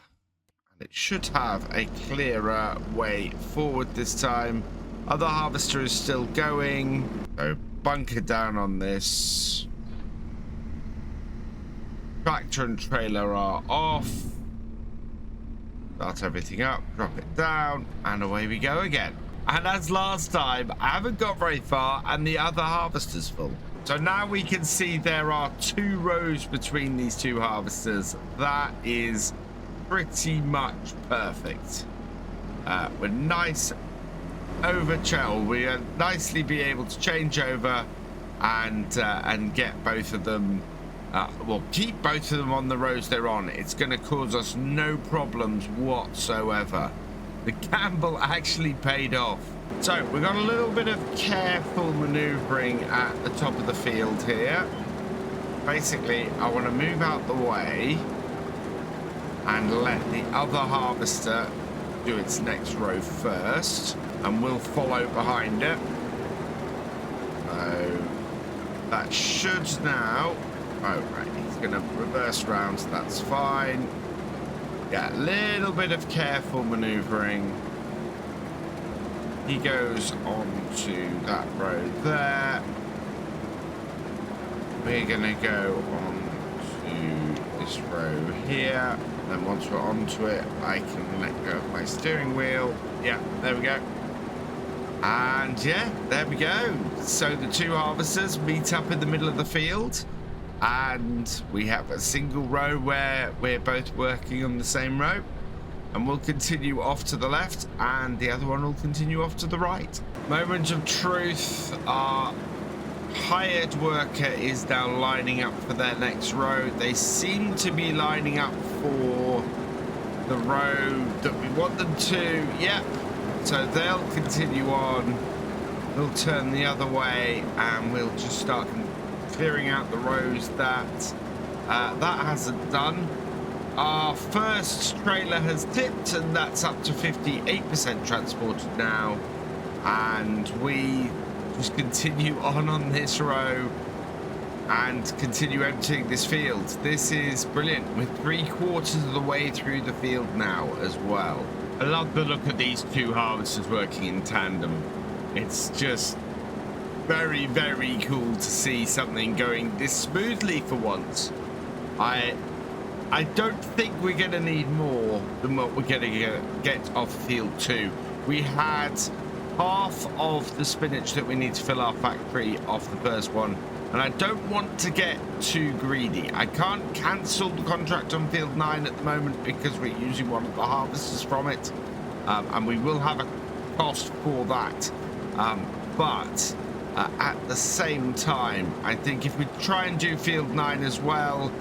And it should have a clearer way forward this time. Other harvester is still going. So bunker down on this. Tractor and trailer are off. Start everything up, drop it down, and away we go again. And as last time, I haven't got very far, and the other harvester's full. So now we can see there are 2 rows between these 2 harvesters. That is pretty much perfect. We're nice we'll nicely be able to change over and get both of them, well, keep both of them on the rows they're on. It's going to cause us no problems whatsoever. The gamble actually paid off. So we've got a little bit of careful maneuvering at the top of the field here. Basically, I want to move out the way and let the other harvester do its next row first, and we'll follow behind it. So that should now, oh right, he's going to reverse round, so that's fine. Yeah, a little bit of careful maneuvering. He goes on to that row there. We're going to go on to this row here. Then once we're onto it, I can let go of my steering wheel. Yeah, there we go. And yeah, there we go. So the 2 harvesters meet up in the middle of the field, and we have a single row where we're both working on the same row, and we'll continue off to the left, and the other one will continue off to the right. Moment of truth. Our hired worker is now lining up for their next row. They seem to be lining up for the row that we want them to. Yep. So they'll continue on. We'll turn the other way, and we'll just start clearing out the rows that that hasn't done. Our first trailer has tipped, and that's up to 58% transported now. And we just continue on this row and continue emptying this field. This is brilliant. We're 3/4 of the way through the field now as well. I love the look of these 2 harvesters working in tandem. It's just very, very cool to see something going this smoothly for once. I don't think we're going to need more than what we're going to get off field 2. We had half of the spinach that we need to fill our factory off the first one, and I don't want to get too greedy. I can't cancel the contract on field 9 at the moment because we're using one of the harvesters from it, and we will have a cost for that, but at the same time, I think if we try and do field 9 as well,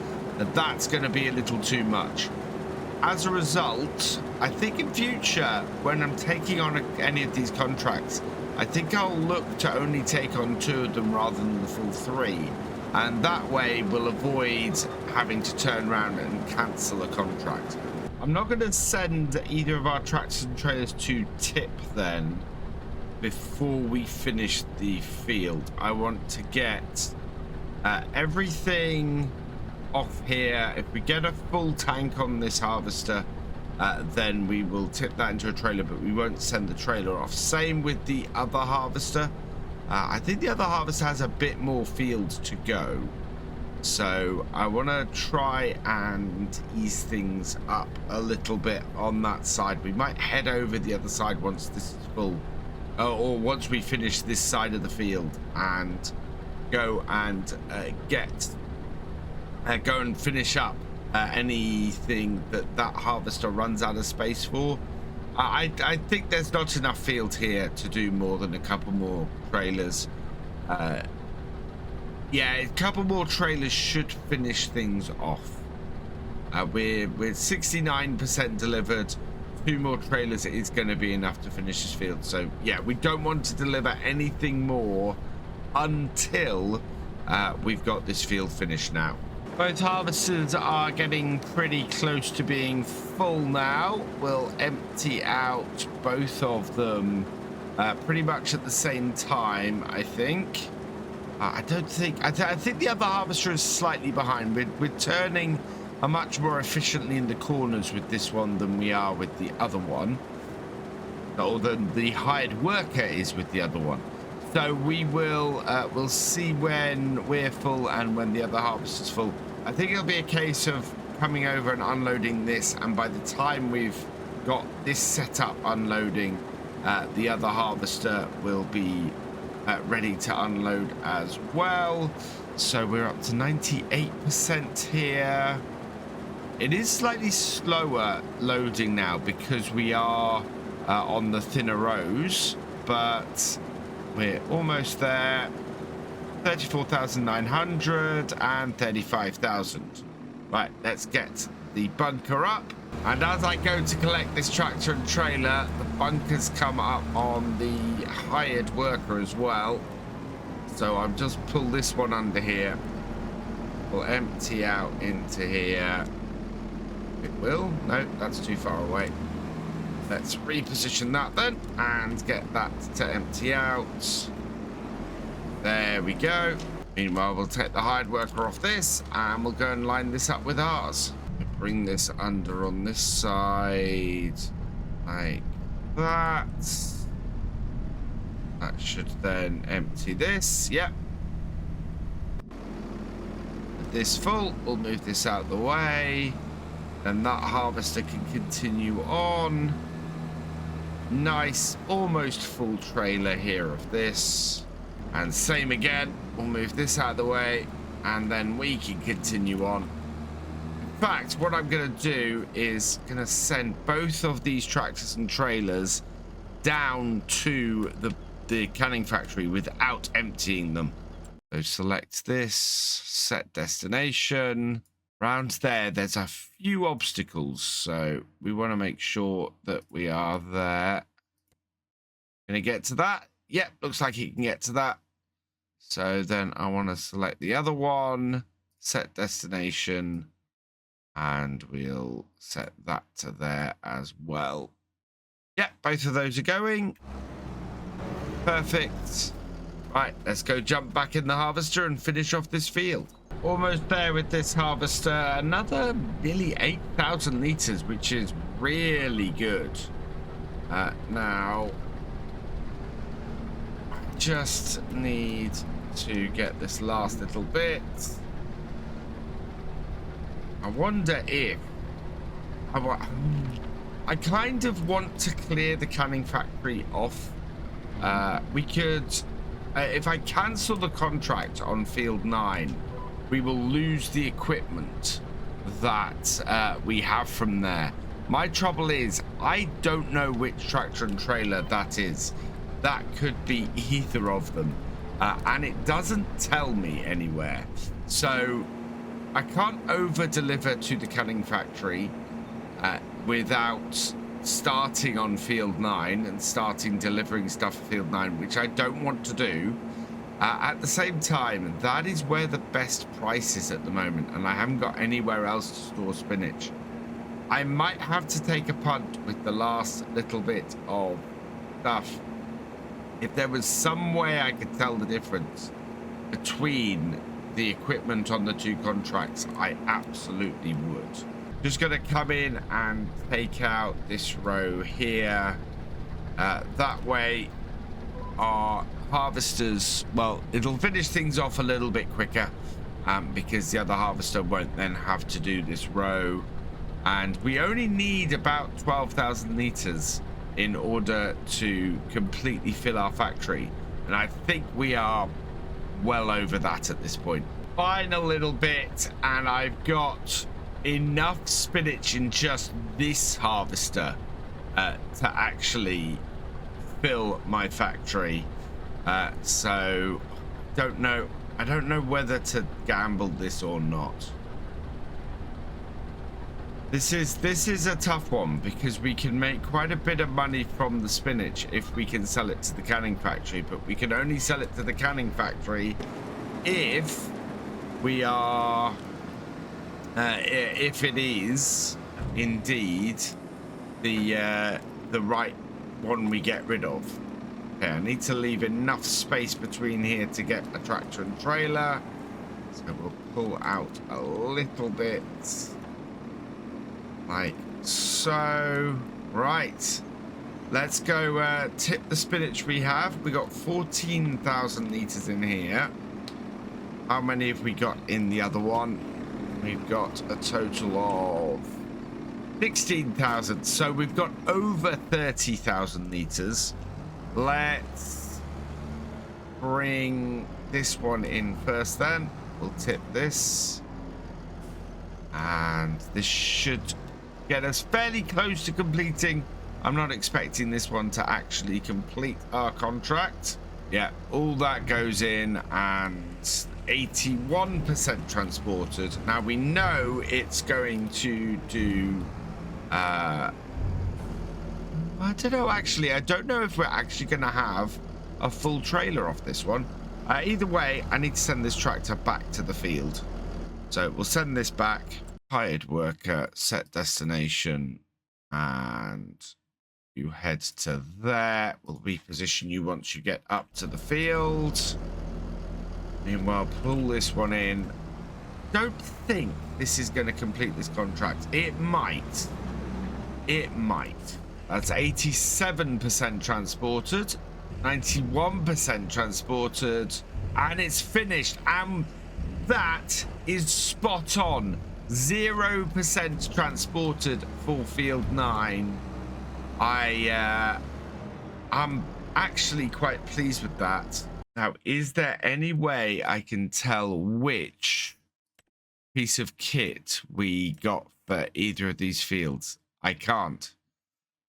that's going to be a little too much. As a result, I think in future, when I'm taking on any of these contracts, I think I'll look to only take on 2 of them rather than the full 3. And that way we'll avoid having to turn around and cancel a contract. I'm not going to send either of our tractors and trailers to tip then before we finish the field. I want to get everything off here. If we get a full tank on this harvester, then we will tip that into a trailer, but we won't send the trailer off. Same with the other harvester. I think the other harvester has a bit more field to go, so I want to try and ease things up a little bit on that side. We might head over the other side once this is full, or once we finish this side of the field, and go and go and finish up anything that harvester runs out of space for. I think there's not enough field here to do more than a couple more trailers. Yeah, a couple more trailers should finish things off. We're 69% delivered. 2 more trailers is going to be enough to finish this field. So yeah, we don't want to deliver anything more until we've got this field finished now. Both harvesters are getting pretty close to being full now. We'll empty out both of them pretty much at the same time, I think. I think the other harvester is slightly behind. We're turning much more efficiently in the corners with this one than we are with the other one. Or than the hired worker is with the other one. So we will we'll see when we're full and when the other harvester's full. I think it'll be a case of coming over and unloading this, and by the time we've got this set up unloading, the other harvester will be ready to unload as well. So we're up to 98% here. It is slightly slower loading now because we are on the thinner rows, but we're almost there. 34,900 and 35,000. Right, let's get the bunker up. And as I go to collect this tractor and trailer, the bunkers come up on the hired worker as well. So I'll just pull this one under here. We'll empty out into here. It will. No, that's too far away. Let's reposition that then and get that to empty out. There we go. Meanwhile, we'll take the hired worker off this and we'll go and line this up with ours. Bring this under on this side like that. That should then empty this. Yep. With this full, we'll move this out of the way. And that harvester can continue on. Nice, almost full trailer here of this. And same again, we'll move this out of the way and then we can continue on. In fact, what I'm going to do is going to send both of these tractors and trailers down to the canning factory without emptying them. So select this, set destination. Around there, there's a few obstacles, so we want to make sure that we are there. Gonna get to that. Yep, looks like it can get to that. So then I want to select the other one, set destination, and we'll set that to there as well. Yep, both of those are going. Perfect. Right, let's go jump back in the harvester and finish off this field. Almost there with this harvester. Another nearly 8,000 litres, which is really good. Now, I just need to get this last little bit. I wonder if... I kind of want to clear the canning factory off. We could... if I cancel the contract on field 9, we will lose the equipment that we have from there. My trouble is, I don't know which tractor and trailer that is. That could be either of them. And it doesn't tell me anywhere. So I can't over-deliver to the canning factory without starting on field 9 and starting delivering stuff for field 9, which I don't want to do. At the same time, that is where the best price is at the moment, and I haven't got anywhere else to store spinach. I might have to take a punt with the last little bit of stuff. If there was some way I could tell the difference between the equipment on the two contracts, I absolutely would. Just going to come in and take out this row here. That way our harvesters, well, it'll finish things off a little bit quicker because the other harvester won't then have to do this row. And we only need about 12,000 litres in order to completely fill our factory. And I think we are well over that at this point. Final little bit, and I've got enough spinach in just this harvester to actually fill my factory. So don't know. I don't know whether to gamble this or not. This is a tough one because we can make quite a bit of money from the spinach if we can sell it to the canning factory, but we can only sell it to the canning factory if we are if it is indeed the right one we get rid of. Okay, I need to leave enough space between here to get a tractor and trailer, so we'll pull out a little bit like so. Right, let's go tip the spinach we have. We got 14,000 litres in here. How many have we got in the other one? We've got a total of 16,000. So we've got over 30,000 litres. Let's bring this one in first then. We'll tip this. And this should get us fairly close to completing. I'm not expecting this one to actually complete our contract. Yeah, all that goes in and 81% transported. Now we know it's going to do I don't know, actually. I don't know if we're actually going to have a full trailer off this one. Either way, I need to send this tractor back to the field. So we'll send this back. Hired worker, set destination, and you head to there. We'll reposition you once you get up to the field. Meanwhile, pull this one in. Don't think this is going to complete this contract. It might. It might. That's 87% transported, 91% transported, and it's finished. And that is spot on. 0% transported for field 9. I'm actually quite pleased with that. Now, is there any way I can tell which piece of kit we got for either of these fields? I can't.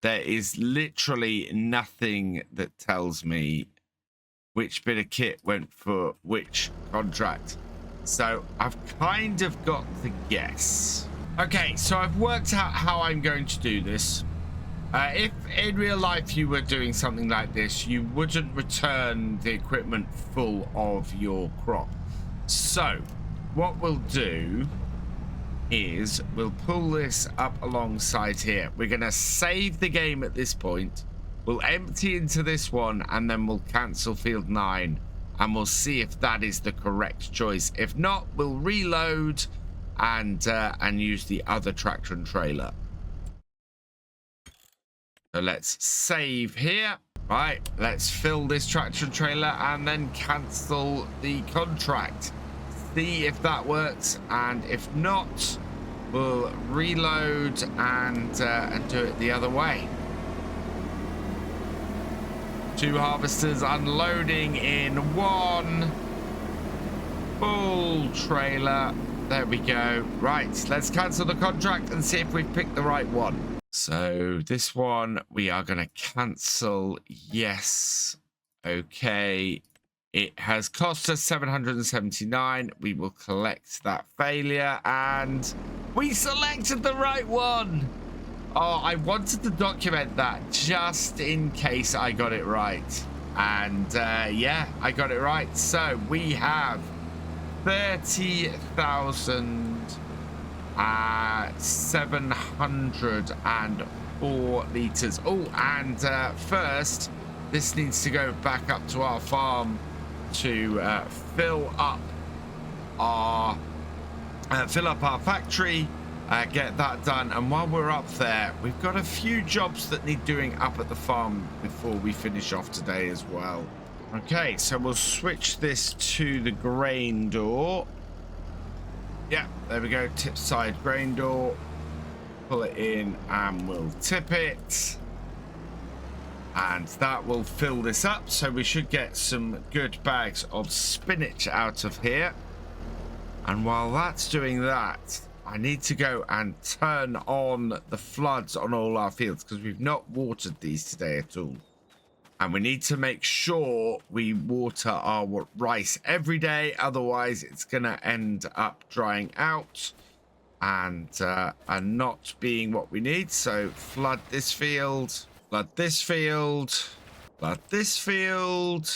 There is literally nothing that tells me which bit of kit went for which contract. So I've kind of got to guess. Okay, so I've worked out how I'm going to do this. If in real life you were doing something like this, you wouldn't return the equipment full of your crop. So what we'll do is we'll pull this up alongside here. We're going to save the game at this point. We'll empty into this one and then we'll cancel field 9 and we'll see if that is the correct choice. If not, we'll reload and use the other tractor and trailer. So let's save here. Right, let's fill this tractor and trailer and then cancel the contract. See if that works, and if not, we'll reload and do it the other way. 2 harvesters unloading in 1 full trailer. There we go. Right, let's cancel the contract and see if we've picked the right one. So this one we are going to cancel. Yes. Okay. It has cost us 779. We will collect that failure, and we selected the right one. Oh, I wanted to document that just in case I got it right. And yeah, I got it right. So we have 30,704 liters. Oh, and first, this needs to go back up to our farm to fill up our factory, get that done. And while we're up there, we've got a few jobs that need doing up at the farm before we finish off today as well. Okay, so we'll switch this to the grain door. Yeah, there we go. Tip side grain door. Pull it in and we'll tip it. And that will fill this up, so we should get some good bags of spinach out of here. And while that's doing that, I need to go and turn on the floods on all our fields, because we've not watered these today at all. And we need to make sure we water our rice every day, otherwise it's going to end up drying out and not being what we need. So flood this field. Flood this field, flood this field,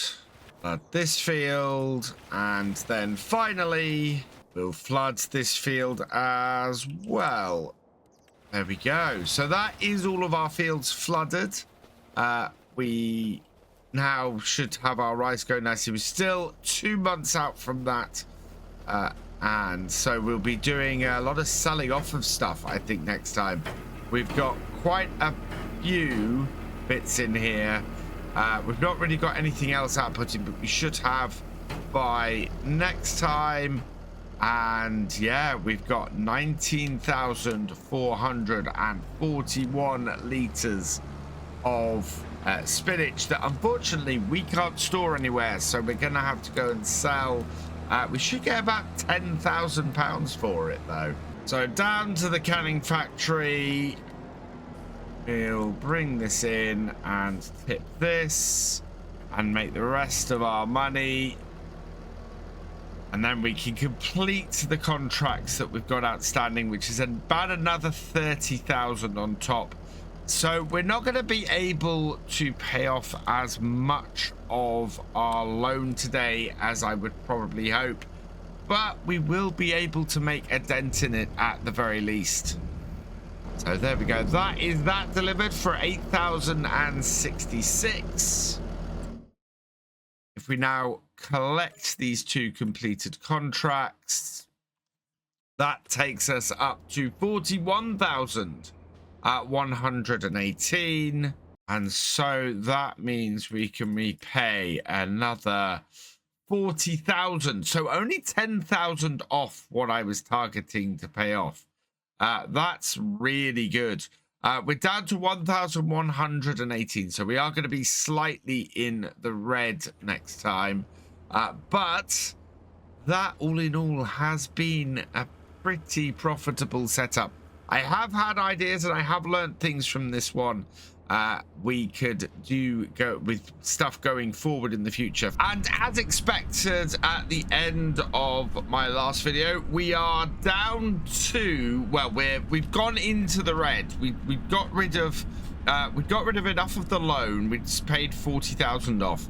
flood this field, and then finally we'll flood this field as well. There we go. So that is all of our fields flooded. We now should have our rice go nicely. We're still 2 months out from that. And so we'll be doing a lot of selling off of stuff, I think, next time. We've got quite a few bits in here. We've not really got anything else outputting, but we should have by next time. And yeah, we've got 19,441 liters of spinach that unfortunately we can't store anywhere, so we're gonna have to go and sell. We should get about £10,000 for it though. So down to the canning factory. We'll bring this in and tip this and make the rest of our money. And then we can complete the contracts that we've got outstanding, which is about another 30,000 on top. So we're not going to be able to pay off as much of our loan today as I would probably hope, but we will be able to make a dent in it at the very least. So there we go. That is that delivered for 8,066. If we now collect these two completed contracts, that takes us up to 41,118. And so that means we can repay another 40,000. So only 10,000 off what I was targeting to pay off. That's really good. We're down to 1,118, so we are going to be slightly in the red next time. But that, all in all, has been a pretty profitable setup. I have had ideas and I have learned things from this one. We could go with stuff going forward in the future. And as expected at the end of my last video, we are down to, well, we've gone into the red. We've got rid of enough of the loan. We've paid 40,000 off.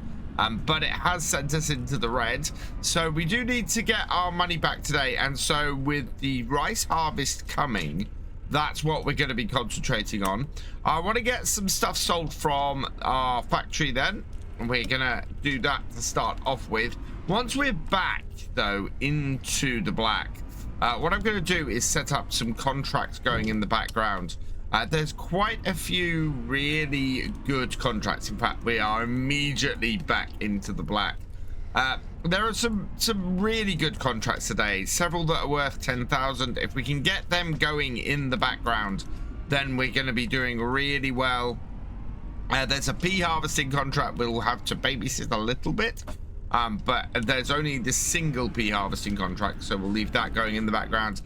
But it has sent us into the red, so we do need to get our money back today. And so with the rice harvest coming, that's what we're going to be concentrating on. I want to get some stuff sold from our factory then, and we're going to do that to start off with. Once we're back though into the black, what I'm going to do is set up some contracts going in the background. There's quite a few really good contracts. In fact, we are immediately back into the black. There are some really good contracts today, several that are worth 10,000. If we can get them going in the background, then we're going to be doing really well. There's a pea harvesting contract we'll have to babysit a little bit, but there's only this single pea harvesting contract, so we'll leave that going in the background.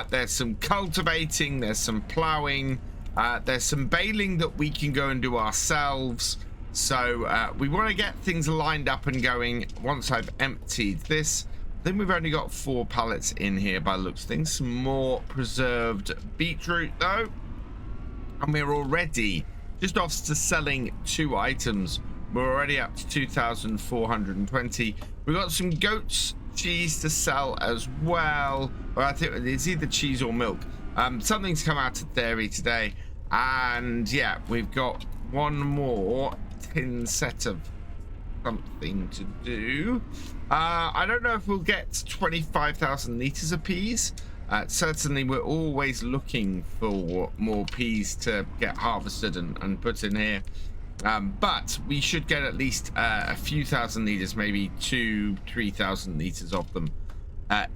There's some cultivating, there's some plowing, there's some baling that we can go and do ourselves. So we want to get things lined up and going. Once I've emptied this, then we've only got 4 pallets in here by the looks of things. Some more preserved beetroot though, and we're already just off to selling 2 items. We're already up to 2,420. We've got some goat's cheese to sell as well. Well, I think it's either cheese or milk. Something's come out of dairy today, and yeah, we've got one more tin set of something to do. I don't know if we'll get 25,000 liters of peas. Certainly we're always looking for more peas to get harvested and put in here, but we should get at least a few thousand liters, maybe 2,000-3,000 liters of them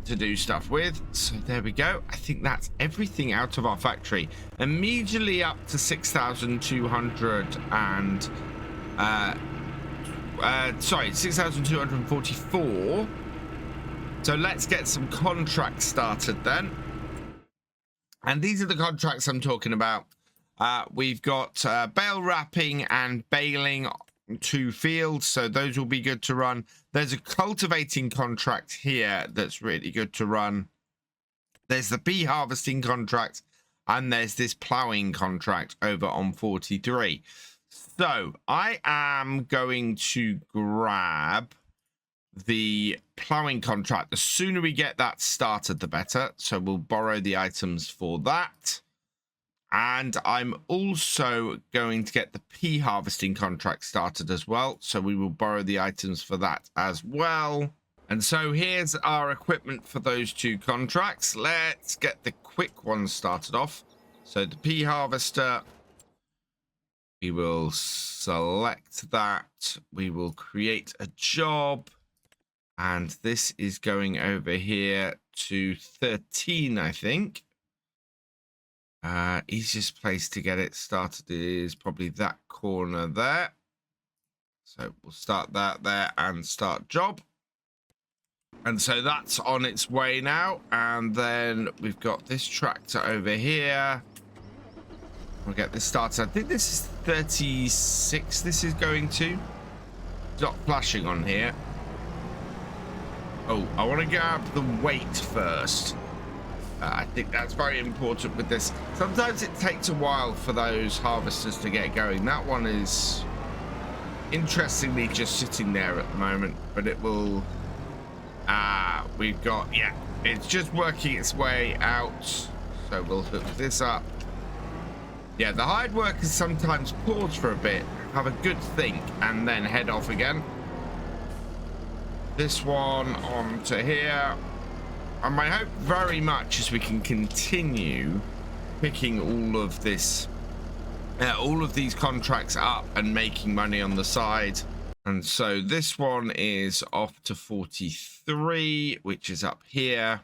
to do stuff with. So there we go. I think that's everything out of our factory. Immediately up to 6,200 and 6,244. So let's get some contracts started then. And these are the contracts I'm talking about. We've got bale wrapping and baling 2 fields, so those will be good to run. There's a cultivating contract here that's really good to run. There's the bee harvesting contract, and there's this plowing contract over on 43. So I am going to grab the plowing contract. The sooner we get that started, the better. So we'll borrow the items for that. And I'm also going to get the pea harvesting contract started as well. So we will borrow the items for that as well. And so here's our equipment for those 2 contracts. Let's get the quick ones started off. So the pea harvester, we will select that. We will create a job. And this is going over here to 13, I think. Easiest place to get it started is probably that corner there. So we'll start that there and start job. And so that's on its way now. And then we've got this tractor over here. We'll get this started. I think this is 36 this is going to. It's not flashing on here. Oh, I want to grab the weight first. I think that's very important with this. Sometimes it takes a while for those harvesters to get going. That one is interestingly just sitting there at the moment, but it will... we've got... Yeah, it's just working its way out. So we'll hook this up. Yeah, the hired workers sometimes pause for a bit, have a good think, and then head off again. This one onto here. And my hope very much is we can continue picking all of this, all of these contracts up and making money on the side. And so this one is off to 43, which is up here.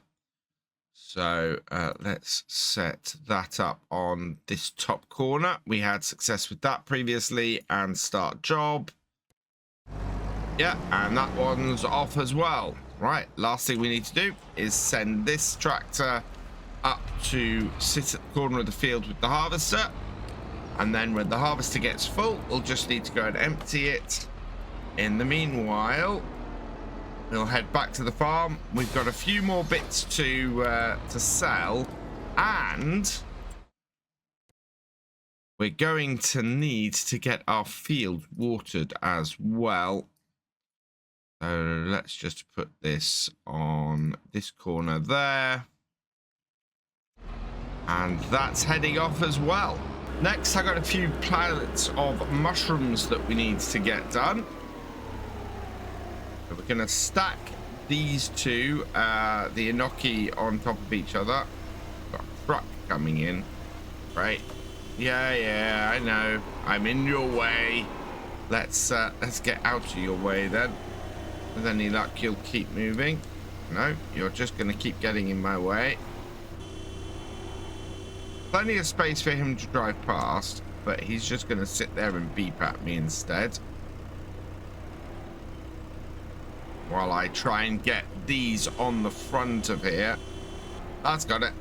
So let's set that up on this top corner. We had success with that previously, and start job. Yeah, and that one's off as well. Right, last thing we need to do is send this tractor up to sit at the corner of the field with the harvester. And then when the harvester gets full, we'll just need to go and empty it. In the meanwhile, we'll head back to the farm. We've got a few more bits to sell, and we're going to need to get our field watered as well. So let's just put this on this corner there. And that's heading off as well. Next, I got a few pallets of mushrooms that we need to get done. So we're going to stack these two, the enoki on top of each other. Got a truck coming in. Right. Yeah, I know. I'm in your way. Let's get out of your way then. With any luck, you'll keep moving. No, you're just going to keep getting in my way. Plenty of space for him to drive past, but he's just going to sit there and beep at me instead. While I try and get these on the front of here. That's got it.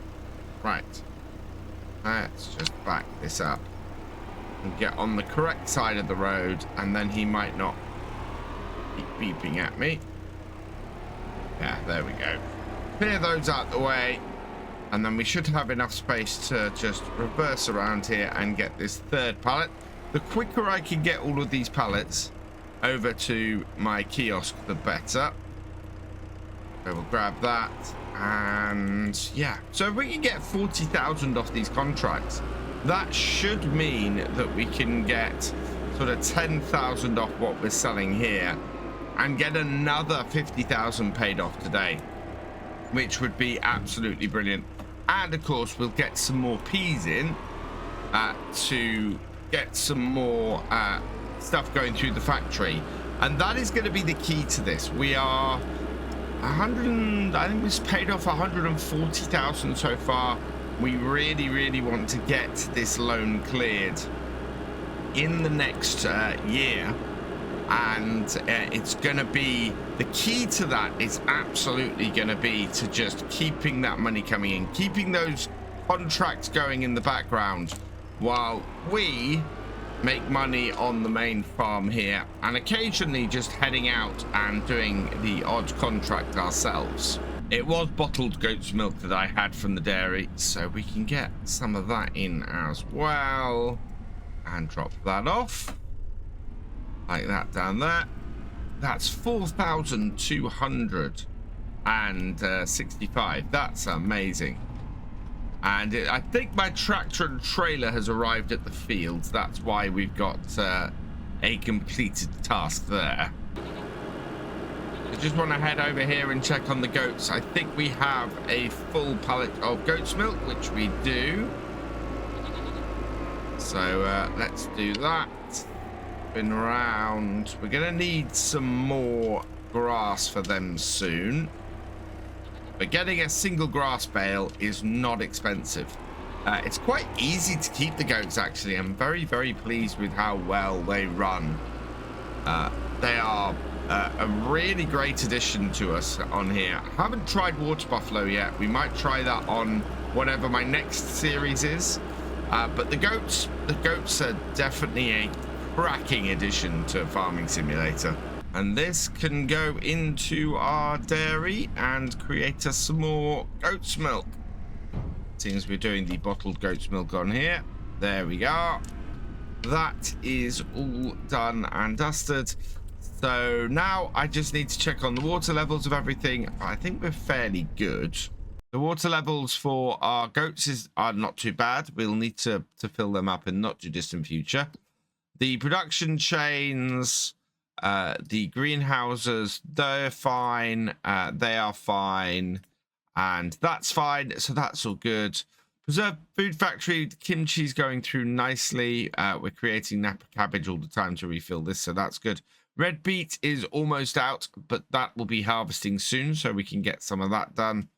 Right. Let's just back this up and get on the correct side of the road, and then he might not keep beeping at me. Yeah, there we go. Clear those out the way, and then we should have enough space to just reverse around here and get this third pallet. The quicker I can get all of these pallets over to my kiosk, the better. So we'll grab that, and yeah. So if we can get 40,000 off these contracts, that should mean that we can get sort of 10,000 off what we're selling here, and get another 50,000 paid off today, which would be absolutely brilliant. And of course, we'll get some more peas in to get some more stuff going through the factory, and that is going to be the key to this. We are 100. I think we've paid off 140,000 so far. We really want to get this loan cleared in the next year. And it's going to be, the key to that is absolutely going to be to just keeping that money coming in, keeping those contracts going in the background while we make money on the main farm here, and occasionally just heading out and doing the odd contract ourselves. It was bottled goat's milk that I had from the dairy, so we can get some of that in as well and drop that off. Like that down there. That's 4,265. That's amazing. And I think my tractor and trailer has arrived at the field. That's why we've got a completed task there. I just want to head over here and check on the goats. I think we have a full pallet of goat's milk, which we do. So let's do that. Been around. We're gonna need some more grass for them soon, but getting a single grass bale is not expensive. It's quite easy to keep the goats, actually. I'm very, very pleased with how well they run. They are a really great addition to us on here. I haven't tried water buffalo yet. We might try that on whatever my next series is. But the goats are definitely a cracking addition to Farming Simulator. And this can go into our dairy and create us some more goat's milk. Seems we're doing the bottled goat's milk on here. There we go. That is all done and dusted. So now I just need to check on the water levels of everything. I think we're fairly good. The water levels for our goats are not too bad. We'll need to fill them up in not too distant future. The production chains, the greenhouses, they're fine. They are fine. And that's fine. So that's all good. Preserved food factory, the kimchi's going through nicely. We're creating Napa cabbage all the time to refill this. So that's good. Red beet is almost out, but that will be harvesting soon. So we can get some of that done.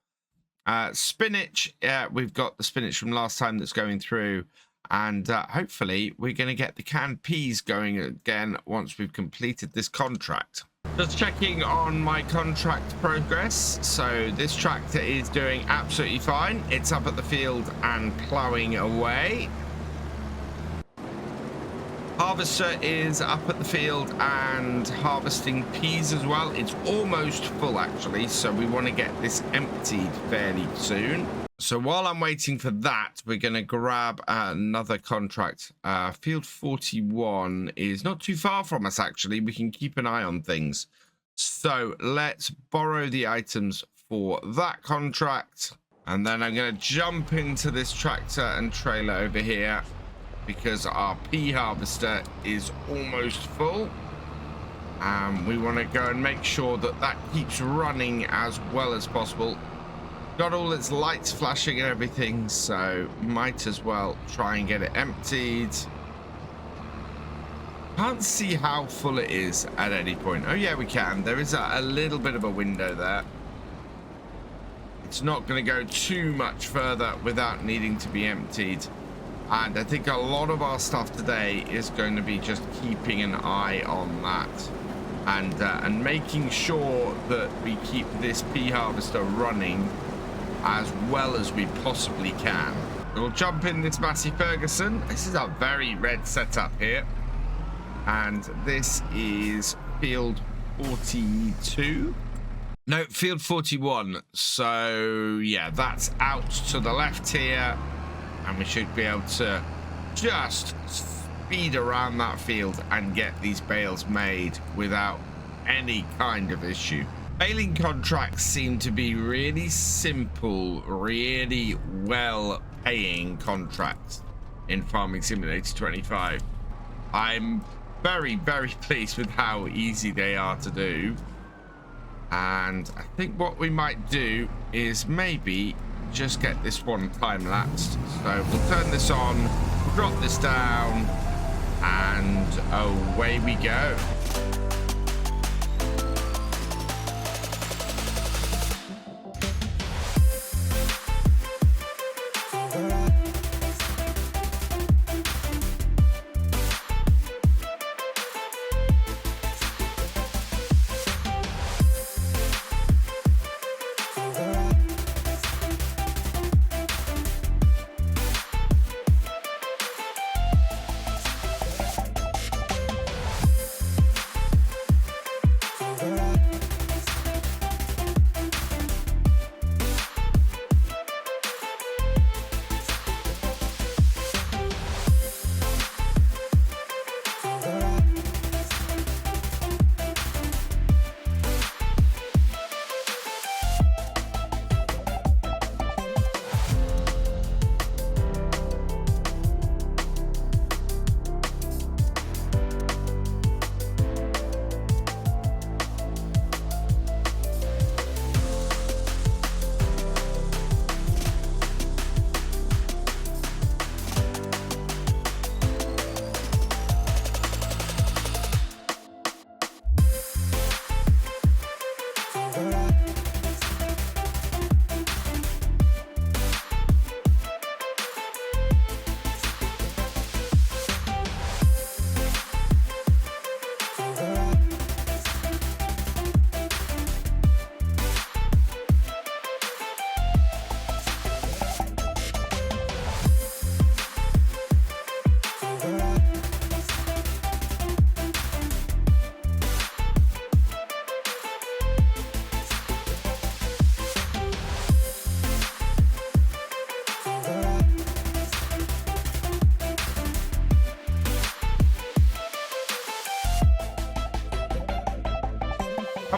Spinach, we've got the spinach from last time that's going through, and hopefully we're going to get the canned peas going again once we've completed this contract. Just checking on my contract progress. So this tractor is doing absolutely fine. It's up at the field and ploughing away. Harvester is up at the field and harvesting peas as well. It's almost full, actually, so we want to get this emptied fairly soon. So while I'm waiting for that, we're going to grab another contract. Field 41 is not too far from us, actually. We can keep an eye on things. So let's borrow the items for that contract. And then I'm going to jump into this tractor and trailer over here, because our pea harvester is almost full. We want to go and make sure that that keeps running as well as possible. Got all its lights flashing and everything, so might as well try and get it emptied. Can't see how full it is at any point. Oh yeah, we can. There is a little bit of a window there. It's not going to go too much further without needing to be emptied. And I think a lot of our stuff today is going to be just keeping an eye on that and making sure that we keep this pea harvester running as well as we possibly can. We'll jump in this Massey Ferguson. This is a very red setup here. And this is field 42. No, field 41. So, yeah, that's out to the left here. And we should be able to just speed around that field and get these bales made without any kind of issue. Baling contracts seem to be really simple, really well-paying contracts in Farming Simulator 25. I'm very, very pleased with how easy they are to do. And I think what we might do is maybe just get this one time lapsed. So we'll turn this on, we'll drop this down, and away we go.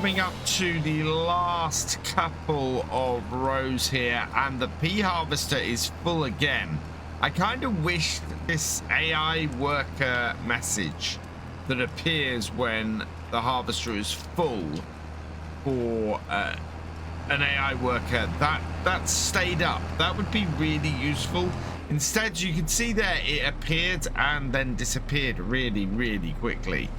coming up to the last couple of rows here, and the pea harvester is full again. I kind of wish this AI worker message that appears when the harvester is full for an AI worker that stayed up. That would be really useful. Instead, you can see there it appeared and then disappeared really quickly.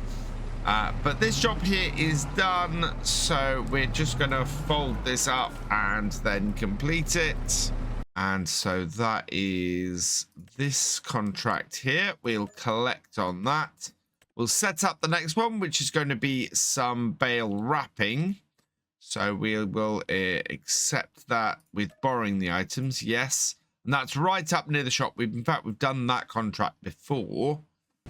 But this job here is done, so we're just going to fold this up and then complete it. And so that is this contract here. We'll collect on that. We'll set up the next one, which is going to be some bale wrapping. So we will accept that with borrowing the items, yes. And that's right up near the shop. In fact, we've done that contract before.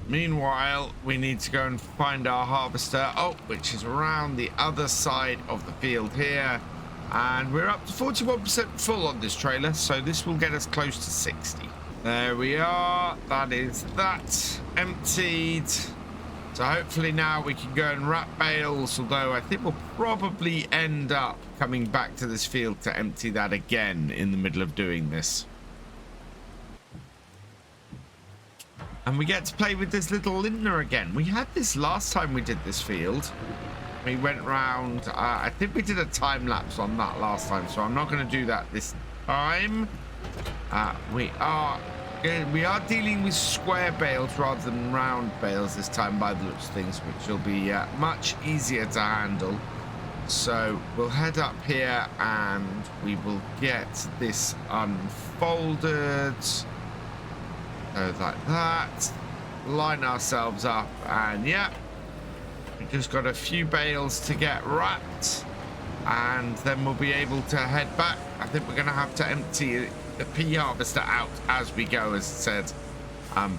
Meanwhile, we need to go and find our harvester, which is around the other side of the field here. And we're up to 41% full on this trailer, so this will get us close to 60. There we are. That is that emptied. So hopefully now we can go and wrap bales, although I think we'll probably end up coming back to this field to empty that again in the middle of doing this. And we get to play with this little Lindner again. We had this last time we did this field. We went round, I think we did a time lapse on that last time, so I'm not going to do that this time. We are dealing with square bales rather than round bales this time by the looks of things, which will be much easier to handle. So we'll head up here and we will get this unfolded. So like that. Line ourselves up, and yeah, we just got a few bales to get wrapped, and then we'll be able to head back. I think we're going to have to empty the pea harvester out as we go, as said.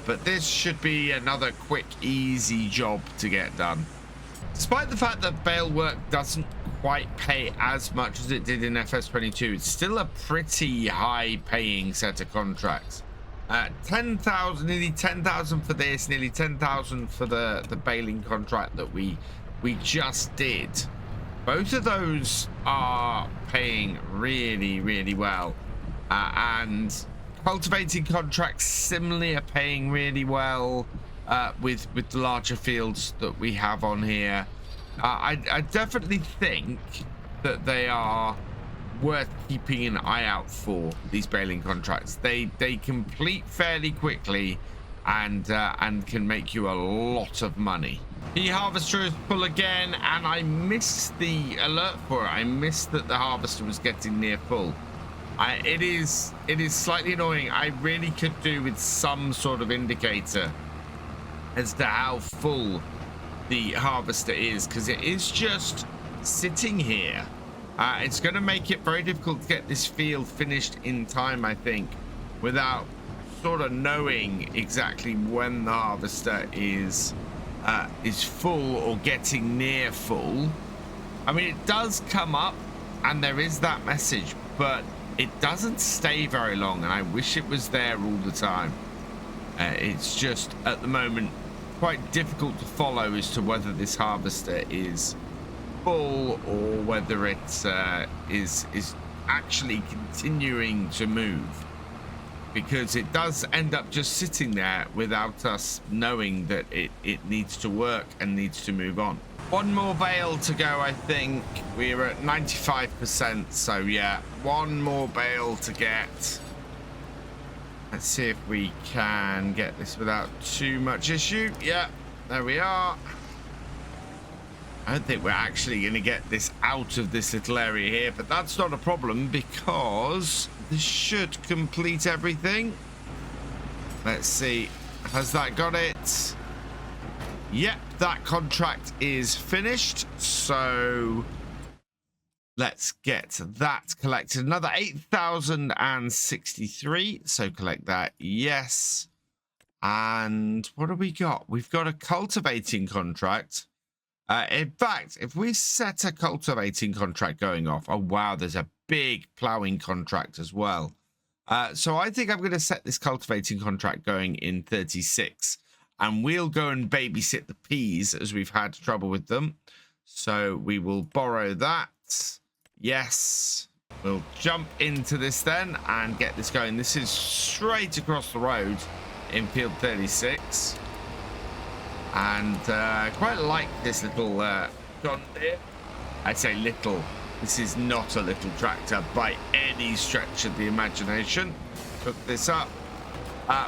But this should be another quick, easy job to get done. Despite the fact that bale work doesn't quite pay as much as it did in FS22, it's still a pretty high-paying set of contracts. 10,000, nearly 10,000 for this, nearly 10,000 for the baling contract that we just did. Both of those are paying really well, and cultivating contracts similarly are paying really well with the larger fields that we have on here. I definitely think that they are worth keeping an eye out for, these baling contracts. They complete fairly quickly and can make you a lot of money. The harvester is full again, and I missed the alert for it. I missed that the harvester was getting near full. It is slightly annoying. I really could do with some sort of indicator as to how full the harvester is, because it is just sitting here. It's going to make it very difficult to get this field finished in time, I think, without sort of knowing exactly when the harvester is full or getting near full. I mean, it does come up and there is that message, but it doesn't stay very long, and I wish it was there all the time. It's just at the moment quite difficult to follow as to whether this harvester is full or whether it is actually continuing to move, because it does end up just sitting there without us knowing that it needs to work and needs to move on. One more bale to go, I think. We're at 95%, so yeah, one more bale to get. Let's see if we can get this without too much issue. Yeah, there we are. I don't think we're actually going to get this out of this little area here, but that's not a problem because this should complete everything. Let's see. Has that got it? Yep, that contract is finished. So let's get that collected. Another 8,063. So collect that. Yes. And what have we got? We've got a cultivating contract. In fact, if we set a cultivating contract going off, oh wow, there's a big ploughing contract as well. So I think I'm going to set this cultivating contract going in 36, and we'll go and babysit the peas as we've had trouble with them. So we will borrow that. Yes. We'll jump into this then and get this going. This is straight across the road in field 36. And quite like this little John Deere. I say little. This is not a little tractor by any stretch of the imagination. Hook this up.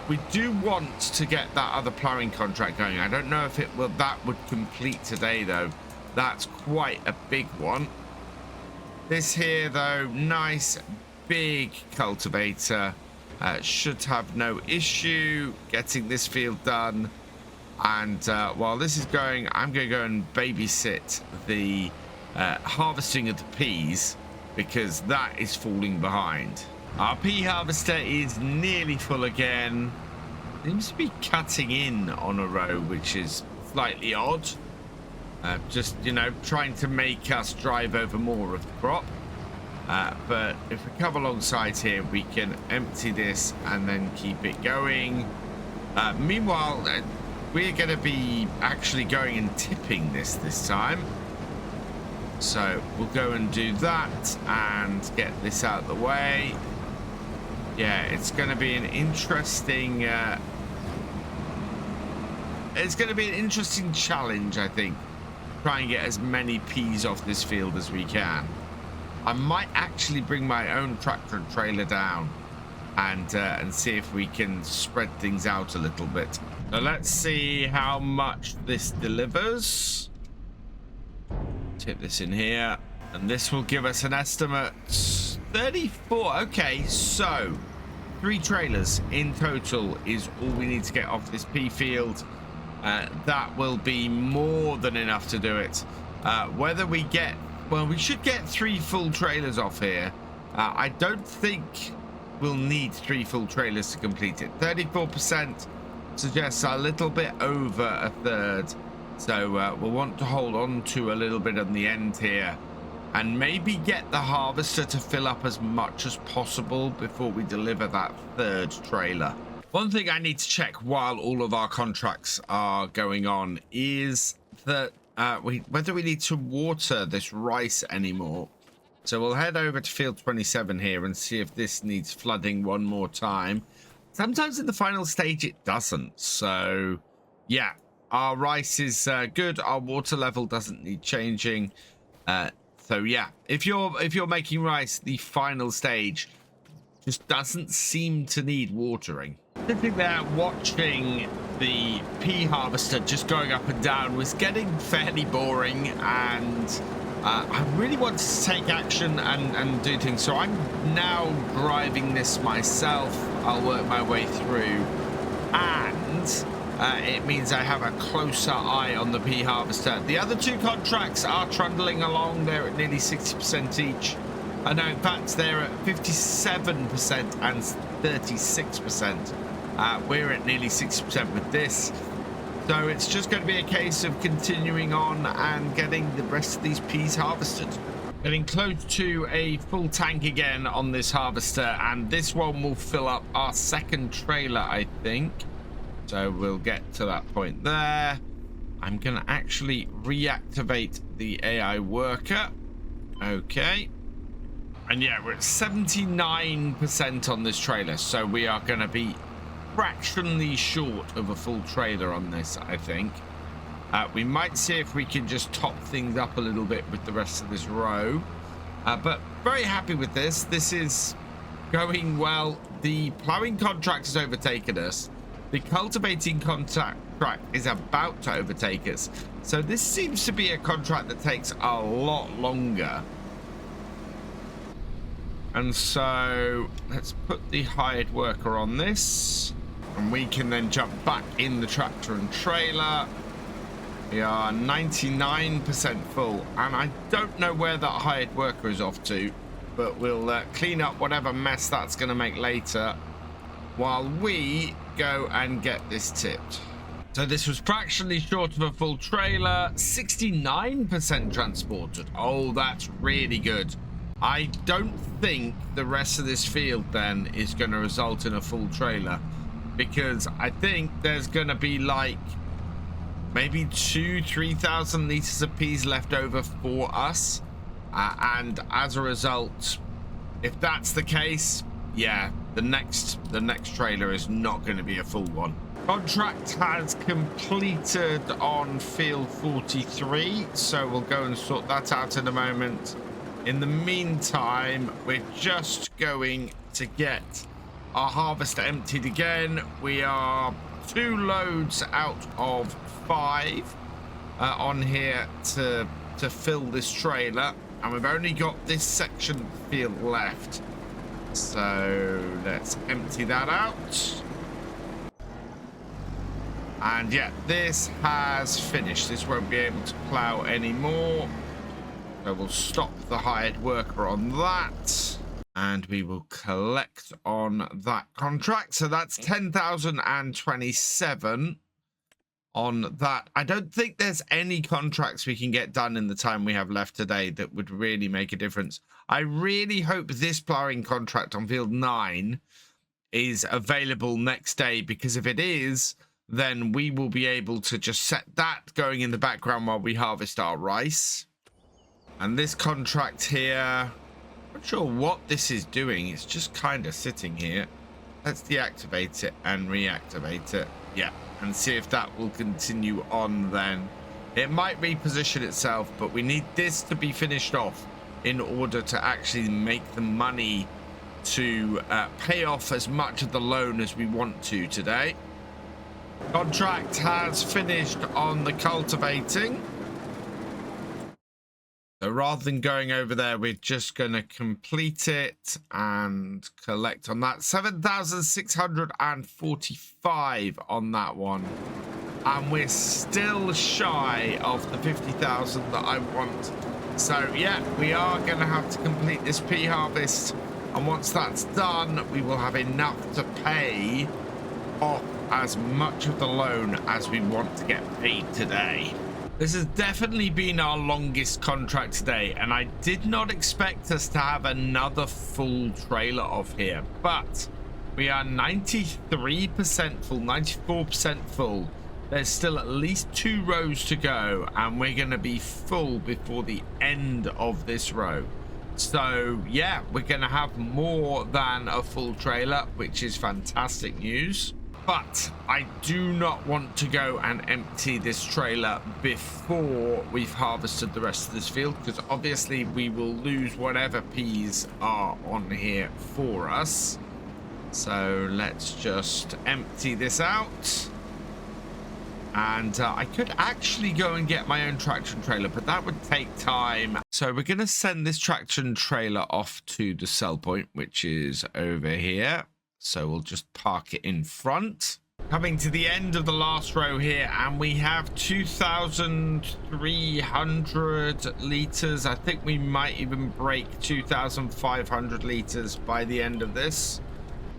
We do want to get that other ploughing contract going. I don't know if it will. That would complete today, though. That's quite a big one. This here, though, nice big cultivator. Should have no issue getting this field done. And while this is going, I'm going to go and babysit the harvesting of the peas, because that is falling behind. Our pea harvester is nearly full again. Seems to be cutting in on a row, which is slightly odd. Just, you know, trying to make us drive over more of the crop. But if we come alongside here, we can empty this and then keep it going. Meanwhile, we're going to be actually going and tipping this time. So we'll go and do that and get this out of the way. Yeah, it's going to be an interesting challenge, I think. Try and get as many peas off this field as we can. I might actually bring my own tractor and trailer down and see if we can spread things out a little bit. So let's see how much this delivers. Tip this in here, and this will give us an estimate 34. Okay, so 3 trailers in total is all we need to get off this pea field. That will be more than enough to do it. Whether we get, well, we should get 3 full trailers off here. I don't think we'll need 3 full trailers to complete it. 34% suggests a little bit over a third. So we'll want to hold on to a little bit on the end here and maybe get the harvester to fill up as much as possible before we deliver that 3rd trailer. One thing I need to check while all of our contracts are going on is that whether we need to water this rice anymore. So we'll head over to field 27 here and see if this needs flooding one more time. Sometimes in the final stage it doesn't. So yeah. Our rice is good. Our water level doesn't need changing. So yeah, if you're making rice, the final stage just doesn't seem to need watering. Sitting there watching the pea harvester just going up and down was getting fairly boring, and I really wanted to take action and do things. So I'm now driving this myself. I'll work my way through, and it means I have a closer eye on the pea harvester. The other 2 contracts are trundling along. They're at nearly 60% each. No, in fact, they're at 57% and 36%. We're at nearly 60% with this. So it's just going to be a case of continuing on and getting the rest of these peas harvested. Getting close to a full tank again on this harvester, and this one will fill up our 2nd trailer, I think. So we'll get to that point there. I'm going to actually reactivate the AI worker. Okay. And yeah, we're at 79% on this trailer. So we are going to be fractionally short of a full trailer on this, I think. We might see if we can just top things up a little bit with the rest of this row. But very happy with this. This is going well. The ploughing contract has overtaken us. The cultivating contract is about to overtake us. So this seems to be a contract that takes a lot longer. And so let's put the hired worker on this. And we can then jump back in the tractor and trailer. We are 99% full. And I don't know where that hired worker is off to, but we'll clean up whatever mess that's going to make later while we go and get this tipped. So this was fractionally short of a full trailer, 69% transported. Oh, that's really good. I don't think the rest of this field then is going to result in a full trailer, because I think there's going to be like maybe 2,000-3,000 liters of peas left over for us. And as a result, if that's the case, yeah, the next trailer is not going to be a full one. Contract has completed on field 43, so we'll go and sort that out in a moment. In the meantime, we're just going to get our harvester emptied again. We are 2 loads out of 5 on here to fill this trailer, and we've only got this section of the field left. So let's empty that out. And yeah, this has finished. This won't be able to plow anymore. So we'll stop the hired worker on that. And we will collect on that contract. So that's 10,027 on that. I don't think there's any contracts we can get done in the time we have left today that would really make a difference. I really hope this plowing contract on field 9 is available next day, because if it is, then we will be able to just set that going in the background while we harvest our rice. And this contract here, not sure what this is doing. It's just kind of sitting here. Let's deactivate it and reactivate it. Yeah, and see if that will continue on then. It might reposition itself, but we need this to be finished off in order to actually make the money to pay off as much of the loan as we want to today. Contract has finished on the cultivating. So rather than going over there, we're just going to complete it and collect on that. 7,645 on that one. And we're still shy of the 50,000 that I want. So yeah, we are going to have to complete this pea harvest. And once that's done, we will have enough to pay off as much of the loan as we want to get paid today. This has definitely been our longest contract today, and I did not expect us to have another full trailer off here, but we are 93% full, 94% full. There's still at least 2 rows to go, and we're going to be full before the end of this row. So yeah, we're going to have more than a full trailer, which is fantastic news. But I do not want to go and empty this trailer before we've harvested the rest of this field, because obviously we will lose whatever peas are on here for us. So let's just empty this out. And I could actually go and get my own traction trailer, but that would take time. So we're going to send this traction trailer off to the sell point, which is over here. So we'll just park it in front. Coming to the end of the last row here, and we have 2,300 liters. I think we might even break 2,500 liters by the end of this.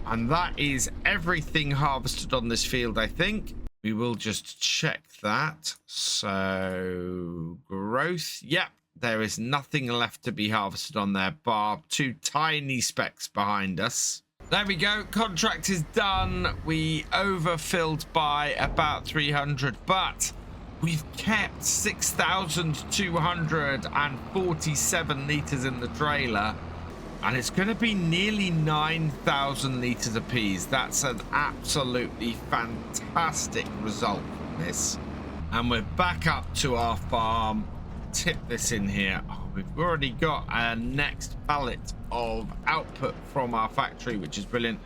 And that is everything harvested on this field, I think. We will just check that. So growth, yep, there is nothing left to be harvested on there, bar 2 tiny specks behind us. There we go, contract is done. We overfilled by about 300, but we've kept 6,247 liters in the trailer, and it's going to be nearly 9,000 liters of peas. That's an absolutely fantastic result from this. And we're back up to our farm. Tip this in here. Oh, we've already got our next pallet of output from our factory, which is brilliant.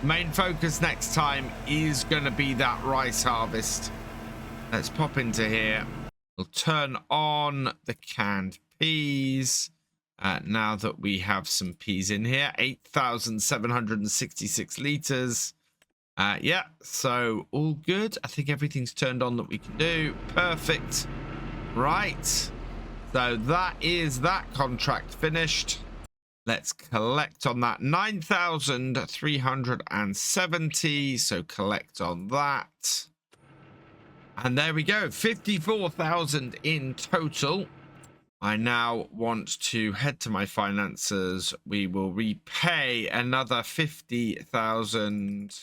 Main focus next time is going to be that rice harvest. Let's pop into here. We'll turn on the canned peas. Now that we have some peas in here, 8,766 liters. Yeah, so all good. I think everything's turned on that we can do. Perfect. Right. So that is that contract finished. Let's collect on that. 9,370. So collect on that. And there we go. 54,000 in total. I now want to head to my finances. We will repay another 50,000.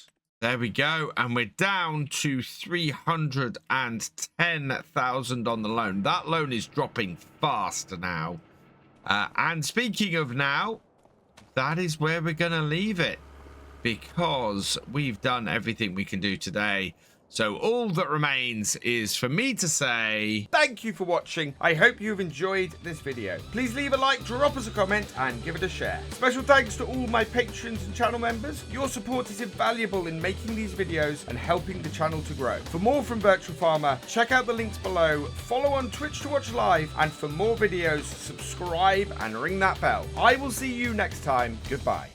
There we go. And we're down to 310,000 on the loan. That loan is dropping fast now. And speaking of now, that is where we're going to leave it, because we've done everything we can do today. So all that remains is for me to say thank you for watching. I hope you've enjoyed this video. Please leave a like, drop us a comment, and give it a share. Special thanks to all my patrons and channel members. Your support is invaluable in making these videos and helping the channel to grow. For more from Virtual Farmer, check out the links below, follow on Twitch to watch live, and for more videos, subscribe and ring that bell. I will see you next time. Goodbye.